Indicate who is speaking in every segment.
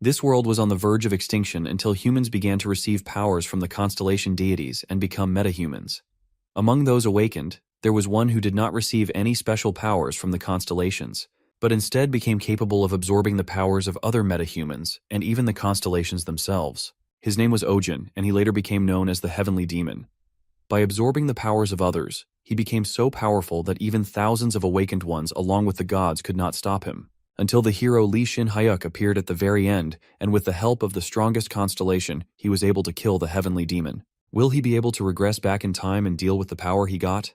Speaker 1: This world was on the verge of extinction until humans began to receive powers from the constellation deities and become metahumans. Among those awakened, there was one who did not receive any special powers from the constellations, but instead became capable of absorbing the powers of other metahumans and even the constellations themselves. His name was Ojin, and he later became known as the Heavenly Demon. By absorbing the powers of others, he became so powerful that even thousands of awakened ones along with the gods could not stop him, until the hero Lee Shin-hyuk appeared at the very end, and with the help of the strongest constellation, he was able to kill the Heavenly Demon. Will he be able to regress back in time and deal with the power he got?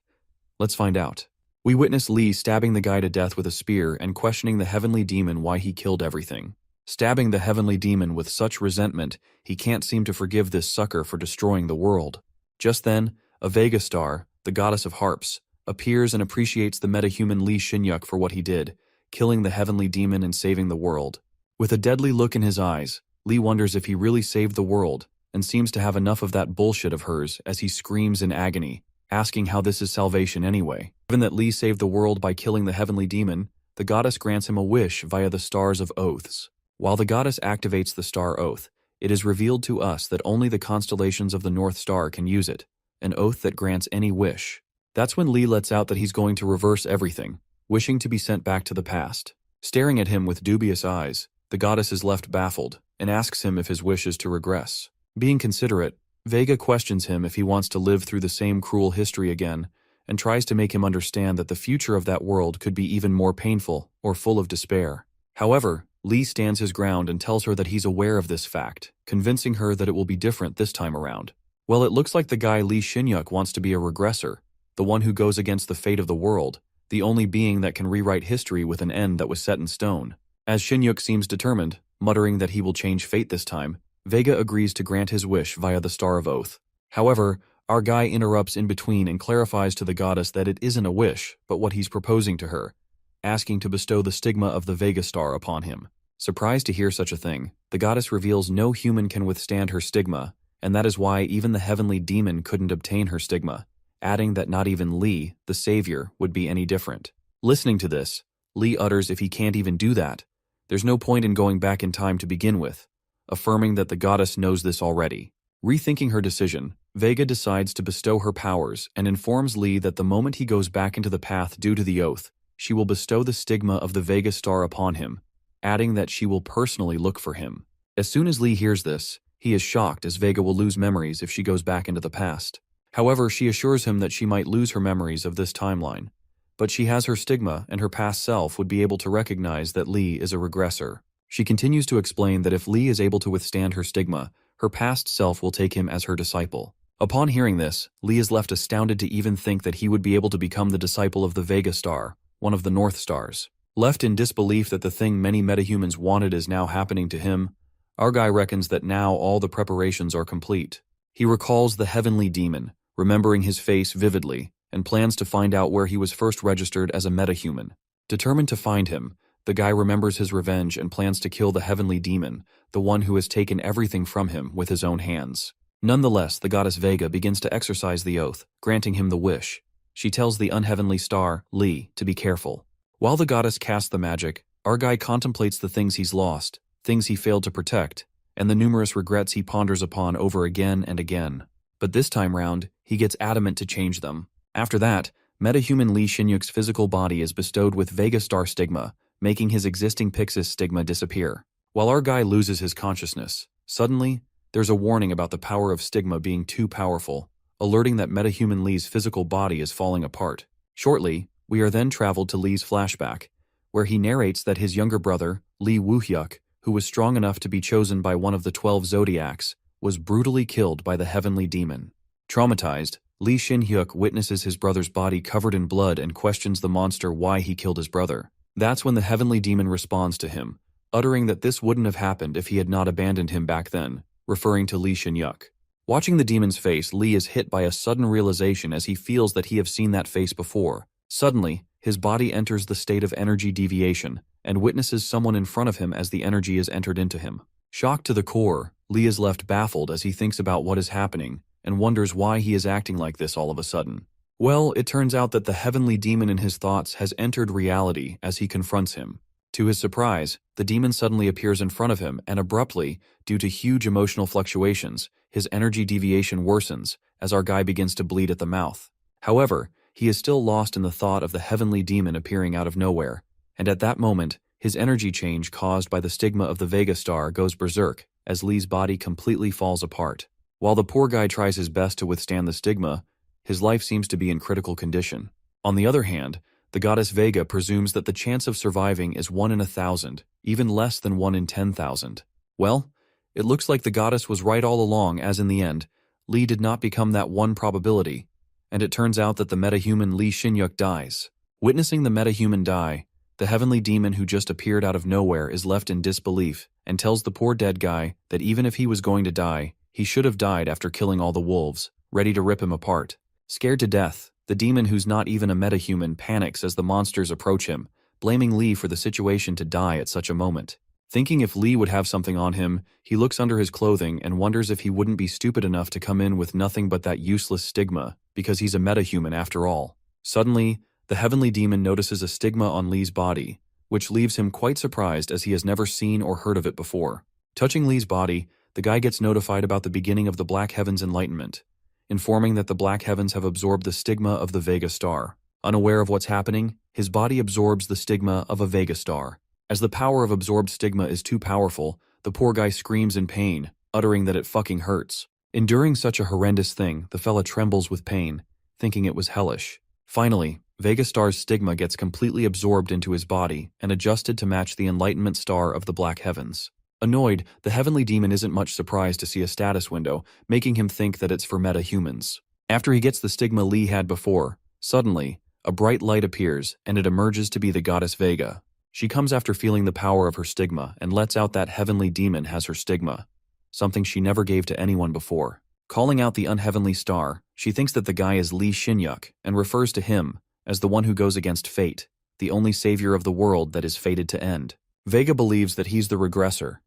Speaker 1: Let's find out. We witness Lee stabbing the guy to death with a spear and questioning the Heavenly Demon why he killed everything. Stabbing the Heavenly Demon with such resentment, he can't seem to forgive this sucker for destroying the world. Just then, a Vega star, the goddess of harps, appears and appreciates the metahuman Lee Shin-hyuk for what he did, killing the Heavenly Demon and saving the world. With a deadly look in his eyes, Lee wonders if he really saved the world, and seems to have enough of that bullshit of hers as he screams in agony, asking how this is salvation anyway. Given that Lee saved the world by killing the Heavenly Demon, the goddess grants him a wish via the Stars of Oaths. While the goddess activates the Star Oath, it is revealed to us that only the constellations of the North Star can use it, an oath that grants any wish. That's when Lee lets out that he's going to reverse everything, wishing to be sent back to the past. Staring at him with dubious eyes, the goddess is left baffled, and asks him if his wish is to regress. Being considerate, Vega questions him if he wants to live through the same cruel history again, and tries to make him understand that the future of that world could be even more painful or full of despair. However, Lee stands his ground and tells her that he's aware of this fact, convincing her that it will be different this time around. Well, it looks like the guy Lee Shin-hyuk wants to be a regressor, the one who goes against the fate of the world, the only being that can rewrite history with an end that was set in stone. As Shin-hyuk seems determined, muttering that he will change fate this time, Vega agrees to grant his wish via the Star of Oath. However, our guy interrupts in between and clarifies to the goddess that it isn't a wish, but what he's proposing to her, asking to bestow the stigma of the Vega star upon him. Surprised to hear such a thing, the goddess reveals no human can withstand her stigma, and that is why even the Heavenly Demon couldn't obtain her stigma, adding that not even Lee, the savior, would be any different. Listening to this, Lee utters if he can't even do that, there's no point in going back in time to begin with, affirming that the goddess knows this already. Rethinking her decision, Vega decides to bestow her powers and informs Lee that the moment he goes back into the path due to the oath, she will bestow the stigma of the Vega star upon him, adding that she will personally look for him. As soon as Lee hears this, he is shocked as Vega will lose memories if she goes back into the past. However, she assures him that she might lose her memories of this timeline, but she has her stigma and her past self would be able to recognize that Lee is a regressor. She continues to explain that if Lee is able to withstand her stigma, her past self will take him as her disciple. Upon hearing this, Lee is left astounded to even think that he would be able to become the disciple of the Vega star, one of the North Stars. Left in disbelief that the thing many metahumans wanted is now happening to him, our guy reckons that now all the preparations are complete. He recalls the Heavenly Demon, remembering his face vividly, and plans to find out where he was first registered as a metahuman. Determined to find him, the guy remembers his revenge and plans to kill the Heavenly Demon, the one who has taken everything from him with his own hands. Nonetheless, the goddess Vega begins to exercise the oath, granting him the wish. She tells the unheavenly star, Lee, to be careful. While the goddess casts the magic, our guy contemplates the things he's lost, things he failed to protect, and the numerous regrets he ponders upon over again and again. But this time round, he gets adamant to change them. After that, metahuman Lee Shin-hyuk's physical body is bestowed with Vega star stigma, making his existing Pixis stigma disappear. While our guy loses his consciousness, suddenly, there's a warning about the power of stigma being too powerful, alerting that metahuman Lee's physical body is falling apart. Shortly, we are then traveled to Lee's flashback, where he narrates that his younger brother, Lee Woo-hyuk, who was strong enough to be chosen by one of the 12 zodiacs, was brutally killed by the Heavenly Demon. Traumatized, Lee Shin-hyuk witnesses his brother's body covered in blood and questions the monster why he killed his brother. That's when the Heavenly Demon responds to him, uttering that this wouldn't have happened if he had not abandoned him back then, referring to Lee Shin-hyuk. Watching the demon's face, Lee is hit by a sudden realization as he feels that he has seen that face before. Suddenly, his body enters the state of energy deviation and witnesses someone in front of him as the energy is entered into him. Shocked to the core, Lee is left baffled as he thinks about what is happening and wonders why he is acting like this all of a sudden. Well, it turns out that the Heavenly Demon in his thoughts has entered reality as he confronts him. To his surprise, the demon suddenly appears in front of him and abruptly, due to huge emotional fluctuations, his energy deviation worsens as our guy begins to bleed at the mouth. However, he is still lost in the thought of the heavenly demon appearing out of nowhere, and at that moment, his energy change caused by the stigma of the Vega star goes berserk as Lee's body completely falls apart. While the poor guy tries his best to withstand the stigma, his life seems to be in critical condition. On the other hand, the goddess Vega presumes that the chance of surviving is 1 in 1,000, even less than 1 in 10,000. Well, it looks like the goddess was right all along, as in the end, Lee did not become that one probability, and it turns out that the metahuman Lee Shinyuk dies. Witnessing the metahuman die, the heavenly demon who just appeared out of nowhere is left in disbelief and tells the poor dead guy that even if he was going to die, he should have died after killing all the wolves, ready to rip him apart. Scared to death, the demon who's not even a metahuman panics as the monsters approach him, blaming Lee for the situation to die at such a moment. Thinking if Lee would have something on him, he looks under his clothing and wonders if he wouldn't be stupid enough to come in with nothing but that useless stigma, because he's a metahuman after all. Suddenly, the heavenly demon notices a stigma on Lee's body, which leaves him quite surprised as he has never seen or heard of it before. Touching Lee's body, the guy gets notified about the beginning of the Black Heavens enlightenment, informing that the Black Heavens have absorbed the stigma of the Vega star. Unaware of what's happening, his body absorbs the stigma of a Vega star. As the power of absorbed stigma is too powerful, the poor guy screams in pain, uttering that it fucking hurts. Enduring such a horrendous thing, the fella trembles with pain, thinking it was hellish. Finally, Vega star's stigma gets completely absorbed into his body and adjusted to match the enlightenment star of the Black Heavens. Annoyed, the heavenly demon isn't much surprised to see a status window, making him think that it's for meta-humans. After he gets the stigma Lee had before, suddenly, a bright light appears and it emerges to be the goddess Vega. She comes after feeling the power of her stigma and lets out that heavenly demon has her stigma, something she never gave to anyone before. Calling out the unheavenly star, she thinks that the guy is Lee Shinyuk and refers to him as the one who goes against fate, the only savior of the world that is fated to end. Vega believes that he's the regressor.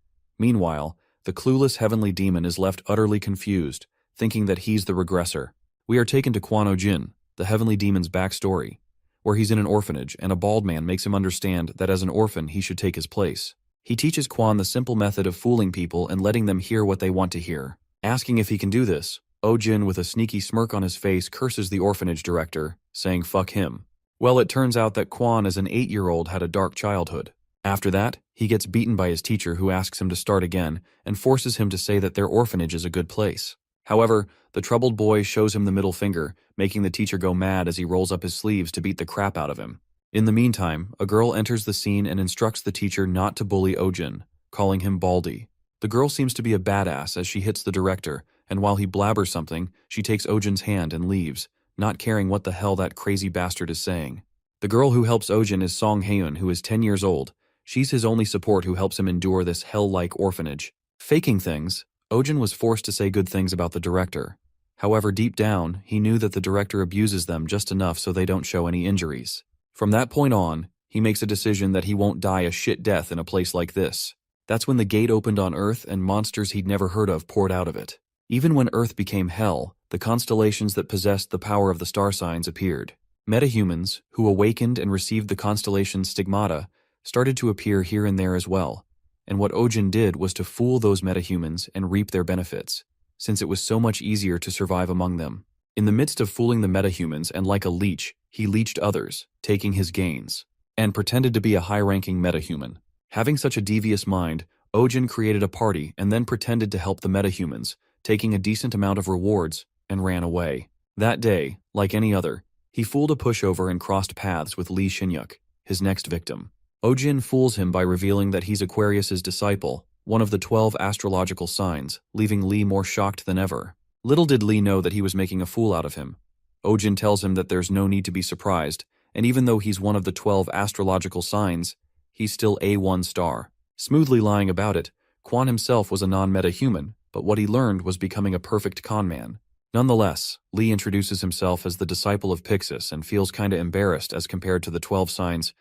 Speaker 1: Meanwhile, the clueless heavenly demon is left utterly confused, thinking that he's the regressor. We are taken to Kwon Oh-jin, the heavenly demon's backstory, where he's in an orphanage and a bald man makes him understand that as an orphan he should take his place. He teaches Kwon the simple method of fooling people and letting them hear what they want to hear. Asking if he can do this, Oh-jin with a sneaky smirk on his face curses the orphanage director, saying fuck him. Well, it turns out that Kwon as an 8-year-old had a dark childhood. After that, he gets beaten by his teacher who asks him to start again and forces him to say that their orphanage is a good place. However, the troubled boy shows him the middle finger, making the teacher go mad as he rolls up his sleeves to beat the crap out of him. In the meantime, a girl enters the scene and instructs the teacher not to bully Oh-jin, calling him Baldy. The girl seems to be a badass as she hits the director, and while he blabbers something, she takes Oh-jin's hand and leaves, not caring what the hell that crazy bastard is saying. The girl who helps Oh-jin is Song Haeun, who is 10 years old. She's his only support who helps him endure this hell-like orphanage. Faking things, Oh-jin was forced to say good things about the director. However, deep down, he knew that the director abuses them just enough so they don't show any injuries. From that point on, he makes a decision that he won't die a shit death in a place like this. That's when the gate opened on Earth and monsters he'd never heard of poured out of it. Even when Earth became hell, the constellations that possessed the power of the star signs appeared. Metahumans, who awakened and received the constellation stigmata, started to appear here and there as well, and what Oh-jin did was to fool those metahumans and reap their benefits, since it was so much easier to survive among them. In the midst of fooling the metahumans and like a leech, he leeched others, taking his gains, and pretended to be a high-ranking metahuman. Having such a devious mind, Oh-jin created a party and then pretended to help the metahumans, taking a decent amount of rewards, and ran away. That day, like any other, he fooled a pushover and crossed paths with Lee Shinyuk, his next victim. Oh-jin fools him by revealing that he's Aquarius's disciple, one of the 12 astrological signs, leaving Lee more shocked than ever. Little did Lee know that he was making a fool out of him. Oh-jin tells him that there's no need to be surprised, and even though he's one of the 12 astrological signs, he's still A1 star. Smoothly lying about it, Kwon himself was a non-meta-human, but what he learned was becoming a perfect conman. Nonetheless, Lee introduces himself as the disciple of Pixis and feels kinda embarrassed as compared to the 12 signs.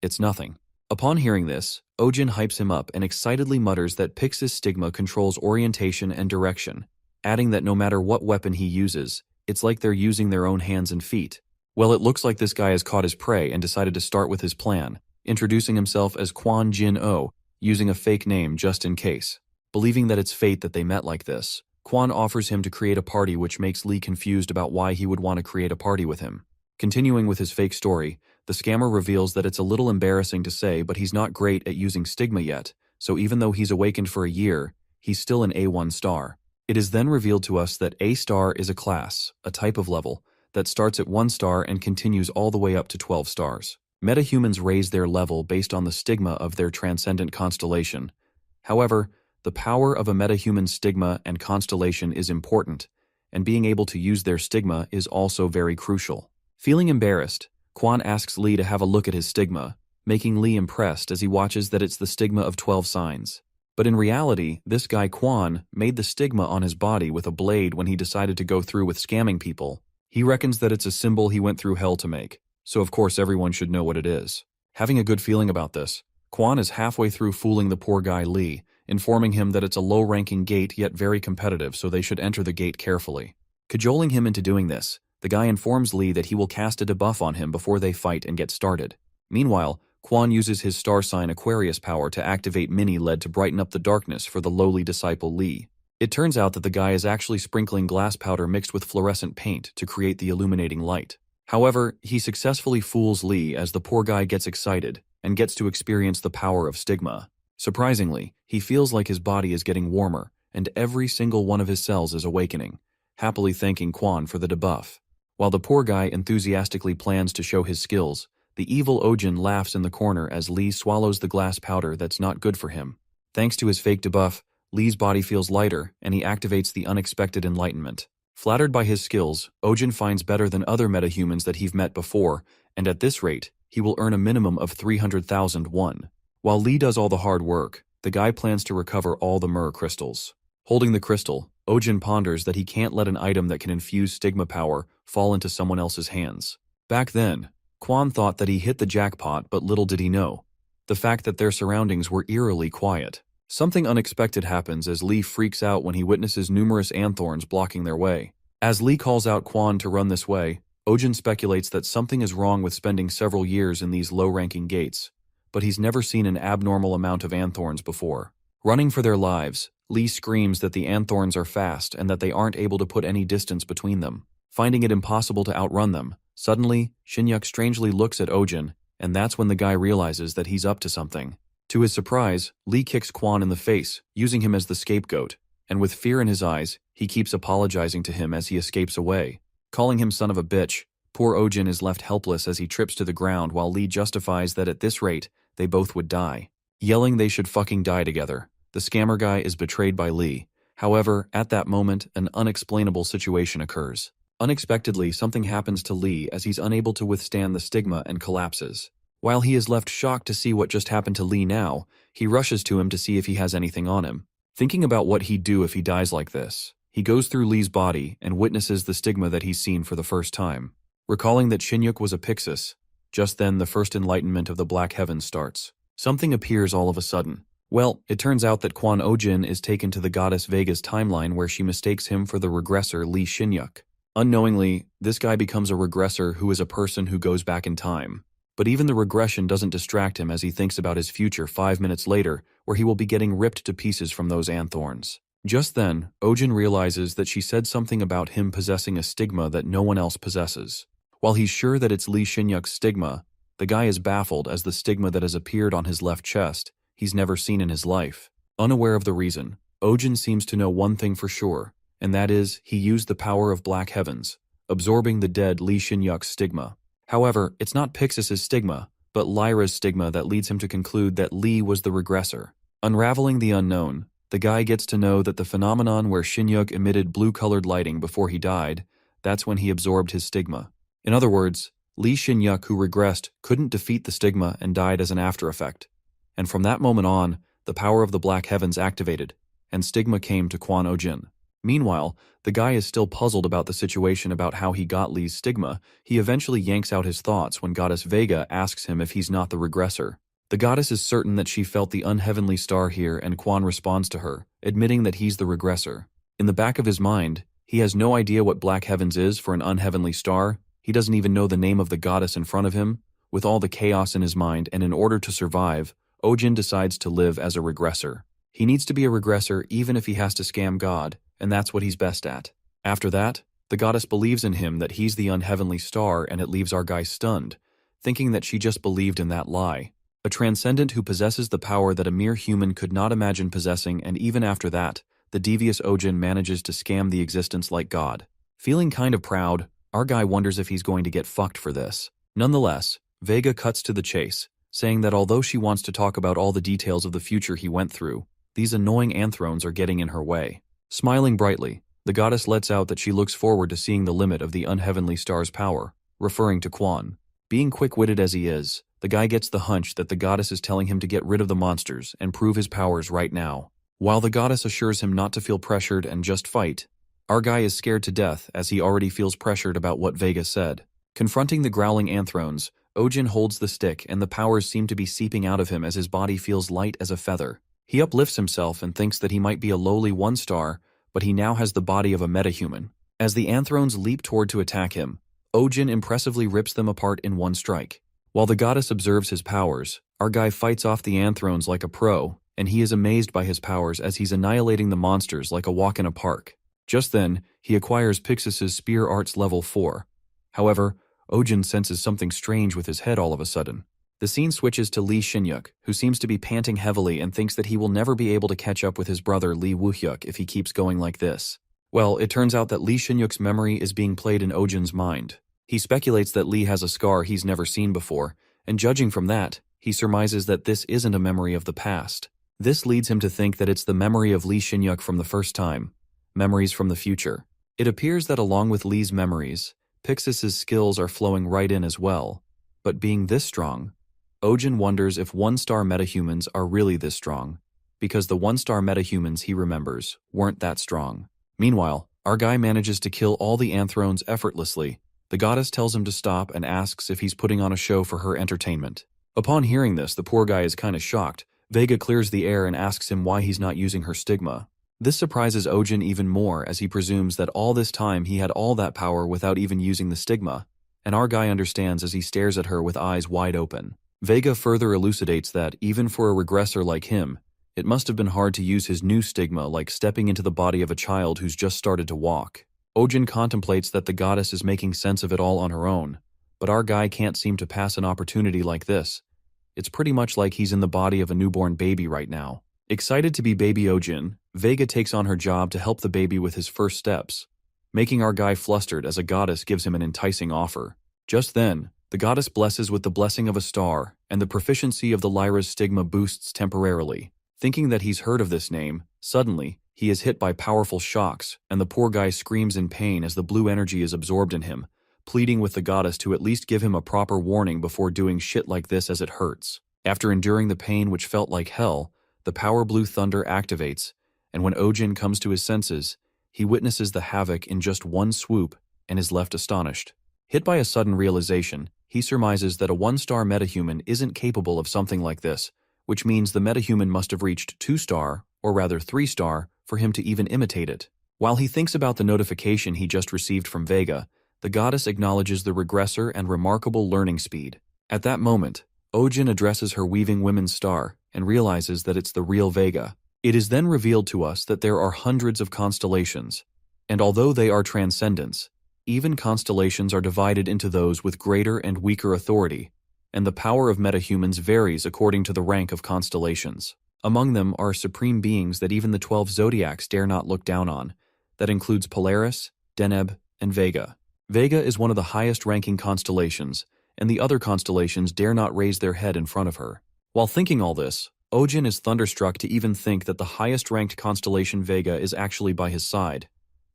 Speaker 1: It's nothing. Upon hearing this, Oh-jin hypes him up and excitedly mutters that Pixis stigma controls orientation and direction, adding that no matter what weapon he uses, it's like they're using their own hands and feet. Well, it looks like this guy has caught his prey and decided to start with his plan, introducing himself as Quan Jin-O, using a fake name just in case. Believing that it's fate that they met like this, Quan offers him to create a party, which makes Lee confused about why he would want to create a party with him. Continuing with his fake story, the scammer reveals that it's a little embarrassing to say, but he's not great at using stigma yet, so even though he's awakened for a year, he's still an A1 star. It is then revealed to us that A star is a class, a type of level, that starts at 1 star and continues all the way up to 12 stars. Metahumans raise their level based on the stigma of their transcendent constellation. However, the power of a metahuman stigma and constellation is important, and being able to use their stigma is also very crucial. Feeling embarrassed, Quan asks Lee to have a look at his stigma, making Lee impressed as he watches that it's the stigma of 12 signs. But in reality, this guy Quan made the stigma on his body with a blade when he decided to go through with scamming people. He reckons that it's a symbol he went through hell to make, so of course everyone should know what it is. Having a good feeling about this, Quan is halfway through fooling the poor guy Lee, informing him that it's a low-ranking gate yet very competitive, so they should enter the gate carefully. Cajoling him into doing this, the guy informs Lee that he will cast a debuff on him before they fight and get started. Meanwhile, Quan uses his star sign Aquarius power to activate mini-LED to brighten up the darkness for the lowly disciple Lee. It turns out that the guy is actually sprinkling glass powder mixed with fluorescent paint to create the illuminating light. However, he successfully fools Lee as the poor guy gets excited and gets to experience the power of stigma. Surprisingly, he feels like his body is getting warmer, and every single one of his cells is awakening, happily thanking Quan for the debuff. While the poor guy enthusiastically plans to show his skills, the evil Ojin laughs in the corner as Lee swallows the glass powder that's not good for him. Thanks to his fake debuff, Lee's body feels lighter, and he activates the unexpected enlightenment. Flattered by his skills, Ojin finds better than other metahumans that he've met before, and at this rate, he will earn a minimum of 300,000 won. While Lee does all the hard work, the guy plans to recover all the myrrh crystals. Holding the crystal, Ojin ponders that he can't let an item that can infuse stigma power fall into someone else's hands. Back then, Quan thought that he hit the jackpot, but little did he know the fact that their surroundings were eerily quiet. Something unexpected happens as Lee freaks out when he witnesses numerous anthorns blocking their way. As Lee calls out Quan to run this way, Ojin speculates that something is wrong with spending several years in these low-ranking gates, but he's never seen an abnormal amount of anthorns before. Running for their lives, Lee screams that the anthorns are fast and that they aren't able to put any distance between them. Finding it impossible to outrun them, suddenly, Shinyuk strangely looks at Ojin, and that's when the guy realizes that he's up to something. To his surprise, Lee kicks Quan in the face, using him as the scapegoat, and with fear in his eyes, he keeps apologizing to him as he escapes away. Calling him son of a bitch, poor Ojin is left helpless as he trips to the ground while Lee justifies that at this rate, they both would die. Yelling they should fucking die together, the scammer guy is betrayed by Lee. However, at that moment, an unexplainable situation occurs. Unexpectedly, something happens to Lee as he's unable to withstand the stigma and collapses. While he is left shocked to see what just happened to Lee now, he rushes to him to see if he has anything on him. Thinking about what he'd do if he dies like this, he goes through Lee's body and witnesses the stigma that he's seen for the first time. Recalling that Shinyuk was a Pixis, just then the first enlightenment of the Black Heavens starts. Something appears all of a sudden. Well, it turns out that Quan Ojin is taken to the goddess Vega's timeline where she mistakes him for the regressor Lee Shinyuk. Unknowingly, this guy becomes a regressor who is a person who goes back in time. But even the regression doesn't distract him as he thinks about his future 5 minutes later, where he will be getting ripped to pieces from those anthorns. Just then, Ojin realizes that she said something about him possessing a stigma that no one else possesses. While he's sure that it's Lee Shinyuk's stigma, the guy is baffled as the stigma that has appeared on his left chest he's never seen in his life. Unaware of the reason, Ojin seems to know one thing for sure, and that is he used the power of Black Heavens, absorbing the dead Lee Shinyuk's stigma. However, it's not Pixis' stigma, but Lyra's stigma that leads him to conclude that Lee was the regressor. Unraveling the unknown, the guy gets to know that the phenomenon where Shinyuk emitted blue-colored lighting before he died, that's when he absorbed his stigma. In other words, Lee Shinyuk, who regressed, couldn't defeat the stigma and died as an after effect. And from that moment on, the power of the Black Heavens activated, and stigma came to Quan Ojin. Meanwhile, the guy is still puzzled about the situation about how he got Lee's stigma. He eventually yanks out his thoughts when Goddess Vega asks him if he's not the regressor. The goddess is certain that she felt the unheavenly star here, and Quan responds to her, admitting that he's the regressor. In the back of his mind, he has no idea what Black Heavens is for an unheavenly star. He doesn't even know the name of the goddess in front of him, with all the chaos in his mind, and in order to survive, Ojin decides to live as a regressor. He needs to be a regressor even if he has to scam God, and that's what he's best at. After that, the goddess believes in him that he's the unheavenly star, and it leaves our guy stunned, thinking that she just believed in that lie. A transcendent who possesses the power that a mere human could not imagine possessing, and even after that, the devious Ojin manages to scam the existence like God. Feeling kind of proud, our guy wonders if he's going to get fucked for this. Nonetheless, Vega cuts to the chase, saying that although she wants to talk about all the details of the future he went through, these annoying anthrones are getting in her way. Smiling brightly, the goddess lets out that she looks forward to seeing the limit of the unheavenly star's power, referring to Quan. Being quick-witted as he is, the guy gets the hunch that the goddess is telling him to get rid of the monsters and prove his powers right now. While the goddess assures him not to feel pressured and just fight, our guy is scared to death as he already feels pressured about what Vega said. Confronting the growling anthrones, Ojin holds the stick and the powers seem to be seeping out of him as his body feels light as a feather. He uplifts himself and thinks that he might be a lowly one-star, but he now has the body of a metahuman. As the anthrones leap toward to attack him, Ojin impressively rips them apart in one strike. While the goddess observes his powers, our guy fights off the anthrones like a pro, and he is amazed by his powers as he's annihilating the monsters like a walk in a park. Just then, he acquires Pixis's Spear Arts level 4. However, Ojin senses something strange with his head all of a sudden. The scene switches to Lee Shin-hyuk, who seems to be panting heavily and thinks that he will never be able to catch up with his brother Lee Woo-hyuk if he keeps going like this. Well, it turns out that Lee Shin-hyuk's memory is being played in Ojin's mind. He speculates that Lee has a scar he's never seen before, and judging from that, he surmises that this isn't a memory of the past. This leads him to think that it's the memory of Lee Shin-hyuk from the first time. Memories from the future. It appears that along with Lee's memories, Pixis's skills are flowing right in as well. But being this strong, Ojin wonders if one-star metahumans are really this strong, because the one-star metahumans he remembers weren't that strong. Meanwhile, our guy manages to kill all the anthrones effortlessly. The goddess tells him to stop and asks if he's putting on a show for her entertainment. Upon hearing this, the poor guy is kinda shocked. Vega clears the air and asks him why he's not using her stigma. This surprises Ojin even more as he presumes that all this time he had all that power without even using the stigma, and our guy understands as he stares at her with eyes wide open. Vega further elucidates that, even for a regressor like him, it must have been hard to use his new stigma like stepping into the body of a child who's just started to walk. Ojin contemplates that the goddess is making sense of it all on her own, but our guy can't seem to pass an opportunity like this. It's pretty much like he's in the body of a newborn baby right now. Excited to be baby Ojin, Vega takes on her job to help the baby with his first steps, making our guy flustered as a goddess gives him an enticing offer. Just then, the goddess blesses with the blessing of a star, and the proficiency of the Lyra's stigma boosts temporarily. Thinking that he's heard of this name, suddenly, he is hit by powerful shocks, and the poor guy screams in pain as the blue energy is absorbed in him, pleading with the goddess to at least give him a proper warning before doing shit like this as it hurts. After enduring the pain which felt like hell, the power blue thunder activates, and when Ojin comes to his senses, he witnesses the havoc in just one swoop and is left astonished. Hit by a sudden realization, he surmises that a one-star metahuman isn't capable of something like this, which means the metahuman must have reached 2-star, or rather 3-star, for him to even imitate it. While he thinks about the notification he just received from Vega, the goddess acknowledges the regressor and remarkable learning speed. At that moment, Ojin addresses her weaving women's star and realizes that it's the real Vega. It is then revealed to us that there are hundreds of constellations, and although they are transcendents, even constellations are divided into those with greater and weaker authority, and the power of metahumans varies according to the rank of constellations. Among them are supreme beings that even the 12 zodiacs dare not look down on. That includes Polaris, Deneb, and Vega. Vega is one of the highest-ranking constellations, and the other constellations dare not raise their head in front of her. While thinking all this, Ojin is thunderstruck to even think that the highest-ranked constellation Vega is actually by his side,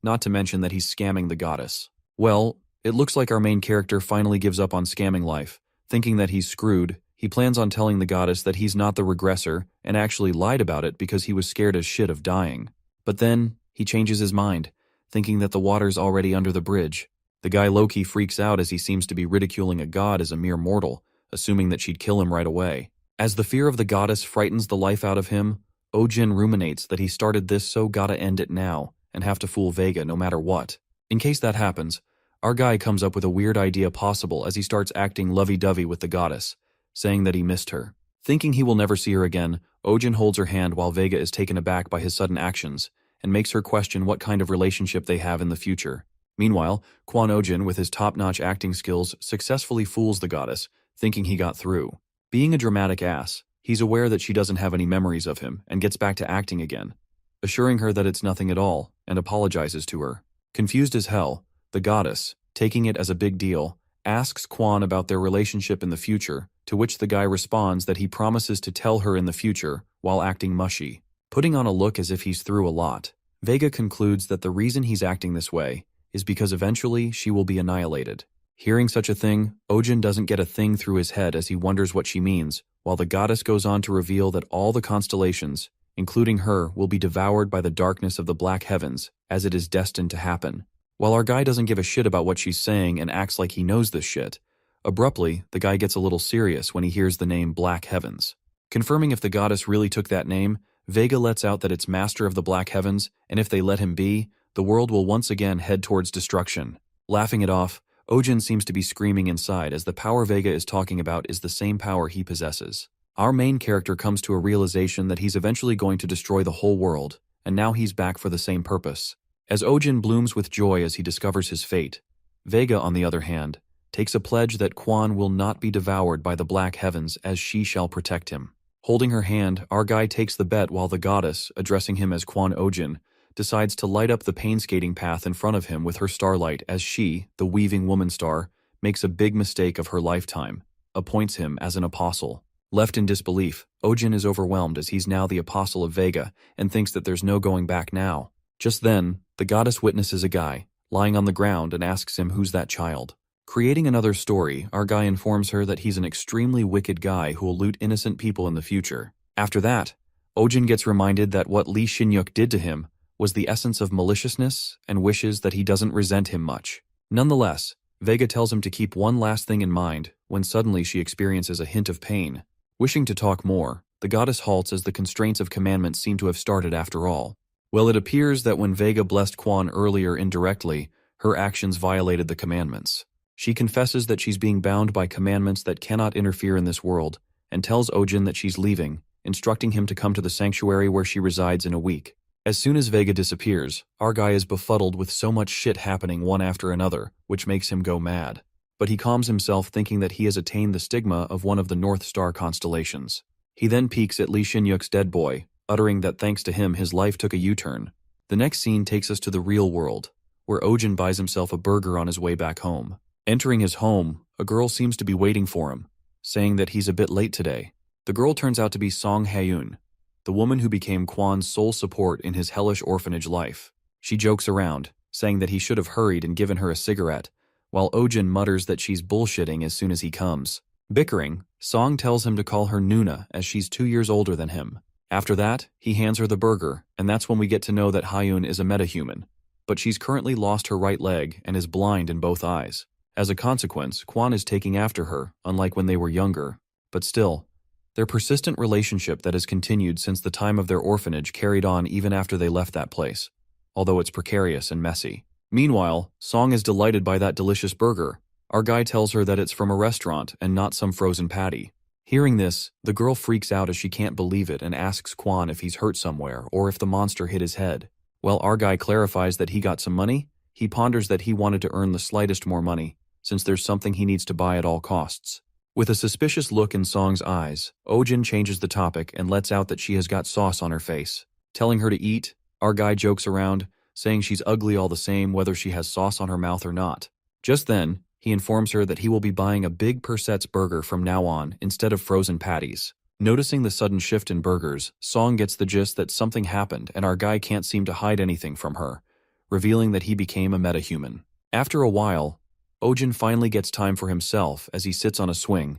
Speaker 1: not to mention that he's scamming the goddess. Well, it looks like our main character finally gives up on scamming life. Thinking that he's screwed, he plans on telling the goddess that he's not the regressor and actually lied about it because he was scared as shit of dying. But then, he changes his mind, thinking that the water's already under the bridge. The guy low-key freaks out as he seems to be ridiculing a god as a mere mortal, assuming that she'd kill him right away. As the fear of the goddess frightens the life out of him, Ojin ruminates that he started this so gotta end it now and have to fool Vega no matter what. In case that happens, Our guy comes up with a weird idea possible as he starts acting lovey-dovey with the goddess, saying that he missed her. Thinking he will never see her again, Ojin holds her hand while Vega is taken aback by his sudden actions and makes her question what kind of relationship they have in the future. Meanwhile, Kwon Ojin, with his top-notch acting skills, successfully fools the goddess, thinking he got through. Being a dramatic ass, he's aware that she doesn't have any memories of him and gets back to acting again, assuring her that it's nothing at all and apologizes to her. Confused as hell, the goddess, taking it as a big deal, asks Kwon about their relationship in the future, to which the guy responds that he promises to tell her in the future while acting mushy. Putting on a look as if he's through a lot, Vega concludes that the reason he's acting this way is because eventually she will be annihilated. Hearing such a thing, Ojin doesn't get a thing through his head as he wonders what she means, while the goddess goes on to reveal that all the constellations, including her, will be devoured by the darkness of the black heavens, as it is destined to happen. While our guy doesn't give a shit about what she's saying and acts like he knows this shit, abruptly, the guy gets a little serious when he hears the name Black Heavens. Confirming if the goddess really took that name, Vega lets out that it's master of the Black Heavens, and if they let him be, the world will once again head towards destruction. Laughing it off, Ojin seems to be screaming inside as the power Vega is talking about is the same power he possesses. Our main character comes to a realization that he's eventually going to destroy the whole world, and now he's back for the same purpose. As Ojin blooms with joy as he discovers his fate, Vega, on the other hand, takes a pledge that Kwon will not be devoured by the Black Heavens as she shall protect him. Holding her hand, our guy takes the bet while the goddess, addressing him as Kwon Ojin, decides to light up the painskating path in front of him with her starlight as she, the weaving woman star, makes a big mistake of her lifetime, appoints him as an apostle. Left in disbelief, Ojin is overwhelmed as he's now the apostle of Vega and thinks that there's no going back now. Just then, the goddess witnesses a guy lying on the ground and asks him who's that child. Creating another story, our guy informs her that he's an extremely wicked guy who will loot innocent people in the future. After that, Ojin gets reminded that what Lee Shin-yuk did to him was the essence of maliciousness and wishes that he doesn't resent him much. Nonetheless, Vega tells him to keep one last thing in mind when suddenly she experiences a hint of pain. Wishing to talk more, the goddess halts as the constraints of commandments seem to have started after all. Well, it appears that when Vega blessed Kwon earlier indirectly, her actions violated the commandments. She confesses that she's being bound by commandments that cannot interfere in this world, and tells Ojin that she's leaving, instructing him to come to the sanctuary where she resides in a week. As soon as Vega disappears, our guy is befuddled with so much shit happening one after another, which makes him go mad. But he calms himself thinking that he has attained the stigma of one of the North Star constellations. He then peeks at Lee Shin-yuk's dead boy, uttering that thanks to him his life took a U-turn. The next scene takes us to the real world, where Ojin buys himself a burger on his way back home. Entering his home, a girl seems to be waiting for him, saying that he's a bit late today. The girl turns out to be Song Hae-yoon, the woman who became Kwon's sole support in his hellish orphanage life. She jokes around, saying that he should have hurried and given her a cigarette, while Ojin mutters that she's bullshitting as soon as he comes. Bickering, Song tells him to call her Nuna as she's 2 years older than him. After that, he hands her the burger, and that's when we get to know that Hae-yoon is a metahuman. But she's currently lost her right leg and is blind in both eyes. As a consequence, Kwon is taking after her, unlike when they were younger. But still, their persistent relationship that has continued since the time of their orphanage carried on even after they left that place, although it's precarious and messy. Meanwhile, Song is delighted by that delicious burger. Our guy tells her that it's from a restaurant and not some frozen patty. Hearing this, the girl freaks out as she can't believe it and asks Kwon if he's hurt somewhere or if the monster hit his head. While our guy clarifies that he got some money, he ponders that he wanted to earn the slightest more money, since there's something he needs to buy at all costs. With a suspicious look in Song's eyes, Ojin changes the topic and lets out that she has got sauce on her face. Telling her to eat, our guy jokes around, saying she's ugly all the same whether she has sauce on her mouth or not. Just then, he informs her that he will be buying a big Perset's burger from now on instead of frozen patties. Noticing the sudden shift in burgers, Song gets the gist that something happened and our guy can't seem to hide anything from her, revealing that he became a metahuman. After a while, Ojin finally gets time for himself as he sits on a swing,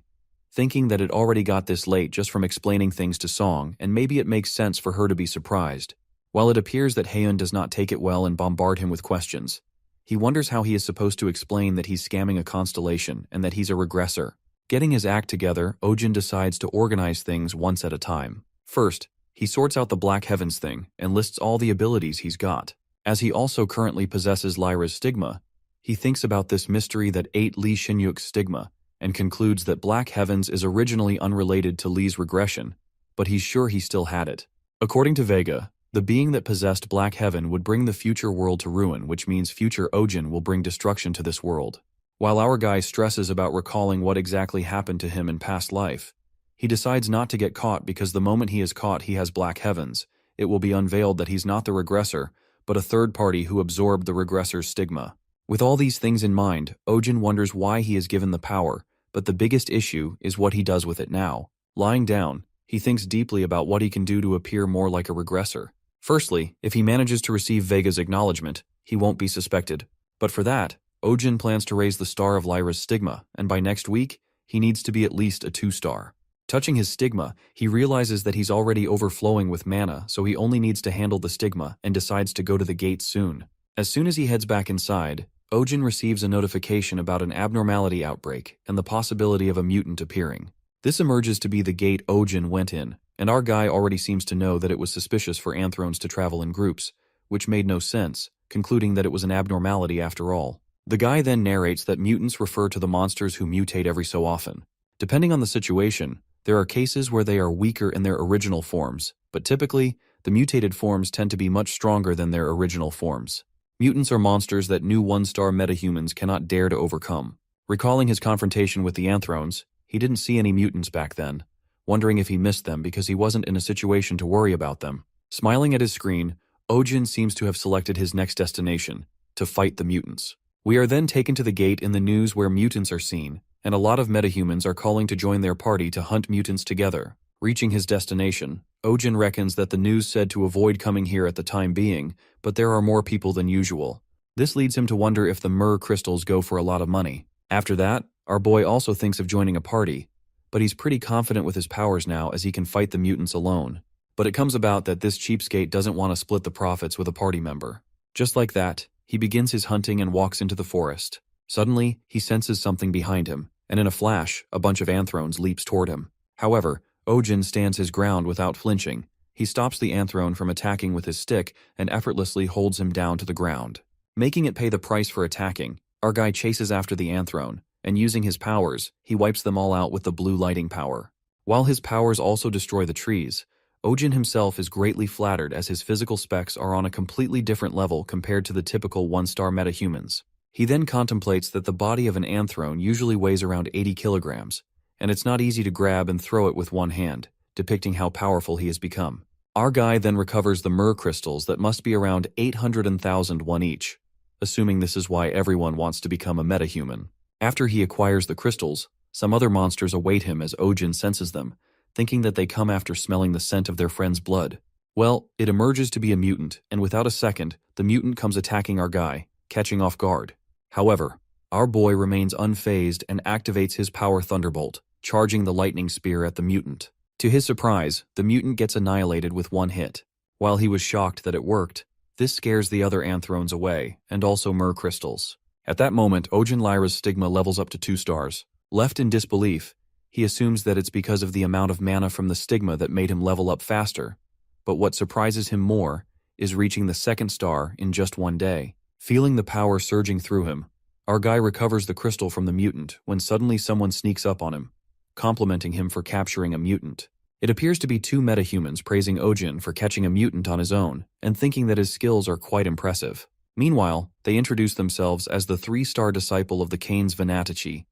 Speaker 1: thinking that it already got this late just from explaining things to Song, and maybe it makes sense for her to be surprised. While it appears that Hae-yoon does not take it well and bombard him with questions, he wonders how he is supposed to explain that he's scamming a constellation and that he's a regressor. Getting his act together, Ojin decides to organize things once at a time. First, he sorts out the Black Heavens thing and lists all the abilities he's got. As he also currently possesses Lyra's stigma, He thinks about this mystery that ate Lee Shinyuk's stigma and concludes that Black Heavens is originally unrelated to Lee's regression, but he's sure he still had it. According to Vega, the being that possessed Black Heaven would bring the future world to ruin, which means future Ojin will bring destruction to this world. While our guy stresses about recalling what exactly happened to him in past life, he decides not to get caught because the moment he is caught he has Black Heavens. It will be unveiled that he's not the regressor, but a third party who absorbed the regressor's stigma. With all these things in mind, Ojin wonders why he is given the power, but the biggest issue is what he does with it now. Lying down, he thinks deeply about what he can do to appear more like a regressor. Firstly, if he manages to receive Vega's acknowledgement, he won't be suspected. But for that, Ojin plans to raise the star of Lyra's stigma, and by next week, he needs to be at least a 2-star. Touching his stigma, he realizes that he's already overflowing with mana, so he only needs to handle the stigma and decides to go to the gate soon. As soon as he heads back inside, Ojin receives a notification about an abnormality outbreak and the possibility of a mutant appearing. This emerges to be the gate Ojin went in, and our guy already seems to know that it was suspicious for anthrones to travel in groups, which made no sense, concluding that it was an abnormality after all. The guy then narrates that mutants refer to the monsters who mutate every so often. Depending on the situation, there are cases where they are weaker in their original forms, but typically, the mutated forms tend to be much stronger than their original forms. Mutants are monsters that new 1-star metahumans cannot dare to overcome. Recalling his confrontation with the anthrones, he didn't see any mutants back then, wondering if he missed them because he wasn't in a situation to worry about them. Smiling at his screen, Ojin seems to have selected his next destination, to fight the mutants. We are then taken to the gate in the news where mutants are seen, and a lot of metahumans are calling to join their party to hunt mutants together. Reaching his destination, Ojin reckons that the news said to avoid coming here at the time being, but there are more people than usual. This leads him to wonder if the myrrh crystals go for a lot of money. After that, our boy also thinks of joining a party, but he's pretty confident with his powers now as he can fight the mutants alone. But it comes about that this cheapskate doesn't want to split the profits with a party member. Just like that, he begins his hunting and walks into the forest. Suddenly, he senses something behind him, and in a flash, a bunch of anthrones leaps toward him. However, Ojin stands his ground without flinching. He stops the anthrone from attacking with his stick and effortlessly holds him down to the ground. Making it pay the price for attacking, our guy chases after the anthrone, and using his powers, he wipes them all out with the blue lighting power. While his powers also destroy the trees, Ojin himself is greatly flattered as his physical specs are on a completely different level compared to the typical 1-star metahumans. He then contemplates that the body of an anthrone usually weighs around 80 kilograms, and it's not easy to grab and throw it with one hand, depicting how powerful he has become. Our guy then recovers the myrrh crystals that must be around 800,001 each, assuming this is why everyone wants to become a metahuman. After he acquires the crystals, some other monsters await him as Ojin senses them, thinking that they come after smelling the scent of their friend's blood. Well, it emerges to be a mutant, and without a second, the mutant comes attacking our guy, catching off guard. However, our boy remains unfazed and activates his power thunderbolt, charging the lightning spear at the mutant. To his surprise, the mutant gets annihilated with one hit. While he was shocked that it worked, this scares the other anthrones away, and also myrrh crystals. At that moment, Ojin Lyra's stigma levels up to 2 stars. Left in disbelief, he assumes that it's because of the amount of mana from the stigma that made him level up faster. But what surprises him more is reaching the 2nd star in just one day. Feeling the power surging through him, our guy recovers the crystal from the mutant when suddenly someone sneaks up on him, complimenting him for capturing a mutant. It appears to be 2 metahumans praising Ojin for catching a mutant on his own and thinking that his skills are quite impressive. Meanwhile, they introduce themselves as the 3-star disciple of the Cain's Venatici.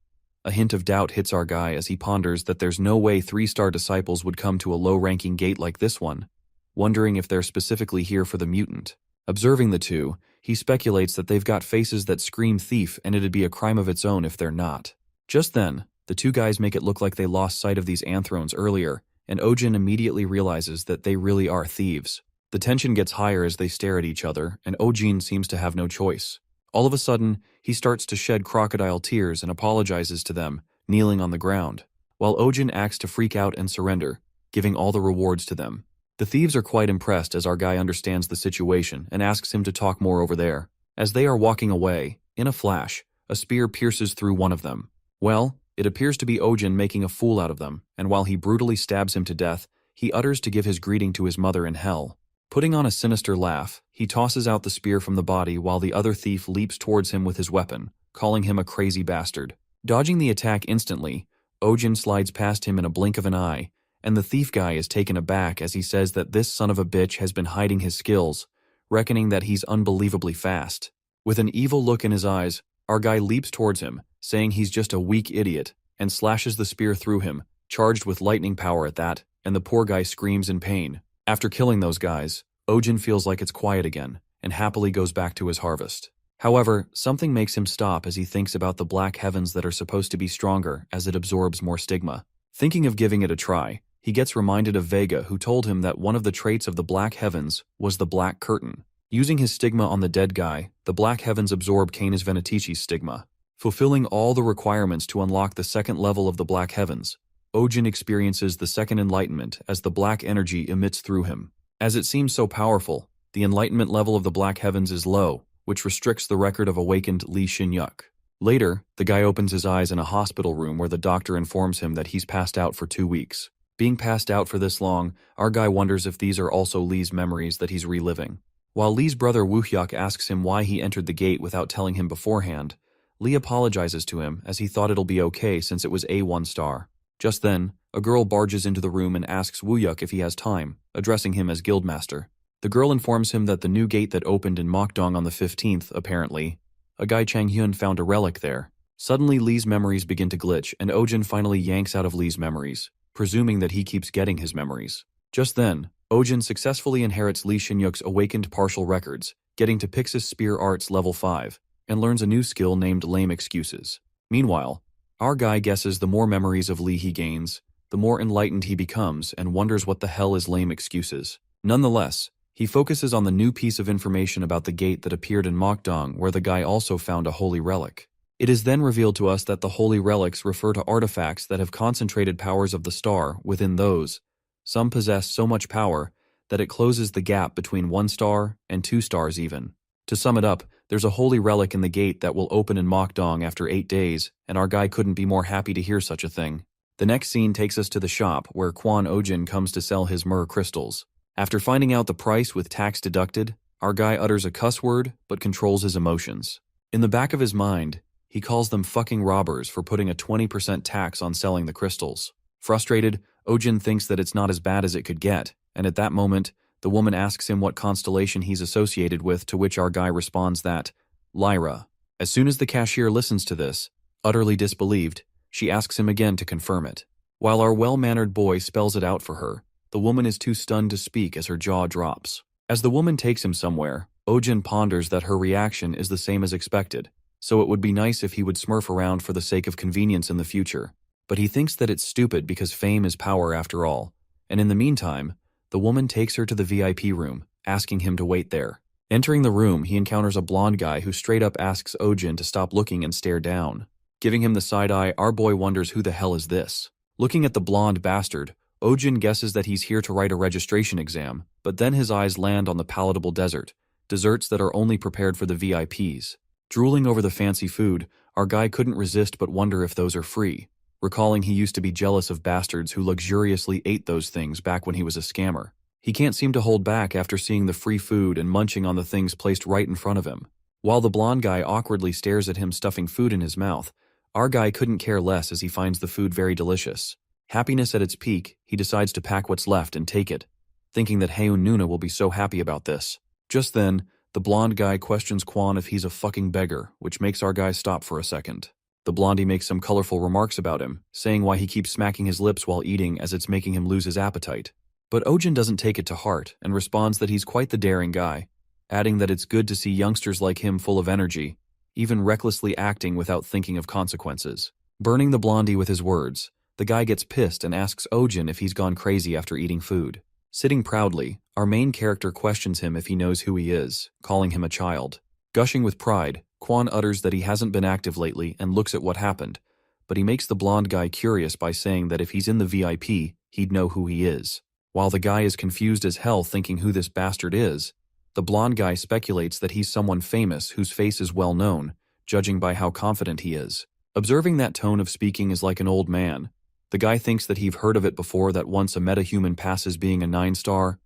Speaker 1: A hint of doubt hits our guy as he ponders that there's no way 3-star disciples would come to a low-ranking gate like this one, wondering if they're specifically here for the mutant. Observing the two, he speculates that they've got faces that scream thief and it'd be a crime of its own if they're not. Just then, the 2 guys make it look like they lost sight of these anthrones earlier, and Ojin immediately realizes that they really are thieves. The tension gets higher as they stare at each other, and Ojin seems to have no choice. All of a sudden, he starts to shed crocodile tears and apologizes to them, kneeling on the ground, while Ojin acts to freak out and surrender, giving all the rewards to them. The thieves are quite impressed as our guy understands the situation and asks him to talk more over there. As they are walking away, in a flash, a spear pierces through one of them. Well, it appears to be Ojin making a fool out of them, and while he brutally stabs him to death, he utters to give his greeting to his mother in hell. Putting on a sinister laugh, he He tosses out the spear from the body while the other thief leaps towards him with his weapon, calling him a crazy bastard. Dodging the attack instantly, Ojin slides past him in a blink of an eye, and the thief guy is taken aback as he says that this son of a bitch has been hiding his skills, reckoning that he's unbelievably fast. With an evil look in his eyes, our guy leaps towards him, saying he's just a weak idiot, and slashes the spear through him, charged with lightning power at that, and the poor guy screams in pain. After killing those guys, Ojin feels like it's quiet again, and happily goes back to his harvest. However, something makes him stop as he thinks about the black heavens that are supposed to be stronger as it absorbs more stigma. Thinking of giving it a try, he gets reminded of Vega, who told him that one of the traits of the black heavens was the black curtain. Using his stigma on the dead guy, the black heavens absorb Canis Venatici's stigma. Fulfilling all the requirements to unlock the second level of the black heavens, Ojin experiences the second enlightenment as the black energy emits through him. As it seems so powerful, the enlightenment level of the black heavens is low, which restricts the record of awakened Lee Shin-yuk. Later, the guy opens his eyes in a hospital room where the doctor informs him that he's passed out for 2 weeks. Being passed out for this long, our guy wonders if these are also Lee's memories that he's reliving. While Lee's brother Woo-hyuk asks him why he entered the gate without telling him beforehand, Lee apologizes to him as he thought it'll be okay since it was A1 star. Just then, a girl barges into the room and asks Woo-hyuk if he has time, addressing him as Guildmaster. The girl informs him that the new gate that opened in Mokdong on the 15th, apparently, a guy Chang-hyun found a relic there. Suddenly Lee's memories begin to glitch and Ojin finally yanks out of Lee's memories, presuming that he keeps getting his memories. Just then, Ojin successfully inherits Lee Shin-yuk's awakened partial records, getting to Pixis Spear Arts level 5, and learns a new skill named Lame Excuses. Meanwhile, our guy guesses the more memories of Lee he gains, the more enlightened he becomes and wonders what the hell is Lame Excuses. Nonetheless, he focuses on the new piece of information about the gate that appeared in Mokdong where the guy also found a holy relic. It is then revealed to us that the holy relics refer to artifacts that have concentrated powers of the star within those. Some possess so much power that it closes the gap between 1 star and 2 stars even. To sum it up, there's a holy relic in the gate that will open in Mokdong after 8 days, and our guy couldn't be more happy to hear such a thing. The next scene takes us to the shop where Kwon Ojin comes to sell his myrrh crystals. After finding out the price with tax deducted, our guy utters a cuss word but controls his emotions. In the back of his mind, he calls them fucking robbers for putting a 20% tax on selling the crystals. Frustrated, Ojin thinks that it's not as bad as it could get, and at that moment, the woman asks him what constellation he's associated with, to which our guy responds that, Lyra. As soon as the cashier listens to this, utterly disbelieved, she asks him again to confirm it. While our well-mannered boy spells it out for her, the woman is too stunned to speak as her jaw drops. As the woman takes him somewhere, Ojin ponders that her reaction is the same as expected, so it would be nice if he would smurf around for the sake of convenience in the future. But he thinks that it's stupid because fame is power after all, and in the meantime, the woman takes her to the VIP room, asking him to wait there. Entering the room, he encounters a blonde guy who straight up asks Ojin to stop looking and stare down. Giving him the side eye, our boy wonders who the hell is this. Looking at the blonde bastard, Ojin guesses that he's here to write a registration exam, but then his eyes land on the palatable dessert, desserts that are only prepared for the VIPs. Drooling over the fancy food, our guy couldn't resist but wonder if those are free, recalling he used to be jealous of bastards who luxuriously ate those things back when he was a scammer. He can't seem to hold back after seeing the free food and munching on the things placed right in front of him. While the blonde guy awkwardly stares at him stuffing food in his mouth, our guy couldn't care less as he finds the food very delicious. Happiness at its peak, he decides to pack what's left and take it, thinking that Haeun Nuna will be so happy about this. Just then, the blonde guy questions Kwon if he's a fucking beggar, which makes our guy stop for a second. The blondie makes some colorful remarks about him, saying why he keeps smacking his lips while eating as it's making him lose his appetite. But Ojin doesn't take it to heart and responds that he's quite the daring guy, adding that it's good to see youngsters like him full of energy, even recklessly acting without thinking of consequences. Burning the blondie with his words, the guy gets pissed and asks Ojin if he's gone crazy after eating food. Sitting proudly, our main character questions him if he knows who he is, calling him a child. Gushing with pride, Kwon utters that he hasn't been active lately and looks at what happened, but he makes the blonde guy curious by saying that if he's in the VIP, he'd know who he is. While the guy is confused as hell thinking who this bastard is, the blonde guy speculates that he's someone famous whose face is well known, judging by how confident he is. Observing that tone of speaking is like an old man, the guy thinks that he've heard of it before that once a metahuman passes being a 9-star,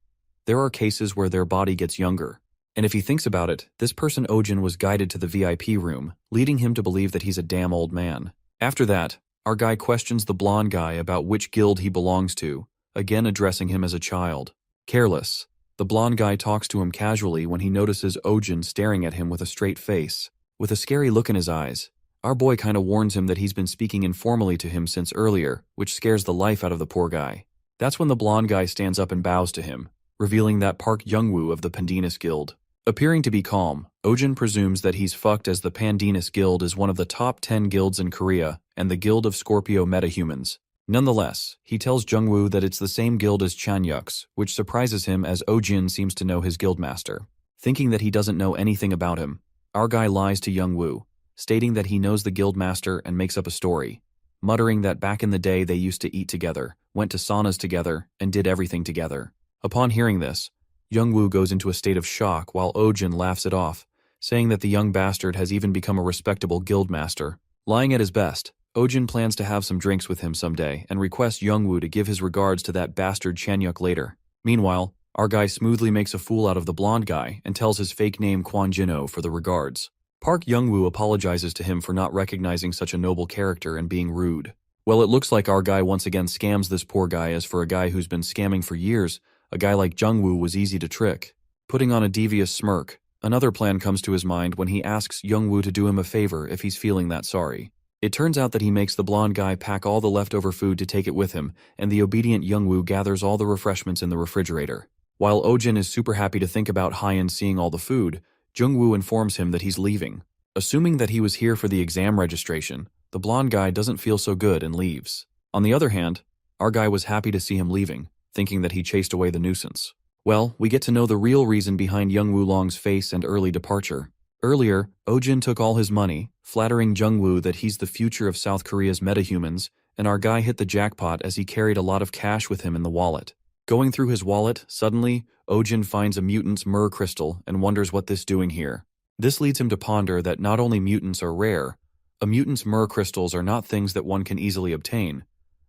Speaker 1: there are cases where their body gets younger, And if he thinks about it, this person Ojin was guided to the VIP room, leading him to believe that he's a damn old man. After that, our guy questions the blonde guy about which guild he belongs to, again addressing him as a child. Careless, the blonde guy talks to him casually when he notices Ojin staring at him with a straight face, with a scary look in his eyes. Our boy kinda warns him that he's been speaking informally to him since earlier, which scares the life out of the poor guy. That's when the blonde guy stands up and bows to him, revealing that Park Youngwoo of the Pandanus Guild. Appearing to be calm, Ojin presumes that he's fucked as the Pandanus Guild is one of the top 10 guilds in Korea and the Guild of Scorpio Metahumans. Nonetheless, he tells Jungwoo that it's the same guild as Chanyuk's, which surprises him as Ojin seems to know his guildmaster. Thinking that he doesn't know anything about him, our guy lies to Jungwoo, stating that he knows the guildmaster and makes up a story, muttering that back in the day they used to eat together, went to saunas together, and did everything together. Upon hearing this, Jungwoo goes into a state of shock while Ojin laughs it off, saying that the young bastard has even become a respectable guildmaster. Lying at his best, Ojin plans to have some drinks with him someday and requests Jungwoo to give his regards to that bastard Chanyuk later. Meanwhile, our guy smoothly makes a fool out of the blonde guy and tells his fake name Kwon Jin-ho for the regards. Park Youngwoo apologizes to him for not recognizing such a noble character and being rude. Well, it looks like our guy once again scams this poor guy, as for a guy who's been scamming for years, a guy like Jungwoo was easy to trick. Putting on a devious smirk, another plan comes to his mind when he asks Jungwoo to do him a favor if he's feeling that sorry. It turns out that he makes the blonde guy pack all the leftover food to take it with him, and the obedient Jungwoo gathers all the refreshments in the refrigerator. While Ojin is super happy to think about Hyeon seeing all the food, Jungwoo informs him that he's leaving. Assuming that he was here for the exam registration, the blonde guy doesn't feel so good and leaves. On the other hand, our guy was happy to see him leaving, thinking that he chased away the nuisance. Well, we get to know the real reason behind Jungwoo Long's face and early departure. Earlier, Ojin took all his money, flattering Jungwoo that he's the future of South Korea's metahumans, and our guy hit the jackpot as he carried a lot of cash with him in the wallet. Going through his wallet, suddenly, Ojin finds a mutant's myrrh crystal and wonders what this doing here. This leads him to ponder that not only mutants are rare, a mutant's myrrh crystals are not things that one can easily obtain,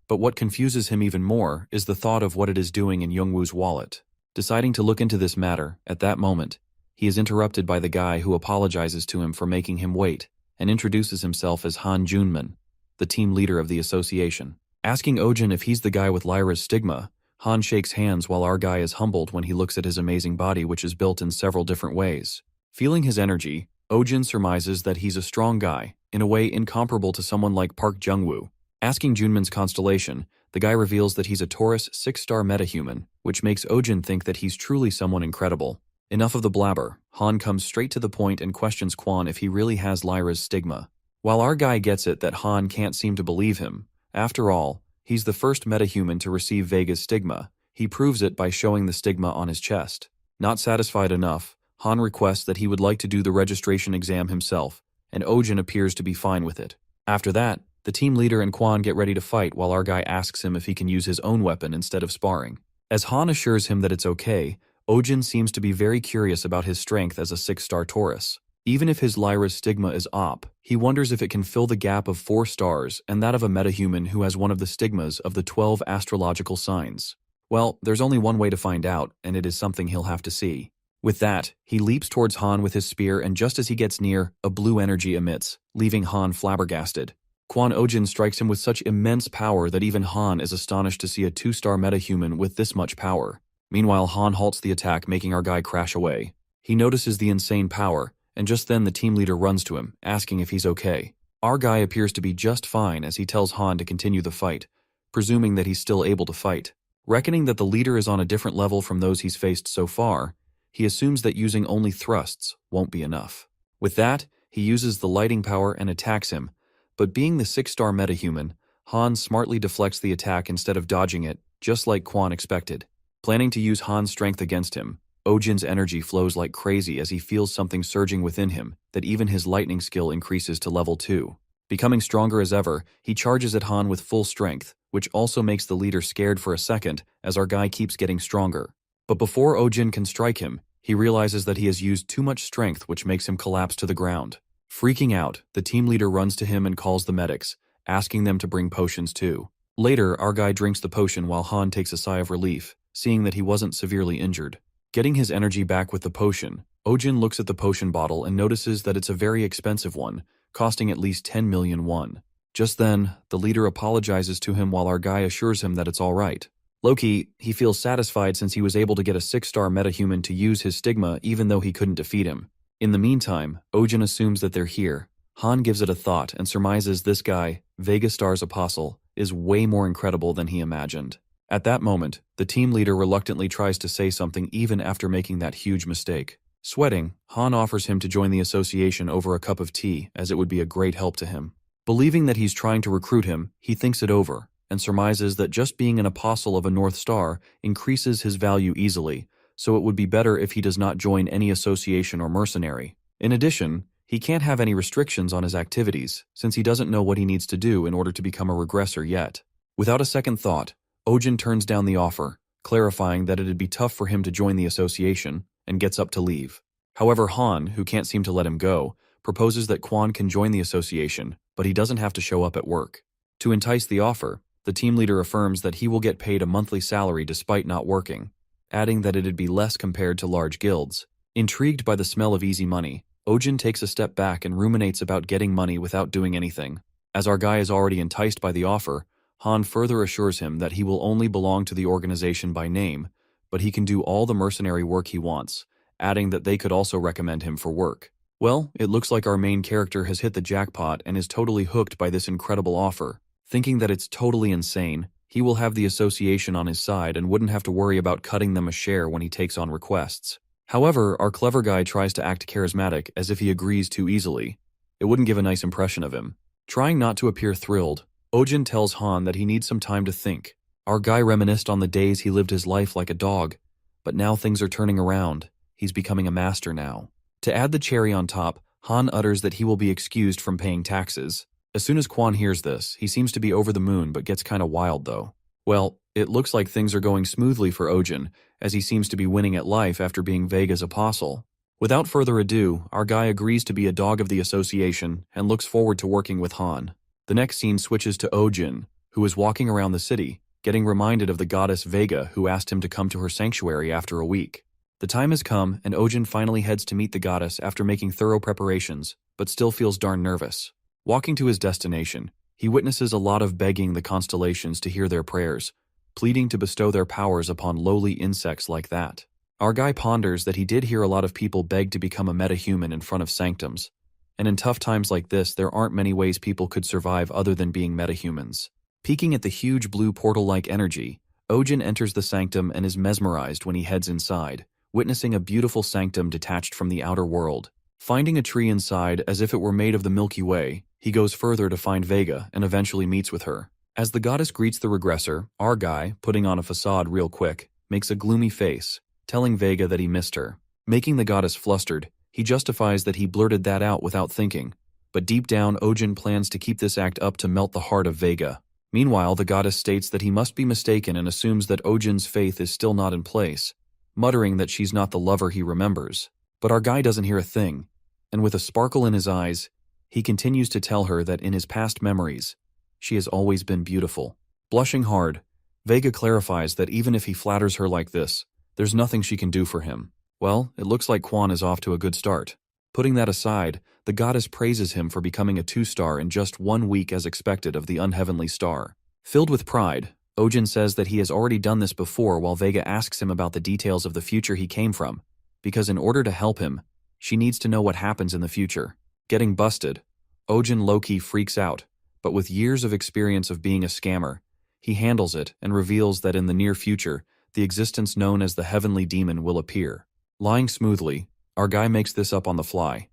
Speaker 1: but what confuses him even more is the thought of what it is doing in Jungwoo's wallet. Deciding to look into this matter, at that moment, he is interrupted by the guy who apologizes to him for making him wait and introduces himself as Han Junman, the team leader of the association. Asking Ojin if he's the guy with Lyra's stigma, Han shakes hands while our guy is humbled when he looks at his amazing body, which is built in several different ways. Feeling his energy, Ojin surmises that he's a strong guy, in a way incomparable to someone like Park Jungwoo. Asking Junman's constellation, the guy reveals that he's a Taurus 6-star metahuman, which makes Ojin think that he's truly someone incredible. Enough of the blabber, Han comes straight to the point and questions Kwon if he really has Lyra's stigma. While our guy gets it that Han can't seem to believe him, after all, he's the first metahuman to receive Vega's stigma. He proves it by showing the stigma on his chest. Not satisfied enough, Han requests that he would like to do the registration exam himself, and Ojin appears to be fine with it. After that, the team leader and Kwon get ready to fight while our guy asks him if he can use his own weapon instead of sparring. As Han assures him that it's okay, Ojin seems to be very curious about his strength as a 6-star Taurus. Even if his Lyra's stigma is op, he wonders if it can fill the gap of 4 stars and that of a metahuman who has one of the stigmas of the 12 astrological signs. Well, there's only one way to find out, and it is something he'll have to see. With that, he leaps towards Han with his spear, and just as he gets near, a blue energy emits, leaving Han flabbergasted. Kwon Ojin strikes him with such immense power that even Han is astonished to see a 2-star metahuman with this much power. Meanwhile, Han halts the attack, making our guy crash away. He notices the insane power, and just then the team leader runs to him, asking if he's okay. Our guy appears to be just fine as he tells Han to continue the fight, presuming that he's still able to fight. Reckoning that the leader is on a different level from those he's faced so far, he assumes that using only thrusts won't be enough. With that, he uses the lighting power and attacks him, but being the 6-star metahuman, Han smartly deflects the attack instead of dodging it, just like Kwon expected. Planning to use Han's strength against him, Ojin's energy flows like crazy as he feels something surging within him that even his lightning skill increases to level 2. Becoming stronger as ever, he charges at Han with full strength, which also makes the leader scared for a second as our guy keeps getting stronger. But before Ojin can strike him, he realizes that he has used too much strength, which makes him collapse to the ground. Freaking out, the team leader runs to him and calls the medics, asking them to bring potions too. Later, our guy drinks the potion while Han takes a sigh of relief, seeing that he wasn't severely injured. Getting his energy back with the potion, Ojin looks at the potion bottle and notices that it's a very expensive one, costing at least 10 million won. Just then, the leader apologizes to him while our guy assures him that it's alright. Low-key, he feels satisfied since he was able to get a 6-star metahuman to use his stigma even though he couldn't defeat him. In the meantime, Ojin assumes that they're here. Han gives it a thought and surmises this guy, Vega Star's apostle, is way more incredible than he imagined. At that moment, the team leader reluctantly tries to say something even after making that huge mistake. Sweating, Han offers him to join the association over a cup of tea as it would be a great help to him. Believing that he's trying to recruit him, he thinks it over and surmises that just being an apostle of a North Star increases his value easily, so it would be better if he does not join any association or mercenary. In addition, he can't have any restrictions on his activities, since he doesn't know what he needs to do in order to become a regressor yet. Without a second thought, Ojin turns down the offer, clarifying that it'd be tough for him to join the association, and gets up to leave. However, Han, who can't seem to let him go, proposes that Quan can join the association, but he doesn't have to show up at work. To entice the offer, the team leader affirms that he will get paid a monthly salary despite not working, adding that it'd be less compared to large guilds. Intrigued by the smell of easy money, Ojin takes a step back and ruminates about getting money without doing anything. As our guy is already enticed by the offer, Han further assures him that he will only belong to the organization by name, but he can do all the mercenary work he wants, adding that they could also recommend him for work. Well, it looks like our main character has hit the jackpot and is totally hooked by this incredible offer. Thinking that it's totally insane, he will have the association on his side and wouldn't have to worry about cutting them a share when he takes on requests. However, our clever guy tries to act charismatic as if he agrees too easily. It wouldn't give a nice impression of him. Trying not to appear thrilled, Ojin tells Han that he needs some time to think. Our guy reminisced on the days he lived his life like a dog, but now things are turning around. He's becoming a master now. To add the cherry on top, Han utters that he will be excused from paying taxes. As soon as Quan hears this, he seems to be over the moon but gets kinda wild though. Well, it looks like things are going smoothly for Ojin, as he seems to be winning at life after being Vega's apostle. Without further ado, our guy agrees to be a dog of the association and looks forward to working with Han. The next scene switches to Ojin, who is walking around the city, getting reminded of the goddess Vega who asked him to come to her sanctuary after a week. The time has come and Ojin finally heads to meet the goddess after making thorough preparations, but still feels darn nervous. Walking to his destination, he witnesses a lot of begging the constellations to hear their prayers, pleading to bestow their powers upon lowly insects like that. Our guy ponders that he did hear a lot of people beg to become a metahuman in front of sanctums, and in tough times like this there aren't many ways people could survive other than being metahumans. Peeking at the huge blue portal-like energy, Ojin enters the sanctum and is mesmerized when he heads inside, witnessing a beautiful sanctum detached from the outer world. Finding a tree inside as if it were made of the Milky Way, he goes further to find Vega and eventually meets with her. As the goddess greets the regressor, our guy, putting on a facade real quick, makes a gloomy face, telling Vega that he missed her. Making the goddess flustered, he justifies that he blurted that out without thinking, but deep down Ojin plans to keep this act up to melt the heart of Vega. Meanwhile, the goddess states that he must be mistaken and assumes that Ojin's faith is still not in place, muttering that she's not the lover he remembers. But our guy doesn't hear a thing, and with a sparkle in his eyes, he continues to tell her that in his past memories, she has always been beautiful. Blushing hard, Vega clarifies that even if he flatters her like this, there's nothing she can do for him. Well, it looks like Quan is off to a good start. Putting that aside, the goddess praises him for becoming a 2-star in just 1 week as expected of the unheavenly star. Filled with pride, Ojin says that he has already done this before while Vega asks him about the details of the future he came from, because in order to help him, she needs to know what happens in the future. Getting busted, Ojin low-key freaks out, but with years of experience of being a scammer, he handles it and reveals that in the near future, the existence known as the Heavenly Demon will appear. Lying smoothly, our guy makes this up on the fly.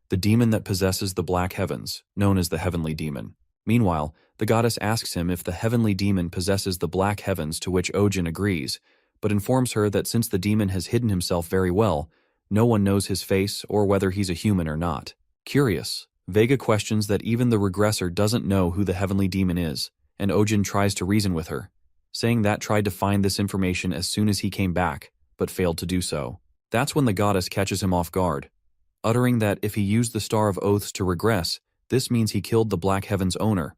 Speaker 1: The demon that possesses the black heavens, known as the Heavenly Demon. Meanwhile, the goddess asks him if the Heavenly Demon possesses the black heavens, to which Ojin agrees, but informs her that since the demon has hidden himself very well, no one knows his face or whether he's a human or not. Curious, Vega questions that even the regressor doesn't know who the Heavenly Demon is, and Ojin tries to reason with her, saying that tried to find this information as soon as he came back, but failed to do so. That's when the goddess catches him off guard, uttering that if he used the Star of Oaths to regress, this means he killed the Black Heaven's owner,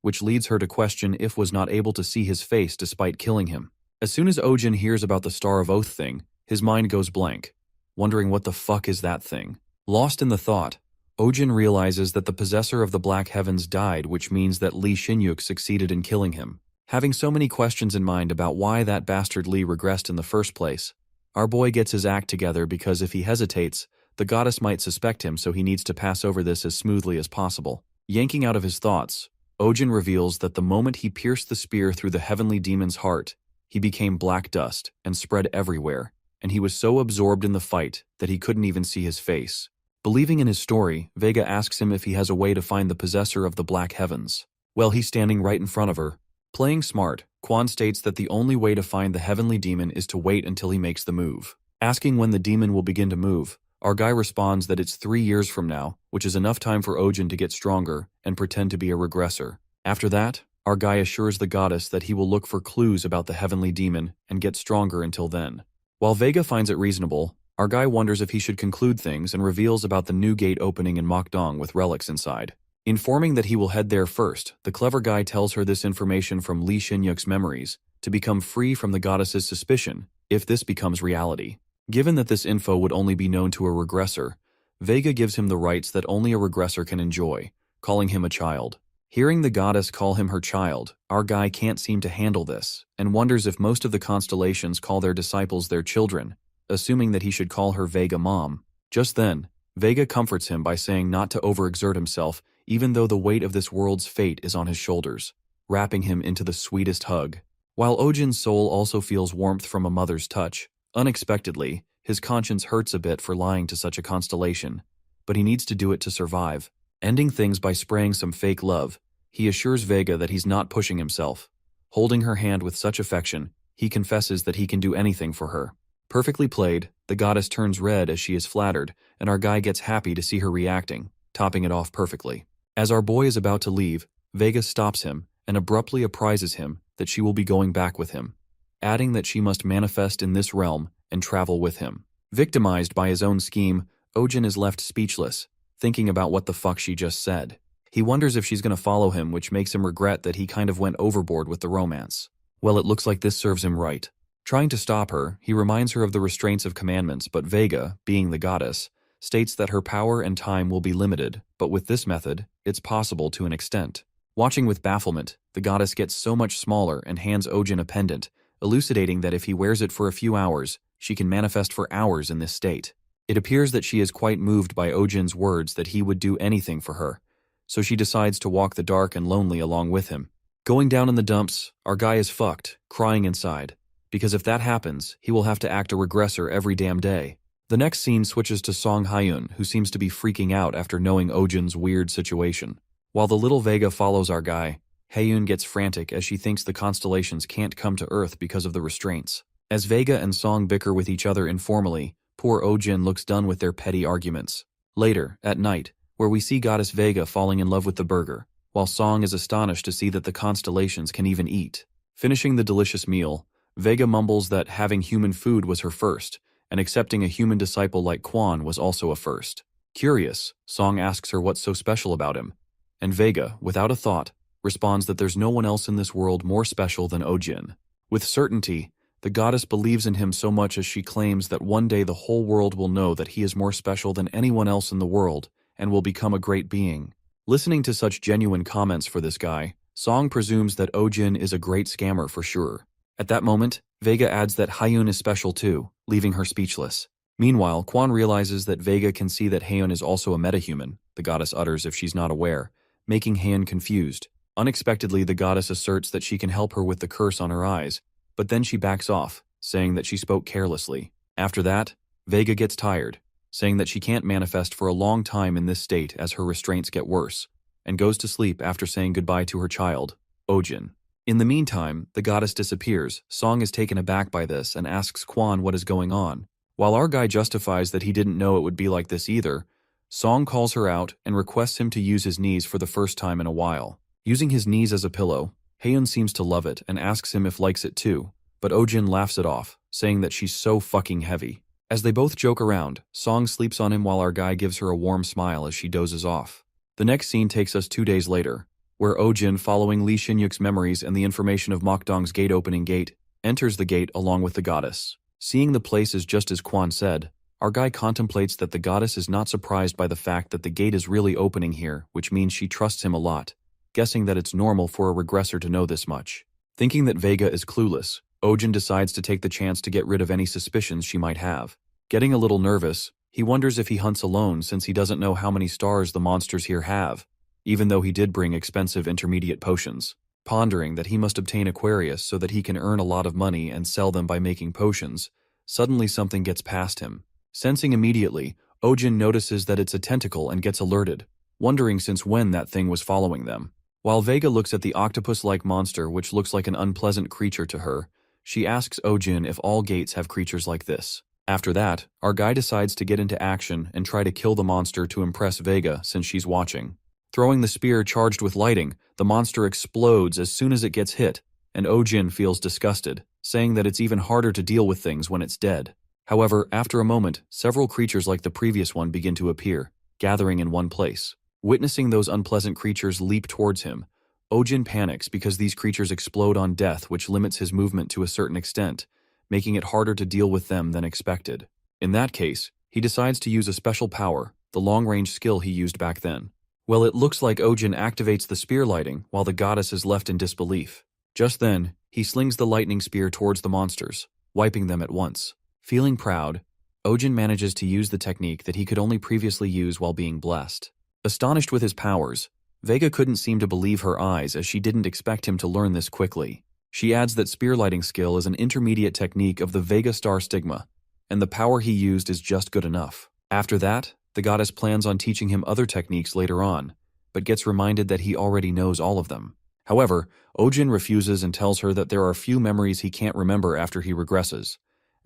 Speaker 1: which leads her to question if was not able to see his face despite killing him. As soon as Ojin hears about the Star of Oath thing, his mind goes blank. wondering what the fuck is that thing. Lost in the thought, Ojin realizes that the possessor of the Black Heavens died, which means that Lee Shinyuk succeeded in killing him. Having so many questions in mind about why that bastard Lee regressed in the first place, our boy gets his act together because if he hesitates, the goddess might suspect him, so he needs to pass over this as smoothly as possible. Yanking out of his thoughts, Ojin reveals that the moment he pierced the spear through the heavenly demon's heart, he became black dust and spread everywhere, and he was so absorbed in the fight that he couldn't even see his face. Believing in his story, Vega asks him if he has a way to find the possessor of the Black Heavens. Well, he's standing right in front of her. Playing smart, Quan states that the only way to find the heavenly demon is to wait until he makes the move. Asking when the demon will begin to move, our guy responds that it's 3 years from now, which is enough time for Ojin to get stronger and pretend to be a regressor. After that, our guy assures the goddess that he will look for clues about the heavenly demon and get stronger until then. While Vega finds it reasonable, our guy wonders if he should conclude things and reveals about the new gate opening in Mokdong with relics inside. Informing that he will head there first, the clever guy tells her this information from Lee Shinyuk's memories to become free from the goddess's suspicion if this becomes reality. Given that this info would only be known to a regressor, Vega gives him the rights that only a regressor can enjoy, calling him a child. Hearing the goddess call him her child, our guy can't seem to handle this and wonders if most of the constellations call their disciples their children, assuming that he should call her Vega Mom. Just then, Vega comforts him by saying not to overexert himself even though the weight of this world's fate is on his shoulders, wrapping him into the sweetest hug. While Ojin's soul also feels warmth from a mother's touch, unexpectedly, his conscience hurts a bit for lying to such a constellation, but he needs to do it to survive. Ending things by spraying some fake love, he assures Vega that he's not pushing himself. Holding her hand with such affection, he confesses that he can do anything for her. Perfectly played, the goddess turns red as she is flattered, and our guy gets happy to see her reacting, topping it off perfectly. As our boy is about to leave, Vega stops him and abruptly apprises him that she will be going back with him, adding that she must manifest in this realm and travel with him. Victimized by his own scheme, Ojin is left speechless, thinking about what the fuck she just said. He wonders if she's gonna follow him, which makes him regret that he kind of went overboard with the romance. Well, it looks like this serves him right. Trying to stop her, he reminds her of the restraints of commandments, but Vega, being the goddess, states that her power and time will be limited, but with this method, it's possible to an extent. Watching with bafflement, the goddess gets so much smaller and hands Ojin a pendant, elucidating that if he wears it for a few hours, she can manifest for hours in this state. It appears that she is quite moved by Ojin's words that he would do anything for her, so she decides to walk the dark and lonely along with him. Going down in the dumps, our guy is fucked, crying inside, because if that happens, he will have to act a regressor every damn day. The next scene switches to Song Hyun, who seems to be freaking out after knowing Ojin's weird situation. While the little Vega follows our guy, Hyun gets frantic as she thinks the constellations can't come to Earth because of the restraints. As Vega and Song bicker with each other informally, poor Ojin looks done with their petty arguments. Later, at night, where we see Goddess Vega falling in love with the burger, while Song is astonished to see that the constellations can even eat. Finishing the delicious meal, Vega mumbles that having human food was her first, and accepting a human disciple like Quan was also a first. Curious, Song asks her what's so special about him, and Vega, without a thought, responds that there's no one else in this world more special than Ojin. With certainty, the goddess believes in him so much as she claims that one day the whole world will know that he is more special than anyone else in the world and will become a great being. Listening to such genuine comments for this guy, Song presumes that Ojin is a great scammer for sure. At that moment, Vega adds that Hyun is special too, leaving her speechless. Meanwhile, Quan realizes that Vega can see that Hyun is also a metahuman, the goddess utters if she's not aware, making Hyun confused. Unexpectedly, the goddess asserts that she can help her with the curse on her eyes, but then she backs off, saying that she spoke carelessly. After that, Vega gets tired, saying that she can't manifest for a long time in this state as her restraints get worse, and goes to sleep after saying goodbye to her child, Ojin. In the meantime, the goddess disappears. Song is taken aback by this and asks Quan what is going on. While our guy justifies that he didn't know it would be like this either, Song calls her out and requests him to use his knees for the first time in a while. Using his knees as a pillow, Hyun seems to love it and asks him if likes it too, but Ojin laughs it off, saying that she's so fucking heavy. As they both joke around, Song sleeps on him while our guy gives her a warm smile as she dozes off. The next scene takes us 2 days later, where Ojin, following Lee Shinyuk's memories and the information of Mokdong's gate-opening gate, enters the gate along with the goddess. Seeing the place is just as Quan said, our guy contemplates that the goddess is not surprised by the fact that the gate is really opening here, which means she trusts him a lot, guessing that it's normal for a regressor to know this much. Thinking that Vega is clueless, Ojin decides to take the chance to get rid of any suspicions she might have. Getting a little nervous, he wonders if he hunts alone since he doesn't know how many stars the monsters here have, even though he did bring expensive intermediate potions. Pondering that he must obtain Aquarius so that he can earn a lot of money and sell them by making potions, suddenly something gets past him. Sensing immediately, Ojin notices that it's a tentacle and gets alerted, wondering since when that thing was following them. While Vega looks at the octopus-like monster, which looks like an unpleasant creature to her, she asks Ojin if all gates have creatures like this. After that, our guy decides to get into action and try to kill the monster to impress Vega since she's watching. Throwing the spear charged with lighting, the monster explodes as soon as it gets hit, and Ojin feels disgusted, saying that it's even harder to deal with things when it's dead. However, after a moment, several creatures like the previous one begin to appear, gathering in one place. Witnessing those unpleasant creatures leap towards him, Ojin panics because these creatures explode on death, which limits his movement to a certain extent, making it harder to deal with them than expected. In that case, he decides to use a special power, the long-range skill he used back then. Well, it looks like Ojin activates the spear lighting while the goddess is left in disbelief. Just then, he slings the lightning spear towards the monsters, wiping them at once. Feeling proud, Ojin manages to use the technique that he could only previously use while being blessed. Astonished with his powers, Vega couldn't seem to believe her eyes as she didn't expect him to learn this quickly. She adds that spear lighting skill is an intermediate technique of the Vega star stigma, and the power he used is just good enough. After that, the goddess plans on teaching him other techniques later on, but gets reminded that he already knows all of them. However, Ojin refuses and tells her that there are few memories he can't remember after he regresses,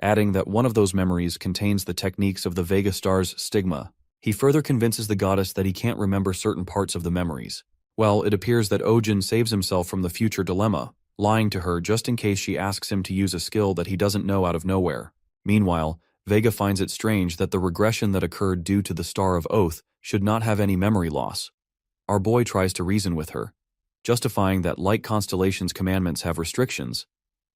Speaker 1: adding that one of those memories contains the techniques of the Vega star's stigma. He further convinces the goddess that he can't remember certain parts of the memories. Well, it appears that Ojin saves himself from the future dilemma, lying to her just in case she asks him to use a skill that he doesn't know out of nowhere. Meanwhile, Vega finds it strange that the regression that occurred due to the Star of Oath should not have any memory loss. Our boy tries to reason with her, justifying that like Constellation's commandments have restrictions.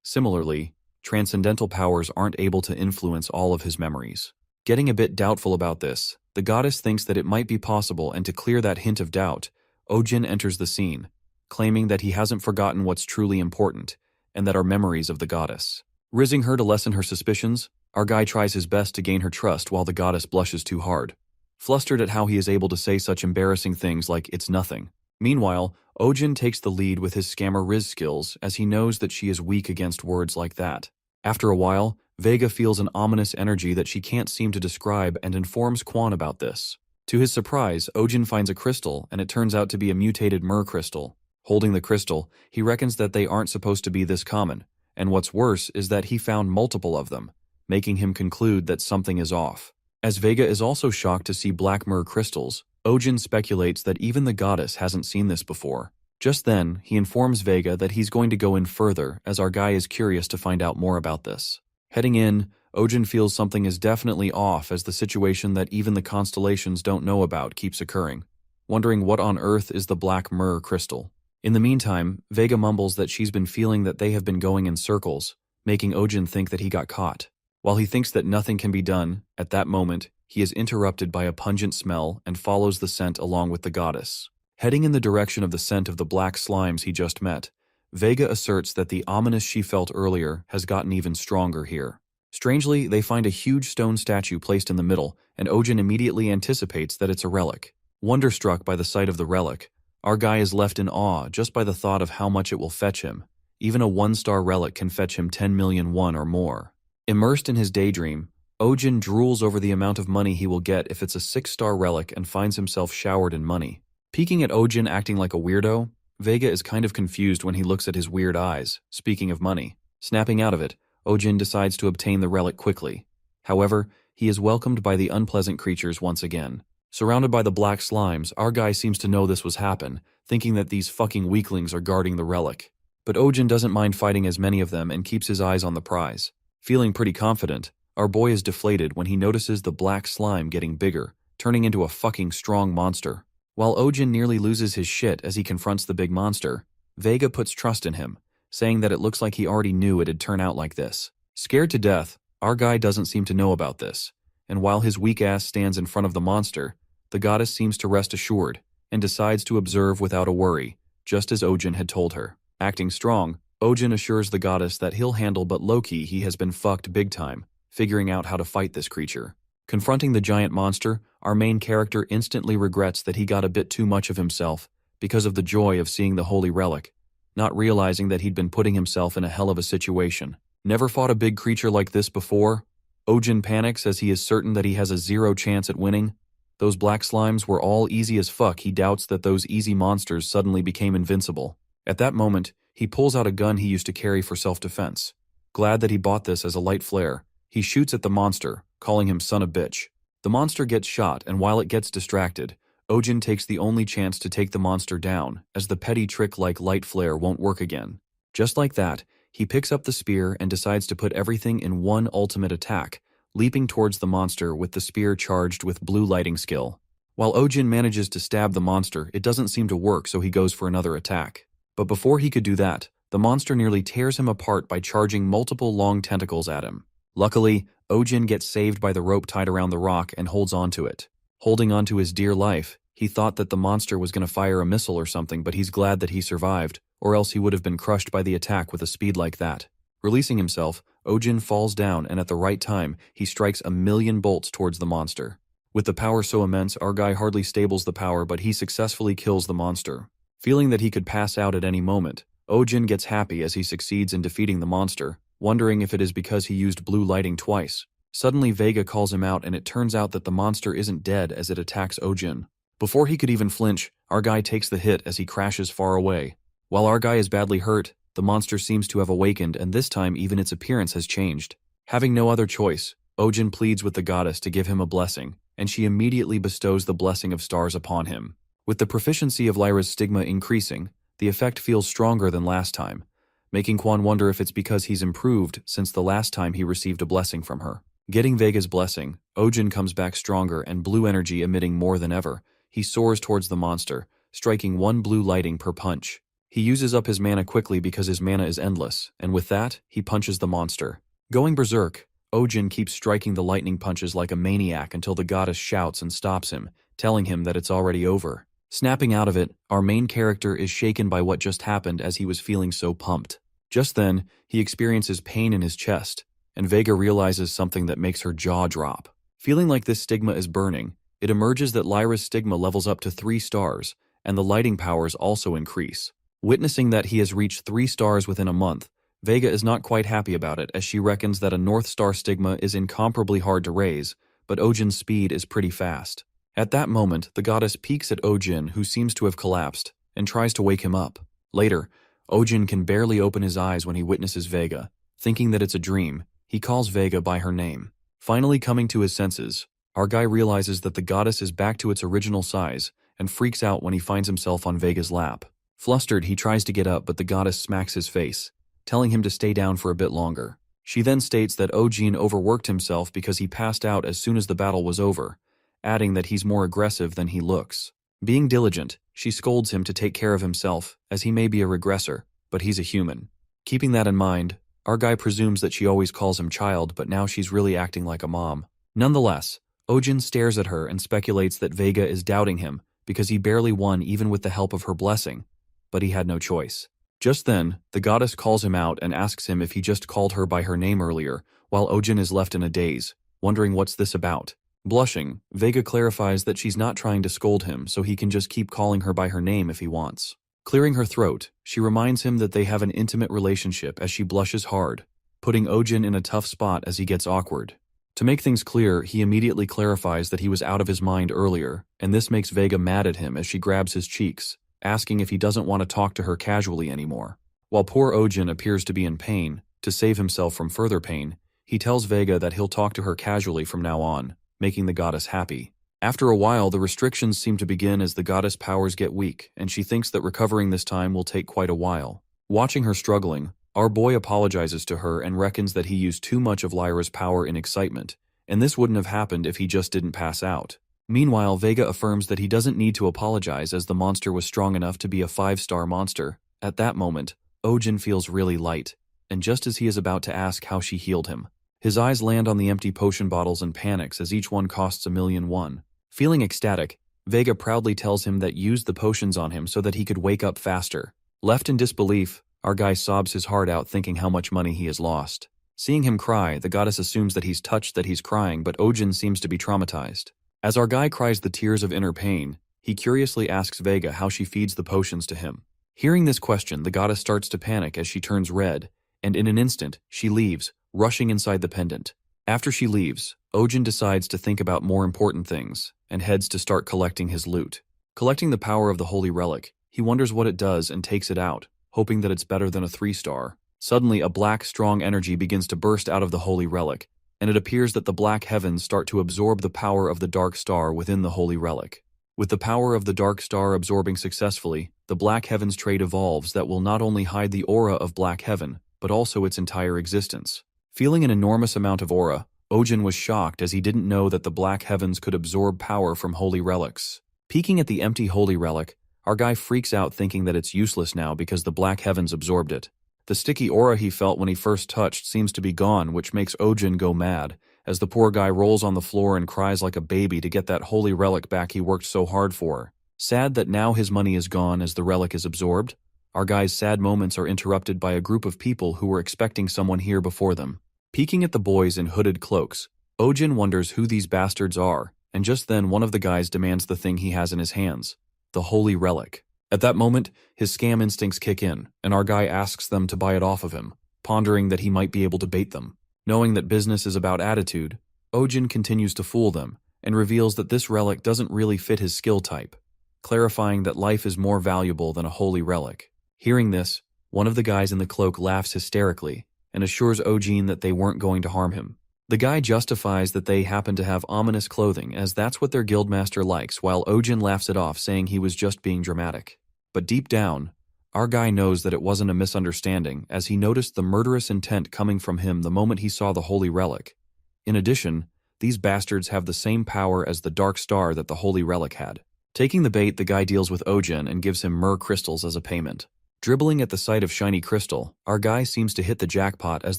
Speaker 1: Similarly, transcendental powers aren't able to influence all of his memories. Getting a bit doubtful about this, the goddess thinks that it might be possible, and to clear that hint of doubt, Ojin enters the scene, claiming that he hasn't forgotten what's truly important, and that are memories of the goddess. Rizzing her to lessen her suspicions, our guy tries his best to gain her trust while the goddess blushes too hard, flustered at how he is able to say such embarrassing things like it's nothing. Meanwhile, Ojin takes the lead with his scammer Riz skills as he knows that she is weak against words like that. After a while, Vega feels an ominous energy that she can't seem to describe and informs Quan about this. To his surprise, Ojin finds a crystal, and it turns out to be a mutated Mer crystal. Holding the crystal, he reckons that they aren't supposed to be this common, and what's worse is that he found multiple of them, making him conclude that something is off. As Vega is also shocked to see black Mer crystals, Ojin speculates that even the goddess hasn't seen this before. Just then, he informs Vega that he's going to go in further as our guy is curious to find out more about this. Heading in, Ojin feels something is definitely off as the situation that even the constellations don't know about keeps occurring, wondering what on earth is the black Mer crystal. In the meantime, Vega mumbles that she's been feeling that they have been going in circles, making Ojin think that he got caught. While he thinks that nothing can be done, at that moment, he is interrupted by a pungent smell and follows the scent along with the goddess. Heading in the direction of the scent of the black slimes he just met, Vega asserts that the ominous she felt earlier has gotten even stronger here. Strangely, they find a huge stone statue placed in the middle, and Ojin immediately anticipates that it's a relic. Wonderstruck by the sight of the relic, our guy is left in awe just by the thought of how much it will fetch him. Even a one-star relic can fetch him 10 million won or more. Immersed in his daydream, Ojin drools over the amount of money he will get if it's a 6-star relic and finds himself showered in money. Peeking at Ojin acting like a weirdo, Vega is kind of confused when he looks at his weird eyes. Speaking of money, snapping out of it, Ojin decides to obtain the relic quickly. However, he is welcomed by the unpleasant creatures once again. Surrounded by the black slimes, our guy seems to know this was happen, thinking that these fucking weaklings are guarding the relic. But Ojin doesn't mind fighting as many of them and keeps his eyes on the prize. Feeling pretty confident, our boy is deflated when he notices the black slime getting bigger, turning into a fucking strong monster. While Ojin nearly loses his shit as he confronts the big monster, Vega puts trust in him, saying that it looks like he already knew it'd turn out like this. Scared to death, our guy doesn't seem to know about this, and while his weak ass stands in front of the monster, the goddess seems to rest assured, and decides to observe without a worry, just as Ojin had told her. Acting strong, Ojin assures the goddess that he'll handle, but low-key he has been fucked big time, figuring out how to fight this creature. Confronting the giant monster, our main character instantly regrets that he got a bit too much of himself because of the joy of seeing the holy relic, not realizing that he'd been putting himself in a hell of a situation. Never fought a big creature like this before? Ojin panics as he is certain that he has a 0 chance at winning. Those black slimes were all easy as fuck. He doubts that those easy monsters suddenly became invincible. At that moment, he pulls out a gun he used to carry for self-defense. Glad that he bought this as a light flare, he shoots at the monster, calling him son of bitch. The monster gets shot, and while it gets distracted, Ojin takes the only chance to take the monster down, as the petty trick like light flare won't work again. Just like that, he picks up the spear and decides to put everything in one ultimate attack, leaping towards the monster with the spear charged with blue lighting skill. While Ojin manages to stab the monster, it doesn't seem to work, so he goes for another attack. But before he could do that, the monster nearly tears him apart by charging multiple long tentacles at him. Luckily, Ojin gets saved by the rope tied around the rock and holds onto it. Holding onto his dear life, he thought that the monster was going to fire a missile or something, but he's glad that he survived, or else he would have been crushed by the attack with a speed like that. Releasing himself, Ojin falls down, and at the right time, he strikes 1,000,000 bolts towards the monster. With the power so immense, our guy hardly stables the power, but he successfully kills the monster. Feeling that he could pass out at any moment, Ojin gets happy as he succeeds in defeating the monster, wondering if it is because he used blue lighting twice. Suddenly Vega calls him out, and it turns out that the monster isn't dead as it attacks Ojin. Before he could even flinch, our guy takes the hit as he crashes far away. While our guy is badly hurt, the monster seems to have awakened, and this time even its appearance has changed. Having no other choice, Ojin pleads with the goddess to give him a blessing, and she immediately bestows the blessing of stars upon him. With the proficiency of Lyra's stigma increasing, the effect feels stronger than last time, making Quan wonder if it's because he's improved since the last time he received a blessing from her. Getting Vega's blessing, Ojin comes back stronger and blue energy emitting more than ever. He soars towards the monster, striking 1 blue lighting per punch. He uses up his mana quickly because his mana is endless, and with that, he punches the monster. Going berserk, Ojin keeps striking the lightning punches like a maniac until the goddess shouts and stops him, telling him that it's already over. Snapping out of it, our main character is shaken by what just happened as he was feeling so pumped. Just then, he experiences pain in his chest, and Vega realizes something that makes her jaw drop. Feeling like this stigma is burning, it emerges that Lyra's stigma levels up to 3 stars, and the lighting powers also increase. Witnessing that he has reached 3 stars within a month, Vega is not quite happy about it, as she reckons that a North Star stigma is incomparably hard to raise, but Ojin's speed is pretty fast. At that moment, the goddess peeks at Ojin, who seems to have collapsed, and tries to wake him up. Later, Ojin can barely open his eyes when he witnesses Vega. Thinking that it's a dream, he calls Vega by her name. Finally coming to his senses, our guy realizes that the goddess is back to its original size, and freaks out when he finds himself on Vega's lap. Flustered, he tries to get up, but the goddess smacks his face, telling him to stay down for a bit longer. She then states that Ojin overworked himself because he passed out as soon as the battle was over, adding that he's more aggressive than he looks. Being diligent, she scolds him to take care of himself, as he may be a regressor, but he's a human. Keeping that in mind, our guy presumes that she always calls him child, but now she's really acting like a mom. Nonetheless, Ojin stares at her and speculates that Vega is doubting him because he barely won even with the help of her blessing, but he had no choice. Just then, the goddess calls him out and asks him if he just called her by her name earlier, while Ojin is left in a daze, wondering what's this about. Blushing, Vega clarifies that she's not trying to scold him, so he can just keep calling her by her name if he wants. Clearing her throat, she reminds him that they have an intimate relationship as she blushes hard, putting Ojin in a tough spot as he gets awkward. To make things clear, he immediately clarifies that he was out of his mind earlier, and this makes Vega mad at him as she grabs his cheeks, asking if he doesn't want to talk to her casually anymore. While poor Ojin appears to be in pain, to save himself from further pain, he tells Vega that he'll talk to her casually from now on, making the goddess happy. After a while, the restrictions seem to begin as the goddess' powers get weak, and she thinks that recovering this time will take quite a while. Watching her struggling, our boy apologizes to her and reckons that he used too much of Lyra's power in excitement, and this wouldn't have happened if he just didn't pass out. Meanwhile, Vega affirms that he doesn't need to apologize as the monster was strong enough to be a 5-star monster. At that moment, Ojin feels really light, and just as he is about to ask how she healed him, His eyes land on the empty potion bottles and panics as each one costs 1,000,000 won. Feeling ecstatic, Vega proudly tells him that used the potions on him so that he could wake up faster. Left in disbelief, our guy sobs his heart out thinking how much money he has lost. Seeing him cry, the goddess assumes that he's touched that he's crying, but Ojin seems to be traumatized. As our guy cries the tears of inner pain, he curiously asks Vega how she feeds the potions to him. Hearing this question, the goddess starts to panic as she turns red, and in an instant, she leaves, rushing inside the pendant. After she leaves, Ojin decides to think about more important things, and heads to start collecting his loot. Collecting the power of the holy relic, he wonders what it does and takes it out, hoping that it's better than a 3-star. Suddenly, a black, strong energy begins to burst out of the holy relic, and it appears that the black heavens start to absorb the power of the dark star within the holy relic. With the power of the dark star absorbing successfully, the black heavens trait evolves that will not only hide the aura of black heaven, but also its entire existence. Feeling an enormous amount of aura, Ojin was shocked as he didn't know that the black heavens could absorb power from holy relics. Peeking at the empty holy relic, our guy freaks out thinking that it's useless now because the black heavens absorbed it. The sticky aura he felt when he first touched seems to be gone, which makes Ojin go mad, as the poor guy rolls on the floor and cries like a baby to get that holy relic back he worked so hard for. Sad that now his money is gone as the relic is absorbed, our guy's sad moments are interrupted by a group of people who were expecting someone here before them. Peeking at the boys in hooded cloaks, Ojin wonders who these bastards are, and just then one of the guys demands the thing he has in his hands, the holy relic. At that moment, his scam instincts kick in, and our guy asks them to buy it off of him, pondering that he might be able to bait them. Knowing that business is about attitude, Ojin continues to fool them, and reveals that this relic doesn't really fit his skill type, clarifying that life is more valuable than a holy relic. Hearing this, one of the guys in the cloak laughs hysterically, and assures Ojin that they weren't going to harm him. The guy justifies that they happen to have ominous clothing as that's what their guildmaster likes, while Ojin laughs it off saying he was just being dramatic. But deep down, our guy knows that it wasn't a misunderstanding as he noticed the murderous intent coming from him the moment he saw the holy relic. In addition, these bastards have the same power as the dark star that the holy relic had. Taking the bait, the guy deals with Ojin and gives him myrrh crystals as a payment. Dribbling at the sight of shiny crystal, our guy seems to hit the jackpot as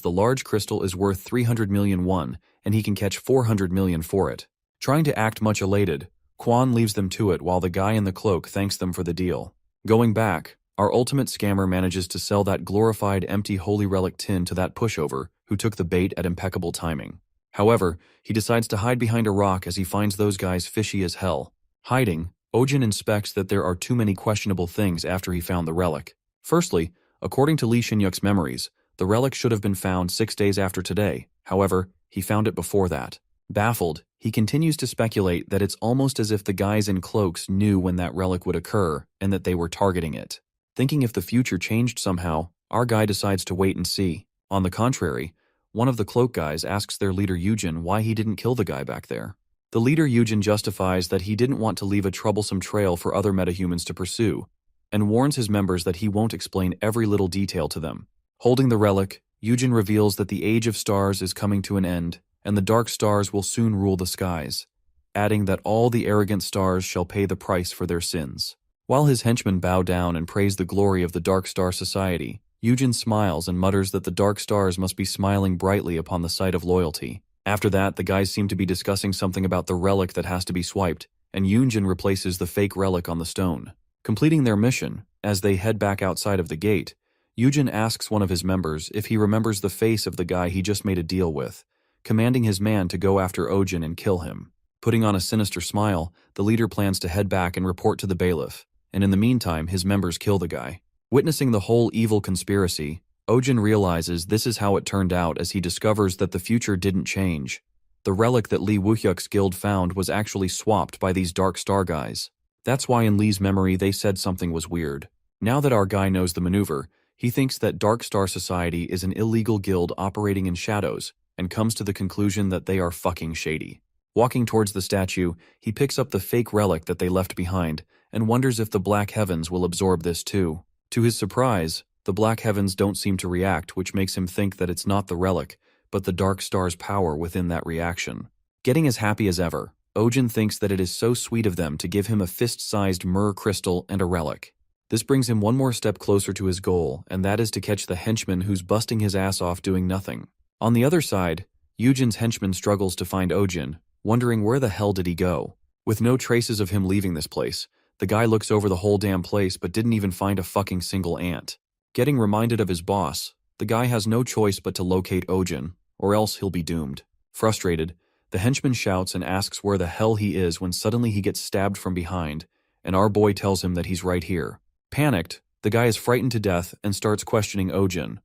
Speaker 1: the large crystal is worth 300,000,000 won, and he can catch 400,000,000 for it. Trying to act much elated, Quan leaves them to it while the guy in the cloak thanks them for the deal. Going back, our ultimate scammer manages to sell that glorified empty holy relic tin to that pushover who took the bait at impeccable timing. However, he decides to hide behind a rock as he finds those guys fishy as hell. Hiding, Ojin inspects that there are too many questionable things after he found the relic. Firstly, according to Li Xinyuk's memories, the relic should have been found 6 days after today. However, he found it before that. Baffled, he continues to speculate that it's almost as if the guys in cloaks knew when that relic would occur and that they were targeting it. Thinking if the future changed somehow, our guy decides to wait and see. On the contrary, one of the cloak guys asks their leader Yujin why he didn't kill the guy back there. The leader Yujin justifies that he didn't want to leave a troublesome trail for other metahumans to pursue, and warns his members that he won't explain every little detail to them. Holding the relic, Yujin reveals that the age of stars is coming to an end, and the dark stars will soon rule the skies, adding that all the arrogant stars shall pay the price for their sins. While his henchmen bow down and praise the glory of the Dark Star Society, Yujin smiles and mutters that the dark stars must be smiling brightly upon the sight of loyalty. After that, the guys seem to be discussing something about the relic that has to be swiped, and Yujin replaces the fake relic on the stone. Completing their mission, as they head back outside of the gate, Yujin asks one of his members if he remembers the face of the guy he just made a deal with, commanding his man to go after Ojin and kill him. Putting on a sinister smile, the leader plans to head back and report to the bailiff, and in the meantime his members kill the guy. Witnessing the whole evil conspiracy, Ojin realizes this is how it turned out as he discovers that the future didn't change. The relic that Li Wuhyuk's guild found was actually swapped by these Dark Star guys. That's why in Li's memory they said something was weird. Now that our guy knows the maneuver, he thinks that Dark Star Society is an illegal guild operating in shadows, and comes to the conclusion that they are fucking shady. Walking towards the statue, he picks up the fake relic that they left behind, and wonders if the Black Heavens will absorb this too. To his surprise, the Black Heavens don't seem to react, which makes him think that it's not the relic, but the Dark Star's power within that reaction. Getting as happy as ever, Ojin thinks that it is so sweet of them to give him a fist-sized myrrh crystal and a relic. This brings him one more step closer to his goal, and that is to catch the henchman who's busting his ass off doing nothing. On the other side, Eugen's henchman struggles to find Ojin, wondering where the hell did he go. With no traces of him leaving this place, the guy looks over the whole damn place but didn't even find a fucking single ant. Getting reminded of his boss, the guy has no choice but to locate Ojin, or else he'll be doomed. Frustrated, the henchman shouts and asks where the hell he is when suddenly he gets stabbed from behind, and our boy tells him that he's right here. Panicked, the guy is frightened to death and starts questioning Ojin.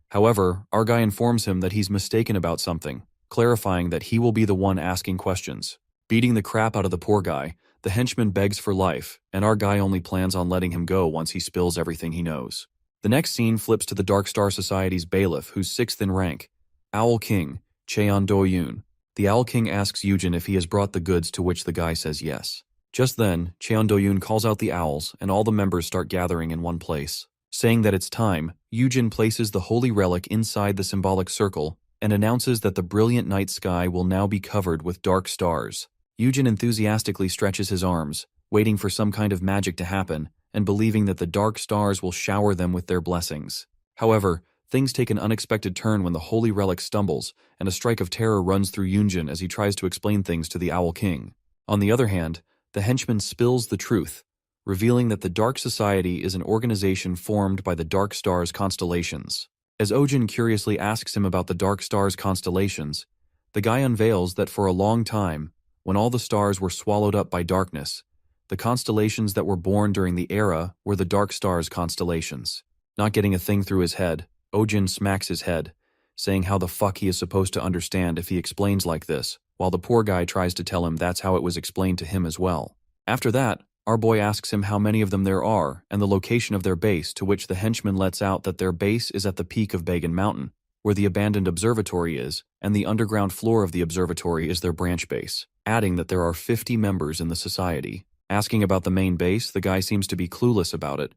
Speaker 1: However, our guy informs him that he's mistaken about something, clarifying that he will be the one asking questions. Beating the crap out of the poor guy, the henchman begs for life, and our guy only plans on letting him go once he spills everything he knows. The next scene flips to the Dark Star Society's bailiff, who's 6th in rank, Owl King, Cheon Do-yoon. The Owl King asks Eugen if he has brought the goods, to which the guy says yes. Just then, Cheon Do-yoon calls out the owls, and all the members start gathering in one place. Saying that it's time, Eugen places the holy relic inside the symbolic circle and announces that the brilliant night sky will now be covered with dark stars. Eugen enthusiastically stretches his arms, waiting for some kind of magic to happen, and believing that the dark stars will shower them with their blessings. However, things take an unexpected turn when the holy relic stumbles, and a strike of terror runs through Eugen as he tries to explain things to the Owl King. On the other hand, the henchman spills the truth, revealing that the Dark Society is an organization formed by the Dark Stars constellations. As Ojin curiously asks him about the Dark Stars constellations, the guy unveils that for a long time, when all the stars were swallowed up by darkness, the constellations that were born during the era were the Dark Stars constellations. Not getting a thing through his head, Ojin smacks his head, saying how the fuck he is supposed to understand if he explains like this, while the poor guy tries to tell him that's how it was explained to him as well. After that, our boy asks him how many of them there are and the location of their base, to which the henchman lets out that their base is at the peak of Bagan Mountain, where the abandoned observatory is, and the underground floor of the observatory is their branch base, adding that there are 50 members in the society. Asking about the main base, the guy seems to be clueless about it,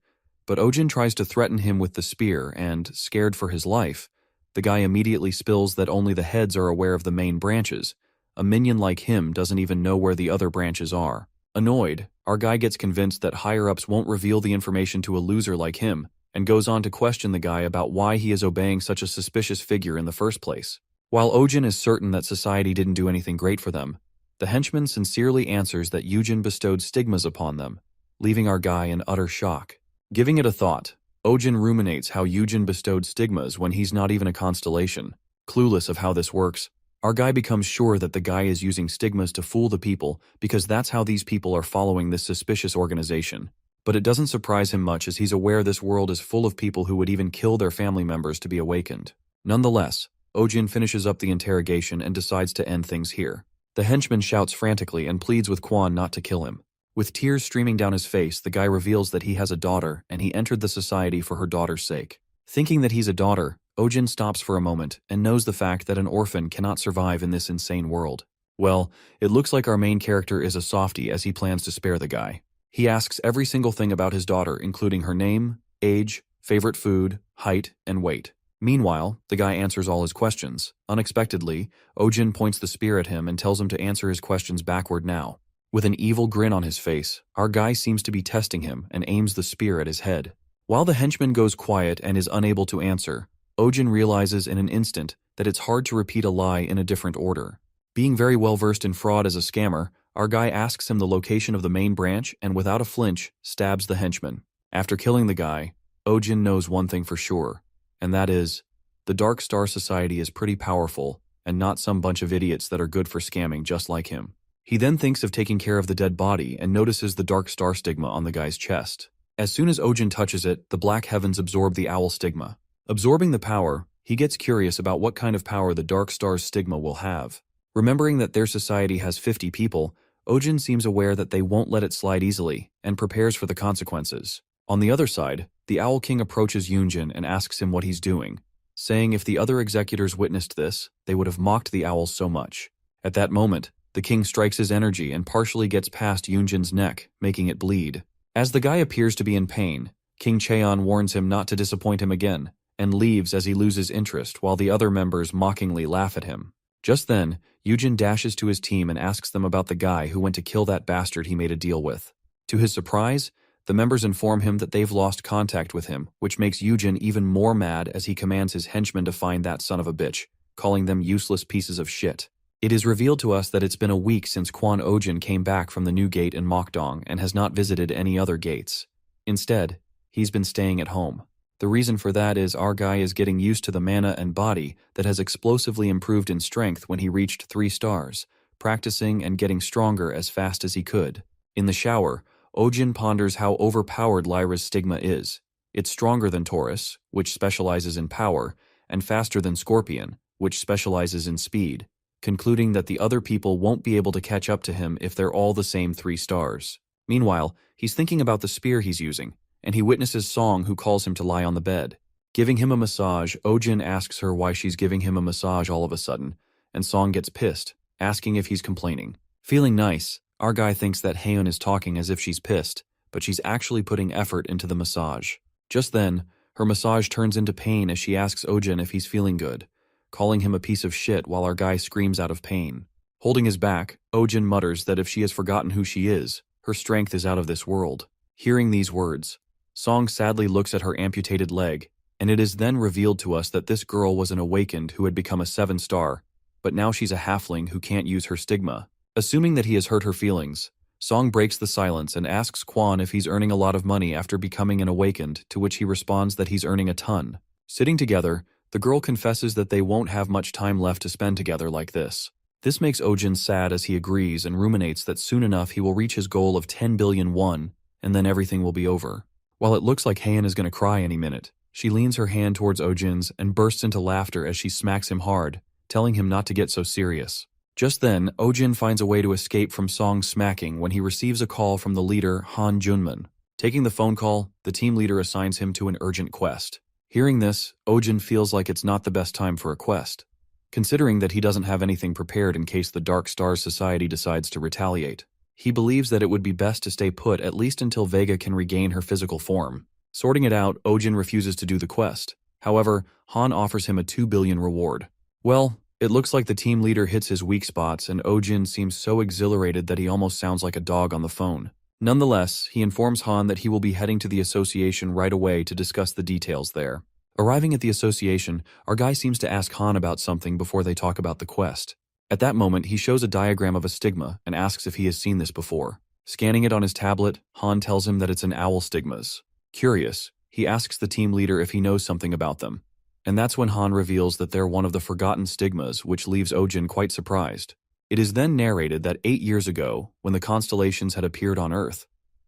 Speaker 1: but Ojin tries to threaten him with the spear and, scared for his life, the guy immediately spills that only the heads are aware of the main branches. A minion like him doesn't even know where the other branches are. Annoyed, our guy gets convinced that higher-ups won't reveal the information to a loser like him, and goes on to question the guy about why he is obeying such a suspicious figure in the first place. While Ojin is certain that society didn't do anything great for them, the henchman sincerely answers that Eugen bestowed stigmas upon them, leaving our guy in utter shock. Giving it a thought, Ojin ruminates how Eugen bestowed stigmas when he's not even a constellation. Clueless of how this works, our guy becomes sure that the guy is using stigmas to fool the people because that's how these people are following this suspicious organization. But it doesn't surprise him much as he's aware this world is full of people who would even kill their family members to be awakened. Nonetheless, Ojin finishes up the interrogation and decides to end things here. The henchman shouts frantically and pleads with Quan not to kill him. With tears streaming down his face, the guy reveals that he has a daughter and he entered the society for her daughter's sake. Thinking that he's a daughter, Ojin stops for a moment and knows the fact that an orphan cannot survive in this insane world. Well, it looks like our main character is a softie as he plans to spare the guy. He asks every single thing about his daughter, including her name, age, favorite food, height, and weight. Meanwhile, the guy answers all his questions. Unexpectedly, Ojin points the spear at him and tells him to answer his questions backward now. With an evil grin on his face, our guy seems to be testing him and aims the spear at his head. While the henchman goes quiet and is unable to answer, Ojin realizes in an instant that it's hard to repeat a lie in a different order. Being very well versed in fraud as a scammer, our guy asks him the location of the main branch and without a flinch, stabs the henchman. After killing the guy, Ojin knows one thing for sure, and that is, the Dark Star Society is pretty powerful and not some bunch of idiots that are good for scamming just like him. He then thinks of taking care of the dead body and notices the Dark Star stigma on the guy's chest. As soon as Ojin touches it, the black heavens absorb the owl stigma. Absorbing the power, he gets curious about what kind of power the Dark Star's stigma will have. Remembering that their society has 50 people, Ojin seems aware that they won't let it slide easily, and prepares for the consequences. On the other side, the Owl King approaches Eugen and asks him what he's doing, saying if the other executors witnessed this, they would have mocked the owls so much. At that moment, the king strikes his energy and partially gets past Eugen's neck, making it bleed. As the guy appears to be in pain, King Cheon warns him not to disappoint him again, and leaves as he loses interest while the other members mockingly laugh at him. Just then, Eugen dashes to his team and asks them about the guy who went to kill that bastard he made a deal with. To his surprise, the members inform him that they've lost contact with him, which makes Eugen even more mad as he commands his henchmen to find that son of a bitch, calling them useless pieces of shit. It is revealed to us that it's been a week since Kwon Ojin came back from the new gate in Mokdong and has not visited any other gates. Instead, he's been staying at home. The reason for that is our guy is getting used to the mana and body that has explosively improved in strength when he reached 3 stars, practicing and getting stronger as fast as he could. In the shower, Ojin ponders how overpowered Lyra's stigma is. It's stronger than Taurus, which specializes in power, and faster than Scorpion, which specializes in speed, concluding that the other people won't be able to catch up to him if they're all the same 3 stars. Meanwhile, he's thinking about the spear he's using, and he witnesses Song, who calls him to lie on the bed. Giving him a massage, Ojin asks her why she's giving him a massage all of a sudden, and Song gets pissed, asking if he's complaining. Feeling nice, our guy thinks that Haeun is talking as if she's pissed, but she's actually putting effort into the massage. Just then, her massage turns into pain as she asks Ojin if he's feeling good, calling him a piece of shit while our guy screams out of pain. Holding his back, Ojin mutters that if she has forgotten who she is, her strength is out of this world. Hearing these words, Song sadly looks at her amputated leg, and it is then revealed to us that this girl was an awakened who had become a 7-star, but now she's a halfling who can't use her stigma. Assuming that he has hurt her feelings, Song breaks the silence and asks Kwon if he's earning a lot of money after becoming an awakened, to which he responds that he's earning a ton. Sitting together, the girl confesses that they won't have much time left to spend together like this. This makes Ojin sad as he agrees and ruminates that soon enough he will reach his goal of 10 billion won, and then everything will be over. While it looks like Haeun is going to cry any minute, she leans her hand towards Ojin's and bursts into laughter as she smacks him hard, telling him not to get so serious. Just then, Ojin finds a way to escape from Song's smacking when he receives a call from the leader, Han Junman. Taking the phone call, the team leader assigns him to an urgent quest. Hearing this, Ojin feels like it's not the best time for a quest, considering that he doesn't have anything prepared in case the Dark Stars Society decides to retaliate. He believes that it would be best to stay put at least until Vega can regain her physical form. Sorting it out, Ojin refuses to do the quest. However, Han offers him a 2 billion reward. Well, it looks like the team leader hits his weak spots and Ojin seems so exhilarated that he almost sounds like a dog on the phone. Nonetheless, he informs Han that he will be heading to the association right away to discuss the details there. Arriving at the association, our guy seems to ask Han about something before they talk about the quest. At that moment, he shows a diagram of a stigma and asks if he has seen this before. Scanning it on his tablet, Han tells him that it's an owl stigmas. Curious, he asks the team leader if he knows something about them. And that's when Han reveals that they're one of the forgotten stigmas, which leaves Ojin quite surprised. It is then narrated that 8 years ago, when the constellations had appeared on Earth,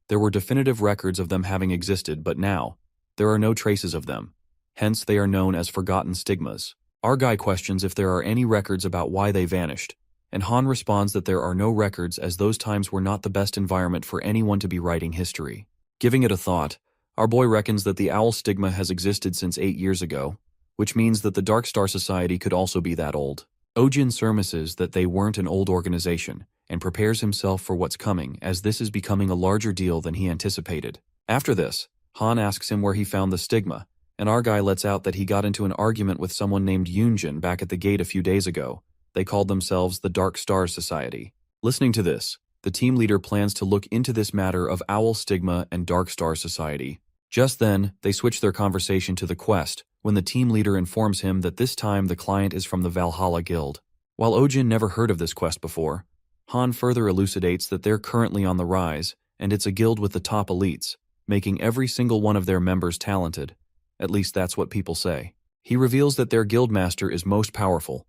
Speaker 1: there were definitive records of them having existed, but now, there are no traces of them. Hence, they are known as forgotten stigmas. Our guy questions if there are any records about why they vanished, and Han responds that there are no records as those times were not the best environment for anyone to be writing history. Giving it a thought, our boy reckons that the owl stigma has existed since 8 years ago, which means that the Dark Star Society could also be that old. Ojin surmises that they weren't an old organization, and prepares himself for what's coming as this is becoming a larger deal than he anticipated. After this, Han asks him where he found the stigma, and our guy lets out that he got into an argument with someone named Yoonjin back at the gate a few days ago. They called themselves the Dark Stars Society. Listening to this, the team leader plans to look into this matter of Owl Stigma and Dark Star Society. Just then, they switch their conversation to the quest, when the team leader informs him that this time the client is from the Valhalla Guild. While Ojin never heard of this quest before, Han further elucidates that they're currently on the rise, and it's a guild with the top elites, making every single one of their members talented. At least that's what people say. He reveals that their guildmaster is most powerful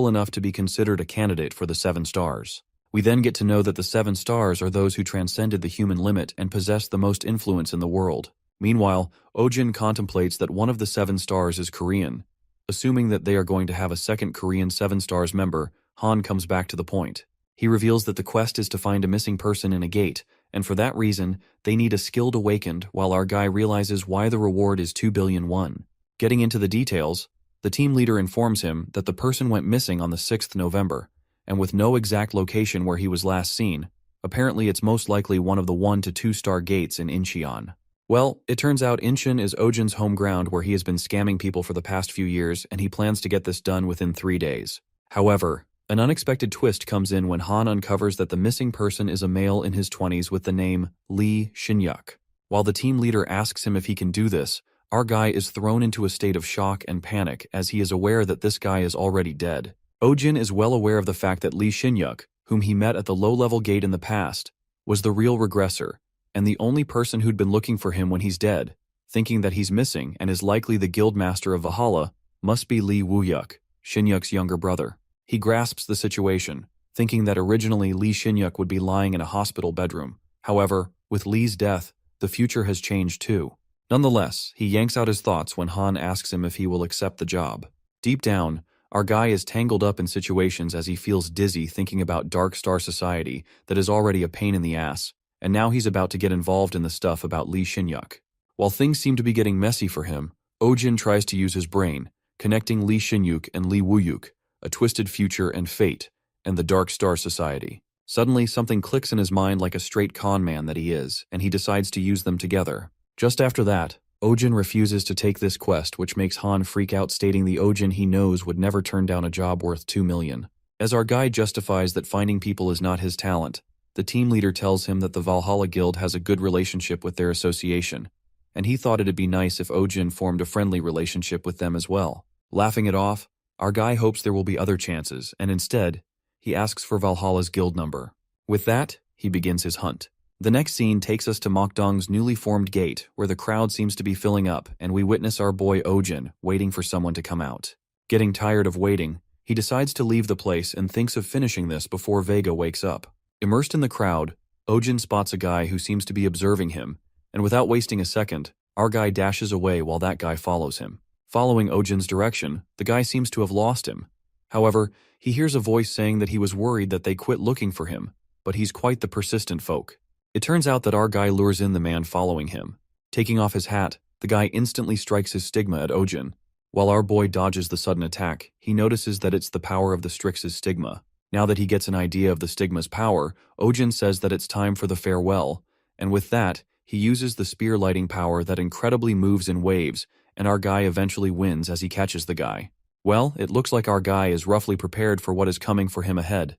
Speaker 1: enough to be considered a candidate for the 7 stars. We then get to know that the 7 stars are those who transcended the human limit and possess the most influence in the world. Meanwhile, Ojin contemplates that one of the 7 stars is Korean. Assuming that they are going to have a second Korean 7 stars member, Han comes back to the point. He reveals that the quest is to find a missing person in a gate, and for that reason, they need a skilled awakened, while our guy realizes why the reward is 2 billion won. Getting into the details, the team leader informs him that the person went missing on the 6th November, and with no exact location where he was last seen, apparently it's most likely one of the 1 to 2 star gates in Incheon. Well, it turns out Incheon is Ojin's home ground where he has been scamming people for the past few years, and he plans to get this done within 3 days. However, an unexpected twist comes in when Han uncovers that the missing person is a male in his 20s with the name Lee Shin-yuk. While the team leader asks him if he can do this, our guy is thrown into a state of shock and panic as he is aware that this guy is already dead. Ojin is well aware of the fact that Lee Shinyuk, whom he met at the low-level gate in the past, was the real regressor, and the only person who'd been looking for him when he's dead, thinking that he's missing and is likely the guildmaster of Valhalla, must be Lee Woo-yuk, Shinyuk's younger brother. He grasps the situation, thinking that originally Lee Shinyuk would be lying in a hospital bedroom. However, with Lee's death, the future has changed too. Nonetheless, he yanks out his thoughts when Han asks him if he will accept the job. Deep down, our guy is tangled up in situations as he feels dizzy thinking about Dark Star Society that is already a pain in the ass, and now he's about to get involved in the stuff about Lee Shinyuk. While things seem to be getting messy for him, Ojin tries to use his brain, connecting Lee Shinyuk and Lee Woo-yuk, a twisted future and fate, and the Dark Star Society. Suddenly, something clicks in his mind like a straight con man that he is, and he decides to use them together. Just after that, Ojin refuses to take this quest, which makes Han freak out, stating the Ojin he knows would never turn down a job worth 2 million. As our guy justifies that finding people is not his talent, the team leader tells him that the Valhalla Guild has a good relationship with their association, and he thought it'd be nice if Ojin formed a friendly relationship with them as well. Laughing it off, our guy hopes there will be other chances, and instead, he asks for Valhalla's guild number. With that, he begins his hunt. The next scene takes us to Mokdong's newly formed gate, where the crowd seems to be filling up, and we witness our boy Ojin waiting for someone to come out. Getting tired of waiting, he decides to leave the place and thinks of finishing this before Vega wakes up. Immersed in the crowd, Ojin spots a guy who seems to be observing him, and without wasting a second, our guy dashes away while that guy follows him. Following Ojin's direction, the guy seems to have lost him. However, he hears a voice saying that he was worried that they quit looking for him, but he's quite the persistent folk. It turns out that our guy lures in the man following him. Taking off his hat, the guy instantly strikes his stigma at Ojin. While our boy dodges the sudden attack, he notices that it's the power of the Strix's stigma. Now that he gets an idea of the stigma's power, Ojin says that it's time for the farewell, and with that, he uses the spear lighting power that incredibly moves in waves, and our guy eventually wins as he catches the guy. Well, it looks like our guy is roughly prepared for what is coming for him ahead.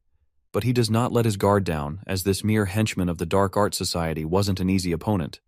Speaker 1: But he does not let his guard down, as this mere henchman of the Dark Art Society wasn't an easy opponent,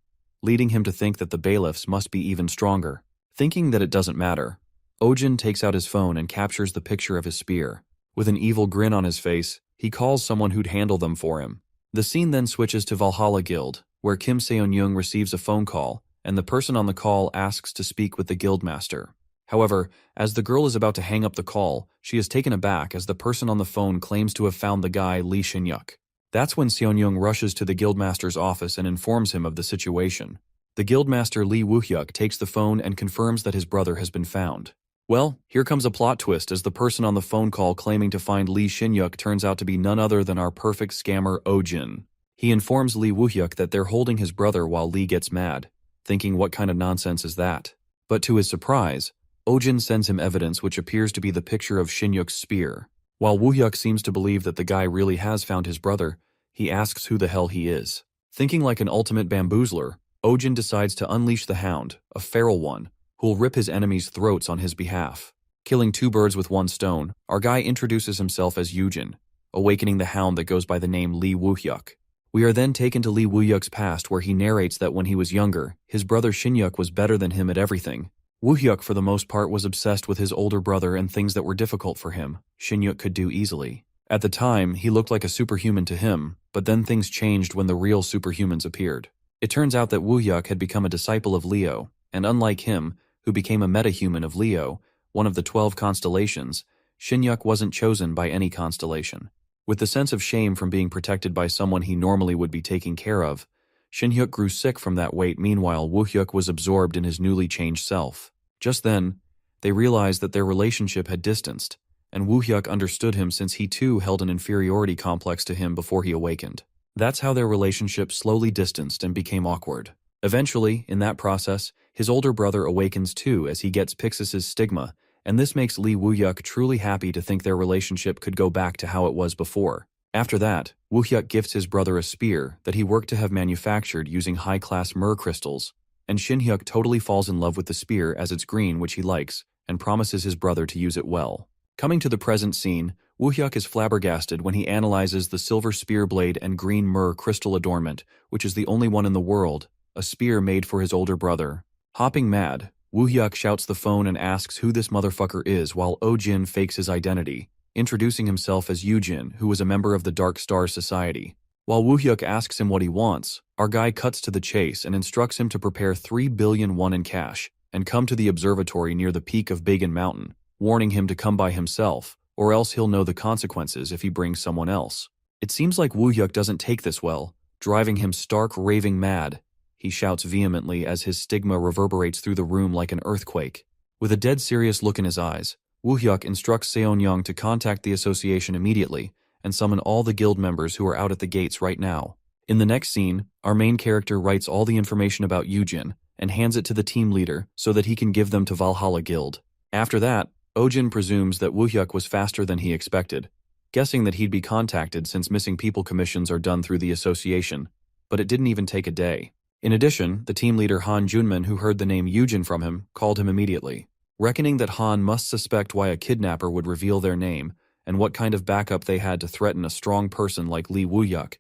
Speaker 1: leading him to think that the bailiffs must be even stronger. Thinking that it doesn't matter, Ojin takes out his phone and captures the picture of his spear. With an evil grin on his face, he calls someone who'd handle them for him. The scene then switches to Valhalla Guild, where Kim Seon-young receives a phone call, and the person on the call asks to speak with the guildmaster. However, as the girl is about to hang up the call, she is taken aback as the person on the phone claims to have found the guy Lee Shinyuk. That's when Seon-young rushes to the guildmaster's office and informs him of the situation. The guildmaster Lee Woo-hyuk takes the phone and confirms that his brother has been found. Well, here comes a plot twist as the person on the phone call claiming to find Lee Shinyuk turns out to be none other than our perfect scammer Ojin. He informs Lee Woo-hyuk that they're holding his brother while Lee gets mad, thinking what kind of nonsense is that? But to his surprise, Ojin sends him evidence which appears to be the picture of Shinyuk's spear. While Woo-hyuk seems to believe that the guy really has found his brother, he asks who the hell he is. Thinking like an ultimate bamboozler, Ojin decides to unleash the Hound, a feral one, who'll rip his enemies' throats on his behalf. Killing 2 birds with 1 stone, our guy introduces himself as Yujin, awakening the Hound that goes by the name Lee Woo-hyuk. We are then taken to Lee Woo-hyuk's past, where he narrates that when he was younger, his brother Shinyuk was better than him at everything. Woo-hyuk for the most part was obsessed with his older brother and things that were difficult for him, Shinyuk could do easily. At the time, he looked like a superhuman to him, but then things changed when the real superhumans appeared. It turns out that Woo-hyuk had become a disciple of Leo, and unlike him, who became a metahuman of Leo, one of the 12 constellations, Shinyuk wasn't chosen by any constellation. With the sense of shame from being protected by someone he normally would be taking care of, Shinyuk grew sick from that weight. Meanwhile, Woo-hyuk was absorbed in his newly changed self. Just then, they realized that their relationship had distanced, and Woo-hyuk understood him since he too held an inferiority complex to him before he awakened. That's how their relationship slowly distanced and became awkward. Eventually, in that process, his older brother awakens too as he gets Pixis's stigma, and this makes Lee Woo-hyuk truly happy to think their relationship could go back to how it was before. After that, Woo-hyuk gifts his brother a spear that he worked to have manufactured using high-class myrrh crystals, and Shin-hyuk totally falls in love with the spear as it's green, which he likes, and promises his brother to use it well. Coming to the present scene, Woo-hyuk is flabbergasted when he analyzes the silver spear blade and green myrrh crystal adornment, which is the only one in the world, a spear made for his older brother. Hopping mad, Woo-hyuk shouts the phone and asks who this motherfucker is while Oh-jin fakes his identity, introducing himself as Yoo-jin, who was a member of the Dark Stars Society. While Woo-hyuk asks him what he wants, our guy cuts to the chase and instructs him to prepare 3 billion won in cash and come to the observatory near the peak of Bagan Mountain, warning him to come by himself, or else he'll know the consequences if he brings someone else. It seems like Woo-hyuk doesn't take this well, driving him stark raving mad. He shouts vehemently as his stigma reverberates through the room like an earthquake. With a dead serious look in his eyes, Woo-hyuk instructs Seon-young to contact the association immediately and summon all the guild members who are out at the gates right now. In the next scene, our main character writes all the information about Yoo-jin and hands it to the team leader so that he can give them to Valhalla Guild. After that, Oh-jin presumes that Woo-hyuk was faster than he expected, guessing that he'd be contacted since missing people commissions are done through the association, but it didn't even take a day. In addition, the team leader Han Junmin, who heard the name Yoo-jin from him, called him immediately. Reckoning that Han must suspect why a kidnapper would reveal their name and what kind of backup they had to threaten a strong person like Lee Woo-hyuk,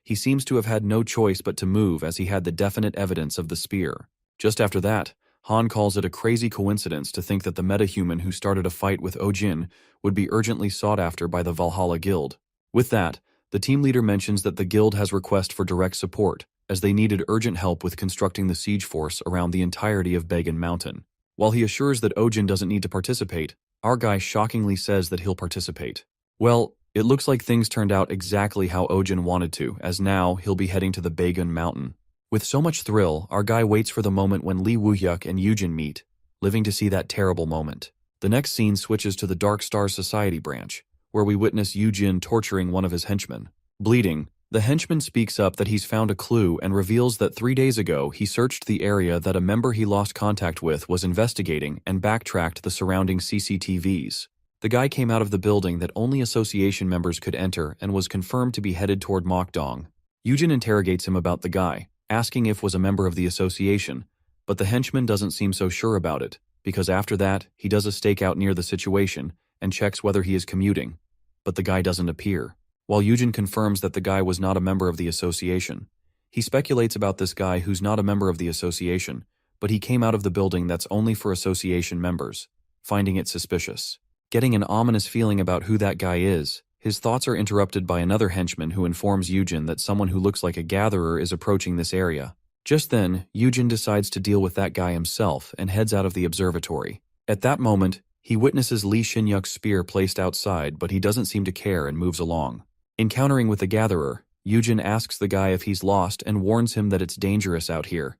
Speaker 1: he seems to have had no choice but to move as he had the definite evidence of the spear. Just after that, Han calls it a crazy coincidence to think that the metahuman who started a fight with Oh-jin would be urgently sought after by the Valhalla Guild. With that, the team leader mentions that the guild has request for direct support, as they needed urgent help with constructing the siege force around the entirety of Bagan Mountain. While he assures that Oh-jin doesn't need to participate, our guy shockingly says that he'll participate. Well, it looks like things turned out exactly how Oh-jin wanted to, as now he'll be heading to the Bagan Mountain. With so much thrill, our guy waits for the moment when Lee Woo-hyuk and Yoo-jin meet, living to see that terrible moment. The next scene switches to the Dark Stars Society branch, where we witness Yoo-jin torturing one of his henchmen. Bleeding, the henchman speaks up that he's found a clue and reveals that 3 days ago he searched the area that a member he lost contact with was investigating and backtracked the surrounding CCTVs. The guy came out of the building that only association members could enter and was confirmed to be headed toward Mokdong. Yoo-jin interrogates him about the guy, asking if was a member of the association, but the henchman doesn't seem so sure about it, because after that, he does a stakeout near the situation and checks whether he is commuting, but the guy doesn't appear. While Yoo-jin confirms that the guy was not a member of the association, he speculates about this guy who's not a member of the association, but he came out of the building that's only for association members, finding it suspicious. Getting an ominous feeling about who that guy is, his thoughts are interrupted by another henchman who informs Yoo-jin that someone who looks like a gatherer is approaching this area. Just then, Yoo-jin decides to deal with that guy himself and heads out of the observatory. At that moment, he witnesses Lee Shin-yuk's spear placed outside, but he doesn't seem to care and moves along. Encountering with the gatherer, Yoo-jin asks the guy if he's lost and warns him that it's dangerous out here.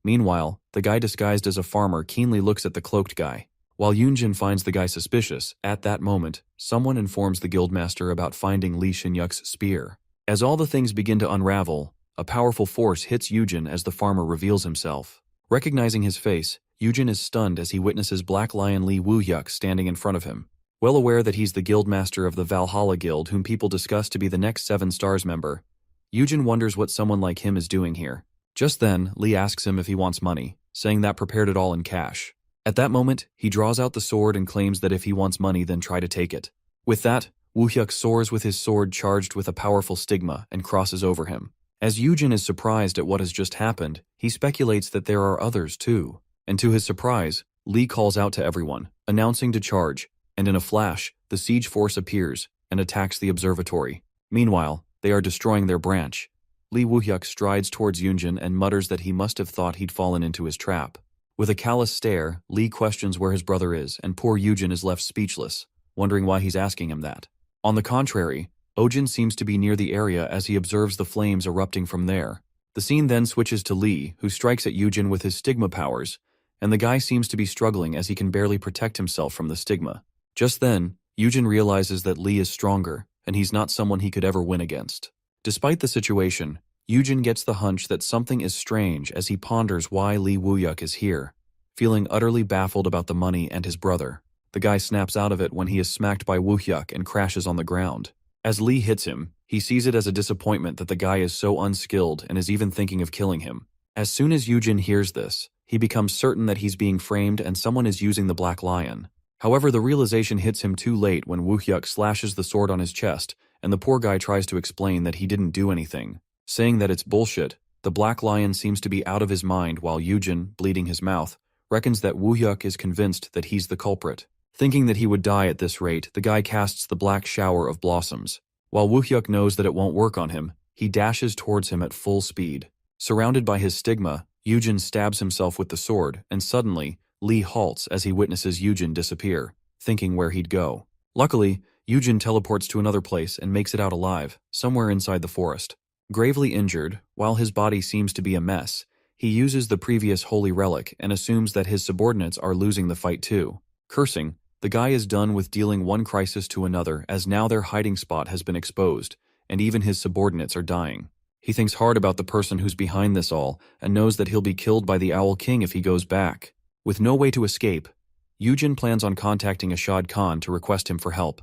Speaker 1: Meanwhile, the guy disguised as a farmer keenly looks at the cloaked guy. While Yoo-jin finds the guy suspicious, at that moment, someone informs the guildmaster about finding Lee Shin-yuk's spear. As all the things begin to unravel, a powerful force hits Yoo-jin as the farmer reveals himself. Recognizing his face, Yoo-jin is stunned as he witnesses Black Lion Lee Woo-hyuk standing in front of him. Well aware that he's the guildmaster of the Valhalla Guild whom people discuss to be the next 7 Stars member, Yoo-jin wonders what someone like him is doing here. Just then, Lee asks him if he wants money, saying that prepared it all in cash. At that moment, he draws out the sword and claims that if he wants money, then try to take it. With that, Woo-hyuk soars with his sword charged with a powerful stigma and crosses over him. As Yoo-jin is surprised at what has just happened, he speculates that there are others too. And to his surprise, Lee calls out to everyone, announcing to charge, and in a flash, the siege force appears and attacks the observatory. Meanwhile, they are destroying their branch. Lee Woo-hyuk strides towards Yoo-jin and mutters that he must have thought he'd fallen into his trap. With a callous stare, Lee questions where his brother is, and poor Yoo-jin is left speechless, wondering why he's asking him that. On the contrary, Oh-jin seems to be near the area as he observes the flames erupting from there. The scene then switches to Lee, who strikes at Yoo-jin with his stigma powers, and the guy seems to be struggling as he can barely protect himself from the stigma. Just then, Yoo-jin realizes that Lee is stronger, and he's not someone he could ever win against. Despite the situation, Yoo-jin gets the hunch that something is strange as he ponders why Lee Woo-hyuk is here. Feeling utterly baffled about the money and his brother, the guy snaps out of it when he is smacked by Woo-hyuk and crashes on the ground. As Lee hits him, he sees it as a disappointment that the guy is so unskilled and is even thinking of killing him. As soon as Yoo-jin hears this, he becomes certain that he's being framed and someone is using the Black Lion. However, the realization hits him too late when Woo-hyuk slashes the sword on his chest, and the poor guy tries to explain that he didn't do anything, saying that it's bullshit, The Black Lion seems to be out of his mind while Yujin, bleeding his mouth, reckons that Woohyuk is convinced that he's the culprit. Thinking that he would die at this rate, the guy casts the black shower of blossoms. While Woohyuk knows that it won't work on him, he dashes towards him at full speed. Surrounded by his stigma, Yujin stabs himself with the sword, and suddenly, Lee halts as he witnesses Yujin disappear, thinking where he'd go. Luckily, Yujin teleports to another place and makes it out alive, somewhere inside the forest. Gravely injured, while his body seems to be a mess, he uses the previous holy relic and assumes that his subordinates are losing the fight too. Cursing, the guy is done with dealing one crisis to another as now their hiding spot has been exposed, and even his subordinates are dying. He thinks hard about the person who's behind this all and knows that he'll be killed by the Owl King if he goes back. With no way to escape, Yujin plans on contacting Ashad Khan to request him for help.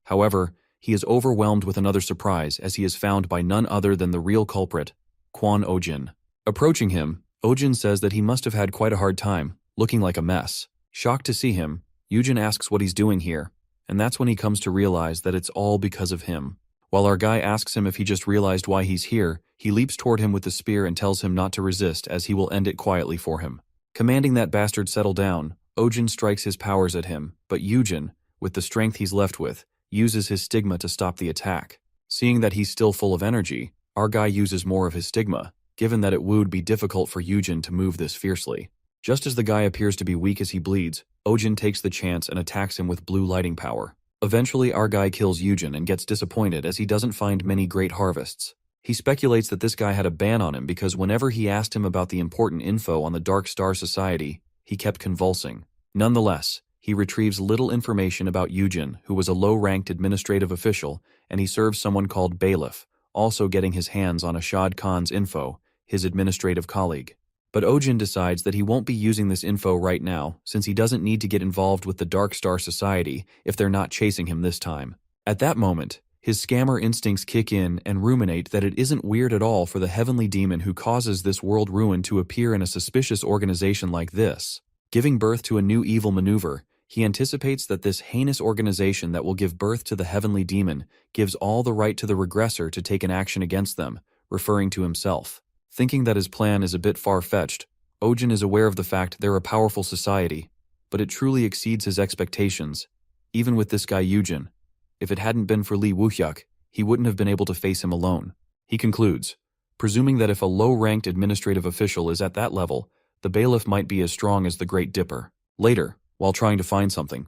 Speaker 1: However, he is overwhelmed with another surprise as he is found by none other than the real culprit, Quan Ojin. Approaching him, Ojin says that he must have had quite a hard time, looking like a mess. Shocked to see him, Yujin asks what he's doing here, and that's when he comes to realize that it's all because of him. While our guy asks him if he just realized why he's here, he leaps toward him with the spear and tells him not to resist as he will end it quietly for him. Commanding that bastard settle down, Ojin strikes his powers at him, but Yujin, with the strength he's left with, uses his stigma to stop the attack. Seeing that he's still full of energy, our guy uses more of his stigma, given that it would be difficult for Yujin to move this fiercely. Just as the guy appears to be weak as he bleeds, Ojin takes the chance and attacks him with blue lighting power. Eventually, our guy kills Yujin and gets disappointed as he doesn't find many great harvests. He speculates that this guy had a ban on him because whenever he asked him about the important info on the Dark Star Society, he kept convulsing. Nonetheless, he retrieves little information about Yujin, who was a low-ranked administrative official, and he serves someone called Bailiff, also getting his hands on Ashad Khan's info, his administrative colleague. But Ojin decides that he won't be using this info right now, since he doesn't need to get involved with the Dark Star Society if they're not chasing him this time. At that moment, his scammer instincts kick in and ruminate that it isn't weird at all for the heavenly demon who causes this world ruin to appear in a suspicious organization like this. Giving birth to a new evil maneuver, he anticipates that this heinous organization that will give birth to the heavenly demon gives all the right to the regressor to take an action against them, referring to himself. Thinking that his plan is a bit far-fetched, Ojin is aware of the fact they're a powerful society, but it truly exceeds his expectations, even with this guy Yujin. If it hadn't been for Lee Woohyuk, he wouldn't have been able to face him alone. He concludes, presuming that if a low-ranked administrative official is at that level, the bailiff might be as strong as the Great Dipper. Later, while trying to find something,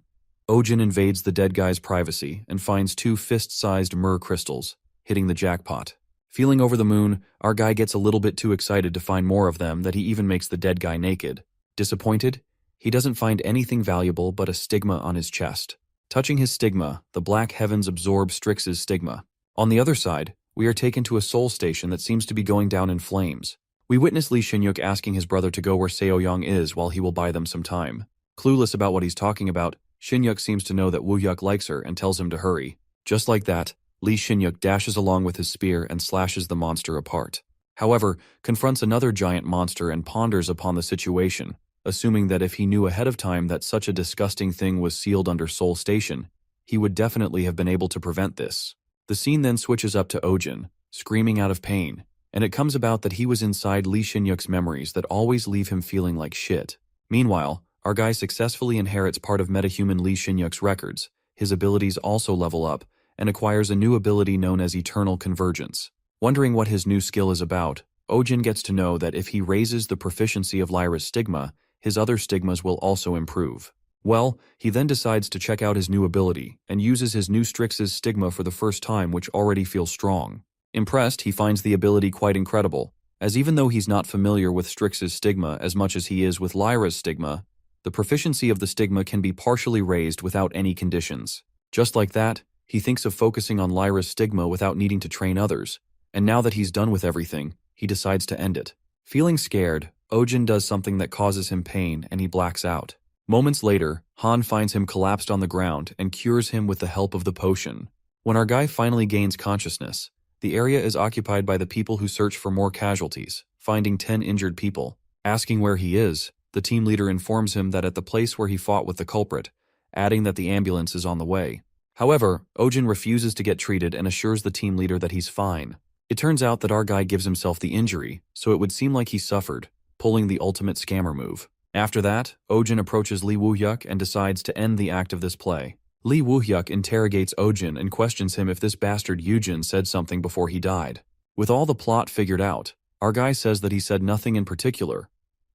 Speaker 1: Ojin invades the dead guy's privacy and finds 2 fist-sized myrrh crystals, hitting the jackpot. Feeling over the moon, our guy gets a little bit too excited to find more of them that he even makes the dead guy naked. Disappointed, he doesn't find anything valuable but a stigma on his chest. Touching his stigma, the black heavens absorb Strix's stigma. On the other side, we are taken to a soul station that seems to be going down in flames. We witness Lee Shinyuk asking his brother to go where Seoyong is while he will buy them some time. Clueless about what he's talking about, Shinyuk seems to know that Woohyuk likes her and tells him to hurry. Just like that, Lee Shinyuk dashes along with his spear and slashes the monster apart. However, confronts another giant monster and ponders upon the situation, assuming that if he knew ahead of time that such a disgusting thing was sealed under Soul Station, he would definitely have been able to prevent this. The scene then switches up to Ojin, screaming out of pain, and it comes about that he was inside Lee Shinyuk's memories that always leave him feeling like shit. Meanwhile, our guy successfully inherits part of metahuman Lee Shinyuk's records, his abilities also level up, and acquires a new ability known as Eternal Convergence. Wondering what his new skill is about, Ojin gets to know that if he raises the proficiency of Lyra's stigma, his other stigmas will also improve. Well, he then decides to check out his new ability, and uses his new Strix's stigma for the first time, which already feels strong. Impressed, he finds the ability quite incredible, as even though he's not familiar with Strix's stigma as much as he is with Lyra's stigma, the proficiency of the stigma can be partially raised without any conditions. Just like that, he thinks of focusing on Lyra's stigma without needing to train others, and now that he's done with everything, he decides to end it. Feeling scared, Ojin does something that causes him pain and he blacks out. Moments later, Han finds him collapsed on the ground and cures him with the help of the potion. When our guy finally gains consciousness, the area is occupied by the people who search for more casualties, finding 10 injured people. Asking where he is, the team leader informs him that at the place where he fought with the culprit, adding that the ambulance is on the way. However, Ojin refuses to get treated and assures the team leader that he's fine. It turns out that our guy gives himself the injury, so it would seem like he suffered, pulling the ultimate scammer move. After that, Ojin approaches Lee Woo-hyuk and decides to end the act of this play. Lee Woo-hyuk interrogates Ojin and questions him if this bastard Yujin said something before he died. With all the plot figured out, our guy says that he said nothing in particular.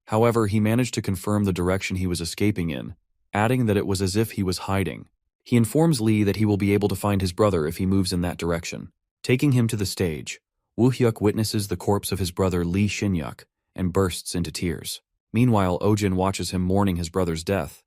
Speaker 1: However, he managed to confirm the direction he was escaping in, adding that it was as if he was hiding. He informs Lee that he will be able to find his brother if he moves in that direction. Taking him to the stage, Woo-hyuk witnesses the corpse of his brother Lee Shin-hyuk and bursts into tears. Meanwhile, Ojin watches him mourning his brother's death.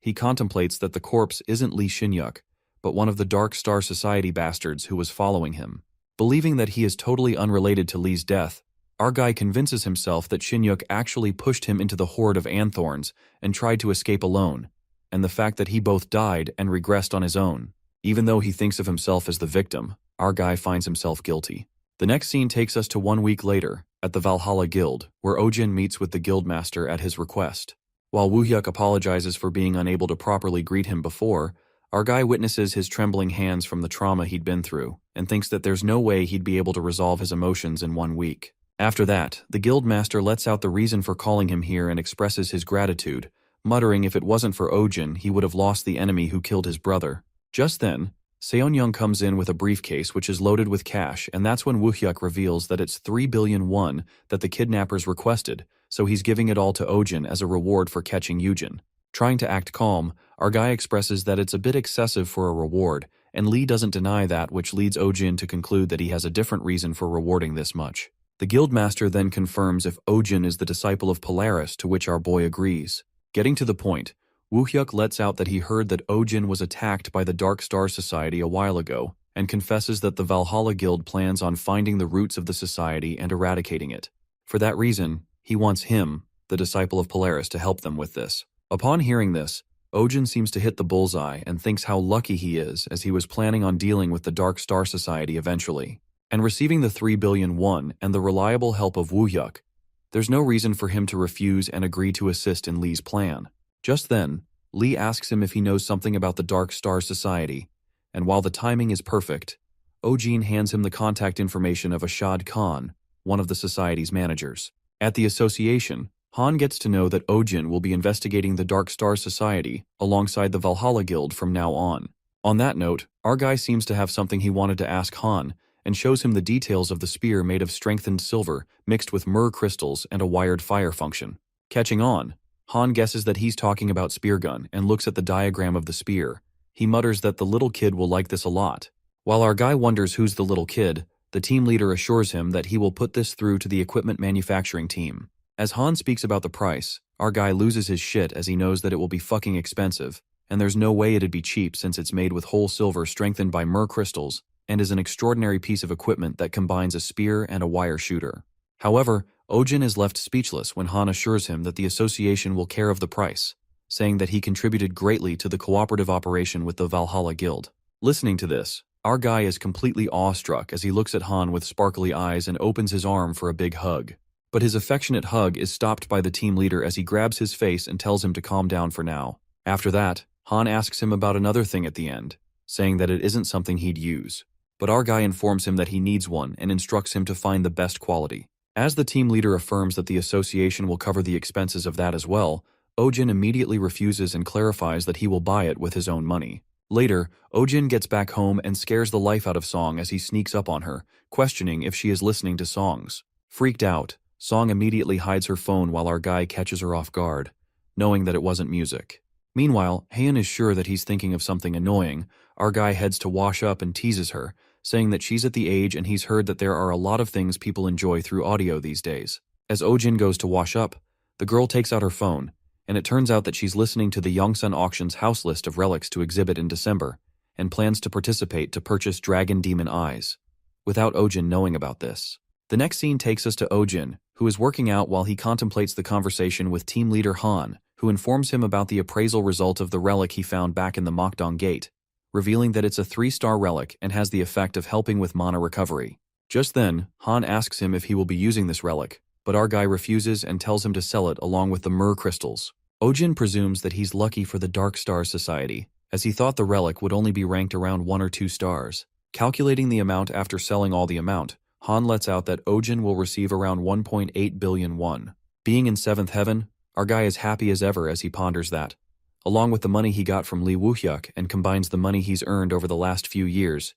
Speaker 1: He contemplates that the corpse isn't Lee Shin-hyuk, but one of the Dark Star Society bastards who was following him. Believing that he is totally unrelated to Lee's death, our guy convinces himself that Shin-hyuk actually pushed him into the horde of Anthorns and tried to escape alone, and the fact that he both died and regressed on his own. Even though he thinks of himself as the victim, our guy finds himself guilty. The next scene takes us to 1 week later, at the Valhalla Guild, where Ojin meets with the guildmaster at his request. While Woo-hyuk apologizes for being unable to properly greet him before, our guy witnesses his trembling hands from the trauma he'd been through, and thinks that there's no way he'd be able to resolve his emotions in 1 week. After that, the guildmaster lets out the reason for calling him here and expresses his gratitude, muttering if it wasn't for Ojin, he would have lost the enemy who killed his brother. Just then, Seon-young comes in with a briefcase which is loaded with cash, and that's when Woo-hyuk reveals that it's 3 billion won that the kidnappers requested, so he's giving it all to Ojin as a reward for catching Yujin. Trying to act calm, our guy expresses that it's a bit excessive for a reward, and Lee doesn't deny that, which leads Ojin to conclude that he has a different reason for rewarding this much. The guildmaster then confirms if Ojin is the disciple of Polaris, to which our boy agrees. Getting to the point, Woo-hyuk lets out that he heard that Ojin was attacked by the Dark Star Society a while ago, and confesses that the Valhalla Guild plans on finding the roots of the society and eradicating it. For that reason, he wants him, the disciple of Polaris, to help them with this. Upon hearing this, Ojin seems to hit the bullseye and thinks how lucky he is, as he was planning on dealing with the Dark Star Society eventually. And receiving the 3 billion won and the reliable help of Woo-hyuk, there's no reason for him to refuse and agree to assist in Lee's plan. Just then, Lee asks him if he knows something about the Dark Star Society, and while the timing is perfect, Ojin hands him the contact information of Ashad Khan, one of the society's managers. At the association, Han gets to know that Ojin will be investigating the Dark Star Society alongside the Valhalla Guild from now on. On that note, our guy seems to have something he wanted to ask Han, and shows him the details of the spear made of strengthened silver mixed with myrrh crystals and a wired fire function. Catching on, Han guesses that he's talking about spear gun and looks at the diagram of the spear. He mutters that the little kid will like this a lot. While our guy wonders who's the little kid, the team leader assures him that he will put this through to the equipment manufacturing team. As Han speaks about the price, our guy loses his shit as he knows that it will be fucking expensive, and there's no way it'd be cheap since it's made with whole silver strengthened by myrrh crystals and is an extraordinary piece of equipment that combines a spear and a wire shooter. However, Ojin is left speechless when Han assures him that the association will care of the price, saying that he contributed greatly to the cooperative operation with the Valhalla Guild. Listening to this, our guy is completely awestruck as he looks at Han with sparkly eyes and opens his arm for a big hug. But his affectionate hug is stopped by the team leader as he grabs his face and tells him to calm down for now. After that, Han asks him about another thing at the end, saying that it isn't something he'd use. But our guy informs him that he needs one and instructs him to find the best quality. As the team leader affirms that the association will cover the expenses of that as well, Ojin immediately refuses and clarifies that he will buy it with his own money. Later, Ojin gets back home and scares the life out of Song as he sneaks up on her, questioning if she is listening to songs. Freaked out, Song immediately hides her phone while our guy catches her off guard, knowing that it wasn't music. Meanwhile, Haeun is sure that he's thinking of something annoying. Our guy heads to wash up and teases her, saying that she's at the age and he's heard that there are a lot of things people enjoy through audio these days. As Ojin goes to wash up, the girl takes out her phone, and it turns out that she's listening to the Yongsun Auction's house list of relics to exhibit in December, and plans to participate to purchase Dragon Demon Eyes, without Ojin knowing about this. The next scene takes us to Ojin, who is working out while he contemplates the conversation with team leader Han, who informs him about the appraisal result of the relic he found back in the Mokdong Gate, revealing that it's a 3-star relic and has the effect of helping with mana recovery. Just then, Han asks him if he will be using this relic, but our guy refuses and tells him to sell it along with the myrrh crystals. Ojin presumes that he's lucky for the Dark Star Society, as he thought the relic would only be ranked around 1 or 2 stars. Calculating the amount after selling all the amount, Han lets out that Ojin will receive around 1.8 billion won. Being in 7th heaven, our guy is happy as ever as he ponders that. Along with the money he got from Lee Woo-hyuk and combines the money he's earned over the last few years,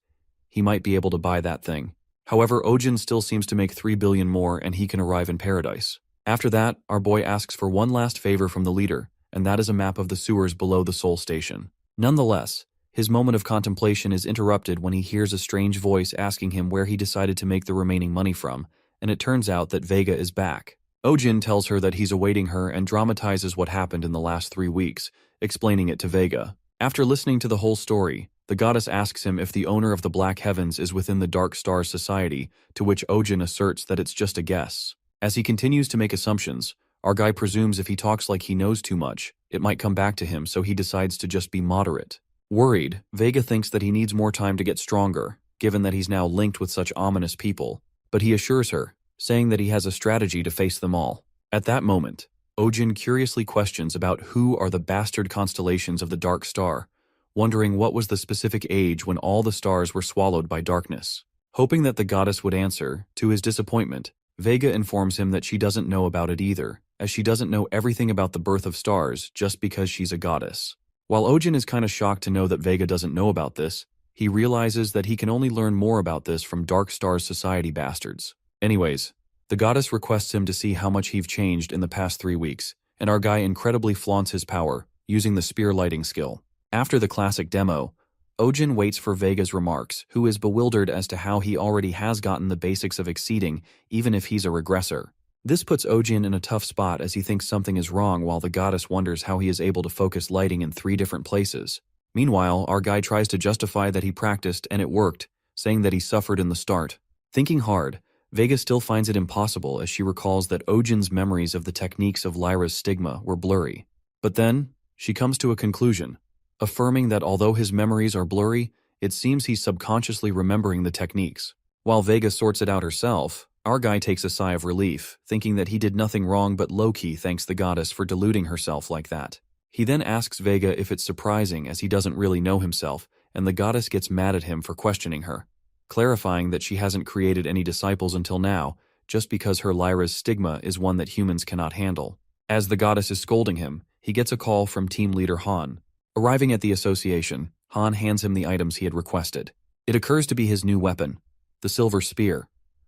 Speaker 1: he might be able to buy that thing. However, Ojin still seems to make 3 billion more and he can arrive in paradise. After that, our boy asks for one last favor from the leader, and that is a map of the sewers below the Seoul station. Nonetheless, his moment of contemplation is interrupted when he hears a strange voice asking him where he decided to make the remaining money from, and it turns out that Vega is back. Ojin tells her that he's awaiting her and dramatizes what happened in the last 3 weeks, explaining it to Vega. After listening to the whole story, the goddess asks him if the owner of the Black Heavens is within the Dark Stars Society, to which Ojin asserts that it's just a guess. As he continues to make assumptions, our guy presumes if he talks like he knows too much, it might come back to him, so he decides to just be moderate. Worried, Vega thinks that he needs more time to get stronger, given that he's now linked with such ominous people, but he assures her, saying that he has a strategy to face them all. At that moment, Ojin curiously questions about who are the bastard constellations of the Dark Star, wondering what was the specific age when all the stars were swallowed by darkness. Hoping that the goddess would answer, to his disappointment, Vega informs him that she doesn't know about it either, as she doesn't know everything about the birth of stars just because she's a goddess. While Ojin is kind of shocked to know that Vega doesn't know about this, he realizes that he can only learn more about this from Dark Stars Society bastards. Anyways, the goddess requests him to see how much he's changed in the past 3 weeks, and our guy incredibly flaunts his power, using the spear lighting skill. After the classic demo, Ojin waits for Vega's remarks, who is bewildered as to how he already has gotten the basics of exceeding, even if he's a regressor. This puts Ojin in a tough spot as he thinks something is wrong while the goddess wonders how he is able to focus lighting in 3 different places. Meanwhile, our guy tries to justify that he practiced and it worked, saying that he suffered in the start. Thinking hard, Vega still finds it impossible as she recalls that Ojin's memories of the techniques of Lyra's stigma were blurry. But then, she comes to a conclusion, affirming that although his memories are blurry, it seems he's subconsciously remembering the techniques. While Vega sorts it out herself, our guy takes a sigh of relief, thinking that he did nothing wrong but low-key thanks the goddess for deluding herself like that. He then asks Vega if it's surprising as he doesn't really know himself, and the goddess gets mad at him for questioning her, clarifying that she hasn't created any disciples until now, just because her Lyra's stigma is one that humans cannot handle. As the goddess is scolding him, he gets a call from team leader Han. Arriving at the association, Han hands him the items he had requested. It occurs to be his new weapon, the silver spear,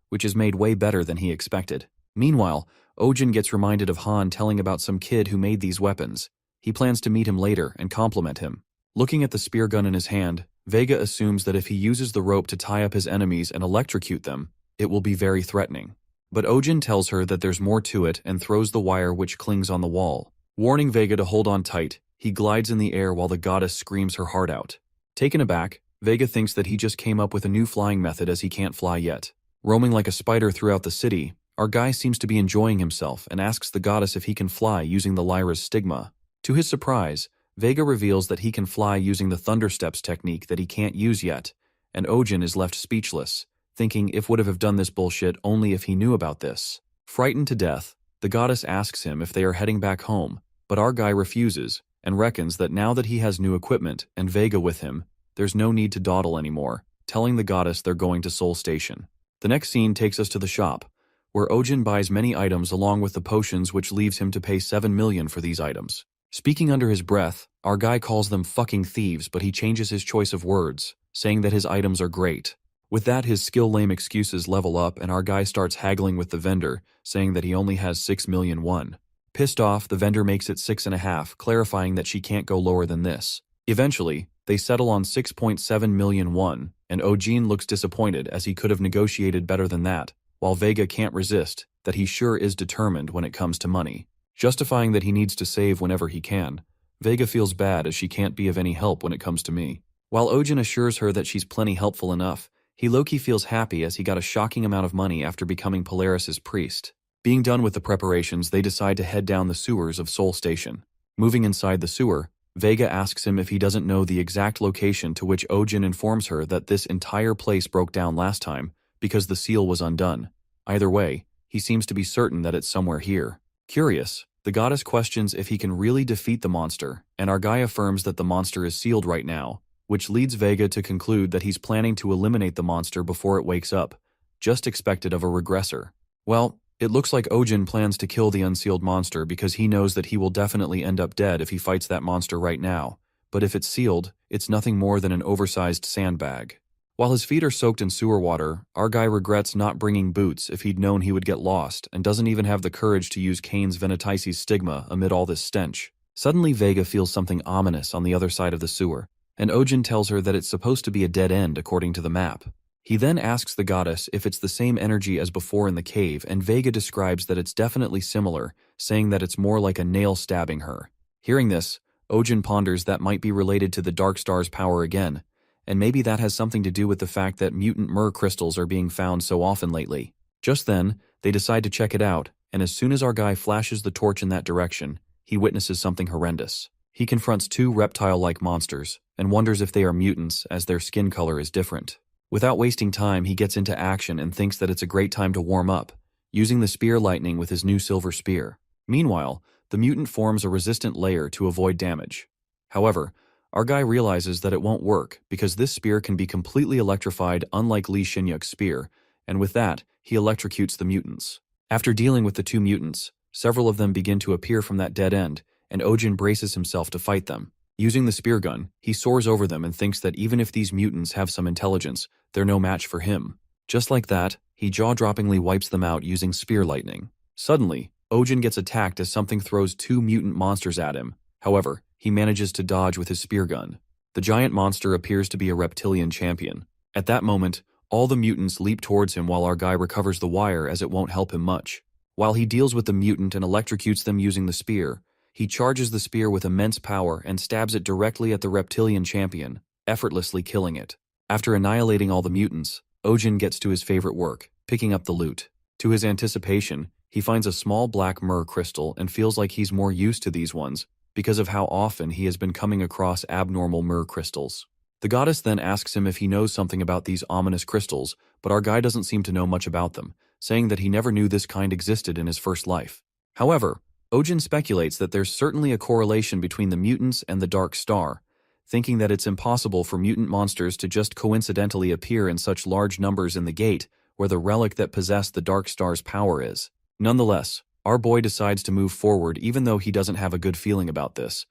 Speaker 1: which is made way better than he expected. Meanwhile, Ojin gets reminded of Han telling about some kid who made these weapons. He plans to meet him later and compliment him. Looking at the spear gun in his hand, Vega assumes that if he uses the rope to tie up his enemies and electrocute them, it will be very threatening. But Ojin tells her that there's more to it and throws the wire which clings on the wall. Warning Vega to hold on tight, he glides in the air while the goddess screams her heart out. Taken aback, Vega thinks that he just came up with a new flying method as he can't fly yet. Roaming like a spider throughout the city, our guy seems to be enjoying himself and asks the goddess if he can fly using the Lyra's stigma. To his surprise, Vega reveals that he can fly using the Thunder Steps technique that he can't use yet, and Ojin is left speechless, thinking if would have done this bullshit only if he knew about this. Frightened to death, the goddess asks him if they are heading back home, but our guy refuses, and reckons that now that he has new equipment and Vega with him, there's no need to dawdle anymore, telling the goddess they're going to Seoul Station. The next scene takes us to the shop, where Ojin buys many items along with the potions which leaves him to pay 7 million for these items. Speaking under his breath, our guy calls them fucking thieves, but he changes his choice of words, saying that his items are great. With that, his skill-lame excuses level up and our guy starts haggling with the vendor, saying that he only has 6 million won. Pissed off, the vendor makes it 6.5, clarifying that she can't go lower than this. Eventually, they settle on 6.7 million won, and Ojin looks disappointed as he could have negotiated better than that, while Vega can't resist that he sure is determined when it comes to money. Justifying that he needs to save whenever he can, Vega feels bad as she can't be of any help when it comes to me. While Ojin assures her that she's plenty helpful enough, he low-key feels happy as he got a shocking amount of money after becoming Polaris's priest. Being done with the preparations, they decide to head down the sewers of Seoul Station. Moving inside the sewer, Vega asks him if he doesn't know the exact location, to which Ojin informs her that this entire place broke down last time because the seal was undone. Either way, he seems to be certain that it's somewhere here. Curious, the goddess questions if he can really defeat the monster, and our guy affirms that the monster is sealed right now, which leads Vega to conclude that he's planning to eliminate the monster before it wakes up, just expected of a regressor. Well, it looks like Ojin plans to kill the unsealed monster because he knows that he will definitely end up dead if he fights that monster right now. But if it's sealed, it's nothing more than an oversized sandbag. While his feet are soaked in sewer water, our guy regrets not bringing boots if he'd known he would get lost and doesn't even have the courage to use Cain's Venatices stigma amid all this stench. Suddenly Vega feels something ominous on the other side of the sewer, and Ojin tells her that it's supposed to be a dead end according to the map. He then asks the goddess if it's the same energy as before in the cave, and Vega describes that it's definitely similar, saying that it's more like a nail stabbing her. Hearing this, Ojin ponders that might be related to the Dark Star's power again, and maybe that has something to do with the fact that mutant myrrh crystals are being found so often lately. Just then, they decide to check it out, and as soon as our guy flashes the torch in that direction, he witnesses something horrendous. He confronts two reptile-like monsters, and wonders if they are mutants as their skin color is different. Without wasting time, he gets into action and thinks that it's a great time to warm up, using the spear lightning with his new silver spear. Meanwhile, the mutant forms a resistant layer to avoid damage. However, our guy realizes that it won't work because this spear can be completely electrified unlike Lee Shinyuk's spear, and with that, he electrocutes the mutants. After dealing with the two mutants, several of them begin to appear from that dead end, and Ojin braces himself to fight them. Using the spear gun, he soars over them and thinks that even if these mutants have some intelligence, they're no match for him. Just like that, he jaw-droppingly wipes them out using spear lightning. Suddenly, Ojin gets attacked as something throws two mutant monsters at him. However, he manages to dodge with his spear gun. The giant monster appears to be a reptilian champion. At that moment, all the mutants leap towards him while our guy recovers the wire as it won't help him much. While he deals with the mutant and electrocutes them using the spear, he charges the spear with immense power and stabs it directly at the reptilian champion, effortlessly killing it. After annihilating all the mutants, Ojin gets to his favorite work, picking up the loot. To his anticipation, he finds a small black myrrh crystal and feels like he's more used to these ones because of how often he has been coming across abnormal myrrh crystals. The goddess then asks him if he knows something about these ominous crystals, but our guy doesn't seem to know much about them, saying that he never knew this kind existed in his first life. However, Ojin speculates that there's certainly a correlation between the mutants and the Dark Star, thinking that it's impossible for mutant monsters to just coincidentally appear in such large numbers in the gate where the relic that possessed the Dark Star's power is. Nonetheless, our boy decides to move forward even though he doesn't have a good feeling about this.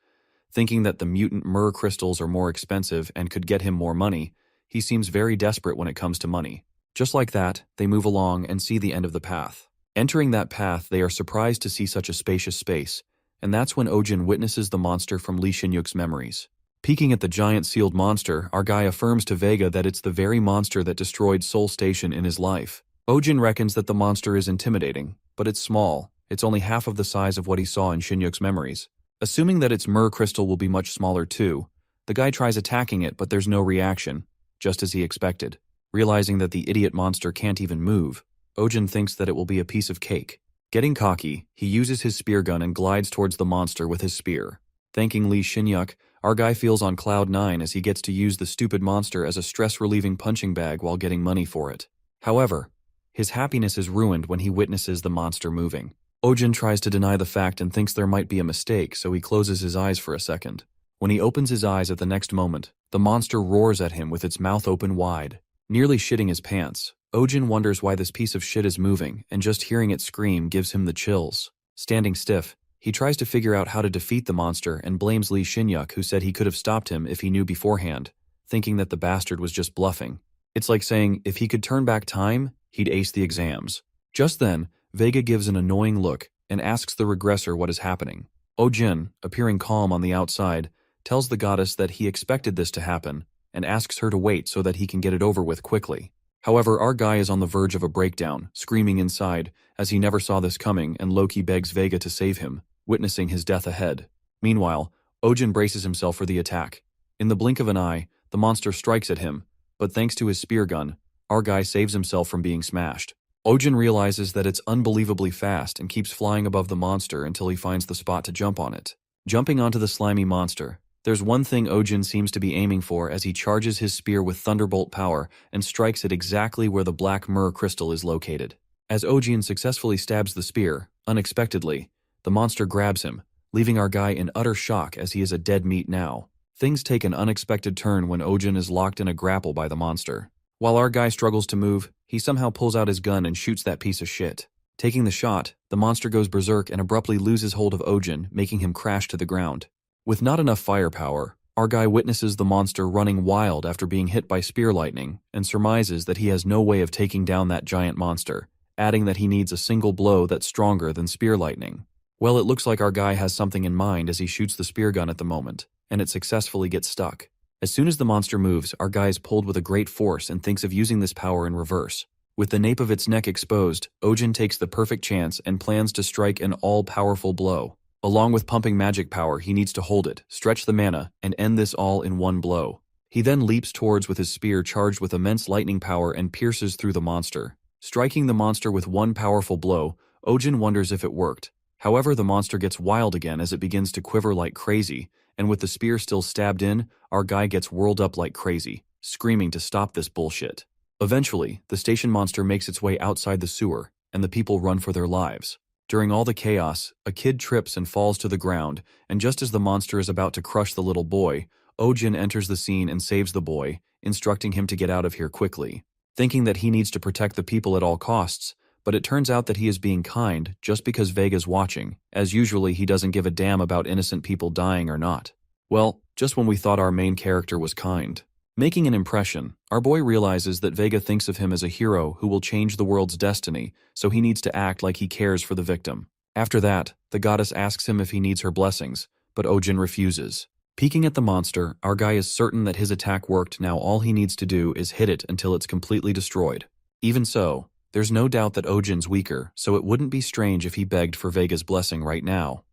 Speaker 1: Thinking that the mutant myrrh crystals are more expensive and could get him more money, he seems very desperate when it comes to money. Just like that, they move along and see the end of the path. Entering that path, they are surprised to see such a spacious space, and that's when Ojin witnesses the monster from Lee Shinyuk's memories. Peeking at the giant sealed monster, our guy affirms to Vega that it's the very monster that destroyed Seoul Station in his life. Ojin reckons that the monster is intimidating, but it's small. It's only half of the size of what he saw in Shinyuk's memories. Assuming that its myrrh crystal will be much smaller too, the guy tries attacking it but there's no reaction, just as he expected. Realizing that the idiot monster can't even move, Ojin thinks that it will be a piece of cake. Getting cocky, he uses his spear gun and glides towards the monster with his spear. Thanking Lee Shinyuk, our guy feels on cloud 9 as he gets to use the stupid monster as a stress-relieving punching bag while getting money for it. However, his happiness is ruined when he witnesses the monster moving. Ojin tries to deny the fact and thinks there might be a mistake, so he closes his eyes for a second. When he opens his eyes at the next moment, the monster roars at him with its mouth open wide. Nearly shitting his pants, Ojin wonders why this piece of shit is moving, and just hearing it scream gives him the chills. Standing stiff, he tries to figure out how to defeat the monster and blames Lee Shinyuk, who said he could have stopped him if he knew beforehand, thinking that the bastard was just bluffing. It's like saying if he could turn back time, he'd ace the exams. Just then, Vega gives an annoying look and asks the regressor what is happening. Ojin, appearing calm on the outside, tells the goddess that he expected this to happen and asks her to wait so that he can get it over with quickly. However, our guy is on the verge of a breakdown, screaming inside, as he never saw this coming, and Loki begs Vega to save him, witnessing his death ahead. Meanwhile, Ojin braces himself for the attack. In the blink of an eye, the monster strikes at him, but thanks to his spear gun, our guy saves himself from being smashed. Ojin realizes that it's unbelievably fast and keeps flying above the monster until he finds the spot to jump on it. Jumping onto the slimy monster, there's one thing Ojin seems to be aiming for as he charges his spear with thunderbolt power and strikes it exactly where the black myrrh crystal is located. As Ojin successfully stabs the spear, unexpectedly, the monster grabs him, leaving our guy in utter shock as he is a dead meat now. Things take an unexpected turn when Ojin is locked in a grapple by the monster. While our guy struggles to move, he somehow pulls out his gun and shoots that piece of shit. Taking the shot, the monster goes berserk and abruptly loses hold of Ojin, making him crash to the ground. With not enough firepower, our guy witnesses the monster running wild after being hit by spear lightning and surmises that he has no way of taking down that giant monster, adding that he needs a single blow that's stronger than spear lightning. Well, it looks like our guy has something in mind as he shoots the spear gun at the moment, and it successfully gets stuck. As soon as the monster moves, our guy is pulled with a great force and thinks of using this power in reverse. With the nape of its neck exposed, Ojin takes the perfect chance and plans to strike an all-powerful blow. Along with pumping magic power, he needs to hold it, stretch the mana, and end this all in one blow. He then leaps towards with his spear charged with immense lightning power and pierces through the monster. Striking the monster with one powerful blow, Ojin wonders if it worked. However, the monster gets wild again as it begins to quiver like crazy, and with the spear still stabbed in, our guy gets whirled up like crazy, screaming to stop this bullshit. Eventually, the station monster makes its way outside the sewer, and the people run for their lives. During all the chaos, a kid trips and falls to the ground, and just as the monster is about to crush the little boy, Ojin enters the scene and saves the boy, instructing him to get out of here quickly. Thinking that he needs to protect the people at all costs, but it turns out that he is being kind just because Vega's watching, as usually he doesn't give a damn about innocent people dying or not. Well, just when we thought our main character was kind. Making an impression, our boy realizes that Vega thinks of him as a hero who will change the world's destiny, so he needs to act like he cares for the victim. After that, the goddess asks him if he needs her blessings, but Ojin refuses. Peeking at the monster, our guy is certain that his attack worked. Now all he needs to do is hit it until it's completely destroyed. Even so, there's no doubt that Ojin's weaker, so it wouldn't be strange if he begged for Vega's blessing right now.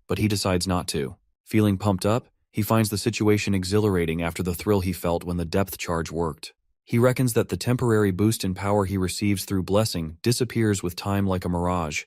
Speaker 1: But he decides not to. Feeling pumped up, he finds the situation exhilarating after the thrill he felt when the depth charge worked. He reckons that the temporary boost in power he receives through blessing disappears with time like a mirage.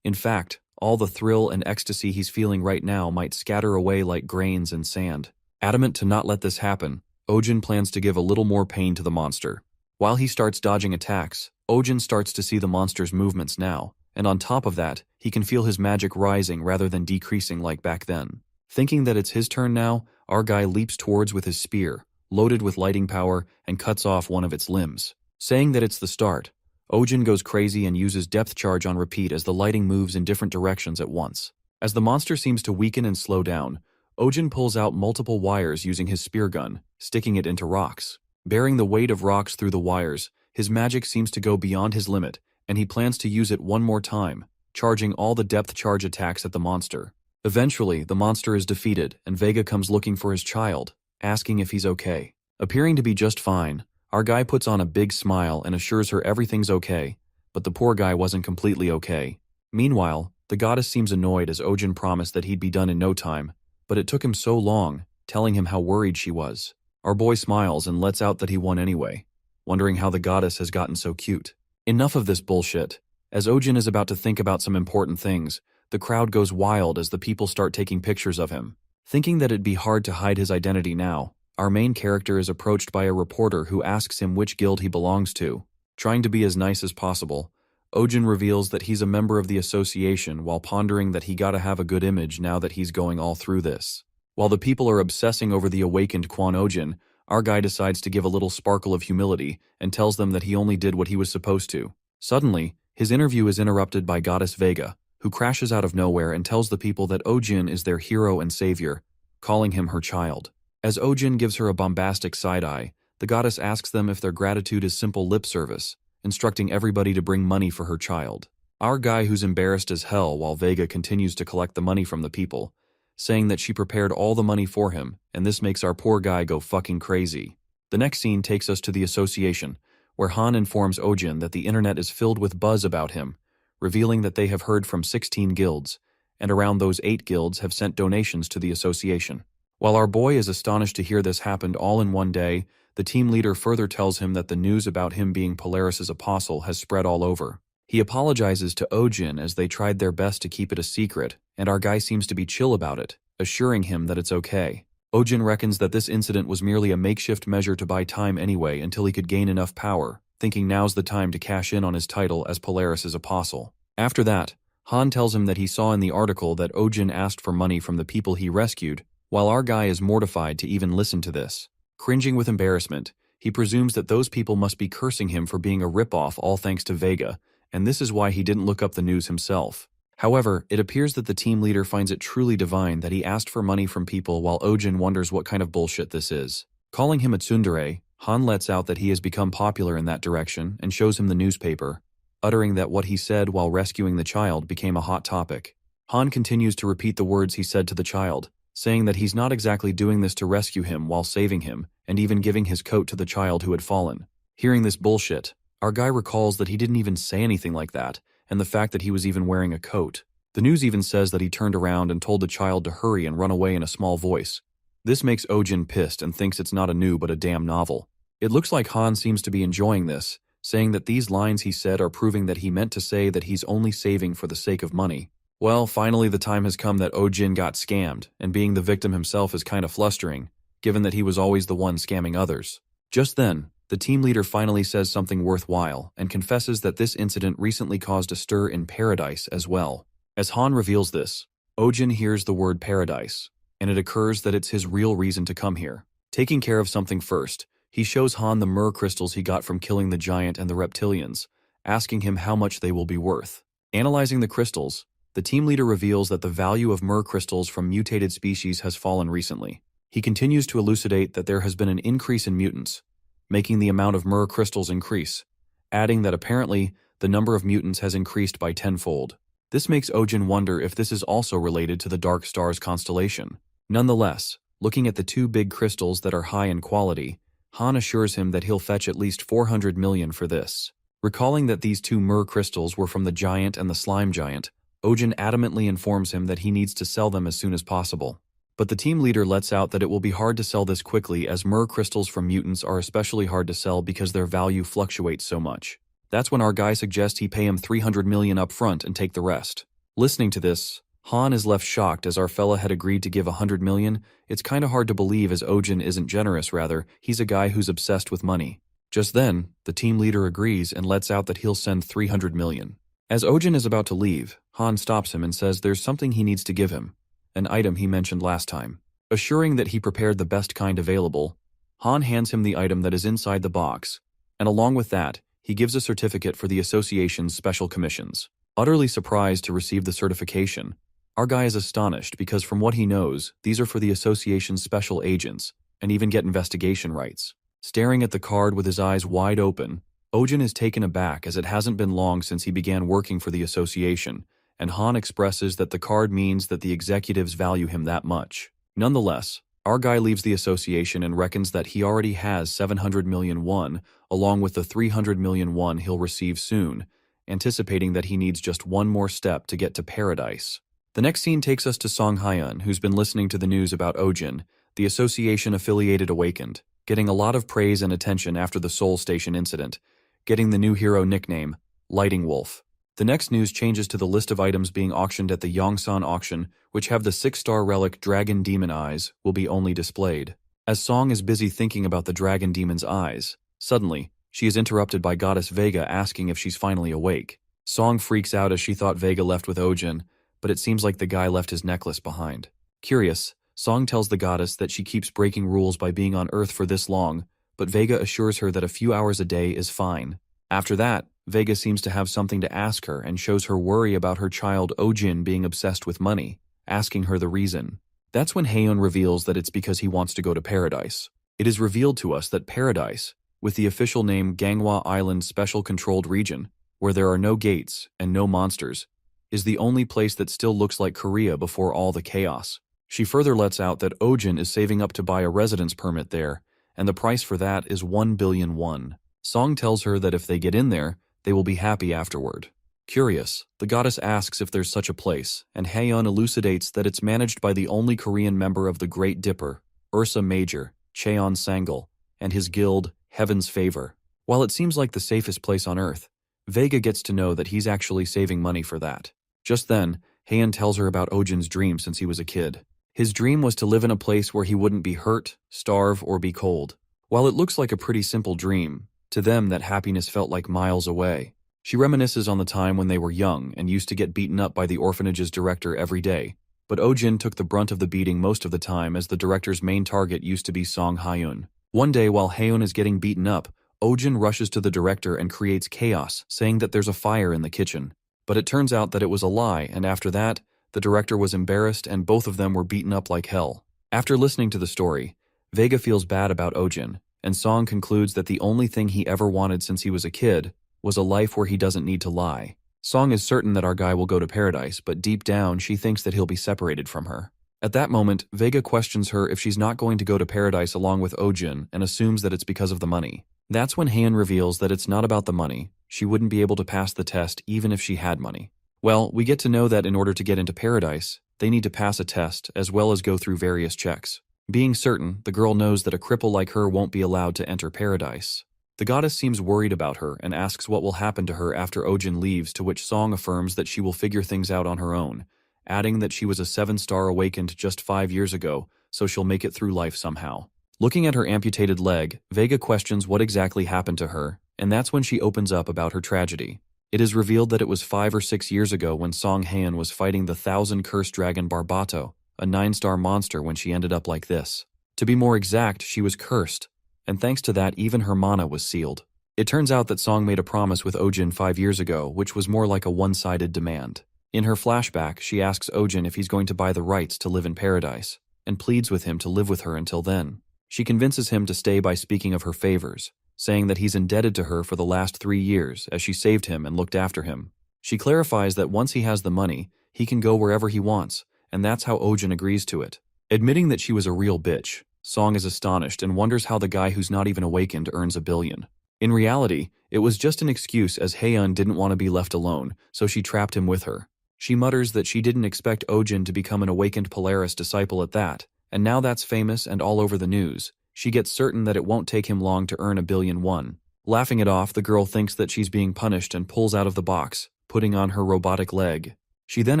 Speaker 1: In fact, all the thrill and ecstasy he's feeling right now might scatter away like grains in sand. Adamant to not let this happen, Ojin plans to give a little more pain to the monster. While he starts dodging attacks, Ojin starts to see the monster's movements now, and on top of that, he can feel his magic rising rather than decreasing like back then. Thinking that it's his turn now, our guy leaps towards with his spear, loaded with lighting power, and cuts off one of its limbs. Saying that it's the start, Ojin goes crazy and uses depth charge on repeat as the lighting moves in different directions at once. As the monster seems to weaken and slow down, Ojin pulls out multiple wires using his spear gun, sticking it into rocks. Bearing the weight of rocks through the wires, his magic seems to go beyond his limit, and he plans to use it one more time, charging all the depth charge attacks at the monster. Eventually, the monster is defeated, and Vega comes looking for his child, asking if he's okay. Appearing to be just fine, our guy puts on a big smile and assures her everything's okay, but the poor guy wasn't completely okay. Meanwhile, the goddess seems annoyed as Ojin promised that he'd be done in no time, but it took him so long, telling him how worried she was. Our boy smiles and lets out that he won anyway, wondering how the goddess has gotten so cute. Enough of this bullshit. As Ojin is about to think about some important things, the crowd goes wild as the people start taking pictures of him. Thinking that it'd be hard to hide his identity now, our main character is approached by a reporter who asks him which guild he belongs to. Trying to be as nice as possible, Ojin reveals that he's a member of the association while pondering that he gotta have a good image now that he's going all through this. While the people are obsessing over the awakened Quan Ojin, our guy decides to give a little sparkle of humility and tells them that he only did what he was supposed to. Suddenly, his interview is interrupted by Goddess Vega, who crashes out of nowhere and tells the people that Ojin is their hero and savior, calling him her child. As Ojin gives her a bombastic side-eye, the goddess asks them if their gratitude is simple lip service, instructing everybody to bring money for her child. Our guy who's embarrassed as hell while Vega continues to collect the money from the people, saying that she prepared all the money for him, and this makes our poor guy go fucking crazy. The next scene takes us to the association, where Han informs Ojin that the internet is filled with buzz about him, revealing that they have heard from 16 guilds, and around those 8 guilds have sent donations to the association. While our boy is astonished to hear this happened all in one day, the team leader further tells him that the news about him being Polaris' apostle has spread all over. He apologizes to Ojin as they tried their best to keep it a secret, and our guy seems to be chill about it, assuring him that it's okay. Ojin reckons that this incident was merely a makeshift measure to buy time anyway until he could gain enough power, thinking now's the time to cash in on his title as Polaris' apostle. After that, Han tells him that he saw in the article that Ojin asked for money from the people he rescued, while our guy is mortified to even listen to this. Cringing with embarrassment, He presumes that those people must be cursing him for being a ripoff, all thanks to Vega, and this is why he didn't look up the news himself. However, it appears that the team leader finds it truly divine that he asked for money from people while Ojin wonders what kind of bullshit this is. Calling him a tsundere, Han lets out that he has become popular in that direction and shows him the newspaper, uttering that what he said while rescuing the child became a hot topic. Han continues to repeat the words he said to the child, saying that he's not exactly doing this to rescue him while saving him, and even giving his coat to the child who had fallen. Hearing this bullshit, our guy recalls that he didn't even say anything like that, and the fact that he was even wearing a coat. The news even says that he turned around and told the child to hurry and run away in a small voice. This makes Ojin pissed and thinks it's not a new but a damn novel. It looks like Han seems to be enjoying this, saying that these lines he said are proving that he meant to say that he's only saving for the sake of money. Well, finally the time has come that Ojin got scammed, and being the victim himself is kind of flustering, given that he was always the one scamming others. Just then, the team leader finally says something worthwhile and confesses that this incident recently caused a stir in paradise as well. As Han reveals this, Ojin hears the word paradise, and it occurs that it's his real reason to come here. Taking care of something first, he shows Han the myrrh crystals he got from killing the giant and the reptilians, asking him how much they will be worth. Analyzing the crystals, the team leader reveals that the value of myrrh crystals from mutated species has fallen recently. He continues to elucidate that there has been an increase in mutants, making the amount of myrrh crystals increase, adding that apparently the number of mutants has increased by tenfold. This makes Ojin wonder if this is also related to the Dark Stars constellation. Nonetheless, looking at the two big crystals that are high in quality, Han assures him that he'll fetch at least 400 million for this. Recalling that these two myrrh crystals were from the giant and the slime giant, Ojin adamantly informs him that he needs to sell them as soon as possible. But the team leader lets out that it will be hard to sell this quickly, as myrrh crystals from mutants are especially hard to sell because their value fluctuates so much. That's when our guy suggests he pay him 300 million up front and take the rest. Listening to this, Han is left shocked as our fella had agreed to give 100 million. It's kinda hard to believe, as Ojin isn't generous, rather, he's a guy who's obsessed with money. Just then, the team leader agrees and lets out that he'll send 300 million. As Ojin is about to leave, Han stops him and says there's something he needs to give him, an item he mentioned last time. Assuring that he prepared the best kind available, Han hands him the item that is inside the box, and along with that, he gives a certificate for the association's special commissions. Utterly surprised to receive the certification, our guy is astonished because from what he knows, these are for the association's special agents, and even get investigation rights. Staring at the card with his eyes wide open, Ojin is taken aback as it hasn't been long since he began working for the association, and Han expresses that the card means that the executives value him that much. Nonetheless, our guy leaves the association and reckons that he already has 700 million won, along with the 300 million won he'll receive soon, anticipating that he needs just one more step to get to paradise. The next scene takes us to Song Hyun, who's been listening to the news about Ojin, the association-affiliated Awakened, getting a lot of praise and attention after the Seoul Station incident, getting the new hero nickname, Lighting Wolf. The next news changes to the list of items being auctioned at the Yongsan auction, which have the 6-star relic Dragon Demon Eyes, will be only displayed. As Song is busy thinking about the Dragon Demon's eyes, suddenly, she is interrupted by Goddess Vega asking if she's finally awake. Song freaks out as she thought Vega left with Ojin, but it seems like the guy left his necklace behind. Curious, Song tells the goddess that she keeps breaking rules by being on Earth for this long, but Vega assures her that a few hours a day is fine. After that, Vega seems to have something to ask her and shows her worry about her child Ojin being obsessed with money, asking her the reason. That's when Haeun reveals that it's because he wants to go to paradise. It is revealed to us that paradise, with the official name Ganghwa Island Special Controlled Region, where there are no gates and no monsters, is the only place that still looks like Korea before all the chaos. She further lets out that Ojin is saving up to buy a residence permit there, and the price for that is 1 billion won. Song tells her that if they get in there, they will be happy afterward. Curious, the goddess asks if there's such a place, and Haeun elucidates that it's managed by the only Korean member of the Great Dipper, Ursa Major, Cheon Sangul, and his guild, Heaven's Favor. While it seems like the safest place on Earth, Vega gets to know that he's actually saving money for that. Just then, Haeun tells her about Ojin's dream since he was a kid. His dream was to live in a place where he wouldn't be hurt, starve, or be cold. While it looks like a pretty simple dream, to them that happiness felt like miles away. She reminisces on the time when they were young and used to get beaten up by the orphanage's director every day, but Ojin took the brunt of the beating most of the time as the director's main target used to be Song Hyun. One day while Haeun is getting beaten up, Ojin rushes to the director and creates chaos, saying that there's a fire in the kitchen. But it turns out that it was a lie, and after that, the director was embarrassed and both of them were beaten up like hell. After listening to the story, Vega feels bad about Ojin, and Song concludes that the only thing he ever wanted since he was a kid was a life where he doesn't need to lie. Song is certain that our guy will go to paradise, but deep down she thinks that he'll be separated from her. At that moment, Vega questions her if she's not going to go to paradise along with Ojin and assumes that it's because of the money. That's when Haeun reveals that it's not about the money. She wouldn't be able to pass the test even if she had money. Well, we get to know that in order to get into paradise, they need to pass a test as well as go through various checks. Being certain, the girl knows that a cripple like her won't be allowed to enter paradise. The goddess seems worried about her and asks what will happen to her after Ojin leaves, to which Song affirms that she will figure things out on her own, adding that she was a 7-star awakened just 5 years ago, so she'll make it through life somehow. Looking at her amputated leg, Vega questions what exactly happened to her, and that's when she opens up about her tragedy. It is revealed that it was 5 or 6 years ago when Song Haeun was fighting the 1,000-cursed dragon Barbato, a 9-star monster, when she ended up like this. To be more exact, she was cursed, and thanks to that even her mana was sealed. It turns out that Song made a promise with Ojin 5 years ago, which was more like a one-sided demand. In her flashback, she asks Ojin if he's going to buy the rights to live in paradise, and pleads with him to live with her until then. She convinces him to stay by speaking of her favors, saying that he's indebted to her for the last 3 years as she saved him and looked after him. She clarifies that once he has the money, he can go wherever he wants, and that's how Ojin agrees to it. Admitting that she was a real bitch, Song is astonished and wonders how the guy who's not even awakened earns $1 billion. In reality, it was just an excuse, as Haeun didn't want to be left alone, so she trapped him with her. She mutters that she didn't expect Ojin to become an awakened Polaris disciple at that, and now that's famous and all over the news. She gets certain that it won't take him long to earn $1 billion. Laughing it off, the girl thinks that she's being punished and pulls out of the box, putting on her robotic leg. She then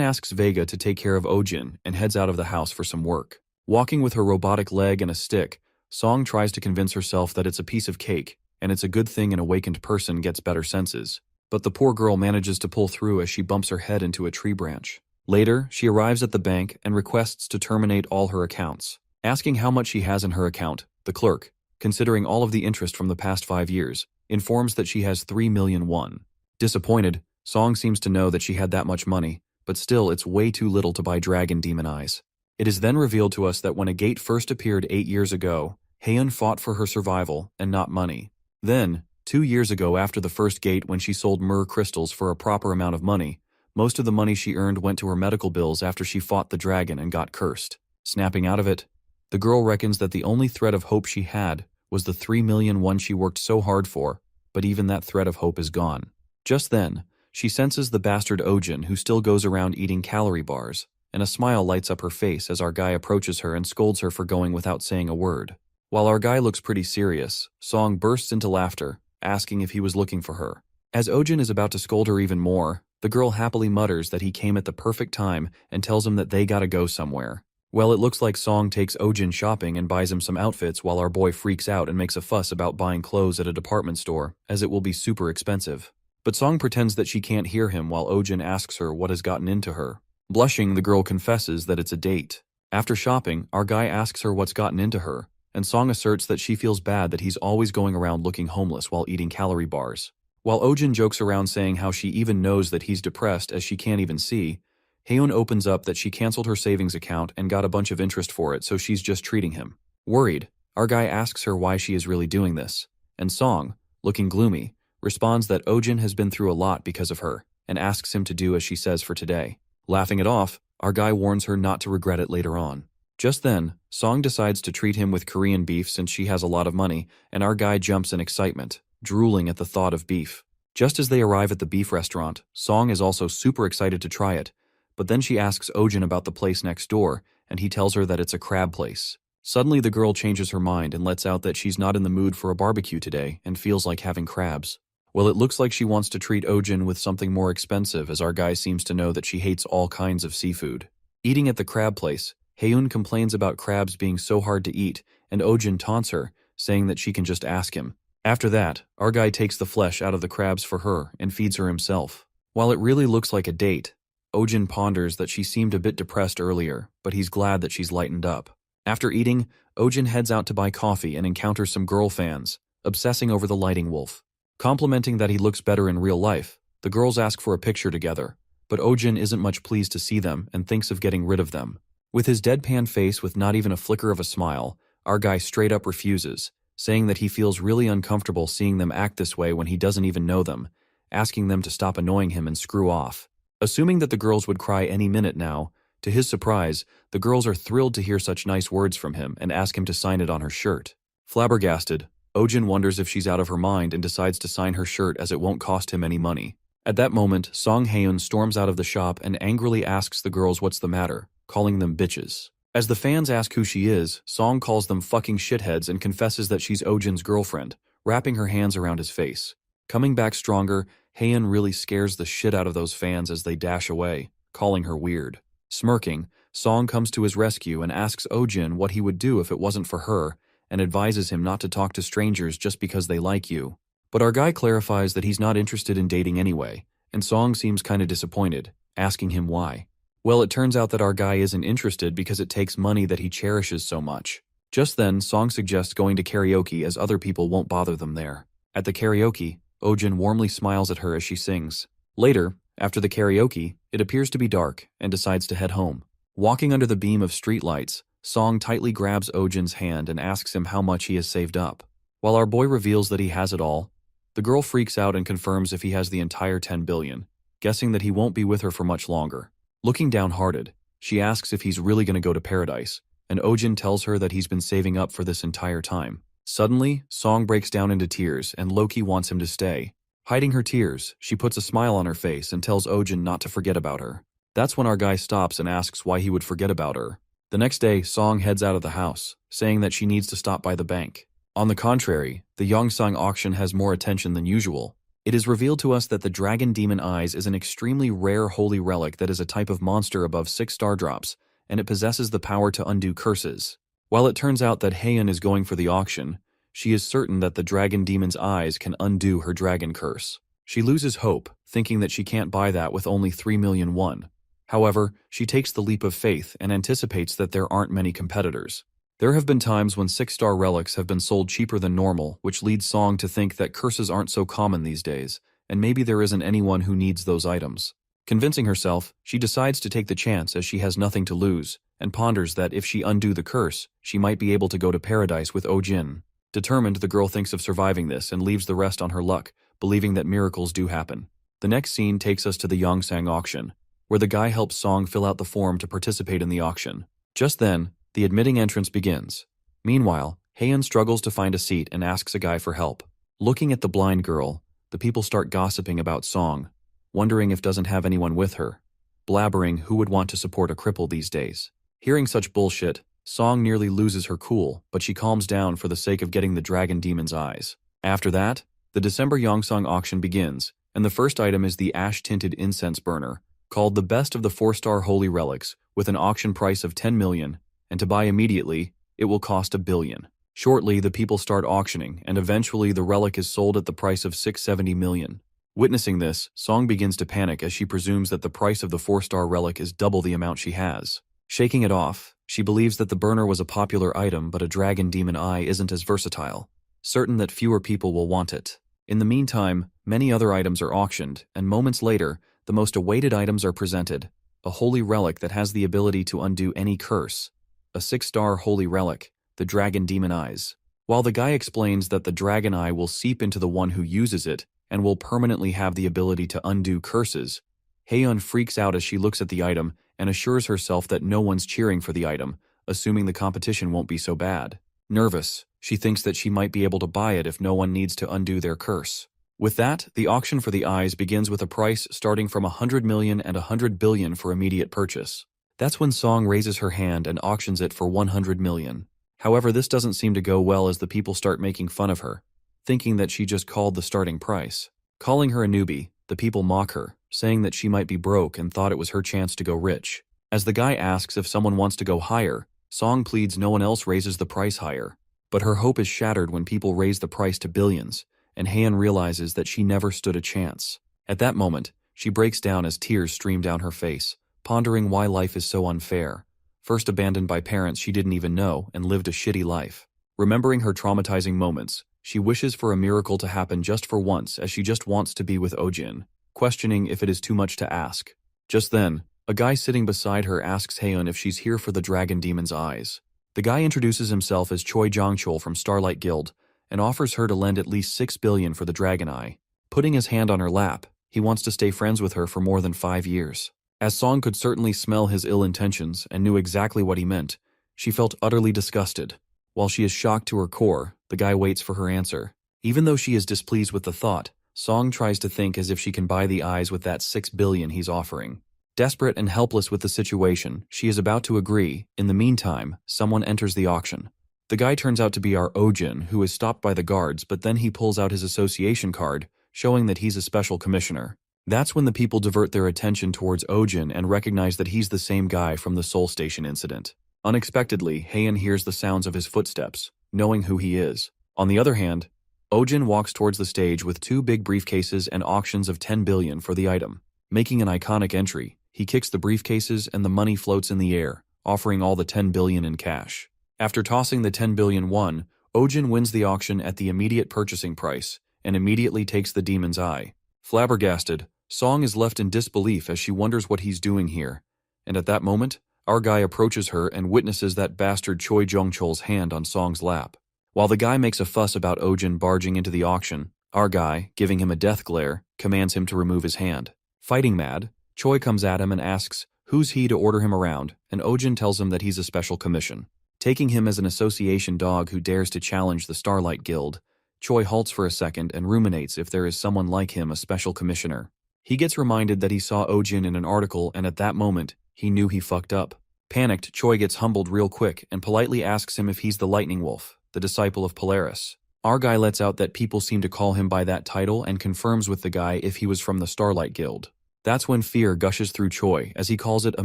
Speaker 1: asks Vega to take care of Ojin and heads out of the house for some work. Walking with her robotic leg and a stick, Song tries to convince herself that it's a piece of cake, and it's a good thing an awakened person gets better senses. But the poor girl manages to pull through as she bumps her head into a tree branch. Later, she arrives at the bank and requests to terminate all her accounts. Asking how much she has in her account, the clerk, considering all of the interest from the past 5 years, informs that she has 3 million won. Disappointed, Song seems to know that she had that much money, but still it's way too little to buy dragon demon eyes. It is then revealed to us that when a gate first appeared 8 years ago, Haeun fought for her survival and not money. Then, 2 years ago after the first gate, when she sold myrrh crystals for a proper amount of money, most of the money she earned went to her medical bills after she fought the dragon and got cursed. Snapping out of it, the girl reckons that the only thread of hope she had was the 3 million won she worked so hard for, but even that thread of hope is gone. Just then, she senses the bastard Ojin, who still goes around eating calorie bars, and a smile lights up her face as our guy approaches her and scolds her for going without saying a word. While our guy looks pretty serious, Song bursts into laughter, asking if he was looking for her. As Ojin is about to scold her even more, the girl happily mutters that he came at the perfect time and tells him that they gotta go somewhere. Well, it looks like Song takes Ojin shopping and buys him some outfits, while our boy freaks out and makes a fuss about buying clothes at a department store, as it will be super expensive. But Song pretends that she can't hear him while Ojin asks her what has gotten into her. Blushing, the girl confesses that it's a date. After shopping, our guy asks her what's gotten into her, and Song asserts that she feels bad that he's always going around looking homeless while eating calorie bars. While Ojin jokes around saying how she even knows that he's depressed as she can't even see, Haeun opens up that she canceled her savings account and got a bunch of interest for it, so she's just treating him. Worried, our guy asks her why she is really doing this, and Song, looking gloomy, responds that Ojin has been through a lot because of her, and asks him to do as she says for today. Laughing it off, our guy warns her not to regret it later on. Just then, Song decides to treat him with Korean beef since she has a lot of money, and our guy jumps in excitement, drooling at the thought of beef. Just as they arrive at the beef restaurant, Song is also super excited to try it, but then she asks Ojin about the place next door, and he tells her that it's a crab place. Suddenly the girl changes her mind and lets out that she's not in the mood for a barbecue today and feels like having crabs. Well, it looks like she wants to treat Ojin with something more expensive, as our guy seems to know that she hates all kinds of seafood. Eating at the crab place, Haeun complains about crabs being so hard to eat, and Ojin taunts her, saying that she can just ask him. After that, our guy takes the flesh out of the crabs for her and feeds her himself. While it really looks like a date, Ojin ponders that she seemed a bit depressed earlier, but he's glad that she's lightened up. After eating, Ojin heads out to buy coffee and encounters some girl fans, obsessing over the lighting wolf. Complimenting that he looks better in real life, the girls ask for a picture together, but Ojin isn't much pleased to see them and thinks of getting rid of them. With his deadpan face with not even a flicker of a smile, our guy straight up refuses, saying that he feels really uncomfortable seeing them act this way when he doesn't even know them, asking them to stop annoying him and screw off. Assuming that the girls would cry any minute now, to his surprise, the girls are thrilled to hear such nice words from him and ask him to sign it on her shirt. Flabbergasted, Ojin wonders if she's out of her mind and decides to sign her shirt as it won't cost him any money. At that moment, Song Hae-eun storms out of the shop and angrily asks the girls what's the matter, calling them bitches. As the fans ask who she is, Song calls them fucking shitheads and confesses that she's Ojin's girlfriend, wrapping her hands around his face. Coming back stronger, Hae-eun really scares the shit out of those fans as they dash away, calling her weird. Smirking, Song comes to his rescue and asks Ojin what he would do if it wasn't for her, and advises him not to talk to strangers just because they like you. But our guy clarifies that he's not interested in dating anyway, and Song seems kinda disappointed, asking him why. Well, it turns out that our guy isn't interested because it takes money that he cherishes so much. Just then, Song suggests going to karaoke as other people won't bother them there. At the karaoke, Ojin warmly smiles at her as she sings. Later, after the karaoke, it appears to be dark and decides to head home. Walking under the beam of streetlights, Song tightly grabs Ojin's hand and asks him how much he has saved up. While our boy reveals that he has it all, the girl freaks out and confirms if he has the entire 10 billion, guessing that he won't be with her for much longer. Looking downhearted, she asks if he's really going to go to paradise, and Ojin tells her that he's been saving up for this entire time. Suddenly, Song breaks down into tears and Loki wants him to stay. Hiding her tears, she puts a smile on her face and tells Ojin not to forget about her. That's when our guy stops and asks why he would forget about her. The next day, Song heads out of the house, saying that she needs to stop by the bank. On the contrary, the Yongsang auction has more attention than usual. It is revealed to us that the Dragon Demon Eyes is an extremely rare holy relic that is a type of monster above 6 star drops, and it possesses the power to undo curses. While it turns out that Hae-eun is going for the auction, she is certain that the Dragon Demon's Eyes can undo her dragon curse. She loses hope, thinking that she can't buy that with only 3 million won. However, she takes the leap of faith and anticipates that there aren't many competitors. There have been times when 6-star relics have been sold cheaper than normal, which leads Song to think that curses aren't so common these days, and maybe there isn't anyone who needs those items. Convincing herself, she decides to take the chance as she has nothing to lose, and ponders that if she undo the curse, she might be able to go to paradise with Ojin. Determined, the girl thinks of surviving this and leaves the rest on her luck, believing that miracles do happen. The next scene takes us to the Yongsang auction, where the guy helps Song fill out the form to participate in the auction. Just then, the admitting entrance begins. Meanwhile, Hae-eun struggles to find a seat and asks a guy for help. Looking at the blind girl, the people start gossiping about Song, wondering if doesn't have anyone with her, blabbering who would want to support a cripple these days. Hearing such bullshit, Song nearly loses her cool, but she calms down for the sake of getting the Dragon Demon's Eyes. After that, the December Yongsang auction begins, and the first item is the ash-tinted incense burner, called the best of the 4-star holy relics, with an auction price of 10 million, and to buy immediately, it will cost 1 billion. Shortly, the people start auctioning, and eventually the relic is sold at the price of 670 million. Witnessing this, Song begins to panic as she presumes that the price of the 4-star relic is double the amount she has. Shaking it off, she believes that the burner was a popular item but a Dragon Demon Eye isn't as versatile, certain that fewer people will want it. In the meantime, many other items are auctioned, and moments later, the most awaited items are presented. A holy relic that has the ability to undo any curse. A 6-star holy relic, the Dragon Demon Eyes. While the guy explains that the Dragon Eye will seep into the one who uses it and will permanently have the ability to undo curses, Hae-eun freaks out as she looks at the item and assures herself that no one's cheering for the item, assuming the competition won't be so bad. Nervous, she thinks that she might be able to buy it if no one needs to undo their curse. With that, the auction for the eyes begins with a price starting from 100 million and 100 billion for immediate purchase. That's when Song raises her hand and auctions it for 100 million. However, this doesn't seem to go well as the people start making fun of her, thinking that she just called the starting price. Calling her a newbie, the people mock her, saying that she might be broke and thought it was her chance to go rich. As the guy asks if someone wants to go higher, Song pleads no one else raises the price higher. But her hope is shattered when people raise the price to billions, and Hae-eun realizes that she never stood a chance. At that moment, she breaks down as tears stream down her face, pondering why life is so unfair. first abandoned by parents she didn't even know and lived a shitty life. Remembering her traumatizing moments, she wishes for a miracle to happen just for once as she just wants to be with Ojin, questioning if it is too much to ask. Just then, a guy sitting beside her asks Haeun if she's here for the dragon demon's eyes. The guy introduces himself as Choi Jongchul from Starlight Guild and offers her to lend at least 6 billion for the dragon eye. Putting his hand on her lap, he wants to stay friends with her for more than 5 years. As Song could certainly smell his ill intentions and knew exactly what he meant, she felt utterly disgusted. While she is shocked to her core, the guy waits for her answer. Even though she is displeased with the thought, Song tries to think as if she can buy the eyes with that 6 billion he's offering. Desperate and helpless with the situation, she is about to agree. In the meantime, someone enters the auction. The guy turns out to be our Ojin, who is stopped by the guards, but then he pulls out his association card, showing that he's a special commissioner. That's when the people divert their attention towards Ojin and recognize that he's the same guy from the Seoul Station incident. Unexpectedly, Haeun hears the sounds of his footsteps, knowing who he is. On the other hand, Ojin walks towards the stage with 2 big briefcases and auctions of 10 billion for the item. Making an iconic entry, he kicks the briefcases and the money floats in the air, offering all the 10 billion in cash. After tossing the 10 billion won, Ojin wins the auction at the immediate purchasing price and immediately takes the demon's eye. Flabbergasted, Song is left in disbelief as she wonders what he's doing here. And at that moment, our guy approaches her and witnesses that bastard Choi Jongchul's hand on Song's lap. While the guy makes a fuss about Ojin barging into the auction, our guy, giving him a death glare, commands him to remove his hand. Fighting mad, Choi comes at him and asks who's he to order him around, and Ojin tells him that he's a special commission. Taking him as an association dog who dares to challenge the Starlight Guild, Choi halts for a second and ruminates if there is someone like him, a special commissioner. He gets reminded that he saw Ojin in an article, and at that moment, he knew he fucked up. Panicked, Choi gets humbled real quick and politely asks him if he's the Lightning Wolf, the disciple of Polaris. Our guy lets out that people seem to call him by that title and confirms with the guy if he was from the Starlight Guild. That's when fear gushes through Choi as he calls it a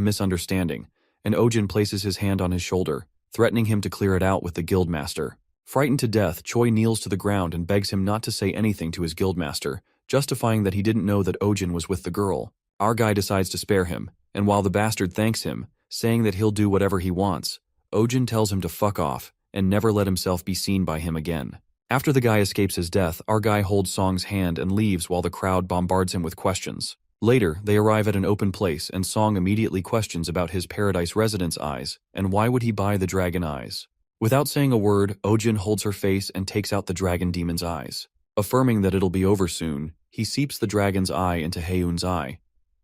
Speaker 1: misunderstanding, and Ojin places his hand on his shoulder, threatening him to clear it out with the guildmaster. Frightened to death, Choi kneels to the ground and begs him not to say anything to his guildmaster, justifying that he didn't know that Ojin was with the girl. Our guy decides to spare him, and while the bastard thanks him, saying that he'll do whatever he wants, Ojin tells him to fuck off and never let himself be seen by him again. After the guy escapes his death, our guy holds Song's hand and leaves while the crowd bombards him with questions. Later, they arrive at an open place and Song immediately questions about his paradise residence eyes and why would he buy the dragon eyes. Without saying a word, Ojin holds her face and takes out the dragon demon's eyes. Affirming that it'll be over soon, he seeps the dragon's eye into Haeun's eye,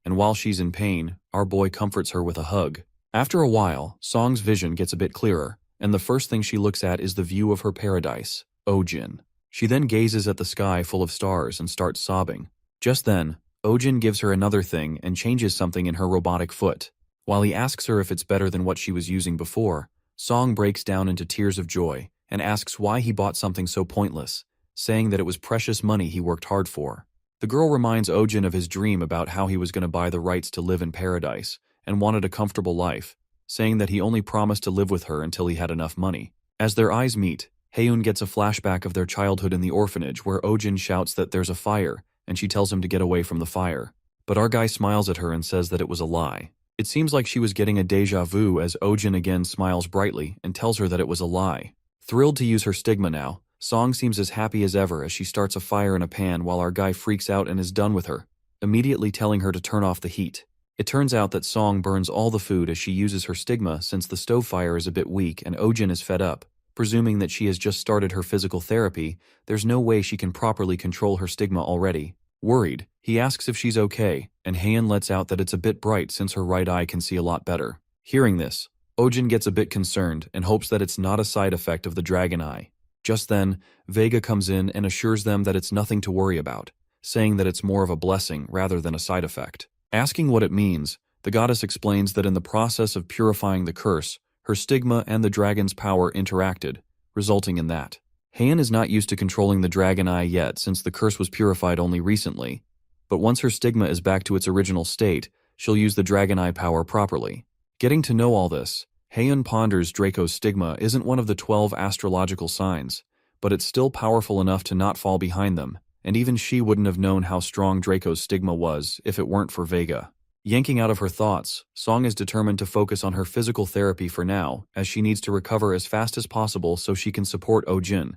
Speaker 1: and while she's in pain, our boy comforts her with a hug. After a while, Song's vision gets a bit clearer, and the first thing she looks at is the view of her paradise, Ojin. She then gazes at the sky full of stars and starts sobbing. Just then, Ojin gives her another thing and changes something in her robotic foot. While he asks her if it's better than what she was using before, Song breaks down into tears of joy and asks why he bought something so pointless, saying that it was precious money he worked hard for. The girl reminds Ojin of his dream about how he was going to buy the rights to live in paradise and wanted a comfortable life, saying that he only promised to live with her until he had enough money. As their eyes meet, Haeun gets a flashback of their childhood in the orphanage where Ojin shouts that there's a fire, and she tells him to get away from the fire. But our guy smiles at her and says that it was a lie. It seems like she was getting a déjà vu as Ojin again smiles brightly and tells her that it was a lie. Thrilled to use her stigma now, Song seems as happy as ever as she starts a fire in a pan while our guy freaks out and is done with her, immediately telling her to turn off the heat. It turns out that Song burns all the food as she uses her stigma since the stove fire is a bit weak and Ojin is fed up. Presuming that she has just started her physical therapy, there's no way she can properly control her stigma already. Worried, he asks if she's okay, and Haeun lets out that it's a bit bright since her right eye can see a lot better. Hearing this, Ojin gets a bit concerned and hopes that it's not a side effect of the dragon eye. Just then, Vega comes in and assures them that it's nothing to worry about, saying that it's more of a blessing rather than a side effect. Asking what it means, the goddess explains that in the process of purifying the curse, her stigma and the dragon's power interacted, resulting in that. Haeun is not used to controlling the dragon eye yet since the curse was purified only recently, but once her stigma is back to its original state, she'll use the dragon eye power properly. Getting to know all this, Haeun ponders Draco's stigma isn't one of the 12 astrological signs, but it's still powerful enough to not fall behind them, and even she wouldn't have known how strong Draco's stigma was if it weren't for Vega. Yanking out of her thoughts, Song is determined to focus on her physical therapy for now, as she needs to recover as fast as possible so she can support Oh-jin,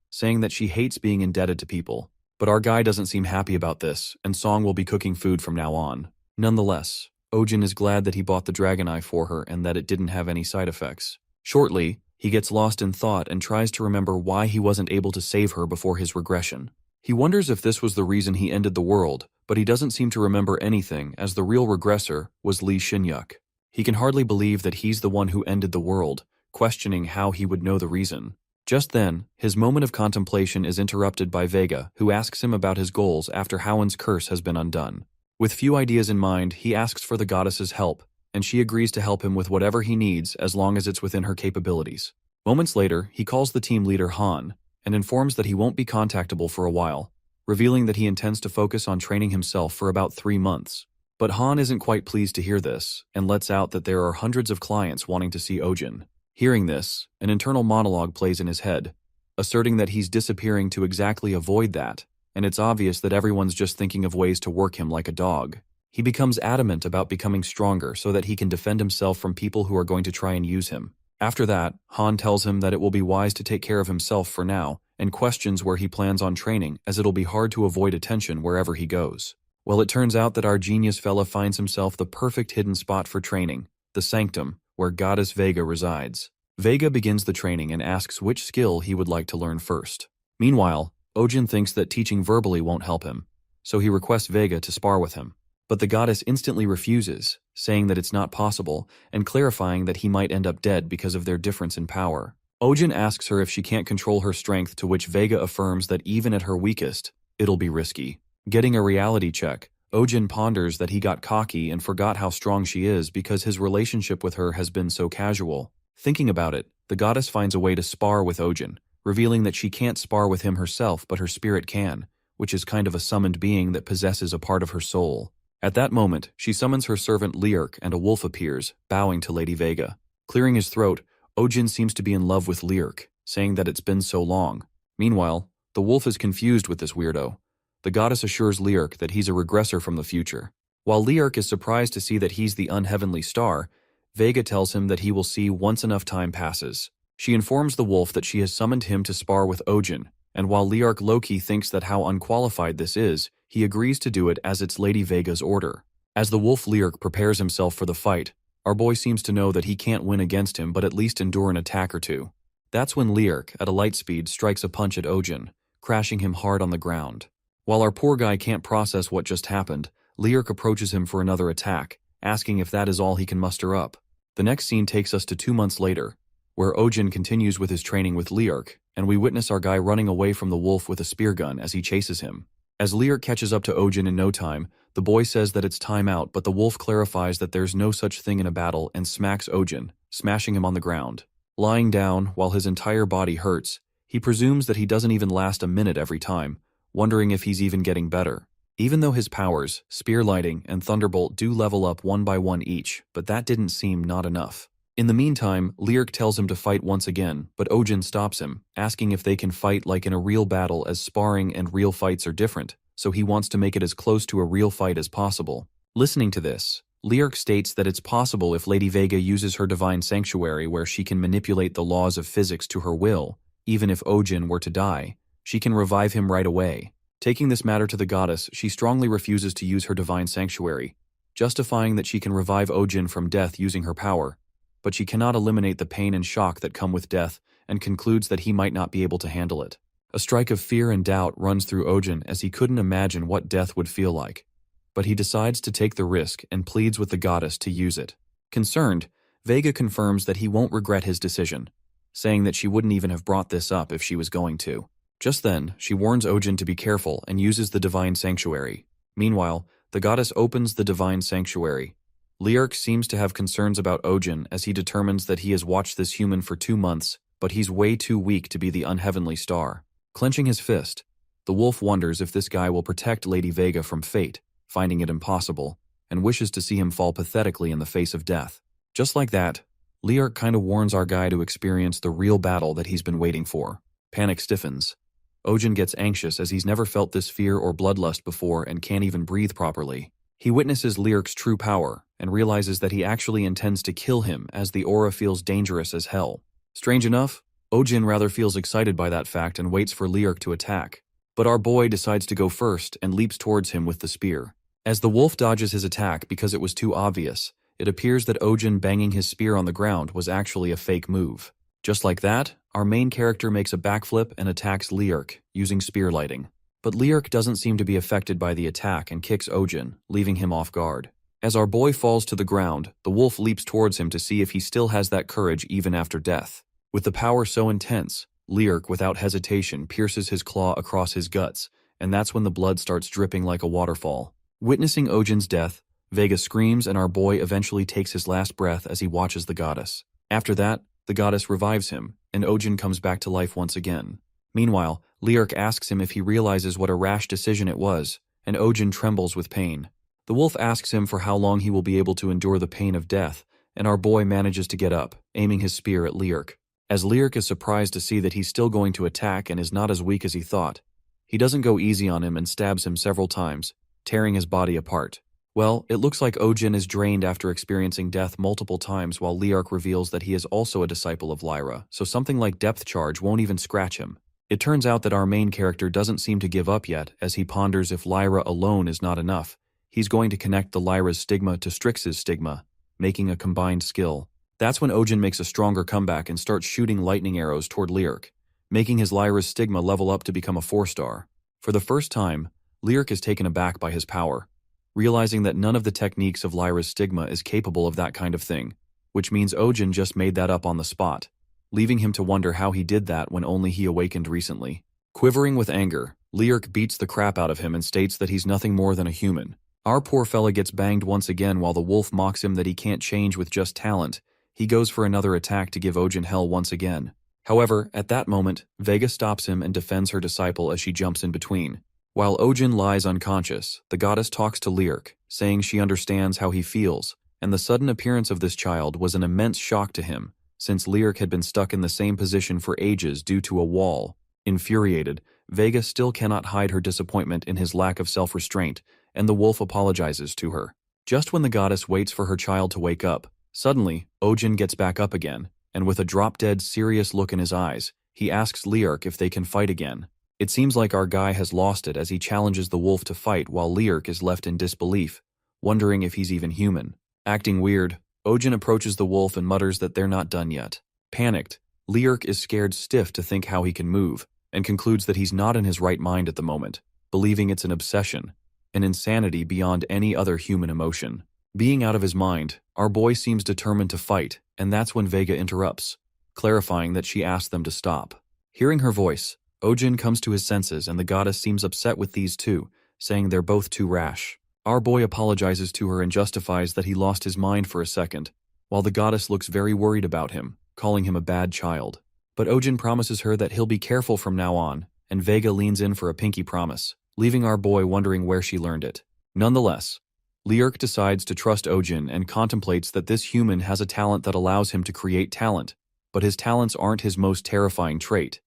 Speaker 1: saying that she hates being indebted to people. But our guy doesn't seem happy about this, and Song will be cooking food from now on. Nonetheless, Oh-jin is glad that he bought the dragon eye for her and that it didn't have any side effects. Shortly, he gets lost in thought and tries to remember why he wasn't able to save her before his regression. He wonders if this was the reason he ended the world, but he doesn't seem to remember anything, as the real regressor was Lee Shin-yuk. He can hardly believe that he's the one who ended the world, questioning how he would know the reason. Just then, his moment of contemplation is interrupted by Vega, who asks him about his goals after Howin's curse has been undone. With few ideas in mind, he asks for the goddess's help, and she agrees to help him with whatever he needs as long as it's within her capabilities. Moments later, he calls the team leader Han, and informs that he won't be contactable for a while, revealing that he intends to focus on training himself for about 3 months. But Han isn't quite pleased to hear this, and lets out that there are hundreds of clients wanting to see Oh-jin. Hearing this, an internal monologue plays in his head, asserting that he's disappearing to exactly avoid that, and it's obvious that everyone's just thinking of ways to work him like a dog. He becomes adamant about becoming stronger so that he can defend himself from people who are going to try and use him. After that, Han tells him that it will be wise to take care of himself for now, and questions where he plans on training, as it'll be hard to avoid attention wherever he goes. Well, it turns out that our genius fella finds himself the perfect hidden spot for training, the sanctum, where Goddess Vega resides. Vega begins the training and asks which skill he would like to learn first. Meanwhile, Oh-jin thinks that teaching verbally won't help him, so he requests Vega to spar with him. But the goddess instantly refuses, saying that it's not possible, and clarifying that he might end up dead because of their difference in power. Oh-jin asks her if she can't control her strength, to which Vega affirms that even at her weakest, it'll be risky. Getting a reality check, Oh-jin ponders that he got cocky and forgot how strong she is because his relationship with her has been so casual. Thinking about it, the goddess finds a way to spar with Oh-jin, revealing that she can't spar with him herself but her spirit can, which is kind of a summoned being that possesses a part of her soul. At that moment, she summons her servant Liurk and a wolf appears, bowing to Lady Vega. Clearing his throat, Oh-jin seems to be in love with Liurk, saying that it's been so long. Meanwhile, the wolf is confused with this weirdo. The goddess assures Liurk that he's a regressor from the future. While Liurk is surprised to see that he's the unheavenly star, Vega tells him that he will see once enough time passes. She informs the wolf that she has summoned him to spar with Oh-jin, and while Liurk low-key thinks that how unqualified this is, he agrees to do it as it's Lady Vega's order. As the wolf Liurk prepares himself for the fight, our boy seems to know that he can't win against him but at least endure an attack or two. That's when Liurk, at a light speed, strikes a punch at Oh-jin, crashing him hard on the ground. While our poor guy can't process what just happened, Liurk approaches him for another attack, asking if that is all he can muster up. The next scene takes us to 2 months later, where Oh-jin continues with his training with Liurk, and we witness our guy running away from the wolf with a spear gun as he chases him. As Liurk catches up to Oh-jin in no time, the boy says that it's time out, but the wolf clarifies that there's no such thing in a battle and smacks Oh-jin, smashing him on the ground. Lying down, while his entire body hurts, he presumes that he doesn't even last a minute every time, wondering if he's even getting better. Even though his powers, Spear Lighting and Thunderbolt, do level up 1 by 1 each, but that didn't seem not enough. In the meantime, Liurk tells him to fight once again, but Oh-jin stops him, asking if they can fight like in a real battle, as sparring and real fights are different, so he wants to make it as close to a real fight as possible. Listening to this, Liurk states that it's possible if Lady Vega uses her divine sanctuary where she can manipulate the laws of physics to her will, even if Oh-jin were to die, she can revive him right away. Taking this matter to the goddess, she strongly refuses to use her divine sanctuary, justifying that she can revive Oh-jin from death using her power, but she cannot eliminate the pain and shock that come with death, and concludes that he might not be able to handle it. A strike of fear and doubt runs through Oh-jin as he couldn't imagine what death would feel like, but he decides to take the risk and pleads with the goddess to use it. Concerned, Vega confirms that he won't regret his decision, saying that she wouldn't even have brought this up if she was going to. Just then, she warns Oh-jin to be careful and uses the divine sanctuary. Meanwhile, the goddess opens the divine sanctuary. Liurk seems to have concerns about Oh-jin as he determines that he has watched this human for 2 months, but he's way too weak to be the unheavenly star. Clenching his fist, the wolf wonders if this guy will protect Lady Vega from fate, finding it impossible, and wishes to see him fall pathetically in the face of death. Just like that, Liurk kinda warns our guy to experience the real battle that he's been waiting for. Panic stiffens. Oh-jin gets anxious as he's never felt this fear or bloodlust before and can't even breathe properly. He witnesses Lyric's true power and realizes that he actually intends to kill him as the aura feels dangerous as hell. Strange enough, Ojin rather feels excited by that fact and waits for Lyric to attack. But our boy decides to go first and leaps towards him with the spear. As the wolf dodges his attack because it was too obvious, it appears that Ojin banging his spear on the ground was actually a fake move. Just like that, our main character makes a backflip and attacks Lyric, using spear lighting. But Lyric doesn't seem to be affected by the attack and kicks Ojin, leaving him off guard. As our boy falls to the ground, the wolf leaps towards him to see if he still has that courage even after death. With the power so intense, Lyric, without hesitation, pierces his claw across his guts, and that's when the blood starts dripping like a waterfall. Witnessing Ojin's death, Vega screams and our boy eventually takes his last breath as he watches the goddess. After that, the goddess revives him, and Ojin comes back to life once again. Meanwhile, Lyric asks him if he realizes what a rash decision it was, and Ojin trembles with pain. The wolf asks him for how long he will be able to endure the pain of death, and our boy manages to get up, aiming his spear at Lyric. As Lyric is surprised to see that he's still going to attack and is not as weak as he thought, he doesn't go easy on him and stabs him several times, tearing his body apart. Well, it looks like Ojin is drained after experiencing death multiple times while Lyric reveals that he is also a disciple of Lyra, so something like depth charge won't even scratch him. It turns out that our main character doesn't seem to give up yet, as he ponders if Lyra alone is not enough. He's going to connect the Lyra's stigma to Strix's stigma, making a combined skill. That's when Ojin makes a stronger comeback and starts shooting lightning arrows toward Lyric, making his Lyra's stigma level up to become a 4-star. For the first time, Lyric is taken aback by his power, realizing that none of the techniques of Lyra's stigma is capable of that kind of thing, which means Ojin just made that up on the spot, leaving him to wonder how he did that when only he awakened recently. Quivering with anger, Lyric beats the crap out of him and states that he's nothing more than a human. Our poor fella gets banged once again while the wolf mocks him that he can't change with just talent. He goes for another attack to give Ojin hell once again. However, at that moment, Vega stops him and defends her disciple as she jumps in between. While Ojin lies unconscious, the goddess talks to Lyric, saying she understands how he feels, and the sudden appearance of this child was an immense shock to him, since Lyric had been stuck in the same position for ages due to a wall. Infuriated, Vega still cannot hide her disappointment in his lack of self-restraint, and the wolf apologizes to her. Just when the goddess waits for her child to wake up, suddenly, Ojin gets back up again, and with a drop-dead serious look in his eyes, he asks Lyric if they can fight again. It seems like our guy has lost it as he challenges the wolf to fight while Lyric is left in disbelief, wondering if he's even human. Acting weird, Ojin approaches the wolf and mutters that they're not done yet. Panicked, Lyric is scared stiff to think how he can move, and concludes that he's not in his right mind at the moment, believing it's an obsession, an insanity beyond any other human emotion. Being out of his mind, our boy seems determined to fight, and that's when Vega interrupts, clarifying that she asked them to stop. Hearing her voice, Ojin comes to his senses and the goddess seems upset with these two, saying they're both too rash. Our boy apologizes to her and justifies that he lost his mind for a second, while the goddess looks very worried about him, calling him a bad child. But Ojin promises her that he'll be careful from now on, and Vega leans in for a pinky promise, leaving our boy wondering where she learned it. Nonetheless, Lyric decides to trust Ojin and contemplates that this human has a talent that allows him to create talent, but his talents aren't his most terrifying trait,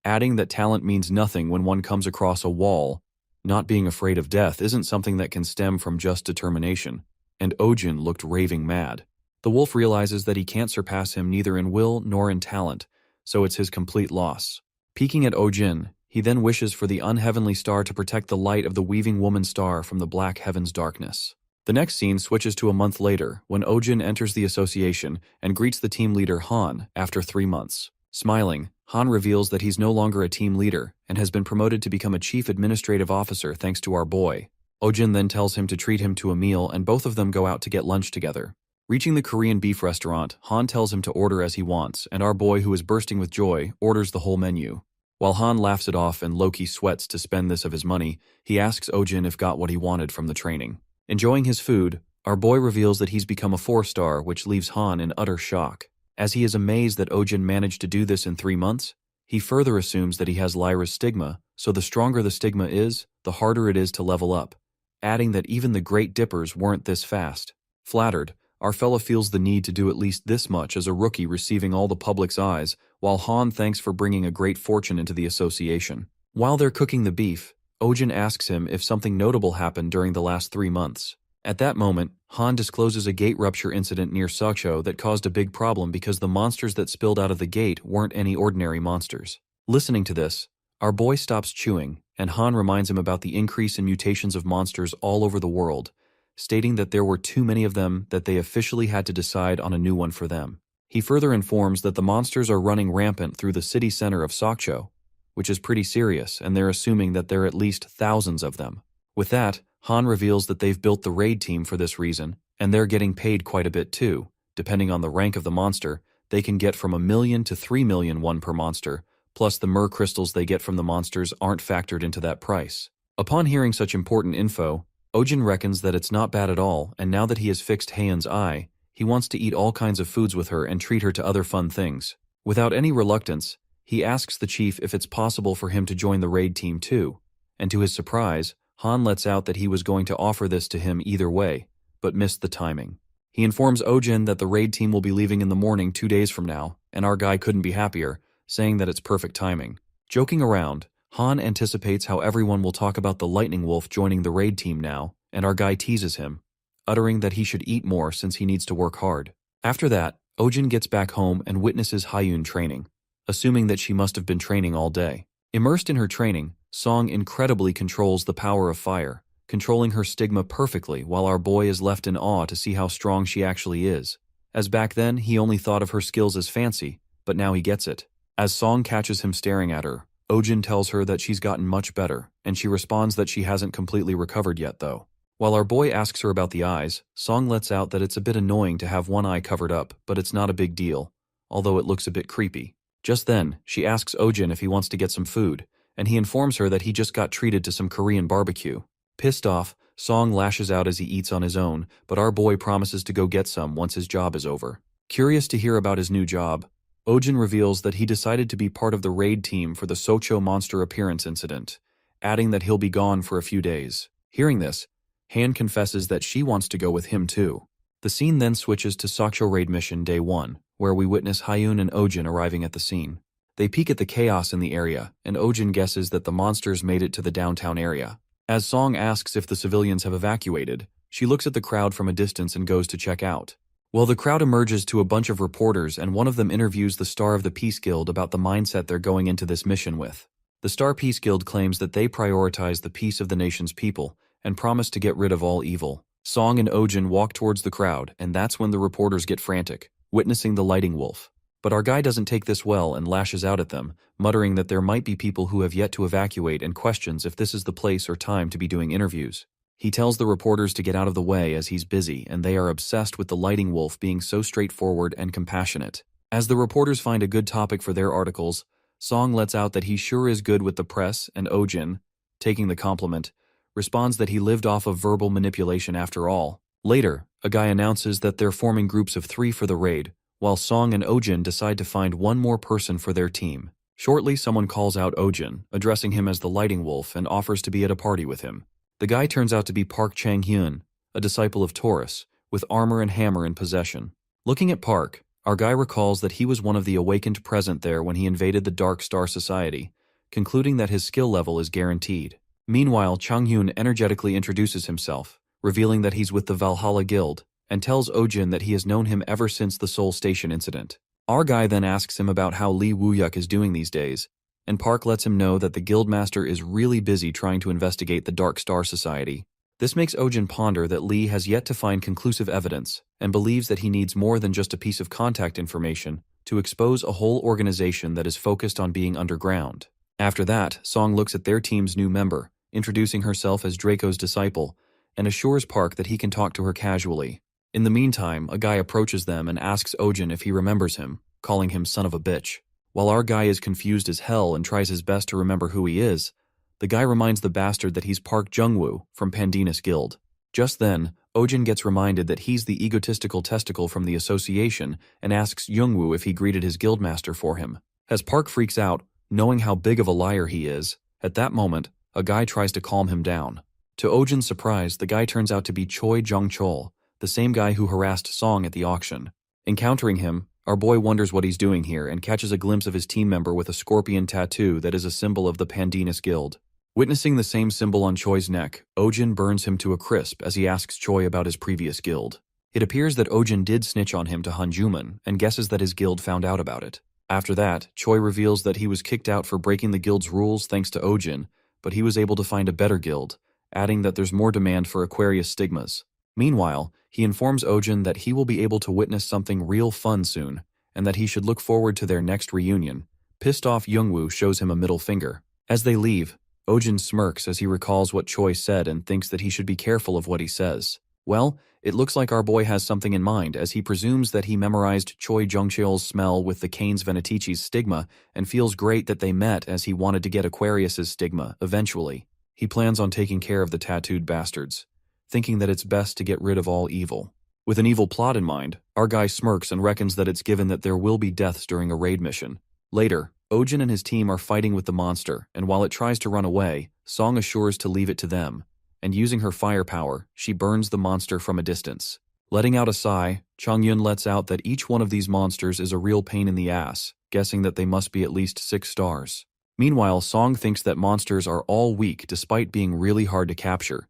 Speaker 1: adding that talent means nothing when one comes across a wall. Not being afraid of death isn't something that can stem from just determination, and Ojin looked raving mad. The wolf realizes that he can't surpass him neither in will nor in talent, so it's his complete loss. Peeking at Ojin, he then wishes for the unheavenly star to protect the light of the weaving woman star from the black heaven's darkness. The next scene switches to a month later when Ojin enters the association and greets the team leader Han after 3 months. Smiling, Han reveals that he's no longer a team leader and has been promoted to become a chief administrative officer thanks to our boy. Ojin then tells him to treat him to a meal and both of them go out to get lunch together. Reaching the Korean beef restaurant, Han tells him to order as he wants, and our boy, who is bursting with joy, orders the whole menu. While Han laughs it off and Loki sweats to spend this of his money, he asks Ojin if got what he wanted from the training. Enjoying his food, our boy reveals that he's become a 4-star, which leaves Han in utter shock. As he is amazed that Ojin managed to do this in 3 months, he further assumes that he has Lyra's stigma, so the stronger the stigma is, the harder it is to level up, adding that even the Great Dippers weren't this fast. Flattered, our fella feels the need to do at least this much as a rookie receiving all the public's eyes, while Han thanks for bringing a great fortune into the association. While they're cooking the beef, Ojin asks him if something notable happened during the last 3 months. At that moment, Han discloses a gate rupture incident near Sokcho that caused a big problem because the monsters that spilled out of the gate weren't any ordinary monsters. Listening to this, our boy stops chewing, and Han reminds him about the increase in mutations of monsters all over the world, stating that there were too many of them that they officially had to decide on a new one for them. He further informs that the monsters are running rampant through the city center of Sokcho, which is pretty serious, and they're assuming that there are at least thousands of them. With that, Han reveals that they've built the raid team for this reason, and they're getting paid quite a bit too. Depending on the rank of the monster, they can get from 1 million to 3 million won per monster, plus the mer crystals they get from the monsters aren't factored into that price. Upon hearing such important info, Ojin reckons that it's not bad at all, and now that he has fixed Heian's eye, he wants to eat all kinds of foods with her and treat her to other fun things. Without any reluctance, he asks the chief if it's possible for him to join the raid team too, and to his surprise, Han lets out that he was going to offer this to him either way, but missed the timing. He informs Ojin that the raid team will be leaving in the morning 2 days from now, and our guy couldn't be happier, saying that it's perfect timing. Joking around, Han anticipates how everyone will talk about the Lightning Wolf joining the raid team now, and our guy teases him, uttering that he should eat more since he needs to work hard. After that, Ojin gets back home and witnesses Hyun training, assuming that she must have been training all day. Immersed in her training, Song incredibly controls the power of fire, controlling her stigma perfectly while our boy is left in awe to see how strong she actually is. As back then, he only thought of her skills as fancy, but now he gets it. As Song catches him staring at her, Ojin tells her that she's gotten much better, and she responds that she hasn't completely recovered yet though. While our boy asks her about the eyes, Song lets out that it's a bit annoying to have one eye covered up, but it's not a big deal, although it looks a bit creepy. Just then, she asks Ojin if he wants to get some food, and he informs her that he just got treated to some Korean barbecue. Pissed off, Song lashes out as he eats on his own, but our boy promises to go get some once his job is over. Curious to hear about his new job, Ojin reveals that he decided to be part of the raid team for the Sokcho monster appearance incident, adding that he'll be gone for a few days. Hearing this, Han confesses that she wants to go with him too. The scene then switches to Sokcho raid mission day 1, where we witness Hyun and Ojin arriving at the scene. They peek at the chaos in the area, and Ojin guesses that the monsters made it to the downtown area. As Song asks if the civilians have evacuated, she looks at the crowd from a distance and goes to check out. Well, the crowd emerges to a bunch of reporters, and one of them interviews the Star of the Peace Guild about the mindset they're going into this mission with. The Star Peace Guild claims that they prioritize the peace of the nation's people and promise to get rid of all evil. Song and Ojin walk towards the crowd, and that's when the reporters get frantic, witnessing the Lightning Wolf. But our guy doesn't take this well and lashes out at them, muttering that there might be people who have yet to evacuate and questions if this is the place or time to be doing interviews. He tells the reporters to get out of the way as he's busy, and they are obsessed with the Lightning Wolf being so straightforward and compassionate. As the reporters find a good topic for their articles, Song lets out that he sure is good with the press, and Ojin, taking the compliment, responds that he lived off of verbal manipulation after all. Later, a guy announces that they're forming groups of 3 for the raid, while Song and Ojin decide to find one more person for their team. Shortly, someone calls out Ojin, addressing him as the Lightning Wolf, and offers to be at a party with him. The guy turns out to be Park Chang-hyun, a disciple of Taurus, with armor and hammer in possession. Looking at Park, our guy recalls that he was one of the awakened present there when he invaded the Dark Star Society, concluding that his skill level is guaranteed. Meanwhile, Chang-hyun energetically introduces himself, revealing that he's with the Valhalla Guild, and tells Ojin that he has known him ever since the Seoul Station incident. Our guy then asks him about how Lee Woo-yuk is doing these days, and Park lets him know that the Guildmaster is really busy trying to investigate the Dark Star Society. This makes Ojin ponder that Lee has yet to find conclusive evidence, and believes that he needs more than just a piece of contact information to expose a whole organization that is focused on being underground. After that, Song looks at their team's new member, introducing herself as Draco's disciple, and assures Park that he can talk to her casually. In the meantime, a guy approaches them and asks Ojin if he remembers him, calling him son of a bitch. While our guy is confused as hell and tries his best to remember who he is, the guy reminds the bastard that he's Park Jungwoo from Pandina's Guild. Just then, Ojin gets reminded that he's the egotistical testicle from the association and asks Jungwoo if he greeted his guildmaster for him. As Park freaks out, knowing how big of a liar he is, at that moment, a guy tries to calm him down. To Ojin's surprise, the guy turns out to be Choi Jong-chol, the same guy who harassed Song at the auction. Encountering him, our boy wonders what he's doing here and catches a glimpse of his team member with a scorpion tattoo that is a symbol of the Pandina's Guild. Witnessing the same symbol on Choi's neck, Ojin burns him to a crisp as he asks Choi about his previous guild. It appears that Ojin did snitch on him to Hanjuman and guesses that his guild found out about it. After that, Choi reveals that he was kicked out for breaking the guild's rules thanks to Ojin, but he was able to find a better guild, adding that there's more demand for Aquarius stigmas. Meanwhile, he informs Ojin that he will be able to witness something real fun soon, and that he should look forward to their next reunion. Pissed off Youngwoo shows him a middle finger. As they leave, Ojin smirks as he recalls what Choi said and thinks that he should be careful of what he says. Well, it looks like our boy has something in mind as he presumes that he memorized Choi Jongcheol's smell with the Canes Venatici's stigma and feels great that they met as he wanted to get Aquarius's stigma eventually. He plans on taking care of the tattooed bastards, thinking that it's best to get rid of all evil. With an evil plot in mind, our guy smirks and reckons that it's given that there will be deaths during a raid mission. Later, Ojin and his team are fighting with the monster, and while it tries to run away, Song assures to leave it to them, and using her firepower, she burns the monster from a distance. Letting out a sigh, Changyun lets out that each one of these monsters is a real pain in the ass, guessing that they must be at least 6 stars. Meanwhile, Song thinks that monsters are all weak despite being really hard to capture.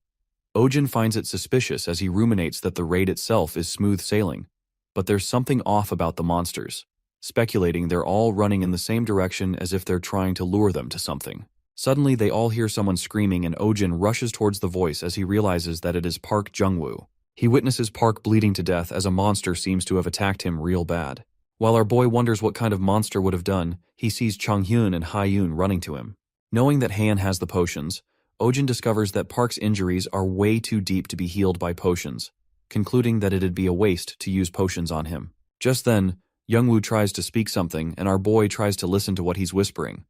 Speaker 1: Ojin finds it suspicious as he ruminates that the raid itself is smooth sailing, but there's something off about the monsters, speculating they're all running in the same direction as if they're trying to lure them to something. Suddenly, they all hear someone screaming and Ojin rushes towards the voice as he realizes that it is Park Jungwoo. He witnesses Park bleeding to death as a monster seems to have attacked him real bad. While our boy wonders what kind of monster would have done, he sees Changhyun and Haeun running to him. Knowing that Haeun has the potions, Ojin discovers that Park's injuries are way too deep to be healed by potions, concluding that it'd be a waste to use potions on him. Just then, Youngwoo tries to speak something and our boy tries to listen to what he's whispering.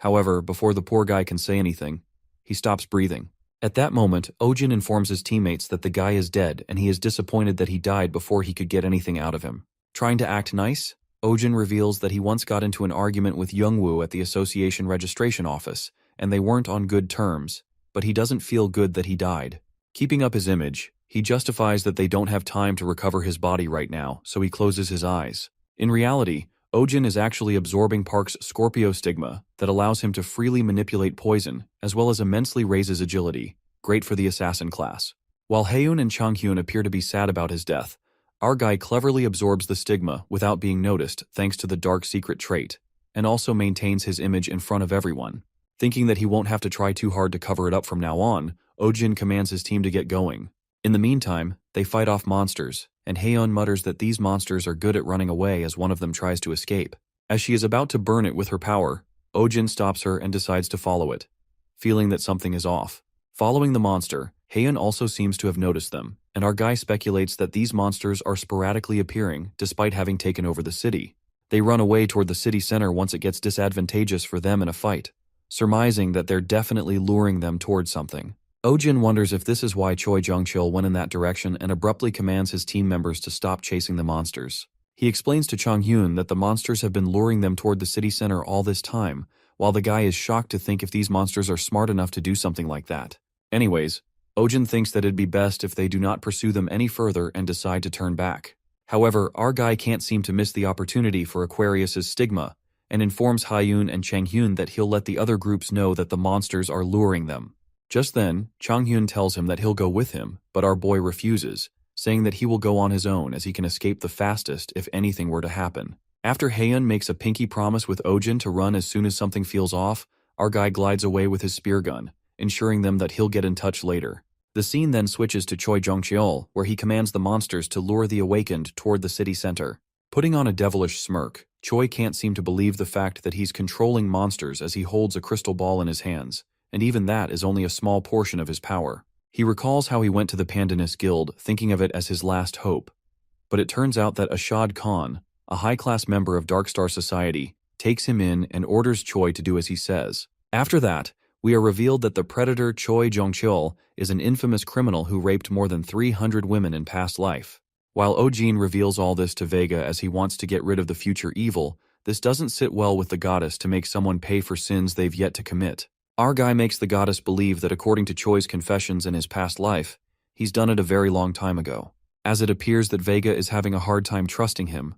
Speaker 1: However, before the poor guy can say anything, he stops breathing. At that moment, Ojin informs his teammates that the guy is dead and he is disappointed that he died before he could get anything out of him. Trying to act nice, Ojin reveals that he once got into an argument with Youngwoo at the association registration office, and they weren't on good terms, but he doesn't feel good that he died. Keeping up his image, he justifies that they don't have time to recover his body right now, so he closes his eyes. In reality, Ojin is actually absorbing Park's Scorpio stigma that allows him to freely manipulate poison, as well as immensely raises agility, great for the assassin class. While Haeun and Changhyun appear to be sad about his death, our guy cleverly absorbs the stigma without being noticed thanks to the dark secret trait, and also maintains his image in front of everyone. Thinking that he won't have to try too hard to cover it up from now on, Ojin commands his team to get going. In the meantime, they fight off monsters, and Haeun mutters that these monsters are good at running away as one of them tries to escape. As she is about to burn it with her power, Ojin stops her and decides to follow it, feeling that something is off. Following the monster, Haeun also seems to have noticed them, and our guy speculates that these monsters are sporadically appearing despite having taken over the city. They run away toward the city center once it gets disadvantageous for them in a fight, surmising that they're definitely luring them towards something. Ojin wonders if this is why Choi Jongcheol went in that direction and abruptly commands his team members to stop chasing the monsters. He explains to Changhyun that the monsters have been luring them toward the city center all this time, while the guy is shocked to think if these monsters are smart enough to do something like that. Anyways, Ojin thinks that it'd be best if they do not pursue them any further and decide to turn back. However, our guy can't seem to miss the opportunity for Aquarius's stigma, and informs Haeun and Changhyun that he'll let the other groups know that the monsters are luring them. Just then, Changhyun tells him that he'll go with him, but our boy refuses, saying that he will go on his own as he can escape the fastest if anything were to happen. After Haeun makes a pinky promise with Ojin to run as soon as something feels off, our guy glides away with his spear gun, ensuring them that he'll get in touch later. The scene then switches to Choi Jongcheol, where he commands the monsters to lure the Awakened toward the city center. Putting on a devilish smirk, Choi can't seem to believe the fact that he's controlling monsters as he holds a crystal ball in his hands, and even that is only a small portion of his power. He recalls how he went to the Pandanus Guild thinking of it as his last hope, but it turns out that Ashad Khan, a high-class member of Darkstar Society, takes him in and orders Choi to do as he says. After that, we are revealed that the predator Choi Jongcheol is an infamous criminal who raped more than 300 women in past life. While Ojin reveals all this to Vega as he wants to get rid of the future evil, this doesn't sit well with the goddess to make someone pay for sins they've yet to commit. Our guy makes the goddess believe that according to Choi's confessions in his past life, he's done it a very long time ago. As it appears that Vega is having a hard time trusting him,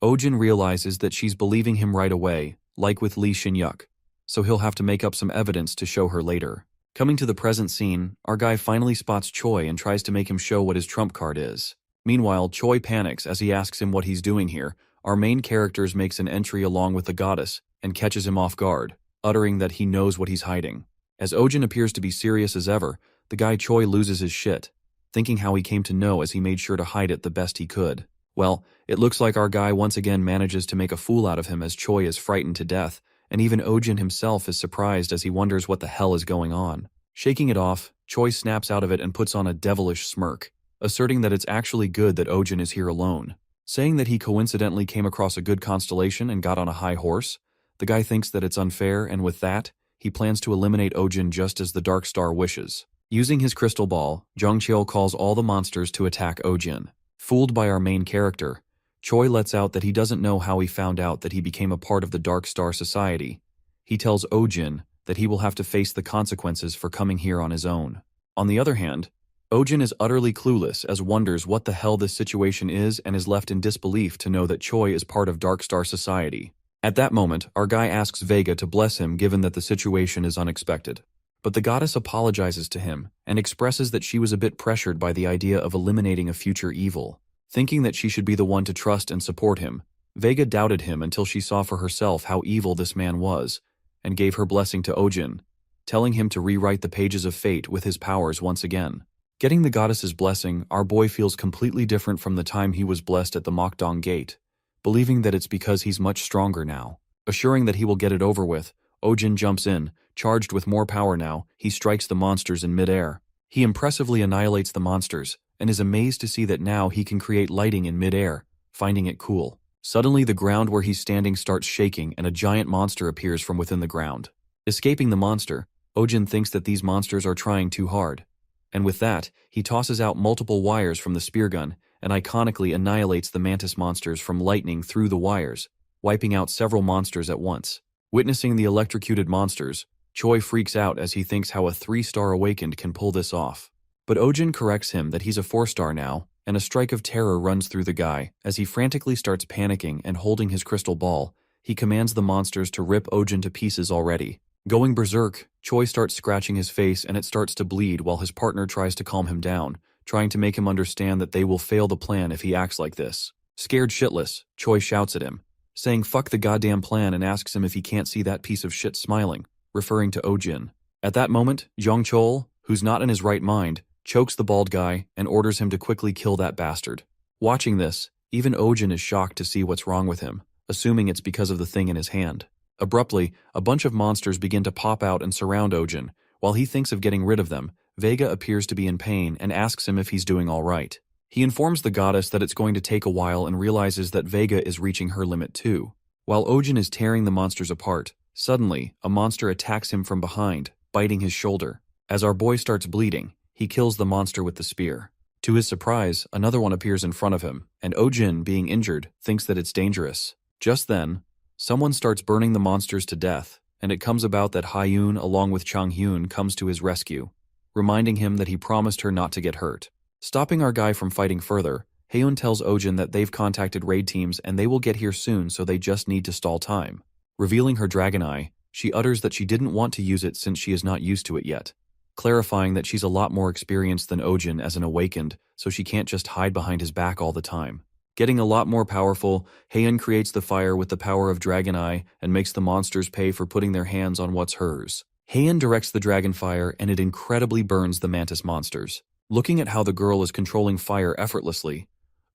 Speaker 1: Ojin realizes that she's believing him right away, like with Lee Shin-yuk, so he'll have to make up some evidence to show her later. Coming to the present scene, our guy finally spots Choi and tries to make him show what his trump card is. Meanwhile, Choi panics as he asks him what he's doing here. Our main character makes an entry along with the goddess and catches him off guard, uttering that he knows what he's hiding. As Ojin appears to be serious as ever, the guy Choi loses his shit, thinking how he came to know as he made sure to hide it the best he could. Well, it looks like our guy once again manages to make a fool out of him as Choi is frightened to death, and even Ojin himself is surprised as he wonders what the hell is going on. Shaking it off, Choi snaps out of it and puts on a devilish smirk, asserting that it's actually good that Ojin is here alone. Saying that he coincidentally came across a good constellation and got on a high horse, the guy thinks that it's unfair, and with that, he plans to eliminate Ojin just as the Dark Star wishes. Using his crystal ball, Jungcheol calls all the monsters to attack Ojin. Fooled by our main character, Choi lets out that he doesn't know how he found out that he became a part of the Dark Star Society. He tells Ojin that he will have to face the consequences for coming here on his own. On the other hand, Ojin is utterly clueless as wonders what the hell this situation is and is left in disbelief to know that Choi is part of Dark Star Society. At that moment, our guy asks Vega to bless him given that the situation is unexpected. But the goddess apologizes to him and expresses that she was a bit pressured by the idea of eliminating a future evil. Thinking that she should be the one to trust and support him, Vega doubted him until she saw for herself how evil this man was, and gave her blessing to Ojin, telling him to rewrite the pages of fate with his powers once again. Getting the goddess's blessing, our boy feels completely different from the time he was blessed at the Mokdong Gate, believing that it's because he's much stronger now. Assuring that he will get it over with, Ojin jumps in, charged with more power now. He strikes the monsters in midair. He impressively annihilates the monsters, and is amazed to see that now he can create lighting in midair, finding it cool. Suddenly the ground where he's standing starts shaking and a giant monster appears from within the ground. Escaping the monster, Ojin thinks that these monsters are trying too hard. And with that, he tosses out multiple wires from the spear gun and iconically annihilates the mantis monsters from lightning through the wires, wiping out several monsters at once. Witnessing the electrocuted monsters, Choi freaks out as he thinks how a 3-star awakened can pull this off. But Ojin corrects him that he's a 4-star now, and a strike of terror runs through the guy. As he frantically starts panicking and holding his crystal ball, he commands the monsters to rip Ojin to pieces already. Going berserk, Choi starts scratching his face and it starts to bleed while his partner tries to calm him down, trying to make him understand that they will fail the plan if he acts like this. Scared shitless, Choi shouts at him, saying fuck the goddamn plan, and asks him if he can't see that piece of shit smiling, referring to Ojin. At that moment, Jungcheol, who's not in his right mind, chokes the bald guy and orders him to quickly kill that bastard. Watching this, even Ojin is shocked to see what's wrong with him, assuming it's because of the thing in his hand. Abruptly, a bunch of monsters begin to pop out and surround Ojin. While he thinks of getting rid of them, Vega appears to be in pain and asks him if he's doing all right. He informs the goddess that it's going to take a while and realizes that Vega is reaching her limit too. While Ojin is tearing the monsters apart, suddenly, a monster attacks him from behind, biting his shoulder. As our boy starts bleeding, he kills the monster with the spear. To his surprise, another one appears in front of him, and Ojin, being injured, thinks that it's dangerous. Just then, someone starts burning the monsters to death, and it comes about that Hyun along with Changhyun comes to his rescue, reminding him that he promised her not to get hurt. Stopping our guy from fighting further, Hyun tells Ojin that they've contacted raid teams and they will get here soon, so they just need to stall time. Revealing her dragon eye, she utters that she didn't want to use it since she is not used to it yet, clarifying that she's a lot more experienced than Ojin as an awakened, so she can't just hide behind his back all the time. Getting a lot more powerful, Hyun creates the fire with the power of Dragon Eye and makes the monsters pay for putting their hands on what's hers. Hyun directs the dragon fire and it incredibly burns the mantis monsters. Looking at how the girl is controlling fire effortlessly,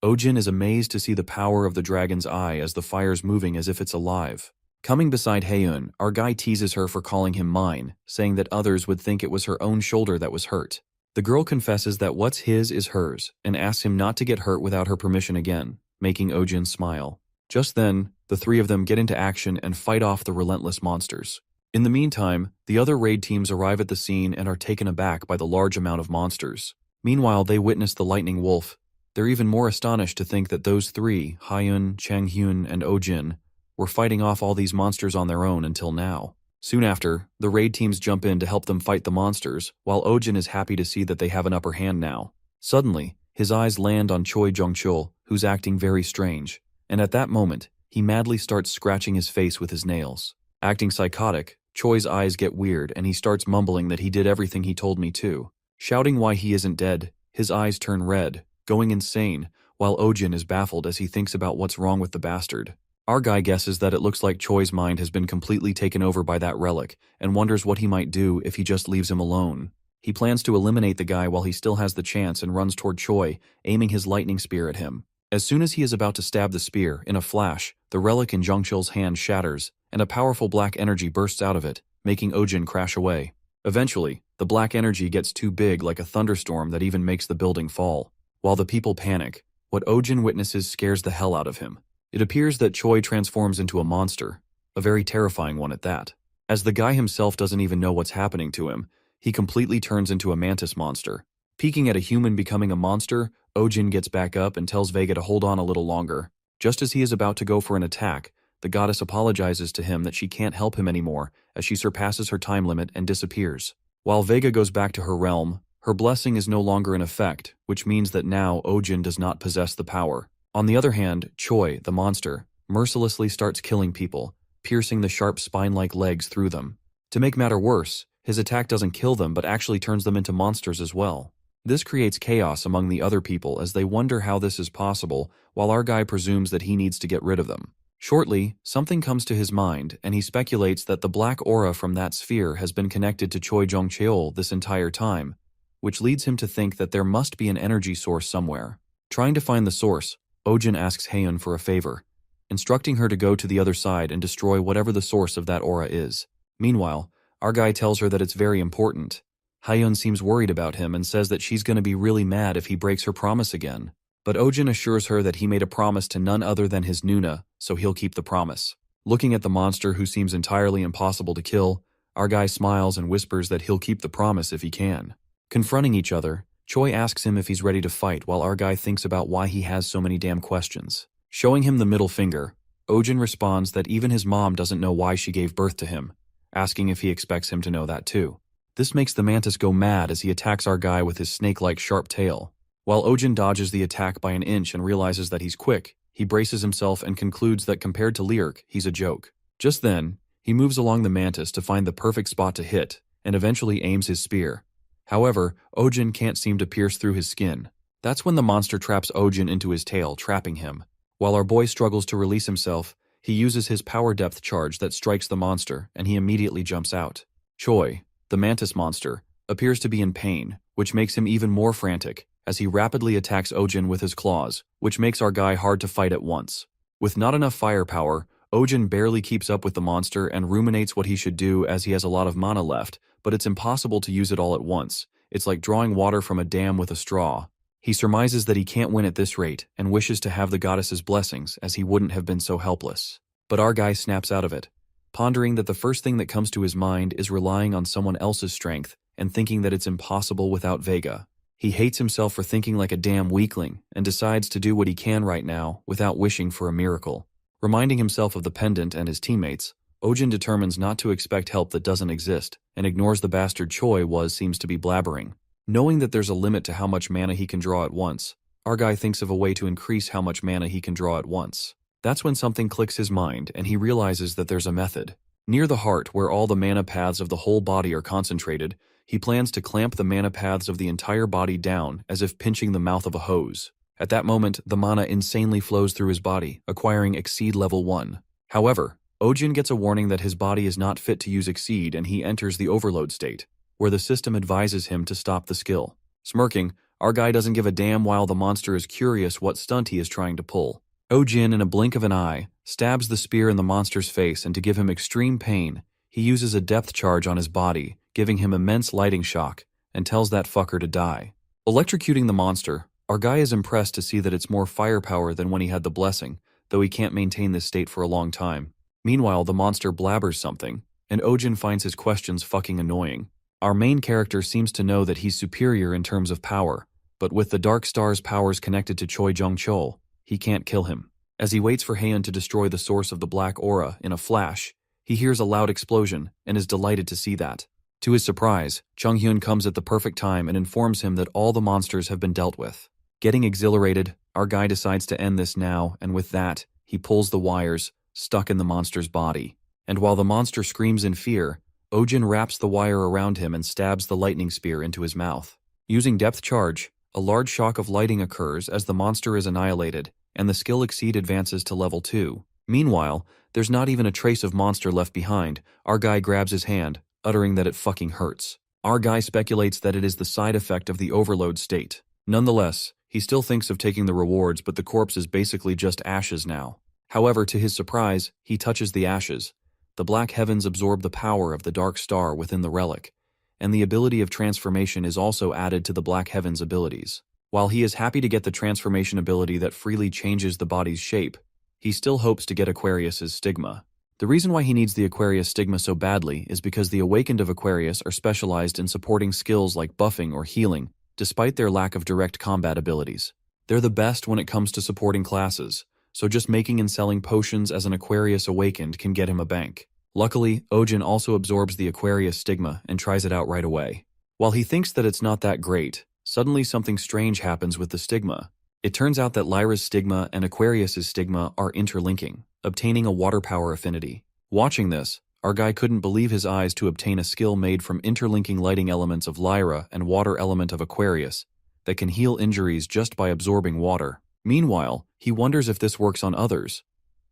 Speaker 1: Ojin is amazed to see the power of the dragon's eye as the fire's moving as if it's alive. Coming beside Hyun, our guy teases her for calling him mine, saying that others would think it was her own shoulder that was hurt. The girl confesses that what's his is hers, and asks him not to get hurt without her permission again, making Ojin smile. Just then, the three of them get into action and fight off the relentless monsters. In the meantime, the other raid teams arrive at the scene and are taken aback by the large amount of monsters. Meanwhile, they witness the lightning wolf. They're even more astonished to think that those three, Hyun, Changhyun, and Ojin, were fighting off all these monsters on their own until now. Soon after, the raid teams jump in to help them fight the monsters, while Ojin is happy to see that they have an upper hand now. Suddenly, his eyes land on Choi Jungcheol, who's acting very strange, and at that moment, he madly starts scratching his face with his nails. Acting psychotic, Choi's eyes get weird and he starts mumbling that he did everything he told me to. Shouting why he isn't dead, his eyes turn red, going insane, while Ojin is baffled as he thinks about what's wrong with the bastard. Our guy guesses that it looks like Choi's mind has been completely taken over by that relic and wonders what he might do if he just leaves him alone. He plans to eliminate the guy while he still has the chance and runs toward Choi, aiming his lightning spear at him. As soon as he is about to stab the spear, in a flash, the relic in Zhongchil's hand shatters, and a powerful black energy bursts out of it, making Ojin crash away. Eventually, the black energy gets too big like a thunderstorm that even makes the building fall. While the people panic, what Ojin witnesses scares the hell out of him. It appears that Choi transforms into a monster, a very terrifying one at that. As the guy himself doesn't even know what's happening to him, he completely turns into a mantis monster. Peeking at a human becoming a monster, Ojin gets back up and tells Vega to hold on a little longer. Just as he is about to go for an attack, the goddess apologizes to him that she can't help him anymore as she surpasses her time limit and disappears. While Vega goes back to her realm, her blessing is no longer in effect, which means that now Ojin does not possess the power. On the other hand, Choi, the monster, mercilessly starts killing people, piercing the sharp spine-like legs through them. To make matter worse, his attack doesn't kill them but actually turns them into monsters as well. This creates chaos among the other people as they wonder how this is possible, while our guy presumes that he needs to get rid of them. Shortly, something comes to his mind, and he speculates that the black aura from that sphere has been connected to Choi Jong-cheol this entire time, which leads him to think that there must be an energy source somewhere. Trying to find the source, Ojin asks Haeun for a favor, instructing her to go to the other side and destroy whatever the source of that aura is. Meanwhile, our guy tells her that it's very important. Haeun seems worried about him and says that she's going to be really mad if he breaks her promise again. But Ojin assures her that he made a promise to none other than his Nuna, so he'll keep the promise. Looking at the monster who seems entirely impossible to kill, our guy smiles and whispers that he'll keep the promise if he can. Confronting each other, Choi asks him if he's ready to fight while our guy thinks about why he has so many damn questions. Showing him the middle finger, Ojin responds that even his mom doesn't know why she gave birth to him, asking if he expects him to know that too. This makes the mantis go mad as he attacks our guy with his snake-like sharp tail. While Ojin dodges the attack by an inch and realizes that he's quick, he braces himself and concludes that compared to Lyric, he's a joke. Just then, he moves along the mantis to find the perfect spot to hit, and eventually aims his spear. However, Ojin can't seem to pierce through his skin. That's when the monster traps Ojin into his tail, trapping him. While our boy struggles to release himself, he uses his power depth charge that strikes the monster, and he immediately jumps out. Choi, the mantis monster, appears to be in pain, which makes him even more frantic, as he rapidly attacks Ojin with his claws, which makes our guy hard to fight at once. With not enough firepower, Ojin barely keeps up with the monster and ruminates what he should do as he has a lot of mana left, but it's impossible to use it all at once. It's like drawing water from a dam with a straw. He surmises that he can't win at this rate and wishes to have the goddess's blessings as he wouldn't have been so helpless. But our guy snaps out of it, pondering that the first thing that comes to his mind is relying on someone else's strength and thinking that it's impossible without Vega. He hates himself for thinking like a damn weakling and decides to do what he can right now without wishing for a miracle. Reminding himself of the pendant and his teammates, Ojin determines not to expect help that doesn't exist and ignores the bastard Choi seems to be blabbering. Knowing that there's a limit to how much mana he can draw at once, our guy thinks of a way to increase how much mana he can draw at once. That's when something clicks his mind and he realizes that there's a method. Near the heart, where all the mana paths of the whole body are concentrated, he plans to clamp the mana paths of the entire body down as if pinching the mouth of a hose. At that moment, the mana insanely flows through his body, acquiring Exceed level 1. However, Ojin gets a warning that his body is not fit to use Exceed and he enters the overload state, where the system advises him to stop the skill. Smirking, our guy doesn't give a damn while the monster is curious what stunt he is trying to pull. Ojin, in a blink of an eye, stabs the spear in the monster's face, and to give him extreme pain, he uses a depth charge on his body, giving him immense lighting shock, and tells that fucker to die. Electrocuting the monster, our guy is impressed to see that it's more firepower than when he had the blessing, though he can't maintain this state for a long time. Meanwhile, the monster blabbers something, and Ojin finds his questions fucking annoying. Our main character seems to know that he's superior in terms of power, but with the Dark Star's powers connected to Choi Jong-chol, he can't kill him. As he waits for Haeun to destroy the source of the black aura in a flash, he hears a loud explosion and is delighted to see that. To his surprise, Chung-hyun comes at the perfect time and informs him that all the monsters have been dealt with. Getting exhilarated, our guy decides to end this now, and with that, he pulls the wires, stuck in the monster's body. And while the monster screams in fear, Ojin wraps the wire around him and stabs the lightning spear into his mouth. Using depth charge, a large shock of lighting occurs as the monster is annihilated, and the skill Exceed advances to level 2. Meanwhile, there's not even a trace of monster left behind. Our guy grabs his hand, uttering that it fucking hurts. Our guy speculates that it is the side effect of the overload state. Nonetheless, he still thinks of taking the rewards, but the corpse is basically just ashes now. However, to his surprise, he touches the ashes. The black heavens absorb the power of the dark star within the relic, and the ability of transformation is also added to the black heavens abilities. While he is happy to get the transformation ability that freely changes the body's shape, he still hopes to get Aquarius's stigma. The reason why he needs the Aquarius stigma so badly is because the Awakened of Aquarius are specialized in supporting skills like buffing or healing, despite their lack of direct combat abilities. They're the best when it comes to supporting classes, so just making and selling potions as an Aquarius Awakened can get him a bank. Luckily, Ojin also absorbs the Aquarius stigma and tries it out right away. While he thinks that it's not that great, suddenly something strange happens with the stigma. It turns out that Lyra's stigma and Aquarius's stigma are interlinking, obtaining a water power affinity. Watching this, our guy couldn't believe his eyes to obtain a skill made from interlinking lighting elements of Lyra and water element of Aquarius that can heal injuries just by absorbing water. Meanwhile, he wonders if this works on others.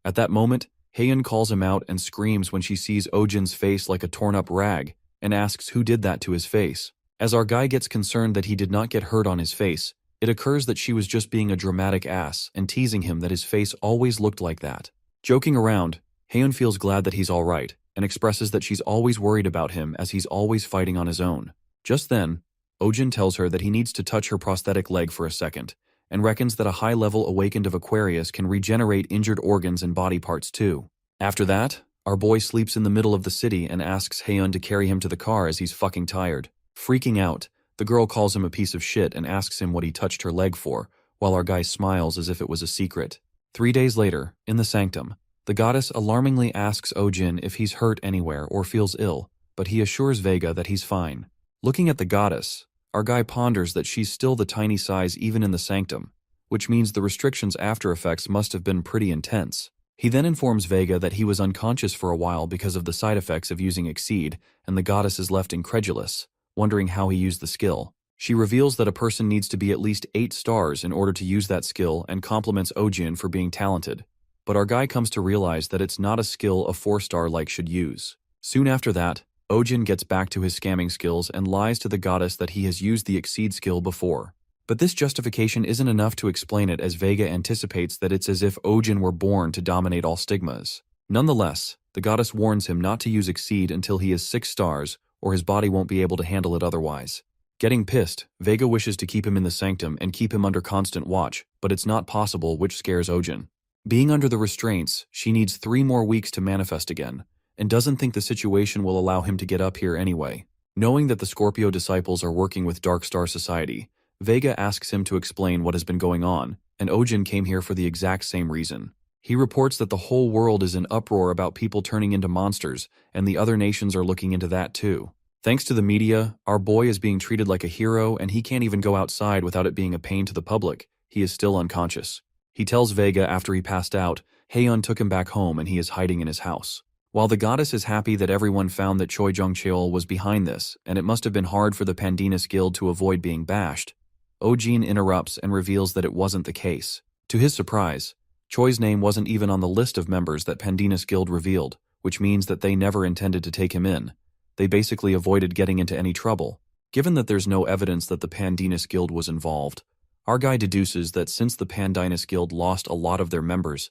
Speaker 1: At that moment, Heian calls him out and screams when she sees Ojin's face like a torn-up rag and asks who did that to his face. As our guy gets concerned that he did not get hurt on his face, it occurs that she was just being a dramatic ass and teasing him that his face always looked like that. Joking around, Heian feels glad that he's alright and expresses that she's always worried about him as he's always fighting on his own. Just then, Ojin tells her that he needs to touch her prosthetic leg for a second, and reckons that a high-level Awakened of Aquarius can regenerate injured organs and body parts too. After that, our boy sleeps in the middle of the city and asks Heian to carry him to the car as he's fucking tired. Freaking out, the girl calls him a piece of shit and asks him what he touched her leg for, while our guy smiles as if it was a secret. 3 days later, in the sanctum, the goddess alarmingly asks Ojin if he's hurt anywhere or feels ill, but he assures Vega that he's fine. Looking at the goddess, our guy ponders that she's still the tiny size even in the sanctum, which means the restrictions' after effects must have been pretty intense. He then informs Vega that he was unconscious for a while because of the side effects of using Exceed, and the goddess is left incredulous, wondering how he used the skill. She reveals that a person needs to be at least 8 stars in order to use that skill and compliments Ojin for being talented. But our guy comes to realize that it's not a skill a 4-star like should use. Soon after that, Ojin gets back to his scamming skills and lies to the goddess that he has used the Exceed skill before. But this justification isn't enough to explain it, as Vega anticipates that it's as if Ojin were born to dominate all stigmas. Nonetheless, the goddess warns him not to use Exceed until he is 6 stars, or his body won't be able to handle it otherwise. Getting pissed, Vega wishes to keep him in the sanctum and keep him under constant watch, but it's not possible, which scares Ojin. Being under the restraints, she needs 3 more weeks to manifest again, and doesn't think the situation will allow him to get up here anyway. Knowing that the Scorpio disciples are working with Dark Star Society, Vega asks him to explain what has been going on, and Ojin came here for the exact same reason. He reports that the whole world is in uproar about people turning into monsters, and the other nations are looking into that too. Thanks to the media, our boy is being treated like a hero, and he can't even go outside without it being a pain to the public. He is still unconscious. He tells Vega after he passed out, Heian took him back home and he is hiding in his house. While the goddess is happy that everyone found that Choi Jung-cheol was behind this, and it must have been hard for the Pandinus Guild to avoid being bashed, Ojin interrupts and reveals that it wasn't the case. To his surprise, Choi's name wasn't even on the list of members that Pandinus Guild revealed, which means that they never intended to take him in. They basically avoided getting into any trouble. Given that there's no evidence that the Pandinus Guild was involved, our guy deduces that since the Pandinus Guild lost a lot of their members,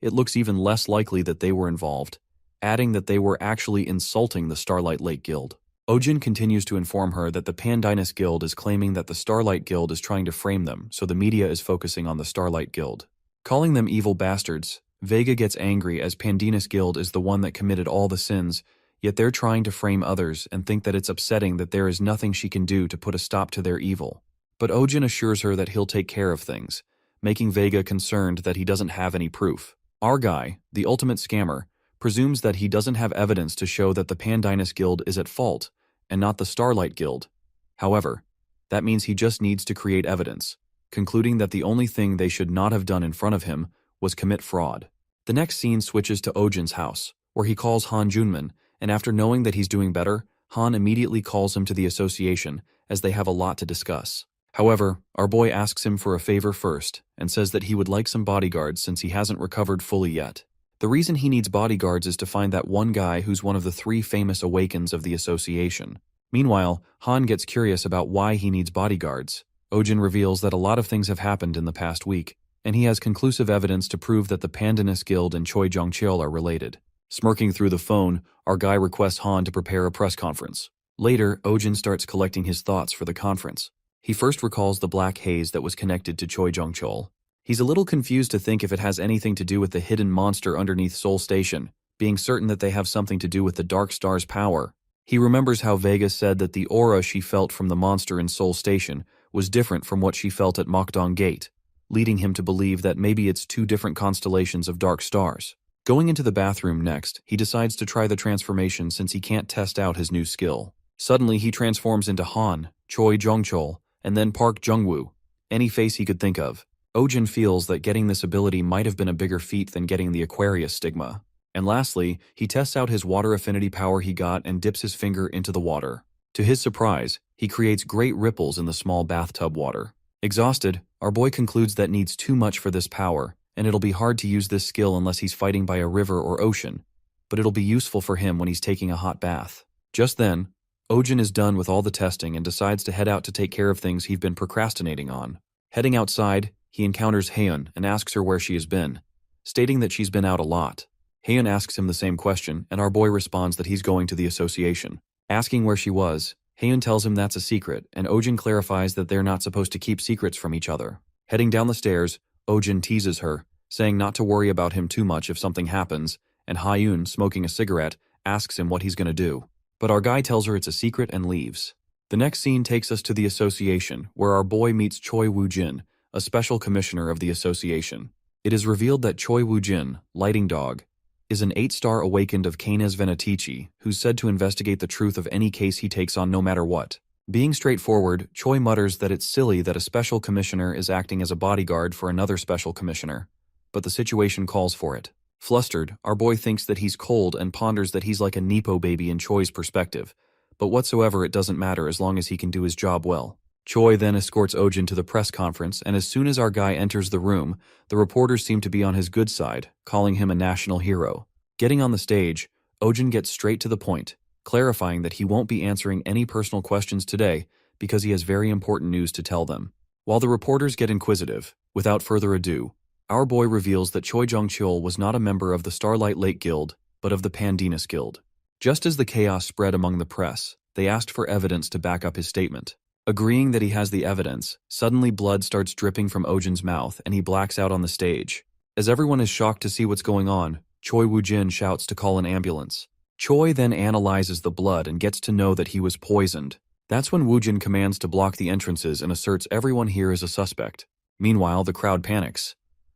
Speaker 1: it looks even less likely that they were involved, adding that they were actually insulting the Starlight Lake Guild. Ojin continues to inform her that the Pandinus Guild is claiming that the Starlight Guild is trying to frame them, so the media is focusing on the Starlight Guild. Calling them evil bastards, Vega gets angry as Pandinus Guild is the one that committed all the sins, yet they're trying to frame others and think that it's upsetting that there is nothing she can do to put a stop to their evil. But Ojin assures her that he'll take care of things, making Vega concerned that he doesn't have any proof. Our guy, the ultimate scammer, presumes that he doesn't have evidence to show that the Pandinus Guild is at fault, and not the Starlight Guild. However, that means he just needs to create evidence, concluding that the only thing they should not have done in front of him was commit fraud. The next scene switches to Ojin's house, where he calls Han Junman, and after knowing that he's doing better, Han immediately calls him to the association, as they have a lot to discuss. However, our boy asks him for a favor first, and says that he would like some bodyguards since he hasn't recovered fully yet. The reason he needs bodyguards is to find that one guy who's one of the 3 famous Awakens of the association. Meanwhile, Han gets curious about why he needs bodyguards. Ojin reveals that a lot of things have happened in the past week, and he has conclusive evidence to prove that the Pandanus Guild and Choi Jong-cheol are related. Smirking through the phone, our guy requests Han to prepare a press conference. Later, Ojin starts collecting his thoughts for the conference. He first recalls the black haze that was connected to Choi Jong-cheol. He's a little confused to think if it has anything to do with the hidden monster underneath Seoul Station, being certain that they have something to do with the Dark Star's power. He remembers how Vega said that the aura she felt from the monster in Seoul Station was different from what she felt at Mokdong Gate, leading him to believe that maybe it's 2 different constellations of dark stars. Going into the bathroom next, he decides to try the transformation since he can't test out his new skill. Suddenly, he transforms into Han, Choi Jong-cheol, and then Park Jung-woo, any face he could think of. Ojin feels that getting this ability might have been a bigger feat than getting the Aquarius stigma. And lastly, he tests out his water affinity power he got and dips his finger into the water. To his surprise, he creates great ripples in the small bathtub water. Exhausted, our boy concludes that needs too much for this power, and it'll be hard to use this skill unless he's fighting by a river or ocean, but it'll be useful for him when he's taking a hot bath. Just then, Ojin is done with all the testing and decides to head out to take care of things he've been procrastinating on. Heading outside, he encounters Haeun and asks her where she has been, stating that she's been out a lot. Haeun asks him the same question, and our boy responds that he's going to the association. Asking where she was, Haeun tells him that's a secret, and Ojin clarifies that they're not supposed to keep secrets from each other. Heading down the stairs, Ojin teases her, saying not to worry about him too much if something happens, and Haeun, smoking a cigarette, asks him what he's going to do. But our guy tells her it's a secret and leaves. The next scene takes us to the association, where our boy meets Choi Woo-jin, a special commissioner of the association. It is revealed that Choi Woo-jin, Lighting Dog, is an 8-star awakened of Canes Venatici, who's said to investigate the truth of any case he takes on no matter what. Being straightforward, Choi mutters that it's silly that a special commissioner is acting as a bodyguard for another special commissioner, but the situation calls for it. Flustered, our boy thinks that he's cold and ponders that he's like a Nepo baby in Choi's perspective, but whatsoever it doesn't matter as long as he can do his job well. Choi then escorts Ojin to the press conference, and as soon as our guy enters the room, the reporters seem to be on his good side, calling him a national hero. Getting on the stage, Ojin gets straight to the point, clarifying that he won't be answering any personal questions today because he has very important news to tell them. While the reporters get inquisitive, without further ado, our boy reveals that Choi Jong-cheol was not a member of the Starlight Lake Guild, but of the Pandanus Guild. Just as the chaos spread among the press, they asked for evidence to back up his statement. Agreeing that he has the evidence, suddenly blood starts dripping from Ojin's mouth and he blacks out on the stage. As everyone is shocked to see what's going on, Choi Woo-jin shouts to call an ambulance. Choi then analyzes the blood and gets to know that he was poisoned. That's when Woo-jin commands to block the entrances and asserts everyone here is a suspect. Meanwhile, the crowd panics.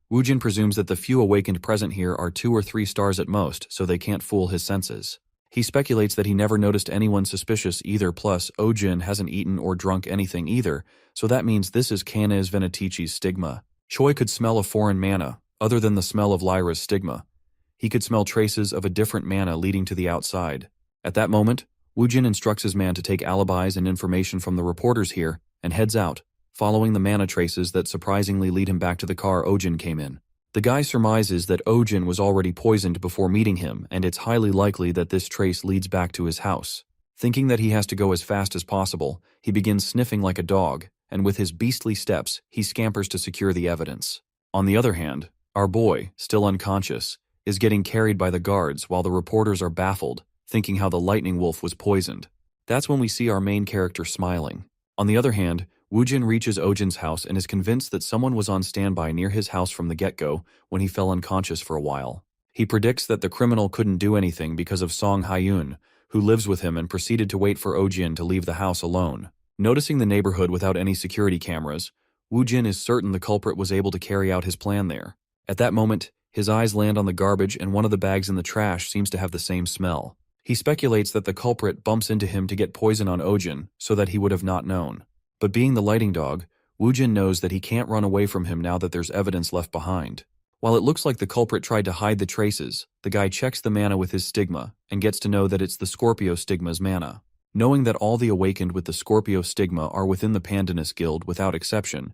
Speaker 1: Woo-jin presumes that the few awakened present here are 2 or 3 stars at most, so they can't fool his senses. He speculates that he never noticed anyone suspicious either, plus Ojin hasn't eaten or drunk anything either, so that means this is Canes Venatici's stigma. Choi could smell a foreign mana, other than the smell of Lyra's stigma. He could smell traces of a different mana leading to the outside. At that moment, Woo-jin instructs his man to take alibis and information from the reporters here, and heads out, following the mana traces that surprisingly lead him back to the car Ojin came in. The guy surmises that Ojin was already poisoned before meeting him, and it's highly likely that this trace leads back to his house. Thinking that he has to go as fast as possible, he begins sniffing like a dog, and with his beastly steps, he scampers to secure the evidence. On the other hand, our boy, still unconscious, is getting carried by the guards while the reporters are baffled, thinking how the lightning wolf was poisoned. That's when we see our main character smiling. On the other hand, Woo-jin reaches Ojin's house and is convinced that someone was on standby near his house from the get-go when he fell unconscious for a while. He predicts that the criminal couldn't do anything because of Song Hae-eun, who lives with him, and proceeded to wait for Ojin to leave the house alone. Noticing the neighborhood without any security cameras, Woo-jin is certain the culprit was able to carry out his plan there. At that moment, his eyes land on the garbage and one of the bags in the trash seems to have the same smell. He speculates that the culprit bumps into him to get poison on Ojin so that he would have not known. But being the lighting dog, Woo-jin knows that he can't run away from him now that there's evidence left behind. While it looks like the culprit tried to hide the traces, the guy checks the mana with his stigma and gets to know that it's the Scorpio stigma's mana. Knowing that all the awakened with the Scorpio stigma are within the Pandanus Guild without exception,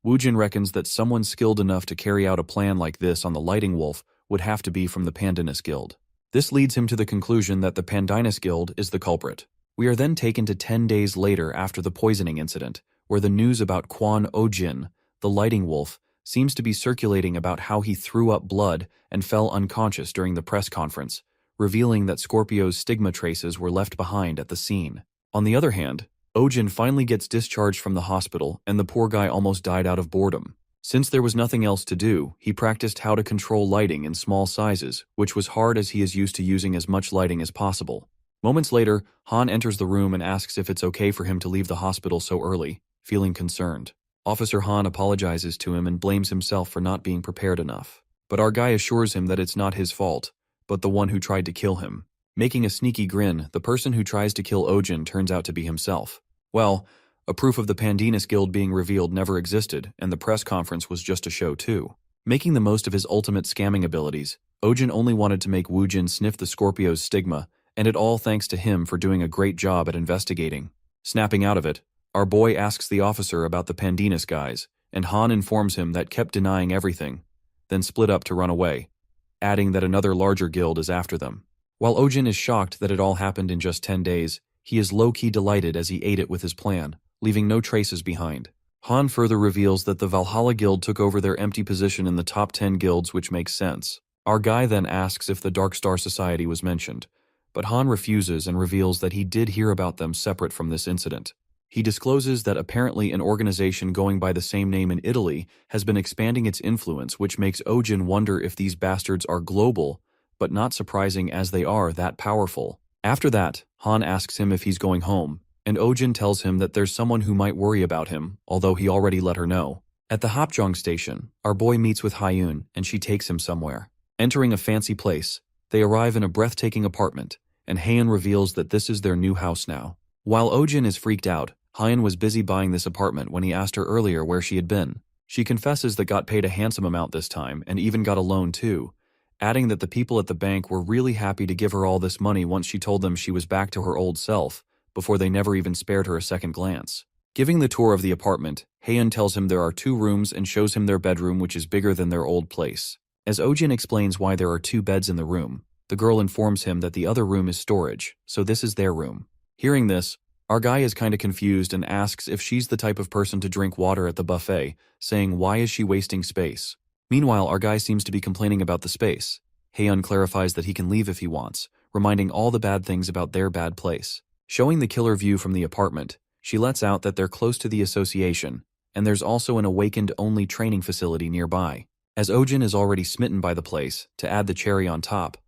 Speaker 1: Woojin reckons that someone skilled enough to carry out a plan like this on the Lighting Wolf would have to be from the Pandanus Guild. This leads him to the conclusion that the Pandanus Guild is the culprit. We are then taken to 10 days later after the poisoning incident, where the news about Kwon Oh-jin, the Lighting Wolf, seems to be circulating about how he threw up blood and fell unconscious during the press conference, revealing that Scorpio's stigma traces were left behind at the scene. On the other hand, Oh-jin finally gets discharged from the hospital and the poor guy almost died out of boredom. Since there was nothing else to do, he practiced how to control lighting in small sizes, which was hard as he is used to using as much lighting as possible. Moments later, Han enters the room and asks if it's okay for him to leave the hospital so early, feeling concerned. Officer Han apologizes to him and blames himself for not being prepared enough. But our guy assures him that it's not his fault, but the one who tried to kill him. Making a sneaky grin, the person who tries to kill Oh-jin turns out to be himself. Well, a proof of the Pandanus Guild being revealed never existed, and the press conference was just a show too. Making the most of his ultimate scamming abilities, Oh-jin only wanted to make Woojin sniff the Scorpio's stigma, and it all thanks to him for doing a great job at investigating. Snapping out of it, our boy asks the officer about the Pandanus guys, and Han informs him that kept denying everything, then split up to run away, adding that another larger guild is after them. While Oh-jin is shocked that it all happened in just 10 days, he is low-key delighted as he ate it with his plan, leaving no traces behind. Han further reveals that the Valhalla Guild took over their empty position in the top 10 guilds, which makes sense. Our guy then asks if the Dark Star Society was mentioned, but Han refuses and reveals that he did hear about them separate from this incident. He discloses that apparently an organization going by the same name in Italy has been expanding its influence, which makes Oh-jin wonder if these bastards are global, but not surprising as they are that powerful. After that, Han asks him if he's going home, and Oh-jin tells him that there's someone who might worry about him, although he already let her know. At the Hapjeong station, our boy meets with Hyun, and she takes him somewhere. Entering a fancy place, they arrive in a breathtaking apartment, and Hyun reveals that this is their new house now. While Oh-jin is freaked out, Hyun was busy buying this apartment when he asked her earlier where she had been. She confesses that got paid a handsome amount this time, and even got a loan too, adding that the people at the bank were really happy to give her all this money once she told them she was back to her old self, before they never even spared her a second glance. Giving the tour of the apartment, Hyun tells him there are 2 rooms and shows him their bedroom, which is bigger than their old place. As Oh-jin explains why there are 2 beds in the room, the girl informs him that the other room is storage, so this is their room. Hearing this, our guy is kinda confused and asks if she's the type of person to drink water at the buffet, saying why is she wasting space. Meanwhile, our guy seems to be complaining about the space. Hyun clarifies that he can leave if he wants, reminding all the bad things about their bad place. Showing the killer view from the apartment, she lets out that they're close to the association, and there's also an awakened-only training facility nearby. As Oh-jin is already smitten by the place, to add the cherry on top,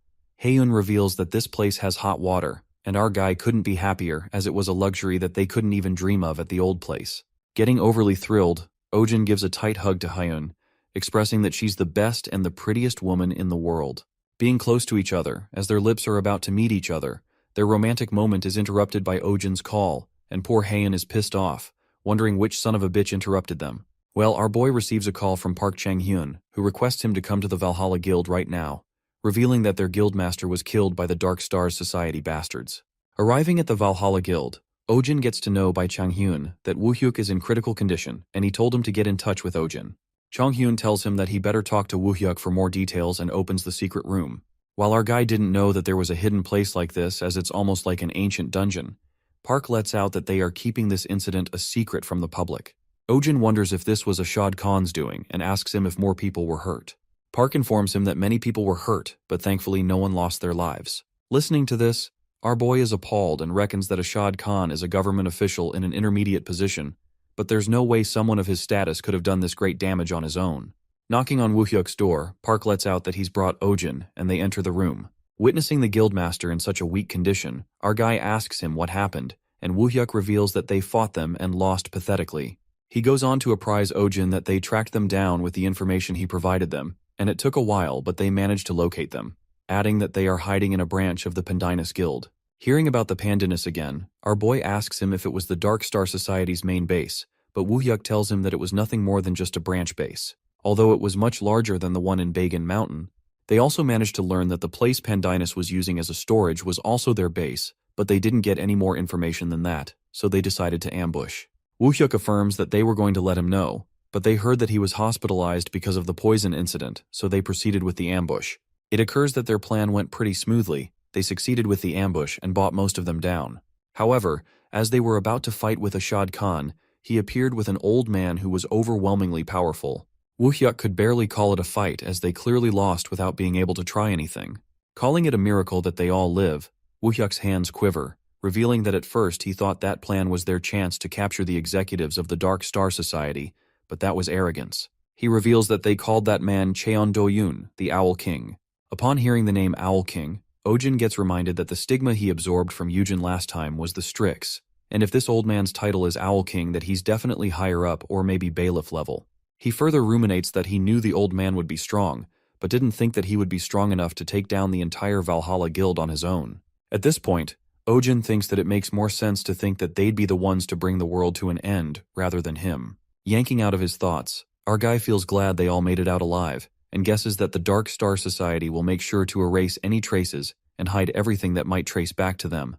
Speaker 1: Hyun reveals that this place has hot water, and our guy couldn't be happier as it was a luxury that they couldn't even dream of at the old place. Getting overly thrilled, Oh-jin gives a tight hug to Hyun, expressing that she's the best and the prettiest woman in the world. Being close to each other, as their lips are about to meet each other, their romantic moment is interrupted by Oh-jin's call, and poor Hyun is pissed off, wondering which son of a bitch interrupted them. Well, our boy receives a call from Park Chang-hyun, who requests him to come to the Valhalla Guild right now, revealing that their guildmaster was killed by the Dark Stars Society bastards. Arriving at the Valhalla Guild, Oh-jin gets to know by Chang-hyun that Woo-hyuk is in critical condition, and he told him to get in touch with Oh-jin. Chang-hyun tells him that he better talk to Woo-hyuk for more details and opens the secret room. While our guy didn't know that there was a hidden place like this, as it's almost like an ancient dungeon, Park lets out that they are keeping this incident a secret from the public. Oh-jin wonders if this was Ashad Khan's doing and asks him if more people were hurt. Park informs him that many people were hurt, but thankfully no one lost their lives. Listening to this, our boy is appalled and reckons that Ashad Khan is a government official in an intermediate position, but there's no way someone of his status could have done this great damage on his own. Knocking on Woo-hyuk's door, Park lets out that he's brought Oh-jin, and they enter the room. Witnessing the guildmaster in such a weak condition, our guy asks him what happened, and Woo-hyuk reveals that they fought them and lost pathetically. He goes on to apprise Oh-jin that they tracked them down with the information he provided them, and it took a while, but they managed to locate them, adding that they are hiding in a branch of the Pandanus Guild. Hearing about the Pandanus again, our boy asks him if it was the Dark Star Society's main base, but Woo-hyuk tells him that it was nothing more than just a branch base. although it was much larger than the one in Bagan Mountain. They also managed to learn that the place Pandinus was using as a storage was also their base, but they didn't get any more information than that, so they decided to ambush. Woohyuk affirms that they were going to let him know, but they heard that he was hospitalized because of the poison incident, so they proceeded with the ambush. It occurs that their plan went pretty smoothly. They succeeded with the ambush and brought most of them down. However, as they were about to fight with Ashad Khan, he appeared with an old man who was overwhelmingly powerful. Woohyuk could barely call it a fight as they clearly lost without being able to try anything. Calling it a miracle that they all live, Woohyuk's hands quiver, revealing that at first he thought that plan was their chance to capture the executives of the Dark Star Society, but that was arrogance. He reveals that they called that man Cheon Do-yoon, the Owl King. Upon hearing the name Owl King, Ojin gets reminded that the stigma he absorbed from Yujin last time was the Strix, and if this old man's title is Owl King, that he's definitely higher up or maybe bailiff level. He further ruminates that he knew the old man would be strong, but didn't think that he would be strong enough to take down the entire Valhalla Guild on his own. At this point, Ojin thinks that it makes more sense to think that they'd be the ones to bring the world to an end rather than him. Yanking out of his thoughts, our guy feels glad they all made it out alive, and guesses that the Dark Star Society will make sure to erase any traces and hide everything that might trace back to them,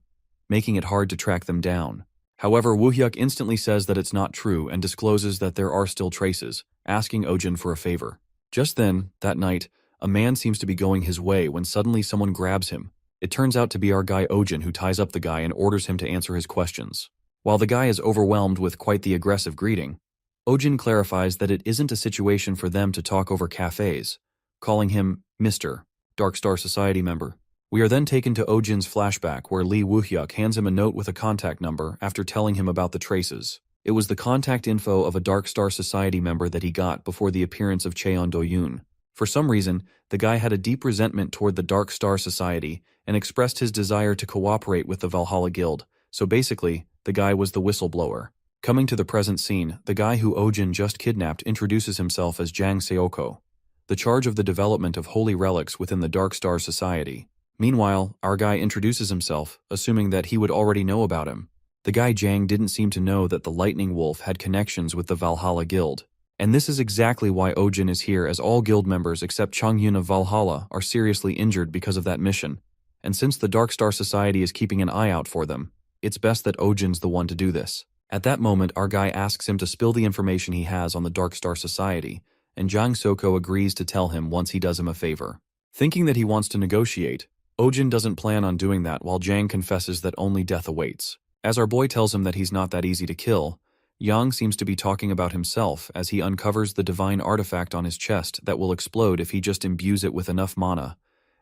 Speaker 1: making it hard to track them down. However, Woohyuk instantly says that it's not true and discloses that there are still traces, asking Ojin for a favor. Just then, that night, a man seems to be going his way when suddenly someone grabs him. It turns out to be our guy Ojin, who ties up the guy and orders him to answer his questions. While the guy is overwhelmed with quite the aggressive greeting, Ojin clarifies that it isn't a situation for them to talk over cafes, calling him Mr. Dark Star Society member. We are then taken to Ojin's flashback where Lee Woohyuk hands him a note with a contact number after telling him about the traces. It was the contact info of a Dark Star Society member that he got before the appearance of Cheon Do-yoon. For some reason, the guy had a deep resentment toward the Dark Star Society and expressed his desire to cooperate with the Valhalla Guild, so basically, the guy was the whistleblower. Coming to the present scene, the guy who Ojin just kidnapped introduces himself as Jang Seoko, the charge of the development of holy relics within the Dark Star Society. Meanwhile, our guy introduces himself, assuming that he would already know about him. The guy Jang didn't seem to know that the Lightning Wolf had connections with the Valhalla Guild. And this is exactly why Ojin is here, as all guild members except Chongyun of Valhalla are seriously injured because of that mission. And since the Dark Star Society is keeping an eye out for them, it's best that Ojin's the one to do this. At that moment, our guy asks him to spill the information he has on the Dark Star Society, and Jang Soko agrees to tell him once he does him a favor. Thinking that he wants to negotiate, Ojin doesn't plan on doing that, while Jang confesses that only death awaits. As our boy tells him that he's not that easy to kill, Yang seems to be talking about himself as he uncovers the divine artifact on his chest that will explode if he just imbues it with enough mana,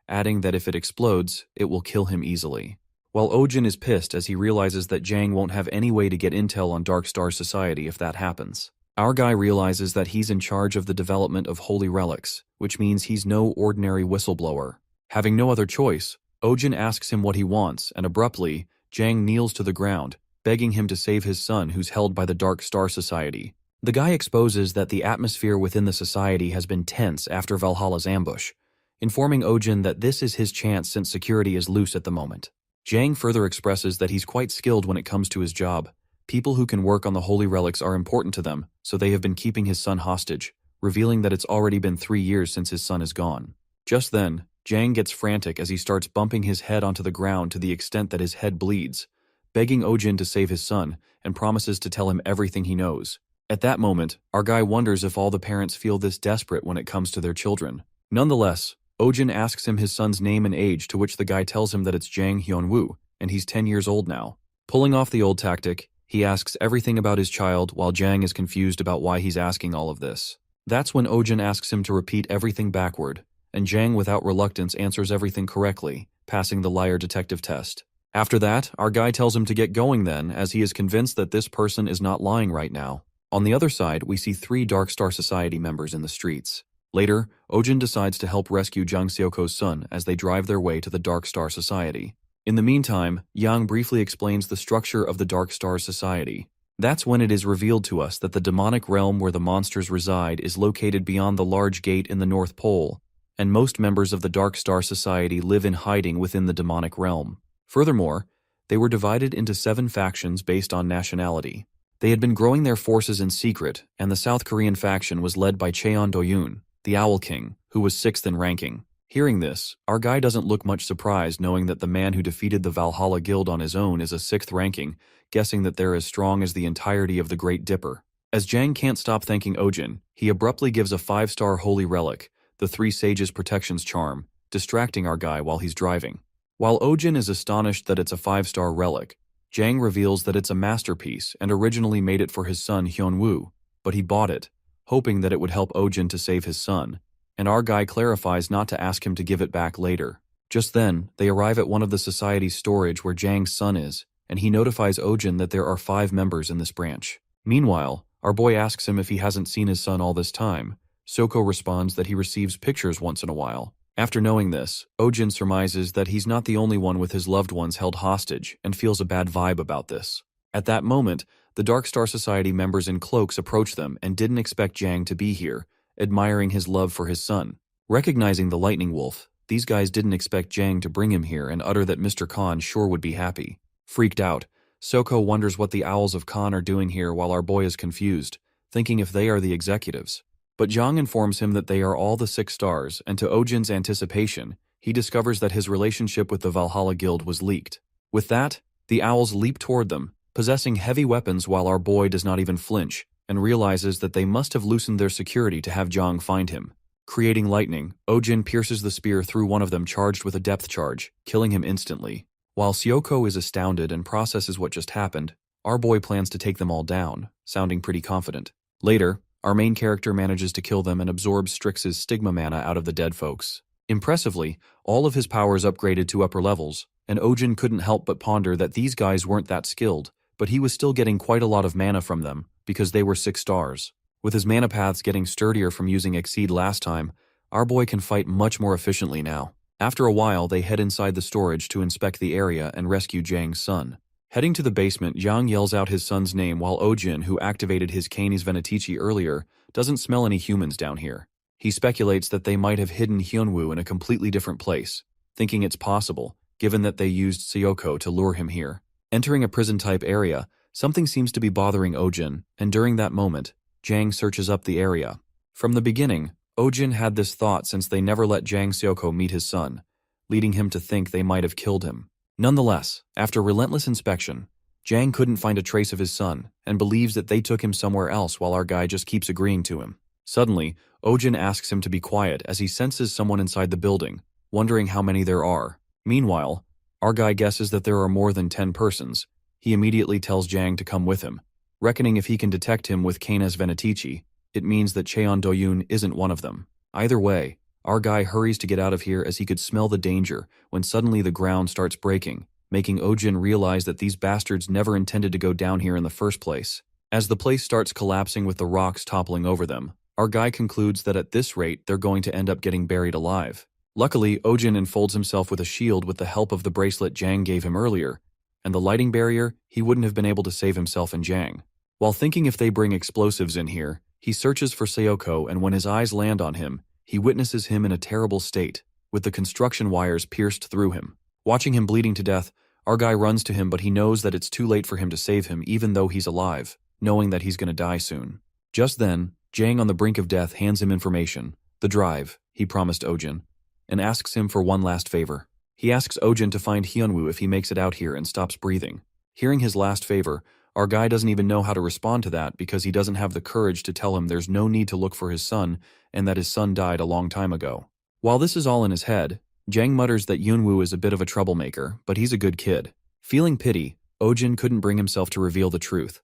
Speaker 1: adding that if it explodes, it will kill him easily. While Ojin is pissed as he realizes that Jang won't have any way to get intel on Dark Star Society if that happens. Our guy realizes that he's in charge of the development of holy relics, which means he's no ordinary whistleblower. Having no other choice, Ojin asks him what he wants, and abruptly, Jang kneels to the ground, begging him to save his son who's held by the Dark Star Society. The guy exposes that the atmosphere within the society has been tense after Valhalla's ambush, informing Ojin that this is his chance since security is loose at the moment. Jang further expresses that he's quite skilled when it comes to his job. People who can work on the holy relics are important to them, so they have been keeping his son hostage, revealing that it's already been 3 years since his son is gone. Just then, Jang gets frantic as he starts bumping his head onto the ground to the extent that his head bleeds, begging Ojin to save his son, and promises to tell him everything he knows. At that moment, our guy wonders if all the parents feel this desperate when it comes to their children. Nonetheless, Ojin asks him his son's name and age, to which the guy tells him that it's Jang Hyun-woo, and he's 10 years old now. Pulling off the old tactic, he asks everything about his child while Jang is confused about why he's asking all of this. That's when Ojin asks him to repeat everything backward, and Jang without reluctance answers everything correctly, passing the liar detective test. After that, our guy tells him to get going then, as he is convinced that this person is not lying right now. On the other side, we see 3 Dark Star Society members in the streets. Later, Ojin decides to help rescue Jang Seoko's son as they drive their way to the Dark Star Society. In the meantime, Yang briefly explains the structure of the Dark Star Society. That's when it is revealed to us that the demonic realm where the monsters reside is located beyond the large gate in the North Pole, and most members of the Dark Star Society live in hiding within the demonic realm. Furthermore, they were divided into 7 factions based on nationality. They had been growing their forces in secret, and the South Korean faction was led by Cheon Do-yoon, the Owl King, who was 6th in ranking. Hearing this, our guy doesn't look much surprised knowing that the man who defeated the Valhalla Guild on his own is a 6th ranking, guessing that they're as strong as the entirety of the Great Dipper. As Jang can't stop thanking Ojin, he abruptly gives a 5-star holy relic, the 3 Sages' Protection's Charm, distracting our guy while he's driving. While Ojin is astonished that it's a 5-star relic, Jang reveals that it's a masterpiece and originally made it for his son Hyun-woo, but he bought it, hoping that it would help Ojin to save his son, and our guy clarifies not to ask him to give it back later. Just then, they arrive at one of the society's storage where Jang's son is, and he notifies Ojin that there are 5 members in this branch. Meanwhile, our boy asks him if he hasn't seen his son all this time. Soko responds that he receives pictures once in a while. After knowing this, Ojin surmises that he's not the only one with his loved ones held hostage and feels a bad vibe about this. At that moment, the Dark Star Society members in cloaks approach them and didn't expect Jang to be here, admiring his love for his son. Recognizing the Lightning Wolf, these guys didn't expect Jang to bring him here and utter that Mr. Khan sure would be happy. Freaked out, Soko wonders what the Owls of Khan are doing here while our boy is confused, thinking if they are the executives. But Jang informs him that they are all the 6 stars, and to Ojin's anticipation, he discovers that his relationship with the Valhalla Guild was leaked. With that, the Owls leap toward them, possessing heavy weapons while our boy does not even flinch, and realizes that they must have loosened their security to have Jang find him. Creating lightning, Ojin pierces the spear through one of them charged with a depth charge, killing him instantly. While Syoko is astounded and processes what just happened, our boy plans to take them all down, sounding pretty confident. Later, our main character manages to kill them and absorbs Strix's stigma mana out of the dead folks. Impressively, all of his powers upgraded to upper levels, and Ojin couldn't help but ponder that these guys weren't that skilled, but he was still getting quite a lot of mana from them, because they were 6 stars. With his mana paths getting sturdier from using Exceed last time, our boy can fight much more efficiently now. After a while, they head inside the storage to inspect the area and rescue Jang's son. Heading to the basement, Jang yells out his son's name while Ojin, who activated his Canis Venatici earlier, doesn't smell any humans down here. He speculates that they might have hidden Hyunwoo in a completely different place, thinking it's possible, given that they used Syoko to lure him here. Entering a prison-type area, something seems to be bothering Ojin, and during that moment, Jang searches up the area. From the beginning, Ojin had this thought since they never let Jang Syoko meet his son, leading him to think they might have killed him. Nonetheless, after relentless inspection, Jang couldn't find a trace of his son and believes that they took him somewhere else while our guy just keeps agreeing to him. Suddenly, Ojin asks him to be quiet as he senses someone inside the building, wondering how many there are. Meanwhile, our guy guesses that there are more than 10 persons. He immediately tells Jang to come with him, reckoning if he can detect him with Canis Venatici, it means that Cheon Do-yoon isn't one of them. Either way, our guy hurries to get out of here as he could smell the danger when suddenly the ground starts breaking, making Ojin realize that these bastards never intended to go down here in the first place. As the place starts collapsing with the rocks toppling over them, our guy concludes that at this rate they're going to end up getting buried alive. Luckily, Ojin enfolds himself with a shield with the help of the bracelet Jang gave him earlier, and the lighting barrier, he wouldn't have been able to save himself and Jang. While thinking if they bring explosives in here, he searches for Syoko, and when his eyes land on him, he witnesses him in a terrible state, with the construction wires pierced through him. Watching him bleeding to death, our guy runs to him, but he knows that it's too late for him to save him even though he's alive, knowing that he's gonna die soon. Just then, Jang on the brink of death hands him information, the drive, he promised Ojin, and asks him for one last favor. He asks Ojin to find Hyunwoo if he makes it out here and stops breathing. Hearing his last favor, our guy doesn't even know how to respond to that because he doesn't have the courage to tell him there's no need to look for his son and that his son died a long time ago. While this is all in his head, Jang mutters that Hyunwoo is a bit of a troublemaker, but he's a good kid. Feeling pity, Ojin couldn't bring himself to reveal the truth,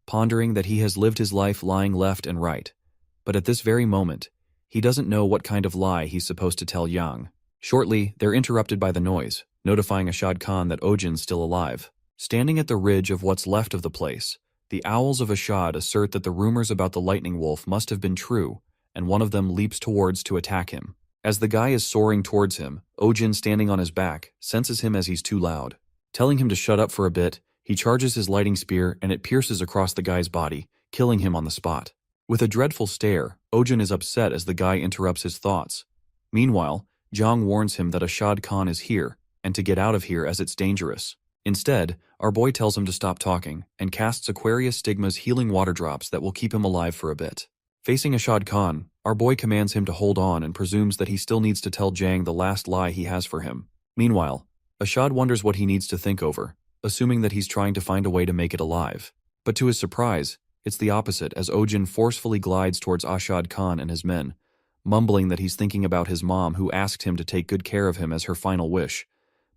Speaker 1: pondering that he has lived his life lying left and right. But at this very moment, he doesn't know what kind of lie he's supposed to tell Yang. Shortly, they're interrupted by the noise, notifying Ashad Khan that Ojin's still alive. Standing at the ridge of what's left of the place, the Owls of Ashad assert that the rumors about the Lightning Wolf must have been true, and one of them leaps towards to attack him. As the guy is soaring towards him, Ojin, standing on his back, senses him as he's too loud. Telling him to shut up for a bit, he charges his lighting spear and it pierces across the guy's body, killing him on the spot. With a dreadful stare, Ojin is upset as the guy interrupts his thoughts. Meanwhile, Jang warns him that Ashad Khan is here, and to get out of here as it's dangerous. Instead, our boy tells him to stop talking and casts Aquarius Stigma's healing water drops that will keep him alive for a bit. Facing Ashad Khan, our boy commands him to hold on and presumes that he still needs to tell Jang the last lie he has for him. Meanwhile, Ashad wonders what he needs to think over, assuming that he's trying to find a way to make it alive. But to his surprise, it's the opposite as Ojin forcefully glides towards Ashad Khan and his men, mumbling that he's thinking about his mom who asked him to take good care of him as her final wish.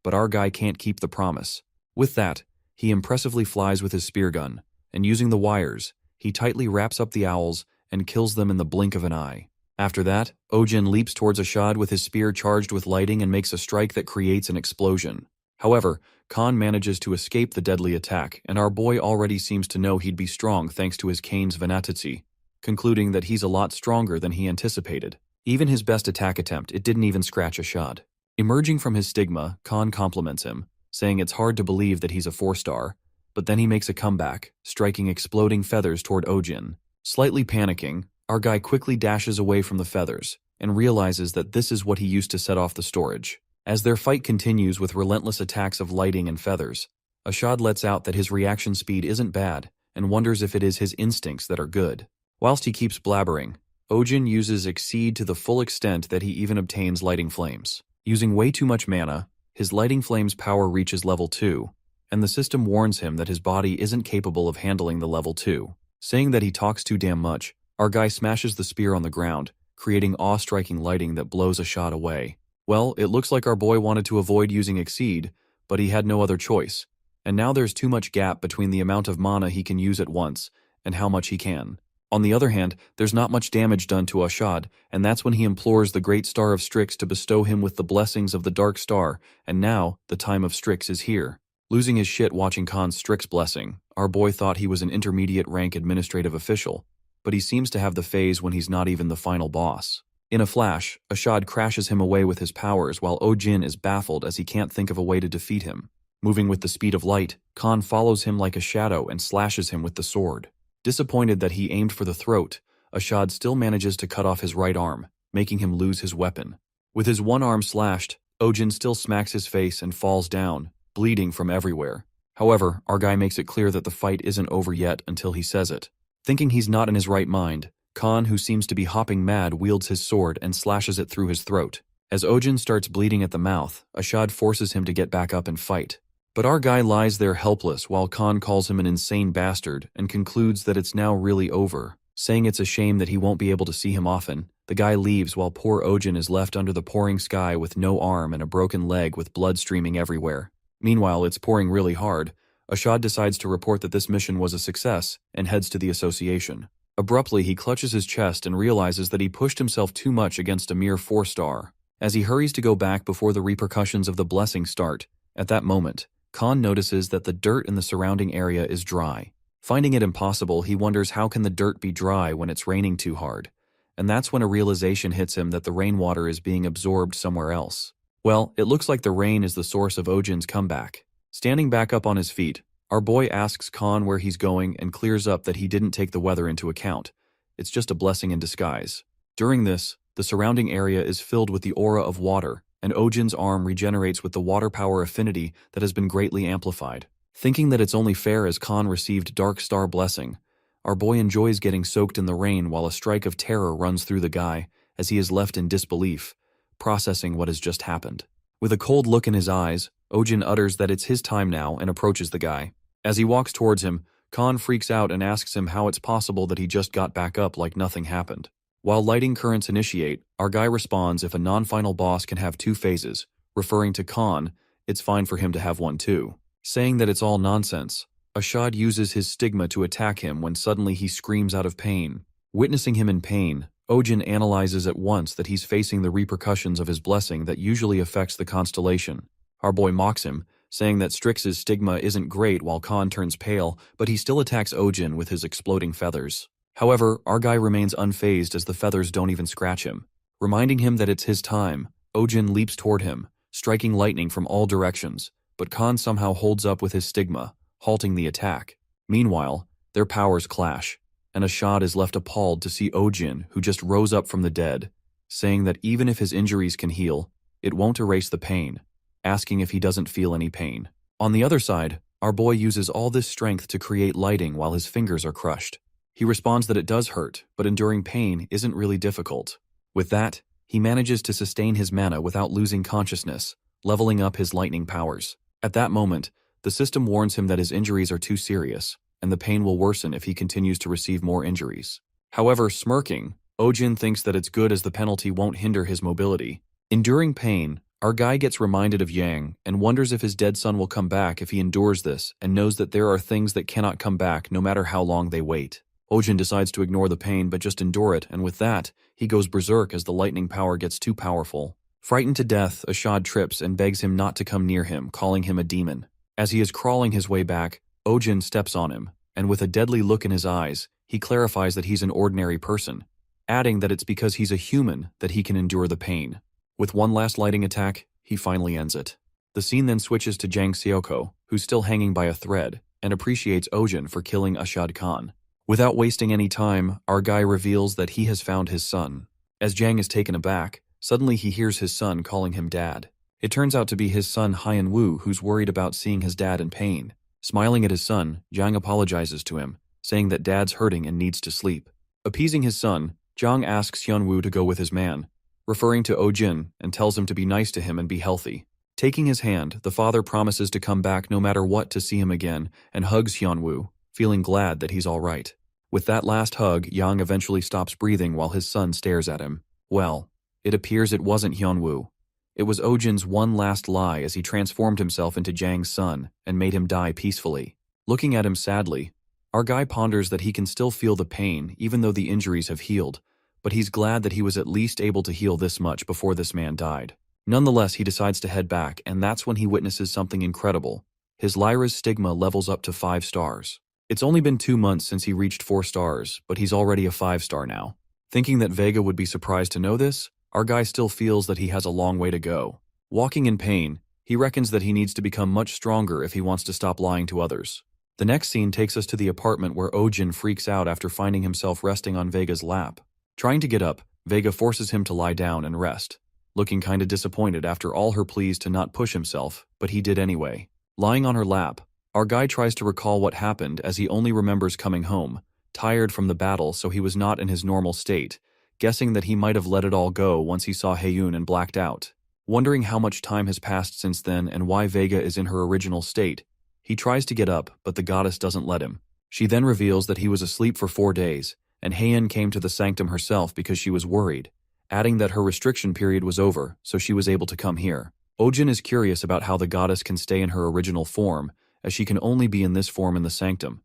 Speaker 1: But our guy can't keep the promise. With that, he impressively flies with his spear gun, and using the wires, he tightly wraps up the owls and kills them in the blink of an eye. After that, Ojin leaps towards Ashad with his spear charged with lighting and makes a strike that creates an explosion. However, Khan manages to escape the deadly attack, and our boy already seems to know he'd be strong thanks to his cane's Venatitsi, concluding that he's a lot stronger than he anticipated. Even his best attack attempt, it didn't even scratch Ashad. Emerging from his stigma, Khan compliments him, saying it's hard to believe that he's a 4-star, but then he makes a comeback, striking exploding feathers toward Ojin. Slightly panicking, our guy quickly dashes away from the feathers, and realizes that this is what he used to set off the storage. As their fight continues with relentless attacks of lighting and feathers, Ashad lets out that his reaction speed isn't bad, and wonders if it is his instincts that are good. Whilst he keeps blabbering, Ojin uses Exceed to the full extent that he even obtains lighting flames. Using way too much mana, his lighting flames power reaches level 2, and the system warns him that his body isn't capable of handling the level 2. Saying that he talks too damn much, our guy smashes the spear on the ground, creating awe-striking lighting that blows Ashad away. Well, it looks like our boy wanted to avoid using Exceed, but he had no other choice, and now there's too much gap between the amount of mana he can use at once and how much he can. On the other hand, there's not much damage done to Ashad, and that's when he implores the great star of Strix to bestow him with the blessings of the Dark Star, and now, the time of Strix is here. Losing his shit watching Khan's Strix blessing, our boy thought he was an intermediate rank administrative official, but he seems to have the phase when he's not even the final boss. In a flash, Ashad crashes him away with his powers while Ojin is baffled as he can't think of a way to defeat him. Moving with the speed of light, Khan follows him like a shadow and slashes him with the sword. Disappointed that he aimed for the throat, Ashad still manages to cut off his right arm, making him lose his weapon. With his one arm slashed, Ojin still smacks his face and falls down, bleeding from everywhere. However, our guy makes it clear that the fight isn't over yet until he says it. Thinking he's not in his right mind, Khan, who seems to be hopping mad, wields his sword and slashes it through his throat. As Ojin starts bleeding at the mouth, Ashad forces him to get back up and fight. But our guy lies there helpless while Khan calls him an insane bastard and concludes that it's now really over. Saying it's a shame that he won't be able to see him often, the guy leaves while poor Ojin is left under the pouring sky with no arm and a broken leg with blood streaming everywhere. Meanwhile, it's pouring really hard. Ashad decides to report that this mission was a success and heads to the association. Abruptly, he clutches his chest and realizes that he pushed himself too much against a mere 4-star. As he hurries to go back before the repercussions of the blessing start, at that moment, Khan notices that the dirt in the surrounding area is dry. Finding it impossible, he wonders how can the dirt be dry when it's raining too hard. And that's when a realization hits him that the rainwater is being absorbed somewhere else. Well, it looks like the rain is the source of Ojin's comeback. Standing back up on his feet, our boy asks Khan where he's going and clears up that he didn't take the weather into account. It's just a blessing in disguise. During this, the surrounding area is filled with the aura of water, and Ojin's arm regenerates with the water power affinity that has been greatly amplified. Thinking that it's only fair as Khan received Dark Star Blessing, our boy enjoys getting soaked in the rain while a strike of terror runs through the guy as he is left in disbelief, processing what has just happened. With a cold look in his eyes, Ojin utters that it's his time now and approaches the guy. As he walks towards him, Khan freaks out and asks him how it's possible that he just got back up like nothing happened. While lighting currents initiate, our guy responds if a non-final boss can have 2 phases, referring to Khan, it's fine for him to have one too. Saying that it's all nonsense, Ashad uses his stigma to attack him when suddenly he screams out of pain. Witnessing him in pain, Ojin analyzes at once that he's facing the repercussions of his blessing that usually affects the constellation. Our boy mocks him, saying that Strix's stigma isn't great while Khan turns pale, but he still attacks Ojin with his exploding feathers. However, our guy remains unfazed as the feathers don't even scratch him. Reminding him that it's his time, Ojin leaps toward him, striking lightning from all directions, but Khan somehow holds up with his stigma, halting the attack. Meanwhile, their powers clash, and Ashad is left appalled to see Ojin, who just rose up from the dead, saying that even if his injuries can heal, it won't erase the pain, asking if he doesn't feel any pain. On the other side, our boy uses all this strength to create lighting while his fingers are crushed. He responds that it does hurt, but enduring pain isn't really difficult. With that, he manages to sustain his mana without losing consciousness, leveling up his lightning powers. At that moment, the system warns him that his injuries are too serious, and the pain will worsen if he continues to receive more injuries. However, smirking, Ojin thinks that it's good as the penalty won't hinder his mobility. Enduring pain, our guy gets reminded of Yang and wonders if his dead son will come back if he endures this, and knows that there are things that cannot come back no matter how long they wait. Ojin decides to ignore the pain but just endure it, and with that, he goes berserk as the lightning power gets too powerful. Frightened to death, Ashad trips and begs him not to come near him, calling him a demon. As he is crawling his way back, Ojin steps on him, and with a deadly look in his eyes, he clarifies that he's an ordinary person, adding that it's because he's a human that he can endure the pain. With one last lighting attack, he finally ends it. The scene then switches to Jang Seoko, who's still hanging by a thread, and appreciates Ojin for killing Ashad Khan. Without wasting any time, our guy reveals that he has found his son. As Jang is taken aback, suddenly he hears his son calling him dad. It turns out to be his son Hyan Wu, who's worried about seeing his dad in pain. Smiling at his son, Jang apologizes to him, saying that dad's hurting and needs to sleep. Appeasing his son, Jang asks Hyun Woo to go with his man, referring to Ojin, and tells him to be nice to him and be healthy. Taking his hand, the father promises to come back no matter what to see him again, and hugs Hyun Woo, feeling glad that he's all right. With that last hug, Yang eventually stops breathing while his son stares at him. Well, it appears it wasn't Hyun Woo. It was Ojin's one last lie as he transformed himself into Jang's son and made him die peacefully. Looking at him sadly, our guy ponders that he can still feel the pain even though the injuries have healed, but he's glad that he was at least able to heal this much before this man died. Nonetheless, he decides to head back, and that's when he witnesses something incredible. His Lyra's stigma levels up to 5 stars. It's only been 2 months since he reached 4 stars, but he's already a 5-star now. Thinking that Vega would be surprised to know this, our guy still feels that he has a long way to go. Walking in pain, he reckons that he needs to become much stronger if he wants to stop lying to others. The next scene takes us to the apartment where Ojin freaks out after finding himself resting on Vega's lap. Trying to get up, Vega forces him to lie down and rest, looking kinda disappointed after all her pleas to not push himself, but he did anyway. Lying on her lap, our guy tries to recall what happened as he only remembers coming home, tired from the battle so he was not in his normal state, guessing that he might have let it all go once he saw Haeyoon and blacked out. Wondering how much time has passed since then and why Vega is in her original state, he tries to get up, but the goddess doesn't let him. She then reveals that he was asleep for 4 days, and Haeyoon came to the sanctum herself because she was worried, adding that her restriction period was over, so she was able to come here. Ojin is curious about how the goddess can stay in her original form, as she can only be in this form in the sanctum.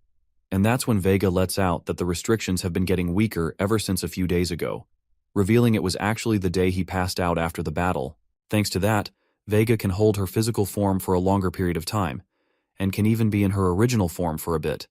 Speaker 1: And that's when Vega lets out that the restrictions have been getting weaker ever since a few days ago, revealing it was actually the day he passed out after the battle. Thanks to that, Vega can hold her physical form for a longer period of time, and can even be in her original form for a bit.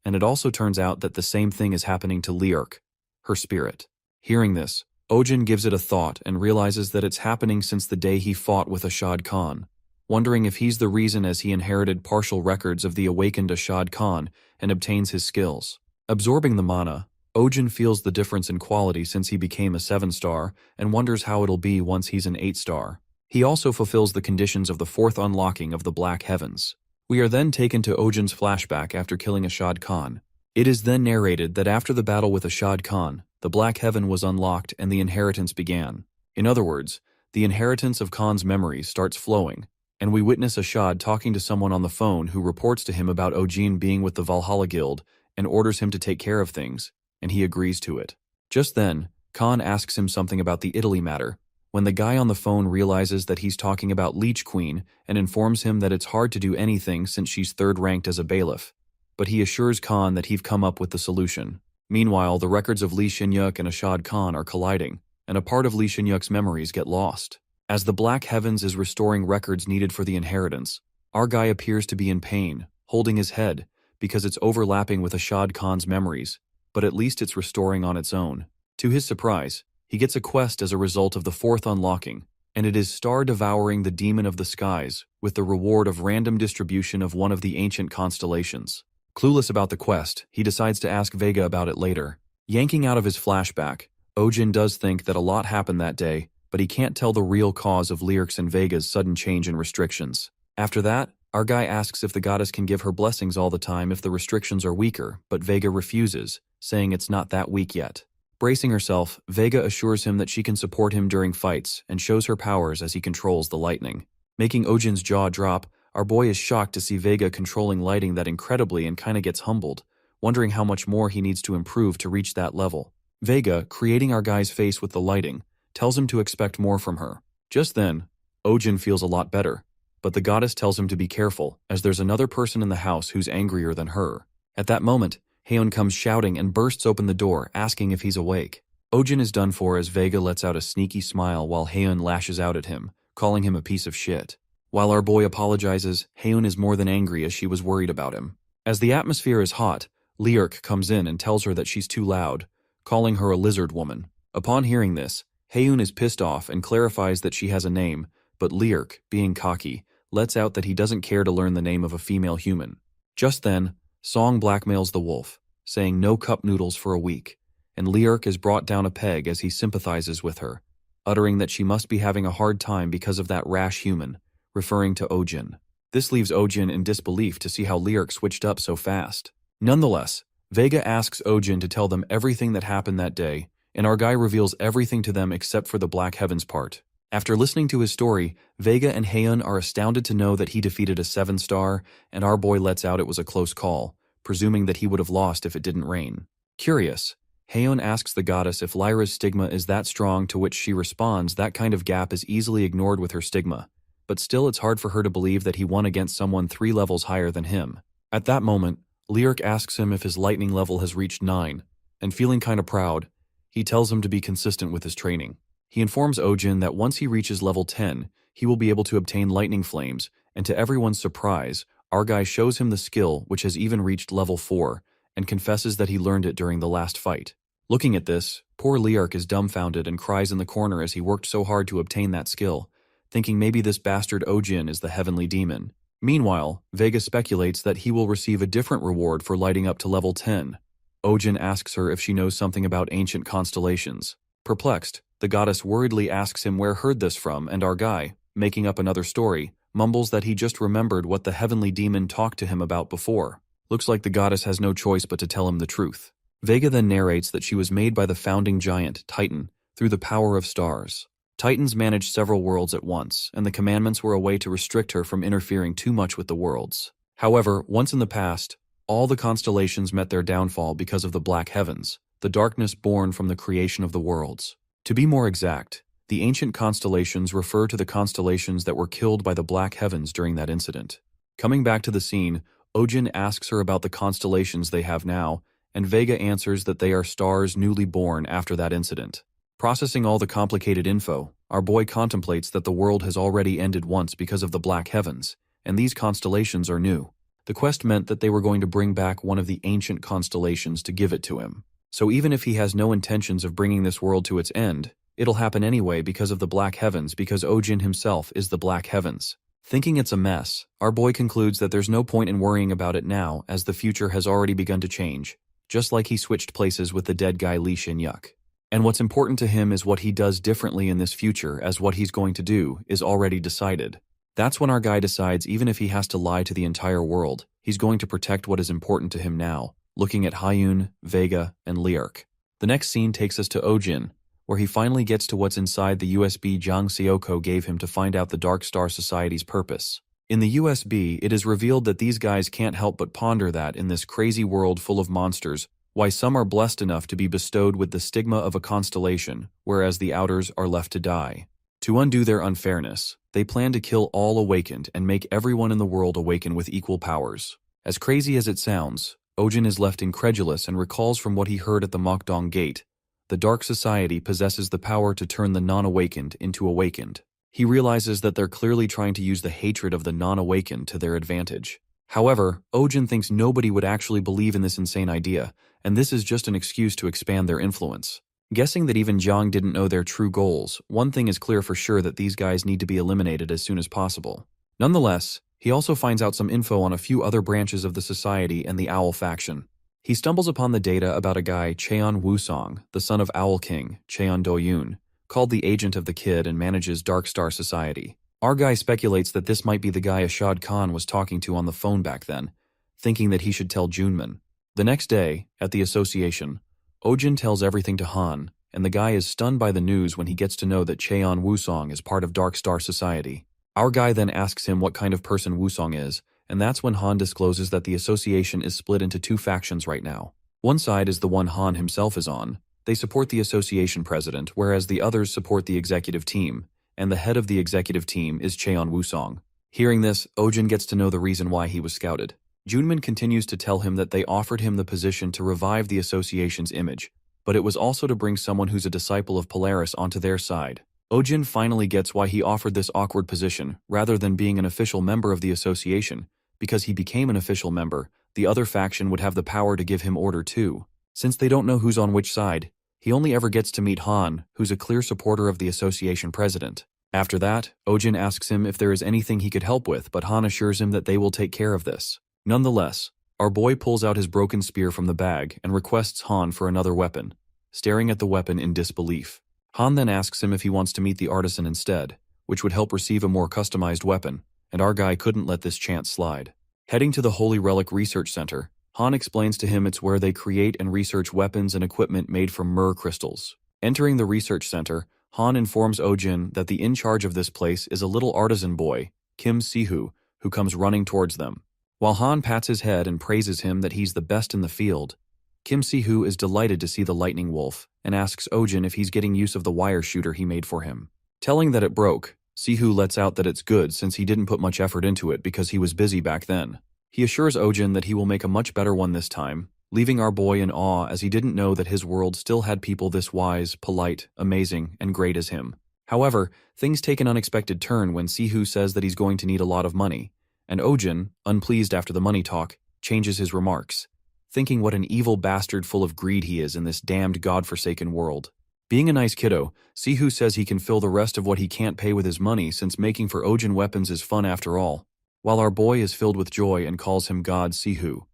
Speaker 1: And it also turns out that the same thing is happening to Liurk, her spirit. Hearing this, Ojin gives it a thought and realizes that it's happening since the day he fought with Ashad Khan, wondering if he's the reason as he inherited partial records of the awakened Ashad Khan and obtains his skills. Absorbing the mana, Ojin feels the difference in quality since he became a 7-star and wonders how it'll be once he's an 8-star. He also fulfills the conditions of the 4th unlocking of the Black Heavens. We are then taken to Ojin's flashback after killing Ashad Khan. It is then narrated that after the battle with Ashad Khan, the Black Heaven was unlocked and the inheritance began. In other words, the inheritance of Khan's memories starts flowing, and we witness Ashad talking to someone on the phone who reports to him about Ojin being with the Valhalla Guild and orders him to take care of things, and he agrees to it. Just then, Khan asks him something about the Italy matter, when the guy on the phone realizes that he's talking about Leech Queen and informs him that it's hard to do anything since she's 3rd ranked as a bailiff. But he assures Khan that he've come up with the solution. Meanwhile, the records of Lee Shin-yuk and Ashad Khan are colliding, and a part of Lee Shin-yuk's memories get lost. As the Black Heavens is restoring records needed for the inheritance, our guy appears to be in pain, holding his head, because it's overlapping with Ashad Khan's memories, but at least it's restoring on its own. To his surprise, he gets a quest as a result of the 4th unlocking, and it is star-devouring the demon of the skies, with the reward of random distribution of one of the ancient constellations. Clueless about the quest, he decides to ask Vega about it later. Yanking out of his flashback, Ojin does think that a lot happened that day, but he can't tell the real cause of Liurk's and Vega's sudden change in restrictions. After that, Our guy asks if the goddess can give her blessings all the time if the restrictions are weaker, but Vega refuses, saying it's not that weak yet. Bracing herself, Vega assures him that she can support him during fights and shows her powers as he controls the lightning. Making Ojin's jaw drop, our boy is shocked to see Vega controlling lighting that incredibly and kinda gets humbled, wondering how much more he needs to improve to reach that level. Vega, creating our guy's face with the lighting, tells him to expect more from her. Just then, Ojin feels a lot better, but the goddess tells him to be careful, as there's another person in the house who's angrier than her. At that moment, Haeun comes shouting and bursts open the door, asking if he's awake. Ojin is done for as Vega lets out a sneaky smile while Haeun lashes out at him, calling him a piece of shit. While our boy apologizes, Haeun is more than angry as she was worried about him. As the atmosphere is hot, Liurk comes in and tells her that she's too loud, calling her a lizard woman. Upon hearing this, Haeun is pissed off and clarifies that she has a name, but Liurk, being cocky, lets out that he doesn't care to learn the name of a female human. Just then, Song blackmails the wolf, saying no cup noodles for a week, and Liurk is brought down a peg as he sympathizes with her, uttering that she must be having a hard time because of that rash human, referring to Ojin. This leaves Ojin in disbelief to see how Liurk switched up so fast. Nonetheless, Vega asks Ojin to tell them everything that happened that day, and our guy reveals everything to them except for the Black Heavens part. After listening to his story, Vega and Haeun are astounded to know that he defeated a 7-star, and our boy lets out it was a close call, presuming that he would have lost if it didn't rain. Curious, Haeun asks the goddess if Lyra's stigma is that strong, to which she responds that kind of gap is easily ignored with her stigma, but still it's hard for her to believe that he won against someone 3 levels higher than him. At that moment, Liurk asks him if his lightning level has reached 9, and feeling kinda proud, he tells him to be consistent with his training. He informs Ojin that once he reaches level 10, he will be able to obtain lightning flames, and to everyone's surprise, our guy shows him the skill which has even reached level 4, and confesses that he learned it during the last fight. Looking at this, poor Liurk is dumbfounded and cries in the corner as he worked so hard to obtain that skill, thinking maybe this bastard Ojin is the heavenly demon. Meanwhile, Vega speculates that he will receive a different reward for lighting up to level 10. Ojin asks her if she knows something about ancient constellations. Perplexed, the goddess worriedly asks him where heard this from, and our guy, making up another story, mumbles that he just remembered what the heavenly demon talked to him about before. Looks like the goddess has no choice but to tell him the truth. Vega then narrates that she was made by the founding giant, Titan, through the power of stars. Titans managed several worlds at once, and the commandments were a way to restrict her from interfering too much with the worlds. However, once in the past, all the constellations met their downfall because of the Black Heavens, the darkness born from the creation of the worlds. To be more exact, the ancient constellations refer to the constellations that were killed by the Black Heavens during that incident. Coming back to the scene, Ojin asks her about the constellations they have now, and Vega answers that they are stars newly born after that incident. Processing all the complicated info, our boy contemplates that the world has already ended once because of the Black Heavens, and these constellations are new. The quest meant that they were going to bring back one of the ancient constellations to give it to him. So even if he has no intentions of bringing this world to its end, it'll happen anyway because of the Black Heavens, because Ojin himself is the Black Heavens. Thinking it's a mess, our boy concludes that there's no point in worrying about it now, as the future has already begun to change, just like he switched places with the dead guy Lee Shin-yuk. And what's important to him is what he does differently in this future, as what he's going to do is already decided. That's when our guy decides even if he has to lie to the entire world, he's going to protect what is important to him now, looking at Haeun, Vega, and Liurk. The next scene takes us to Ojin, where he finally gets to what's inside the USB Jang Seoko gave him to find out the Dark Star Society's purpose. In the USB, it is revealed that these guys can't help but ponder that in this crazy world full of monsters, why some are blessed enough to be bestowed with the stigma of a constellation, whereas the outers are left to die. To undo their unfairness, they plan to kill all awakened and make everyone in the world awaken with equal powers. As crazy as it sounds, Ojin is left incredulous and recalls from what he heard at the Mokdong Gate. The Dark Society possesses the power to turn the non-awakened into awakened. He realizes that they're clearly trying to use the hatred of the non-awakened to their advantage. However, Ojin thinks nobody would actually believe in this insane idea, and this is just an excuse to expand their influence. Guessing that even Jiang didn't know their true goals, one thing is clear for sure, that these guys need to be eliminated as soon as possible. Nonetheless, he also finds out some info on a few other branches of the society and the Owl faction. He stumbles upon the data about a guy, Cheon Wusong, the son of Owl King, Cheon Do-yoon, called the Agent of the Kid and manages Dark Star Society. Our guy speculates that this might be the guy Ashad Khan was talking to on the phone back then, thinking that he should tell Junman. The next day, at the association, Ojin tells everything to Han, and the guy is stunned by the news when he gets to know that Cheon Wusong is part of Dark Star Society. Our guy then asks him what kind of person Wusong is, and that's when Han discloses that the association is split into two factions right now. One side is the one Han himself is on. They support the association president, whereas the others support the executive team, and the head of the executive team is Cheon Wusong. Hearing this, Ojin gets to know the reason why he was scouted. Junman continues to tell him that they offered him the position to revive the association's image, but it was also to bring someone who's a disciple of Polaris onto their side. Ojin finally gets why he offered this awkward position, rather than being an official member of the association, because he became an official member, the other faction would have the power to give him order too. Since they don't know who's on which side, he only ever gets to meet Han, who's a clear supporter of the association president. After that, Ojin asks him if there is anything he could help with, but Han assures him that they will take care of this. Nonetheless, our boy pulls out his broken spear from the bag and requests Han for another weapon, staring at the weapon in disbelief. Han then asks him if he wants to meet the artisan instead, which would help receive a more customized weapon, and our guy couldn't let this chance slide. Heading to the Holy Relic Research Center, Han explains to him it's where they create and research weapons and equipment made from myrrh crystals. Entering the research center, Han informs Ojin that the in charge of this place is a little artisan boy, Kim Sihu, who comes running towards them. While Han pats his head and praises him that he's the best in the field, Kim Sihu is delighted to see the lightning wolf and asks Ojin if he's getting use of the wire shooter he made for him. Telling that it broke, Sihu lets out that it's good since he didn't put much effort into it because he was busy back then. He assures Ojin that he will make a much better one this time, leaving our boy in awe as he didn't know that his world still had people this wise, polite, amazing, and great as him. However, things take an unexpected turn when Sihu says that he's going to need a lot of money, and Ojin, unpleased after the money talk, changes his remarks, thinking what an evil bastard full of greed he is in this damned godforsaken world. Being a nice kiddo, Sihu says he can fill the rest of what he can't pay with his money since making for Ojin weapons is fun after all. While our boy is filled with joy and calls him God Sihu,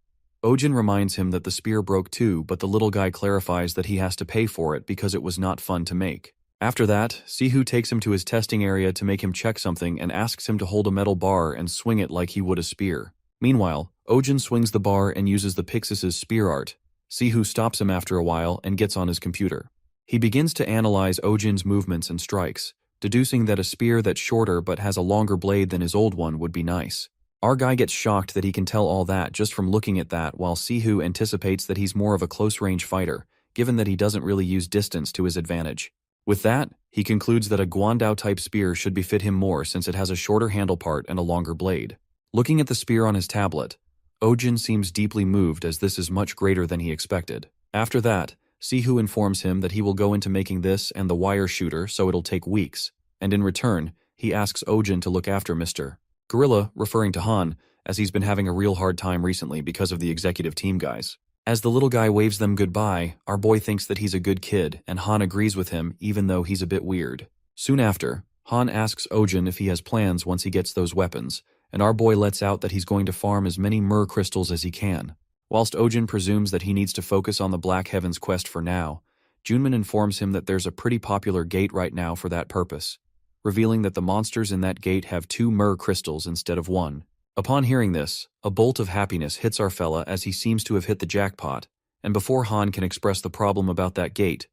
Speaker 1: Ojin reminds him that the spear broke too, but the little guy clarifies that he has to pay for it because it was not fun to make. After that, Sihu takes him to his testing area to make him check something and asks him to hold a metal bar and swing it like he would a spear. Meanwhile, Ojin swings the bar and uses the Pixis's spear art. Sihu stops him after a while and gets on his computer. He begins to analyze Ojin's movements and strikes, deducing that a spear that's shorter but has a longer blade than his old one would be nice. Our guy gets shocked that he can tell all that just from looking at that, while Sihu anticipates that he's more of a close-range fighter, given that he doesn't really use distance to his advantage. With that, he concludes that a Guandao-type spear should befit him more since it has a shorter handle part and a longer blade. Looking at the spear on his tablet, Ojin seems deeply moved as this is much greater than he expected. After that, Sihu informs him that he will go into making this and the wire shooter so it'll take weeks, and in return, he asks Ojin to look after Mr. Gorilla, referring to Han, as he's been having a real hard time recently because of the executive team guys. As the little guy waves them goodbye, our boy thinks that he's a good kid, and Han agrees with him even though he's a bit weird. Soon after, Han asks Ojin if he has plans once he gets those weapons, and our boy lets out that he's going to farm as many myrrh crystals as he can. Whilst Ojin presumes that he needs to focus on the Black Heavens quest for now, Junman informs him that there's a pretty popular gate right now for that purpose, revealing that the monsters in that gate have 2 myrrh crystals instead of 1. Upon hearing this, a bolt of happiness hits our fella as he seems to have hit the jackpot, and before Han can express the problem about that gate,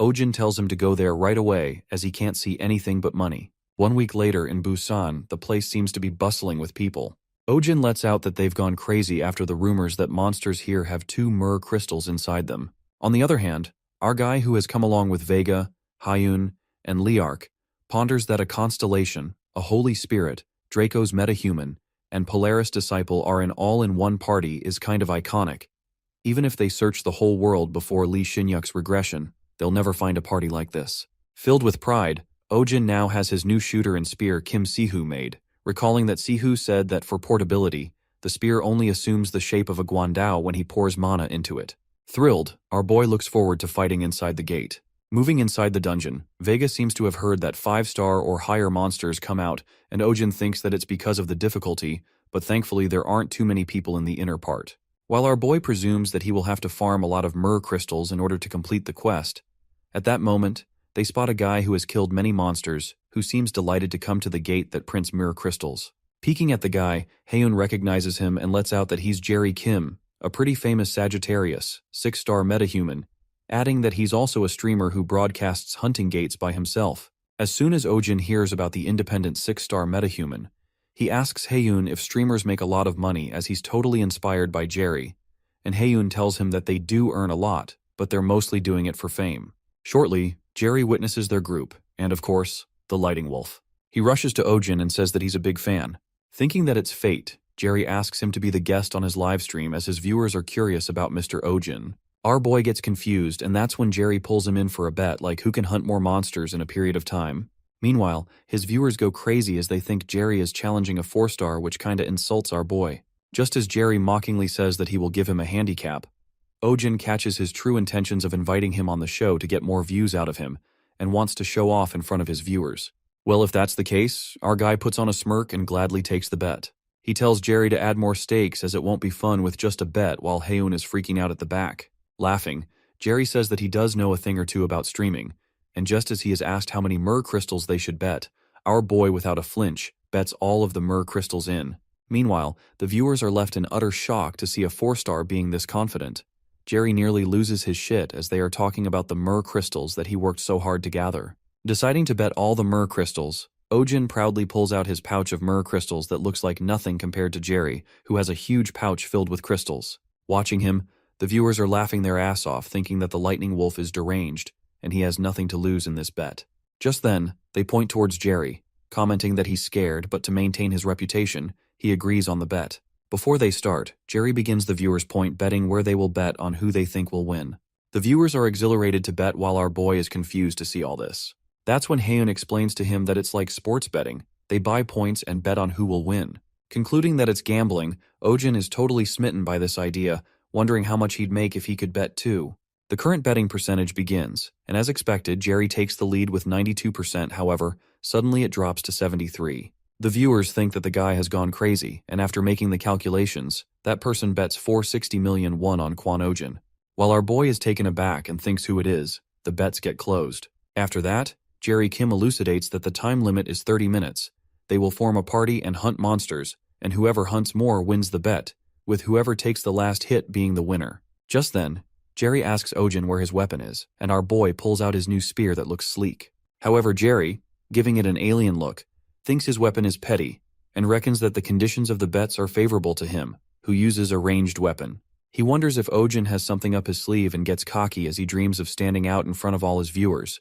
Speaker 1: Ojin tells him to go there right away as he can't see anything but money. 1 week later in Busan, the place seems to be bustling with people. Ojin lets out that they've gone crazy after the rumors that monsters here have 2 myrrh crystals inside them. On the other hand, our guy who has come along with Vega, Hyun, and Liark ponders that a constellation, a holy spirit, Draco's metahuman, and Polaris disciple are in all-in-one party is kind of iconic. Even if they search the whole world before Lee Shinyuk's regression, they'll never find a party like this. Filled with pride, Ojin now has his new shooter and spear Kim Sihu made, recalling that Sihu said that for portability, the spear only assumes the shape of a Guandao when he pours mana into it. Thrilled, our boy looks forward to fighting inside the gate. Moving inside the dungeon, Vega seems to have heard that 5-star or higher monsters come out, and Ojin thinks that it's because of the difficulty, but thankfully there aren't too many people in the inner part. While our boy presumes that he will have to farm a lot of myrrh crystals in order to complete the quest, at that moment, they spot a guy who has killed many monsters, who seems delighted to come to the gate that prints mirror crystals. Peeking at the guy, Haeun recognizes him and lets out that he's Jerry Kim, a pretty famous Sagittarius, 6-star metahuman, adding that he's also a streamer who broadcasts hunting gates by himself. As soon as Ojin hears about the independent 6-star metahuman, he asks Haeun if streamers make a lot of money as he's totally inspired by Jerry, and Haeun tells him that they do earn a lot, but they're mostly doing it for fame. Shortly, Jerry witnesses their group, and of course, the Lighting Wolf. He rushes to Ojin and says that he's a big fan. Thinking that it's fate, Jerry asks him to be the guest on his livestream as his viewers are curious about Mr. Ojin. Our boy gets confused, and that's when Jerry pulls him in for a bet like who can hunt more monsters in a period of time. Meanwhile, his viewers go crazy as they think Jerry is challenging a 4-star, which kinda insults our boy. Just as Jerry mockingly says that he will give him a handicap, Ojin catches his true intentions of inviting him on the show to get more views out of him, and wants to show off in front of his viewers. Well, if that's the case, our guy puts on a smirk and gladly takes the bet. He tells Jerry to add more stakes as it won't be fun with just a bet while Haeun is freaking out at the back. Laughing, Jerry says that he does know a thing or two about streaming, and just as he is asked how many myrrh crystals they should bet, our boy without a flinch bets all of the myrrh crystals in. Meanwhile, the viewers are left in utter shock to see a 4-star being this confident. Jerry nearly loses his shit as they are talking about the myrrh crystals that he worked so hard to gather. Deciding to bet all the myrrh crystals, Ojin proudly pulls out his pouch of myrrh crystals that looks like nothing compared to Jerry, who has a huge pouch filled with crystals. Watching him, the viewers are laughing their ass off, thinking that the Lightning Wolf is deranged, and he has nothing to lose in this bet. Just then, they point towards Jerry, commenting that he's scared, but to maintain his reputation, he agrees on the bet. Before they start, Jerry begins the viewers' point betting where they will bet on who they think will win. The viewers are exhilarated to bet while our boy is confused to see all this. That's when Haeun explains to him that it's like sports betting. They buy points and bet on who will win. Concluding that it's gambling, Ojin is totally smitten by this idea, wondering how much he'd make if he could bet too. The current betting percentage begins, and as expected, Jerry takes the lead with 92%. However, suddenly it drops to 73%. The viewers think that the guy has gone crazy, and after making the calculations, that person bets 460 million won on Kwon Ojin. While our boy is taken aback and thinks who it is, the bets get closed. After that, Jerry Kim elucidates that the time limit is 30 minutes. They will form a party and hunt monsters, and whoever hunts more wins the bet, with whoever takes the last hit being the winner. Just then, Jerry asks Ojin where his weapon is, and our boy pulls out his new spear that looks sleek. However, Jerry, giving it an alien look, thinks his weapon is petty, and reckons that the conditions of the bets are favorable to him, who uses a ranged weapon. He wonders if Ojin has something up his sleeve and gets cocky as he dreams of standing out in front of all his viewers.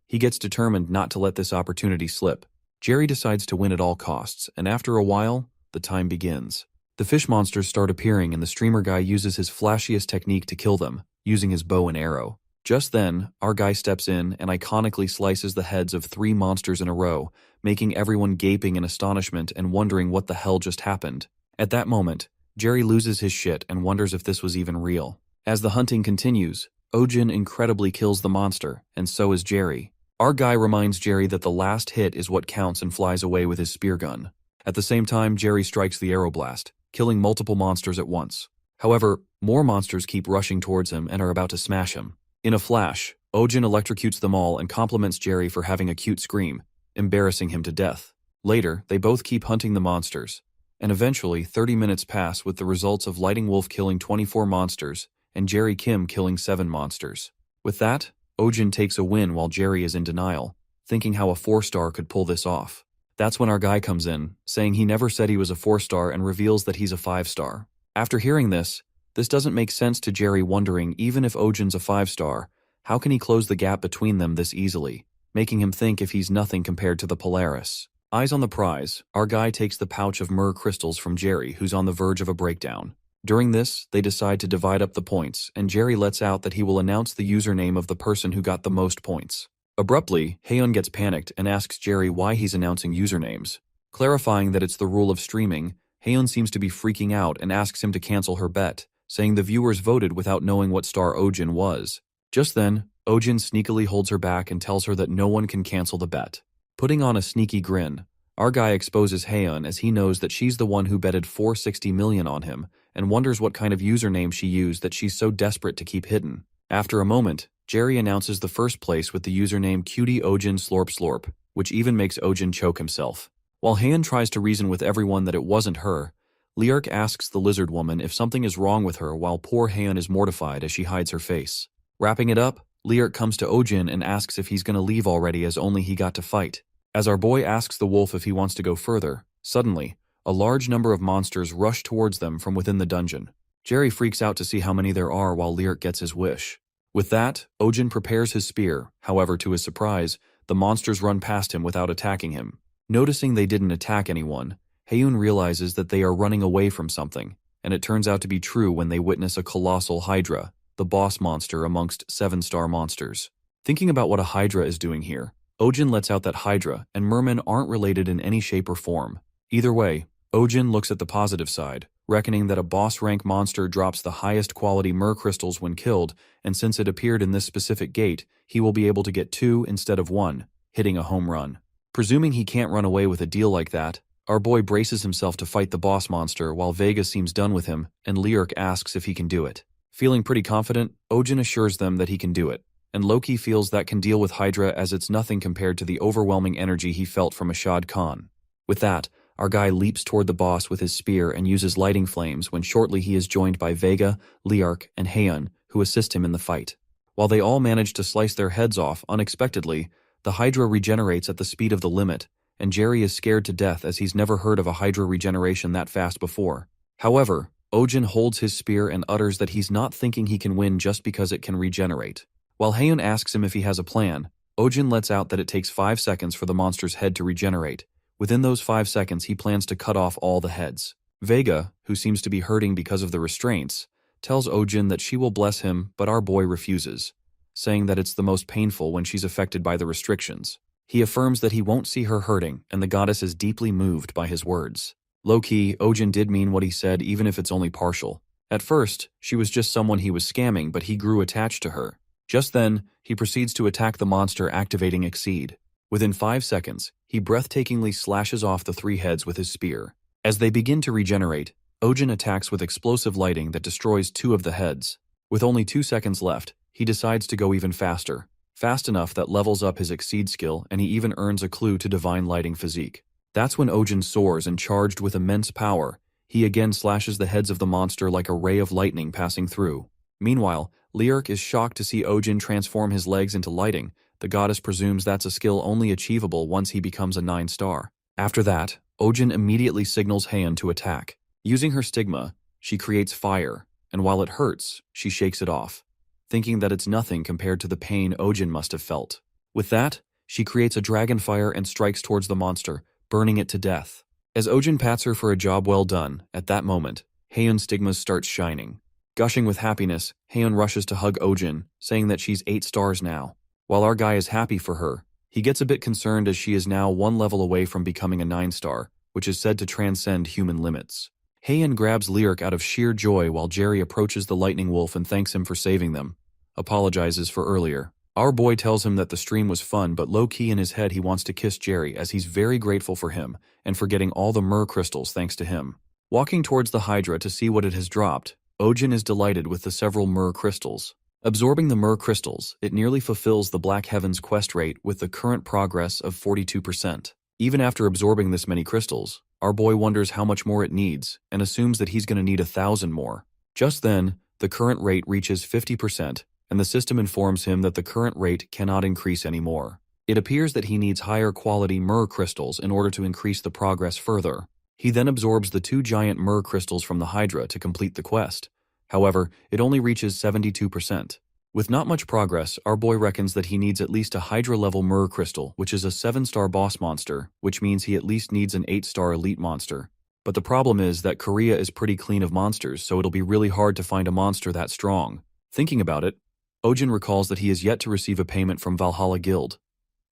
Speaker 1: He gets determined not to let this opportunity slip. Jerry decides to win at all costs, and after a while, the time begins. The fish monsters start appearing and the streamer guy uses his flashiest technique to kill them, using his bow and arrow. Just then, our guy steps in and iconically slices the heads of 3 monsters in a row, making everyone gaping in astonishment and wondering what the hell just happened. At that moment, Jerry loses his shit and wonders if this was even real. As the hunting continues, Ojin incredibly kills the monster, and so is Jerry. Our guy reminds Jerry that the last hit is what counts and flies away with his spear gun. At the same time, Jerry strikes the arrow blast, killing multiple monsters at once. However, more monsters keep rushing towards him and are about to smash him. In a flash, Ojin electrocutes them all and compliments Jerry for having a cute scream, embarrassing him to death. Later, they both keep hunting the monsters, and eventually 30 minutes pass with the results of Lighting Wolf killing 24 monsters and Jerry Kim killing 7 monsters. With that, Ojin takes a win while Jerry is in denial, thinking how a 4-star could pull this off. That's when our guy comes in, saying he never said he was a 4-star and reveals that he's a 5-star. After hearing this doesn't make sense to Jerry, wondering even if Ojin's a 5-star, how can he close the gap between them this easily, making him think if he's nothing compared to the Polaris. Eyes on the prize, our guy takes the pouch of myrrh crystals from Jerry, who's on the verge of a breakdown. During this, they decide to divide up the points, and Jerry lets out that he will announce the username of the person who got the most points. Abruptly, Haeun gets panicked and asks Jerry why he's announcing usernames. Clarifying that it's the rule of streaming, Haeun seems to be freaking out and asks him to cancel her bet, saying the viewers voted without knowing what star Ojin was. Just then, Ojin sneakily holds her back and tells her that no one can cancel the bet. Putting on a sneaky grin, our guy exposes Haeun as he knows that she's the one who betted 460 million on him and wonders what kind of username she used that she's so desperate to keep hidden. After a moment, Jerry announces the first place with the username Cutie Ojin Slorp Slorp. which even makes Ojin choke himself. While Heian tries to reason with everyone that it wasn't her, Liark asks the lizard woman if something is wrong with her while poor Heian is mortified as she hides her face. Wrapping it up, Liark comes to Ojin and asks if he's gonna leave already as only he got to fight. As our boy asks the wolf if he wants to go further, suddenly, a large number of monsters rush towards them from within the dungeon. Jerry freaks out to see how many there are while Liark gets his wish. With that, Ojin prepares his spear, however to his surprise, the monsters run past him without attacking him. Noticing they didn't attack anyone, Heian realizes that they are running away from something, and it turns out to be true when they witness a colossal Hydra, the boss monster amongst 7-star monsters. Thinking about what a Hydra is doing here, Ojin lets out that Hydra and mermen aren't related in any shape or form. Either way, Ojin looks at the positive side, reckoning that a boss rank monster drops the highest quality mer crystals when killed, and since it appeared in this specific gate, he will be able to get 2 instead of 1, hitting a home run. Presuming he can't run away with a deal like that, our boy braces himself to fight the boss monster while Vega seems done with him, and Liark asks if he can do it. Feeling pretty confident, Ojin assures them that he can do it, and Loki feels that can deal with Hydra as it's nothing compared to the overwhelming energy he felt from Ashad Khan. With that, our guy leaps toward the boss with his spear and uses lighting flames when shortly he is joined by Vega, Liark, and Heian, who assist him in the fight. While they all manage to slice their heads off unexpectedly, the Hydra regenerates at the speed of the limit, and Jerry is scared to death as he's never heard of a Hydra regeneration that fast before. However, Ojin holds his spear and utters that he's not thinking he can win just because it can regenerate. While Heian asks him if he has a plan, Ojin lets out that it takes 5 seconds for the monster's head to regenerate. Within those 5 seconds, he plans to cut off all the heads. Vega, who seems to be hurting because of the restraints, tells Ojin that she will bless him, but our boy refuses, saying that it's the most painful when she's affected by the restrictions. He affirms that he won't see her hurting, and the goddess is deeply moved by his words. Low-key, Ojin did mean what he said even if it's only partial. At first, she was just someone he was scamming, but he grew attached to her. Just then, he proceeds to attack the monster, activating Exceed. Within 5 seconds, he breathtakingly slashes off the 3 heads with his spear. As they begin to regenerate, Ojin attacks with explosive lighting that destroys 2 of the heads. With only 2 seconds left, he decides to go even faster. Fast enough that levels up his Exceed skill, and he even earns a clue to Divine Lighting Physique. That's when Ojin soars, and charged with immense power, he again slashes the heads of the monster like a ray of lightning passing through. Meanwhile, Liark is shocked to see Ojin transform his legs into lighting. The goddess presumes that's a skill only achievable once he becomes a 9-star. After that, Ojin immediately signals Heian to attack. Using her stigma, she creates fire, and while it hurts, she shakes it off, thinking that it's nothing compared to the pain Ojin must have felt. With that, she creates a dragon fire and strikes towards the monster, burning it to death. As Ojin pats her for a job well done, at that moment, Heian's stigmas starts shining. Gushing with happiness, Heian rushes to hug Ojin, saying that she's 8 stars now. While our guy is happy for her, he gets a bit concerned as she is now 1 level away from becoming a 9-star, which is said to transcend human limits. Heian grabs Liark out of sheer joy while Jerry approaches the lightning wolf and thanks him for saving them. Apologizes for earlier. Our boy tells him that the stream was fun, but low-key in his head he wants to kiss Jerry as he's very grateful for him and for getting all the mer crystals thanks to him. Walking towards the Hydra to see what it has dropped, Ojin is delighted with the several mer crystals. Absorbing the mer crystals, it nearly fulfills the Black Heavens quest rate with the current progress of 42%. Even after absorbing this many crystals, our boy wonders how much more it needs and assumes that he's going to need 1,000 more. Just then, the current rate reaches 50%, and the system informs him that the current rate cannot increase anymore. It appears that he needs higher quality mer crystals in order to increase the progress further. He then absorbs the 2 giant mer crystals from the Hydra to complete the quest. However, it only reaches 72%. With not much progress, our boy reckons that he needs at least a Hydra-level mer crystal, which is a 7-star boss monster, which means he at least needs an 8-star elite monster. But the problem is that Korea is pretty clean of monsters, so it'll be really hard to find a monster that strong. Thinking about it, Ojin recalls that he is yet to receive a payment from Valhalla Guild,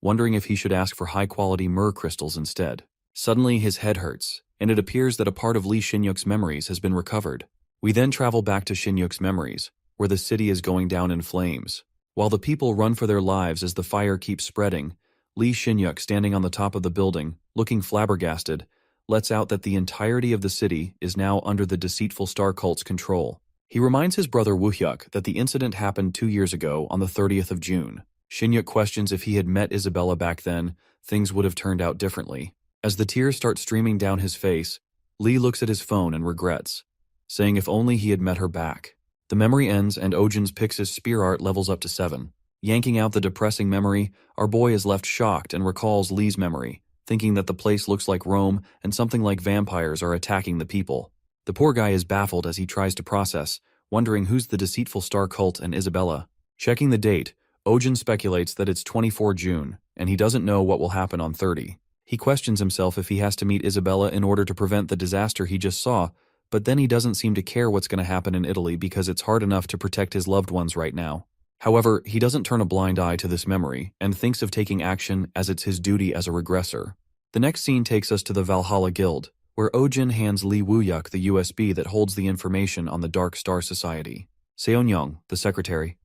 Speaker 1: wondering if he should ask for high-quality mer crystals instead. Suddenly, his head hurts, and it appears that a part of Lee Shinyuk's memories has been recovered. We then travel back to Shinyuk's memories, where the city is going down in flames. While the people run for their lives as the fire keeps spreading, Lee Shinyuk, standing on the top of the building, looking flabbergasted, lets out that the entirety of the city is now under the deceitful star cult's control. He reminds his brother Woohyuk that the incident happened 2 years ago on the 30th of June. Shinyuk questions if he had met Isabella back then, things would have turned out differently. As the tears start streaming down his face, Lee looks at his phone and regrets, saying if only he had met her back. The memory ends and Ojin's Pixis spear art levels up to 7. Yanking out the depressing memory, our boy is left shocked and recalls Lee's memory, thinking that the place looks like Rome and something like vampires are attacking the people. The poor guy is baffled as he tries to process, wondering who's the deceitful star cult and Isabella. Checking the date, Ojin speculates that it's 24 June, and he doesn't know what will happen on 30. He questions himself if he has to meet Isabella in order to prevent the disaster he just saw, but then he doesn't seem to care what's going to happen in Italy because it's hard enough to protect his loved ones right now. However, he doesn't turn a blind eye to this memory and thinks of taking action as it's his duty as a regressor. The next scene takes us to the Valhalla Guild, where Ojin hands Lee Woo-yuk the USB that holds the information on the Dark Star Society. Seon-young, the secretary,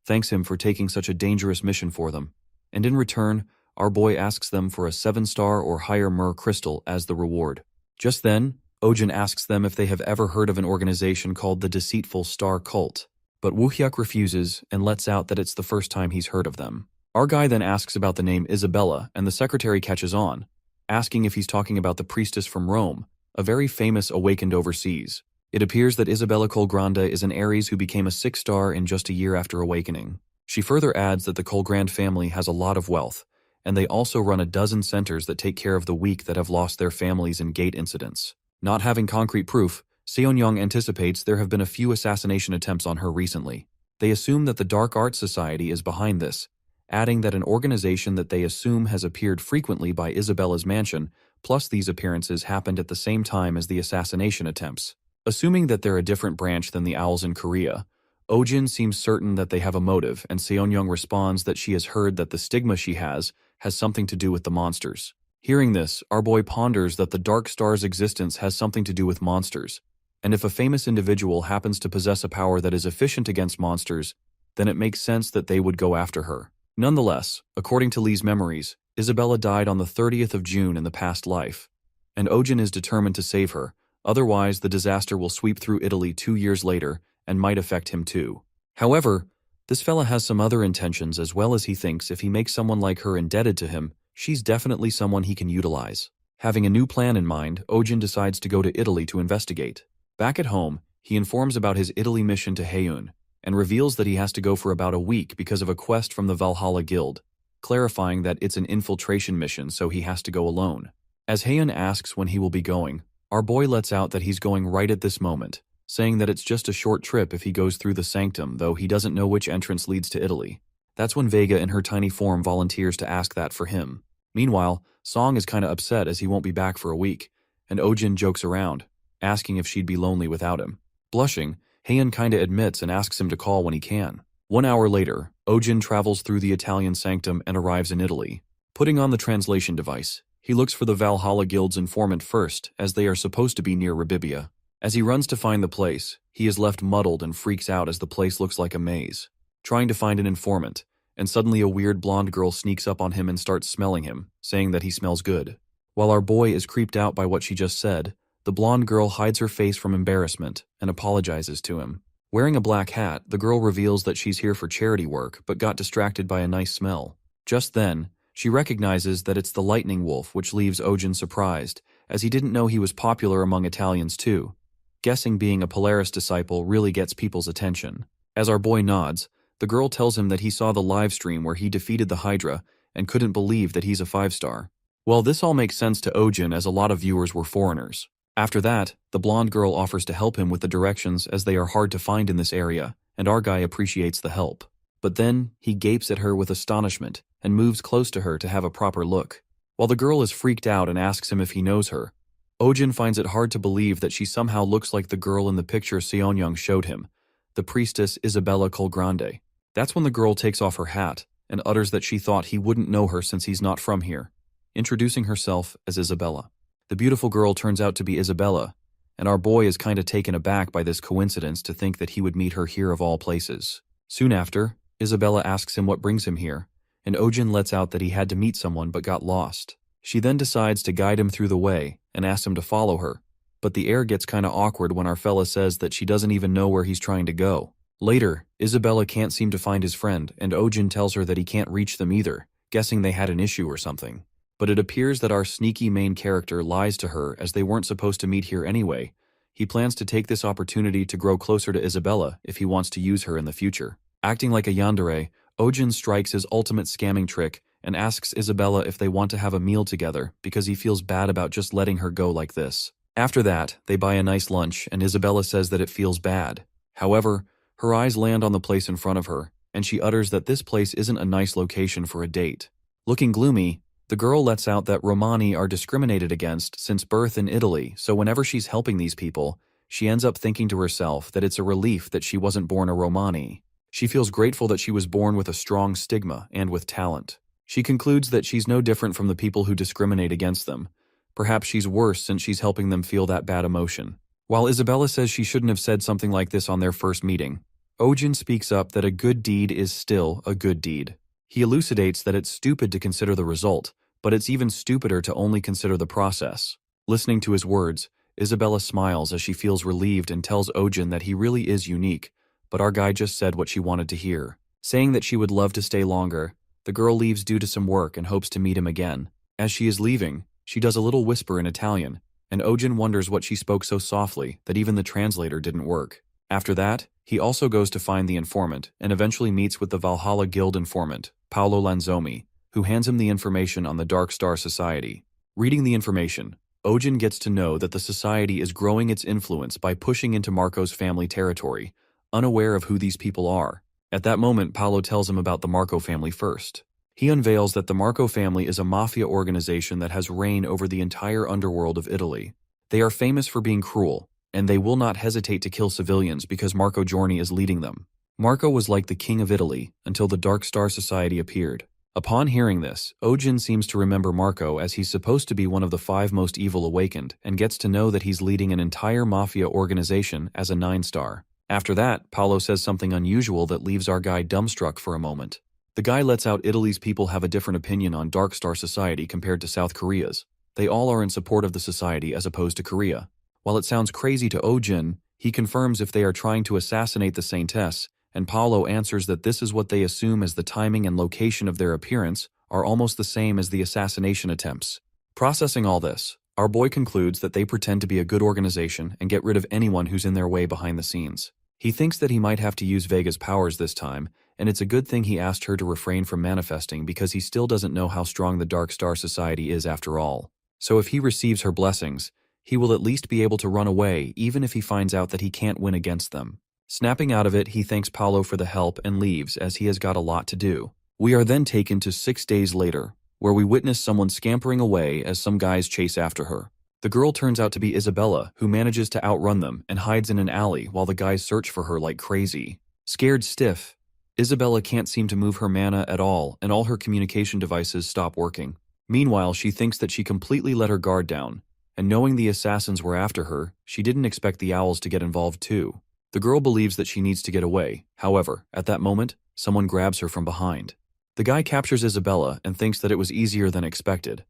Speaker 1: thanks him for taking such a dangerous mission for them, and in return, our boy asks them for a 7-star or higher myrrh crystal as the reward. Just then, Ojin asks them if they have ever heard of an organization called the Deceitful Star Cult, but Woo-hyuk refuses and lets out that it's the first time he's heard of them. Our guy then asks about the name Isabella, and the secretary catches on, asking if he's talking about the priestess from Rome, a very famous awakened overseas. It appears that Isabella Colgrande is an Aries who became a 6-star in just a year after awakening. She further adds that the Colgrande family has a lot of wealth, and they also run a dozen centers that take care of the weak that have lost their families in gate incidents. Not having concrete proof, Seon-young anticipates there have been a few assassination attempts on her recently. They assume that the Dark Arts Society is behind this, adding that an organization that they assume has appeared frequently by Isabella's mansion, plus these appearances happened at the same time as the assassination attempts. Assuming that they're a different branch than the Owls in Korea, Ojin seems certain that they have a motive, and Seon-young responds that she has heard that the stigma she has something to do with the monsters. Hearing this, our boy ponders that the Dark Star's existence has something to do with monsters, and if a famous individual happens to possess a power that is efficient against monsters, then it makes sense that they would go after her. Nonetheless, according to Lee's memories, Isabella died on the 30th of June in the past life, and Ojin is determined to save her, otherwise the disaster will sweep through Italy 2 years later and might affect him too. However, this fella has some other intentions as well, as he thinks if he makes someone like her indebted to him, she's definitely someone he can utilize. Having a new plan in mind, Ojin decides to go to Italy to investigate. Back at home, he informs about his Italy mission to Haeun, and reveals that he has to go for about a week because of a quest from the Valhalla Guild, clarifying that it's an infiltration mission so he has to go alone. As Haeun asks when he will be going, our boy lets out that he's going right at this moment, saying that it's just a short trip if he goes through the sanctum, though he doesn't know which entrance leads to Italy. That's when Vega in her tiny form volunteers to ask that for him. Meanwhile, Song is kinda upset as he won't be back for a week, and Ojin jokes around, asking if she'd be lonely without him. Blushing, Haeun kinda admits and asks him to call when he can. 1 hour later, Ojin travels through the Italian sanctum and arrives in Italy. Putting on the translation device, he looks for the Valhalla Guild's informant first, as they are supposed to be near Rabibia. As he runs to find the place, he is left muddled and freaks out as the place looks like a maze, trying to find an informant, and suddenly a weird blonde girl sneaks up on him and starts smelling him, saying that he smells good. While our boy is creeped out by what she just said, the blonde girl hides her face from embarrassment and apologizes to him. Wearing a black hat, the girl reveals that she's here for charity work but got distracted by a nice smell. Just then, she recognizes that it's the lightning wolf, which leaves Ojin surprised, as he didn't know he was popular among Italians too. Guessing being a Polaris disciple really gets people's attention. As our boy nods, the girl tells him that he saw the live stream where he defeated the Hydra and couldn't believe that he's a 5-star. Well, this all makes sense to Ojin as a lot of viewers were foreigners. After that, the blonde girl offers to help him with the directions as they are hard to find in this area, and our guy appreciates the help. But then, he gapes at her with astonishment and moves close to her to have a proper look. While the girl is freaked out and asks him if he knows her, Ojin finds it hard to believe that she somehow looks like the girl in the picture Seon-young showed him, the priestess Isabella Colgrande. That's when the girl takes off her hat and utters that she thought he wouldn't know her since he's not from here, introducing herself as Isabella. The beautiful girl turns out to be Isabella, and our boy is kinda taken aback by this coincidence to think that he would meet her here of all places. Soon after, Isabella asks him what brings him here, and Ojin lets out that he had to meet someone but got lost. She then decides to guide him through the way and asks him to follow her, but the air gets kinda awkward when our fella says that she doesn't even know where he's trying to go. Later, Isabella can't seem to find his friend, and Ojin tells her that he can't reach them either, guessing they had an issue or something. But it appears that our sneaky main character lies to her as they weren't supposed to meet here anyway. He plans to take this opportunity to grow closer to Isabella if he wants to use her in the future. Acting like a yandere, Ojin strikes his ultimate scamming trick and asks Isabella if they want to have a meal together because he feels bad about just letting her go like this. After that, they buy a nice lunch and Isabella says that it feels bad. However, her eyes land on the place in front of her, and she utters that this place isn't a nice location for a date. Looking gloomy, the girl lets out that Romani are discriminated against since birth in Italy, so whenever she's helping these people, she ends up thinking to herself that it's a relief that she wasn't born a Romani. She feels grateful that she was born with a strong stigma and with talent. She concludes that she's no different from the people who discriminate against them. Perhaps she's worse since she's helping them feel that bad emotion. While Isabella says she shouldn't have said something like this on their first meeting, Ojin speaks up that a good deed is still a good deed. He elucidates that it's stupid to consider the result, but it's even stupider to only consider the process. Listening to his words, Isabella smiles as she feels relieved and tells Ojin that he really is unique, but our guy just said what she wanted to hear. Saying that she would love to stay longer, the girl leaves due to some work and hopes to meet him again. As she is leaving, she does a little whisper in Italian, and Ojin wonders what she spoke so softly that even the translator didn't work. After that, he also goes to find the informant and eventually meets with the Valhalla Guild informant, Paolo Lanzomi, who hands him the information on the Dark Star Society. Reading the information, Ojin gets to know that the society is growing its influence by pushing into Marco's family territory, unaware of who these people are. At that moment, Paolo tells him about the Marco family first. He unveils that the Marco family is a mafia organization that has reign over the entire underworld of Italy. They are famous for being cruel, and they will not hesitate to kill civilians because Marco Giorni is leading them. Marco was like the king of Italy until the Dark Star Society appeared. Upon hearing this, Ojin seems to remember Marco as he's supposed to be one of the 5 most evil awakened and gets to know that he's leading an entire mafia organization as a 9-star. After that, Paolo says something unusual that leaves our guy dumbstruck for a moment. The guy lets out Italy's people have a different opinion on Dark Star Society compared to South Korea's. They all are in support of the society as opposed to Korea. While it sounds crazy to Ojin, he confirms if they are trying to assassinate the Saintess, and Paolo answers that this is what they assume as the timing and location of their appearance are almost the same as the assassination attempts. Processing all this, our boy concludes that they pretend to be a good organization and get rid of anyone who's in their way behind the scenes. He thinks that he might have to use Vega's powers this time, and it's a good thing he asked her to refrain from manifesting because he still doesn't know how strong the Dark Star Society is after all. So if he receives her blessings, he will at least be able to run away even if he finds out that he can't win against them. Snapping out of it, he thanks Paolo for the help and leaves as he has got a lot to do. We are then taken to 6 days later, where we witness someone scampering away as some guys chase after her. The girl turns out to be Isabella, who manages to outrun them and hides in an alley while the guys search for her like crazy. Scared stiff, Isabella can't seem to move her mana at all and all her communication devices stop working. Meanwhile, she thinks that she completely let her guard down, and knowing the assassins were after her, she didn't expect the owls to get involved too. The girl believes that she needs to get away. However, at that moment, someone grabs her from behind. The guy captures Isabella and thinks that it was easier than expected.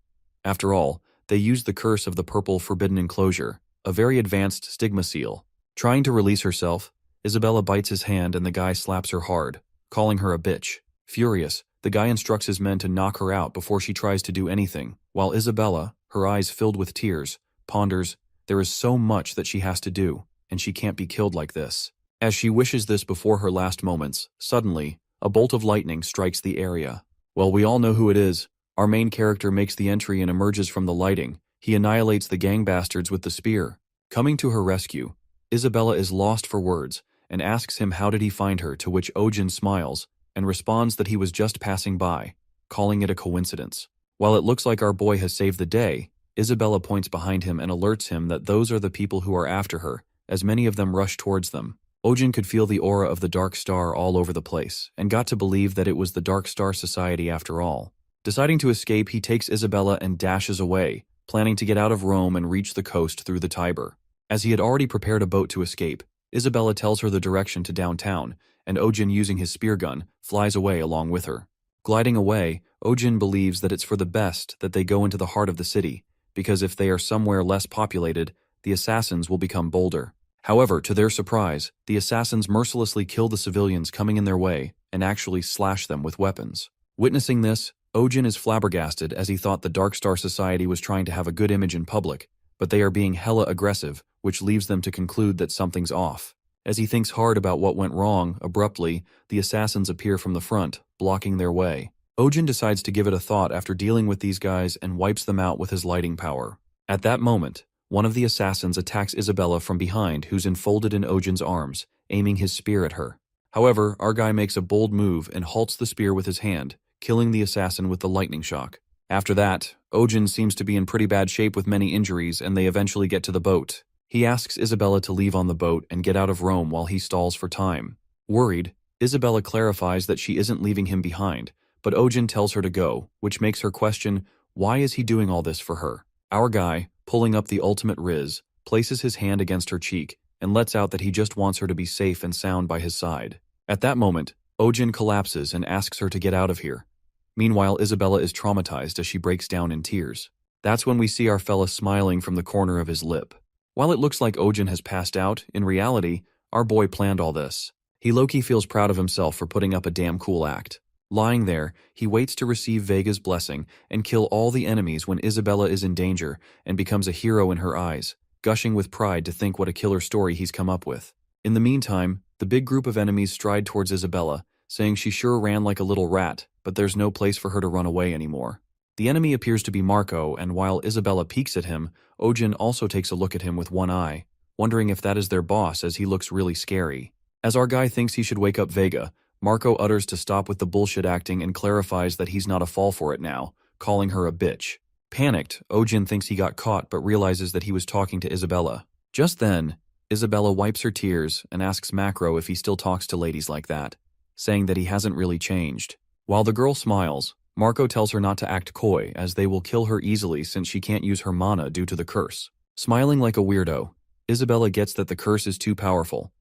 Speaker 1: After all, they used the curse of the purple forbidden enclosure, a very advanced stigma seal. Trying to release herself, Isabella bites his hand and the guy slaps her hard, calling her a bitch. Furious, the guy instructs his men to knock her out before she tries to do anything, while Isabella, her eyes filled with tears, ponders, there is so much that she has to do, and she can't be killed like this. As she wishes this before her last moments, suddenly, a bolt of lightning strikes the area. Well, we all know who it is. Our main character makes the entry and emerges from the lighting. He annihilates the gang bastards with the spear. Coming to her rescue, Isabella is lost for words and asks him how did he find her, to which Ojin smiles and responds that he was just passing by, calling it a coincidence. While it looks like our boy has saved the day, Isabella points behind him and alerts him that those are the people who are after her, as many of them rush towards them. Ojin could feel the aura of the Dark Star all over the place, and got to believe that it was the Dark Star Society after all. Deciding to escape, he takes Isabella and dashes away, planning to get out of Rome and reach the coast through the Tiber. As he had already prepared a boat to escape, Isabella tells her the direction to downtown, and Ojin, using his spear gun, flies away along with her. Gliding away, Ojin believes that it's for the best that they go into the heart of the city, because if they are somewhere less populated, the assassins will become bolder. However, to their surprise, the assassins mercilessly kill the civilians coming in their way and actually slash them with weapons. Witnessing this, Ojin is flabbergasted as he thought the Dark Star Society was trying to have a good image in public, but they are being hella aggressive, which leaves them to conclude that something's off. As he thinks hard about what went wrong, abruptly, the assassins appear from the front, blocking their way. Ojin decides to give it a thought after dealing with these guys and wipes them out with his lighting power. At that moment, one of the assassins attacks Isabella from behind, who's enfolded in Ojin's arms, aiming his spear at her. However, our guy makes a bold move and halts the spear with his hand, killing the assassin with the lightning shock. After that, Ojin seems to be in pretty bad shape with many injuries, and they eventually get to the boat. He asks Isabella to leave on the boat and get out of Rome while he stalls for time. Worried, Isabella clarifies that she isn't leaving him behind, but Ojin tells her to go, which makes her question, why is he doing all this for her? Our guy, pulling up the ultimate riz, places his hand against her cheek and lets out that he just wants her to be safe and sound by his side. At that moment, Ojin collapses and asks her to get out of here. Meanwhile, Isabella is traumatized as she breaks down in tears. That's when we see our fella smiling from the corner of his lip. While it looks like Ojin has passed out, in reality, our boy planned all this. He low-key feels proud of himself for putting up a damn cool act. Lying there, he waits to receive Vega's blessing and kill all the enemies when Isabella is in danger and becomes a hero in her eyes, gushing with pride to think what a killer story he's come up with. In the meantime, the big group of enemies stride towards Isabella, saying she sure ran like a little rat, but there's no place for her to run away anymore. The enemy appears to be Marco, and while Isabella peeks at him, Ojin also takes a look at him with one eye, wondering if that is their boss as he looks really scary. As our guy thinks he should wake up Vega, Marco utters to stop with the bullshit acting and clarifies that he's not a fall for it now, calling her a bitch. Panicked, Ojin thinks he got caught but realizes that he was talking to Isabella. Just then, Isabella wipes her tears and asks Macro if he still talks to ladies like that, saying that he hasn't really changed. While the girl smiles, Marco tells her not to act coy as they will kill her easily since she can't use her mana due to the curse. Smiling like a weirdo, Isabella gets that the curse is too powerful.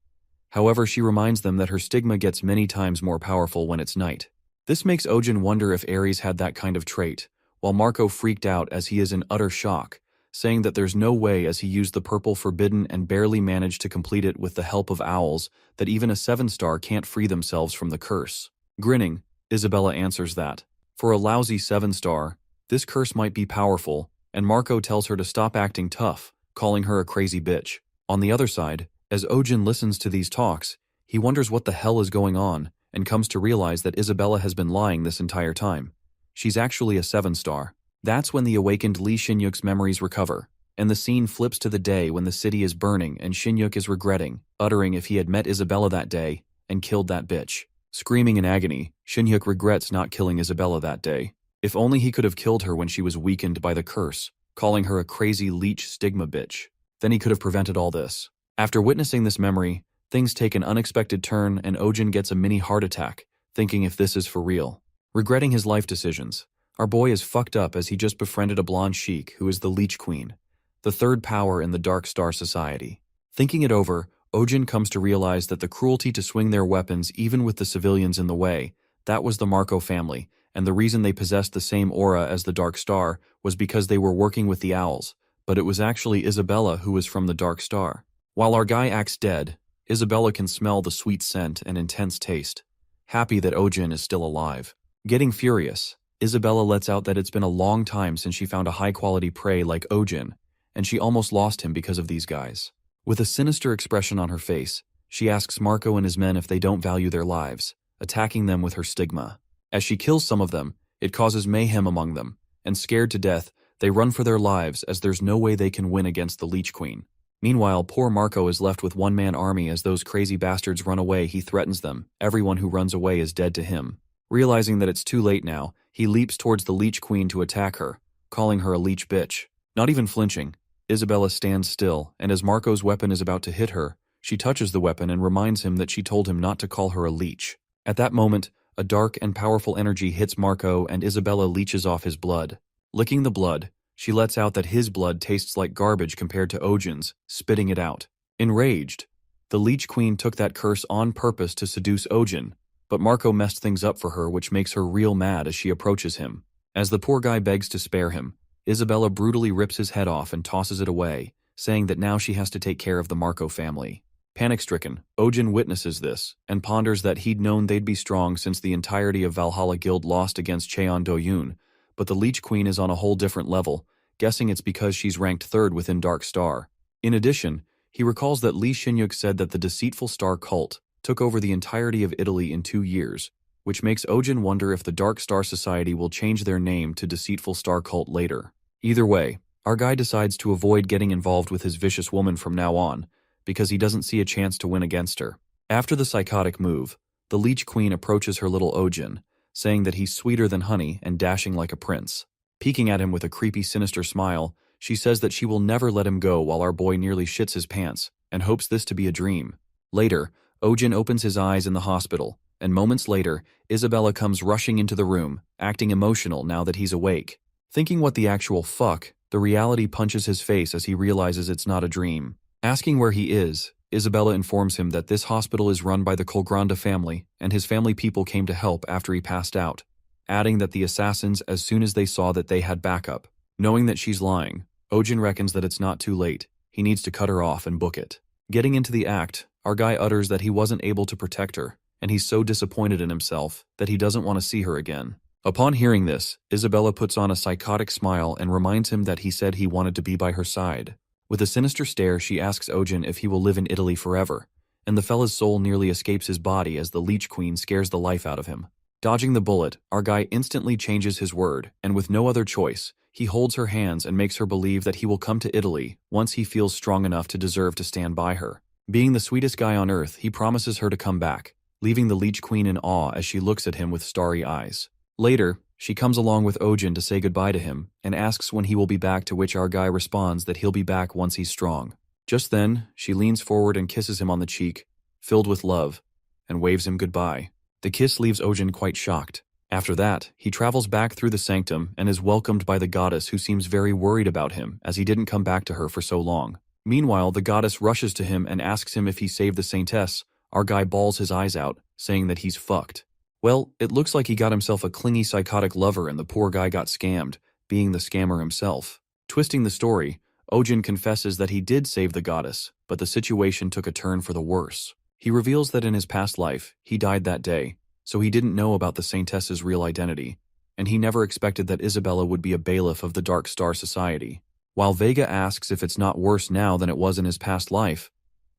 Speaker 1: However, she reminds them that her stigma gets many times more powerful when it's night. This makes Ojin wonder if Ares had that kind of trait, while Marco freaked out as he is in utter shock, saying that there's no way as he used the purple forbidden and barely managed to complete it with the help of owls that even a 7-star can't free themselves from the curse. Grinning, Isabella answers that, for a lousy 7-star, this curse might be powerful, and Marco tells her to stop acting tough, calling her a crazy bitch. On the other side, as Ojin listens to these talks, he wonders what the hell is going on and comes to realize that Isabella has been lying this entire time. She's actually a 7-star. That's when the awakened Lee Shinyuk's memories recover, and the scene flips to the day when the city is burning and Shinyuk is regretting, uttering if he had met Isabella that day and killed that bitch. Screaming in agony, Shinyuk regrets not killing Isabella that day. If only he could have killed her when she was weakened by the curse, calling her a crazy leech stigma bitch. Then he could have prevented all this. After witnessing this memory, things take an unexpected turn and Ojin gets a mini heart attack, thinking if this is for real. Regretting his life decisions, our boy is fucked up as he just befriended a blonde sheik who is the Leech Queen, the third power in the Dark Star Society. Thinking it over, Ojin comes to realize that the cruelty to swing their weapons even with the civilians in the way, that was the Marco family, and the reason they possessed the same aura as the Dark Star was because they were working with the owls, but it was actually Isabella who was from the Dark Star. While our guy acts dead, Isabella can smell the sweet scent and intense taste, happy that Ojin is still alive. Getting furious, Isabella lets out that it's been a long time since she found a high-quality prey like Ojin, and she almost lost him because of these guys. With a sinister expression on her face, she asks Marco and his men if they don't value their lives, attacking them with her stigma. As she kills some of them, it causes mayhem among them, and scared to death, they run for their lives as there's no way they can win against the Leech Queen. Meanwhile, poor Marco is left with one-man army as those crazy bastards run away. He threatens them. Everyone who runs away is dead to him. Realizing that it's too late now, he leaps towards the Leech Queen to attack her, calling her a leech bitch. Not even flinching, Isabella stands still, and as Marco's weapon is about to hit her, she touches the weapon and reminds him that she told him not to call her a leech. At that moment, a dark and powerful energy hits Marco and Isabella leeches off his blood. Licking the blood, she lets out that his blood tastes like garbage compared to Ojin's, spitting it out. Enraged, the Leech Queen took that curse on purpose to seduce Ojin, but Marco messed things up for her, which makes her real mad as she approaches him. As the poor guy begs to spare him, Isabella brutally rips his head off and tosses it away, saying that now she has to take care of the Marco family. Panic-stricken, Ojin witnesses this, and ponders that he'd known they'd be strong since the entirety of Valhalla Guild lost against Cheon Do-yoon, but the Leech Queen is on a whole different level, guessing it's because she's ranked 3rd within Dark Star. In addition, he recalls that Lee Shinyuk said that the Deceitful Star cult took over the entirety of Italy in 2 years, which makes Ojin wonder if the Dark Star Society will change their name to Deceitful Star Cult later. Either way, our guy decides to avoid getting involved with his vicious woman from now on, because he doesn't see a chance to win against her. After the psychotic move, the Leech Queen approaches her little Ojin, saying that he's sweeter than honey and dashing like a prince. Peeking at him with a creepy, sinister smile, she says that she will never let him go while our boy nearly shits his pants, and hopes this to be a dream. Later, Ojin opens his eyes in the hospital, and moments later, Isabella comes rushing into the room, acting emotional now that he's awake. Thinking what the actual fuck, the reality punches his face as he realizes it's not a dream. Asking where he is, Isabella informs him that this hospital is run by the Colgranda family, and his family people came to help after he passed out, adding that the assassins as soon as they saw that they had backup. Knowing that she's lying, Ojin reckons that it's not too late. He needs to cut her off and book it. Getting into the act, our guy utters that he wasn't able to protect her, and he's so disappointed in himself that he doesn't want to see her again. Upon hearing this, Isabella puts on a psychotic smile and reminds him that he said he wanted to be by her side. With a sinister stare, she asks Ojin if he will live in Italy forever, and the fella's soul nearly escapes his body as the Leech Queen scares the life out of him. Dodging the bullet, our guy instantly changes his word, and with no other choice, he holds her hands and makes her believe that he will come to Italy once he feels strong enough to deserve to stand by her. Being the sweetest guy on earth, he promises her to come back, leaving the Leech Queen in awe as she looks at him with starry eyes. Later, she comes along with Ojin to say goodbye to him and asks when he will be back, to which our guy responds that he'll be back once he's strong. Just then, she leans forward and kisses him on the cheek, filled with love, and waves him goodbye. The kiss leaves Ojin quite shocked. After that, he travels back through the sanctum and is welcomed by the goddess, who seems very worried about him as he didn't come back to her for so long. Meanwhile, the goddess rushes to him and asks him if he saved the saintess. Our guy bawls his eyes out, saying that he's fucked. Well, it looks like he got himself a clingy psychotic lover and the poor guy got scammed, being the scammer himself. Twisting the story, Ojin confesses that he did save the goddess, but the situation took a turn for the worse. He reveals that in his past life, he died that day, so he didn't know about the saintess's real identity, and he never expected that Isabella would be a bailiff of the Dark Star Society. While Vega asks if it's not worse now than it was in his past life,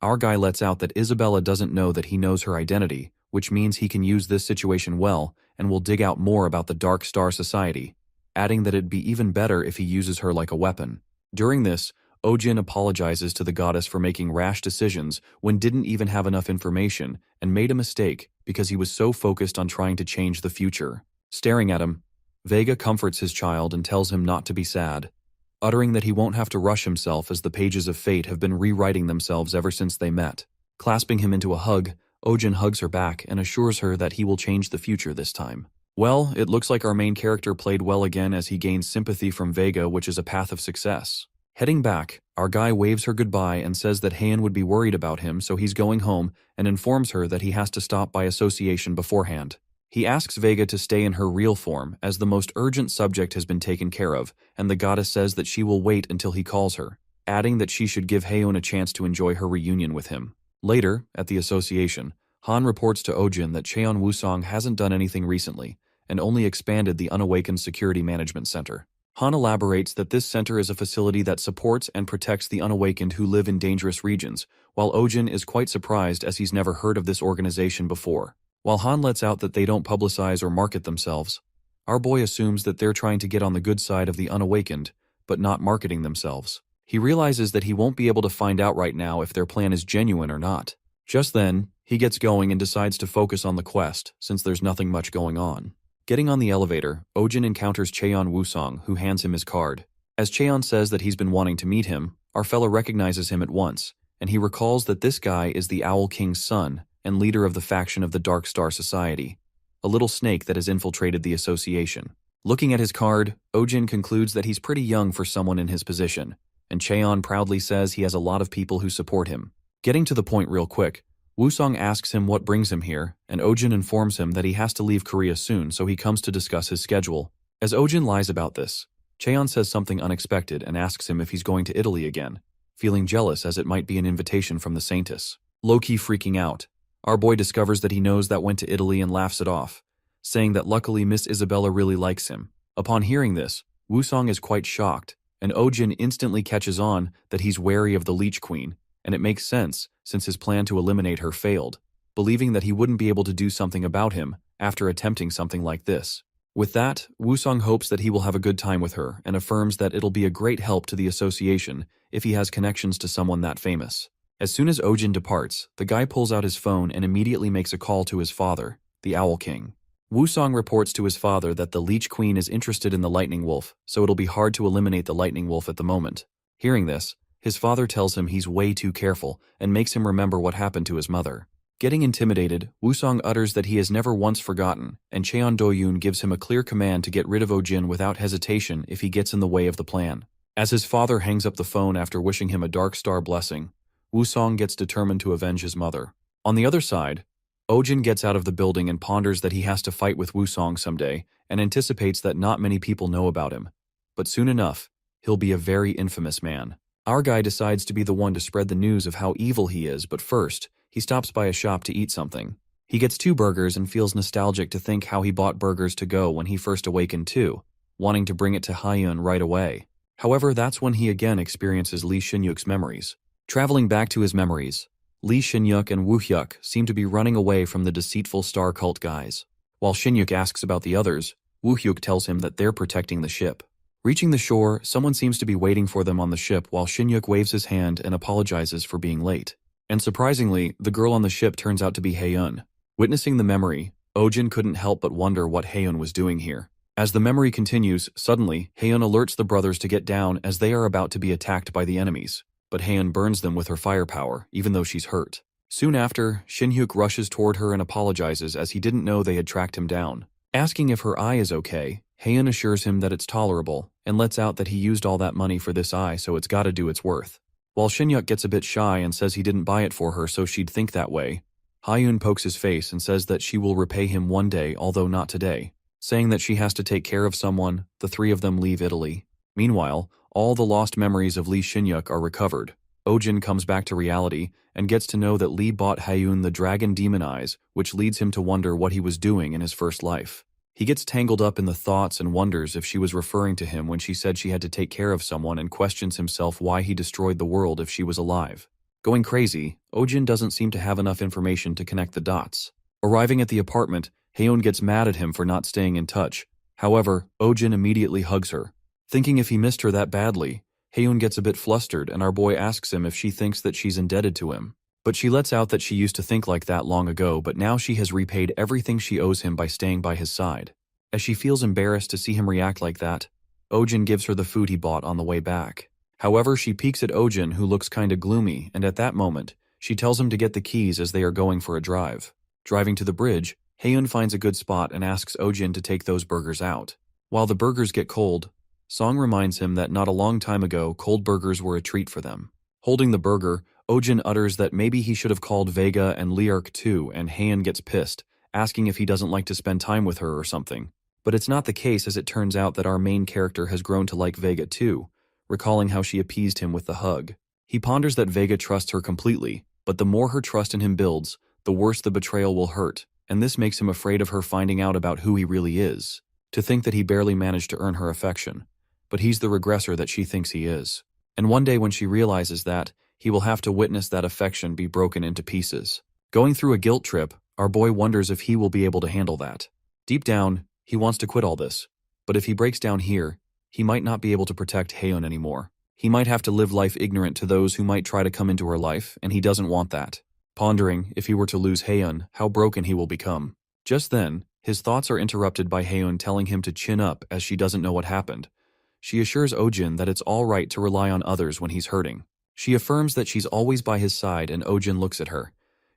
Speaker 1: our guy lets out that Isabella doesn't know that he knows her identity, which means he can use this situation well and will dig out more about the Dark Star Society, adding that it'd be even better if he uses her like a weapon. During this, Ojin apologizes to the goddess for making rash decisions when didn't even have enough information and made a mistake because he was so focused on trying to change the future. Staring at him, Vega comforts his child and tells him not to be sad, uttering that he won't have to rush himself as the pages of fate have been rewriting themselves ever since they met. Clasping him into a hug, Ojin hugs her back and assures her that he will change the future this time. Well, it looks like our main character played well again as he gains sympathy from Vega, which is a path of success. Heading back, our guy waves her goodbye and says that Heian would be worried about him, so he's going home, and informs her that he has to stop by association beforehand. He asks Vega to stay in her real form, as the most urgent subject has been taken care of, and the goddess says that she will wait until he calls her, adding that she should give Heian a chance to enjoy her reunion with him. Later, at the association, Han reports to Ojin that Cheon Wusong hasn't done anything recently, and only expanded the Unawakened Security Management Center. Han elaborates that this center is a facility that supports and protects the unawakened who live in dangerous regions, while Ojin is quite surprised as he's never heard of this organization before. While Han lets out that they don't publicize or market themselves, our boy assumes that they're trying to get on the good side of the unawakened, but not marketing themselves. He realizes that he won't be able to find out right now if their plan is genuine or not. Just then, he gets going and decides to focus on the quest, since there's nothing much going on. Getting on the elevator, Ojin encounters Cheon Wusong, who hands him his card. As Cheon says that he's been wanting to meet him, our fella recognizes him at once, and he recalls that this guy is the Owl King's son and leader of the faction of the Dark Star Society, a little snake that has infiltrated the association. Looking at his card, Ojin concludes that he's pretty young for someone in his position, and Cheon proudly says he has a lot of people who support him. Getting to the point real quick, Wusong asks him what brings him here, and Ojin informs him that he has to leave Korea soon, so he comes to discuss his schedule. As Ojin lies about this, Cheon says something unexpected and asks him if he's going to Italy again, feeling jealous as it might be an invitation from the Saintess. Low-key freaking out. Our boy discovers that he knows that went to Italy and laughs it off, saying that luckily Miss Isabella really likes him. Upon hearing this, Wusong is quite shocked, and Ojin instantly catches on that he's wary of the Leech Queen, and it makes sense since his plan to eliminate her failed, believing that he wouldn't be able to do something about him after attempting something like this. With that, Wusong hopes that he will have a good time with her and affirms that it'll be a great help to the association if he has connections to someone that famous. As soon as Ojin departs, the guy pulls out his phone and immediately makes a call to his father, the Owl King. Wusong reports to his father that the Leech Queen is interested in the Lightning Wolf, so it'll be hard to eliminate the Lightning Wolf at the moment. Hearing this, his father tells him he's way too careful and makes him remember what happened to his mother. Getting intimidated, Wusong utters that he has never once forgotten, and Cheon Do-yoon gives him a clear command to get rid of Ojin without hesitation if he gets in the way of the plan. As his father hangs up the phone after wishing him a Dark Star blessing, Wusong gets determined to avenge his mother. On the other side, Ojin gets out of the building and ponders that he has to fight with Wusong someday and anticipates that not many people know about him. But soon enough, he'll be a very infamous man. Our guy decides to be the one to spread the news of how evil he is, but first, he stops by a shop to eat something. He gets 2 burgers and feels nostalgic to think how he bought burgers to go when he first awakened too, wanting to bring it to Hyun right away. However, that's when he again experiences Lee Shin-yuk's memories. Traveling back to his memories, Lee Shin-yuk and Woo-hyuk seem to be running away from the deceitful star cult guys. While Shin-yuk asks about the others, Woo-hyuk tells him that they're protecting the ship. Reaching the shore, someone seems to be waiting for them on the ship while Shin-yuk waves his hand and apologizes for being late. And surprisingly, the girl on the ship turns out to be Haeun. Witnessing the memory, Ojin couldn't help but wonder what Haeun was doing here. As the memory continues, suddenly, Haeun alerts the brothers to get down as they are about to be attacked by the enemies. But Haeun burns them with her firepower, even though she's hurt. Soon after, Shin-hyuk rushes toward her and apologizes as he didn't know they had tracked him down. Asking if her eye is okay, Haeun assures him that it's tolerable, and lets out that he used all that money for this eye so it's gotta do its worth. While Shin-hyuk gets a bit shy and says he didn't buy it for her so she'd think that way, Haeun pokes his face and says that she will repay him one day, although not today. Saying that she has to take care of someone, the 3 of them leave Italy. Meanwhile, all the lost memories of Lee Shin-yuk are recovered. Ojin comes back to reality and gets to know that Lee bought Haeun the dragon demon eyes, which leads him to wonder what he was doing in his first life. He gets tangled up in the thoughts and wonders if she was referring to him when she said she had to take care of someone and questions himself why he destroyed the world if she was alive. Going crazy, Ojin doesn't seem to have enough information to connect the dots. Arriving at the apartment, Haeun gets mad at him for not staying in touch. However, Ojin immediately hugs her. Thinking if he missed her that badly, Haeun gets a bit flustered and our boy asks him if she thinks that she's indebted to him. But she lets out that she used to think like that long ago, but now she has repaid everything she owes him by staying by his side. As she feels embarrassed to see him react like that, Ojin gives her the food he bought on the way back. However, she peeks at Ojin, who looks kinda gloomy, and at that moment, she tells him to get the keys as they are going for a drive. Driving to the bridge, Haeun finds a good spot and asks Ojin to take those burgers out. While the burgers get cold, Song reminds him that not a long time ago, cold burgers were a treat for them. Holding the burger, Ojin utters that maybe he should have called Vega and Liark too, and Haeun gets pissed, asking if he doesn't like to spend time with her or something. But it's not the case, as it turns out that our main character has grown to like Vega too, recalling how she appeased him with the hug. He ponders that Vega trusts her completely, but the more her trust in him builds, the worse the betrayal will hurt, and this makes him afraid of her finding out about who he really is. To think that he barely managed to earn her affection, but he's the regressor that she thinks he is. And one day when she realizes that, he will have to witness that affection be broken into pieces. Going through a guilt trip, our boy wonders if he will be able to handle that. Deep down, he wants to quit all this, but if he breaks down here, he might not be able to protect Haeun anymore. He might have to live life ignorant to those who might try to come into her life, and he doesn't want that. Pondering, if he were to lose Haeun, how broken he will become. Just then, his thoughts are interrupted by Haeun telling him to chin up as she doesn't know what happened. She assures Ojin that it's all right to rely on others when he's hurting. She affirms that she's always by his side, and Ojin looks at her,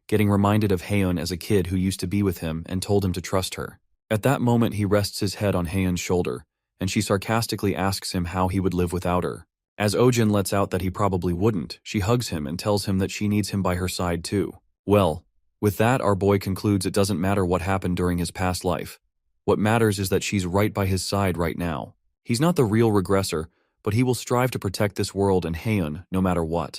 Speaker 1: getting reminded of Haeun as a kid who used to be with him and told him to trust her. At that moment, he rests his head on Haeun's shoulder, and she sarcastically asks him how he would live without her. As Ojin lets out that he probably wouldn't, she hugs him and tells him that she needs him by her side too. Well, with that, our boy concludes it doesn't matter what happened during his past life. What matters is that she's right by his side right now. He's not the real regressor, but he will strive to protect this world and Haeun no matter what.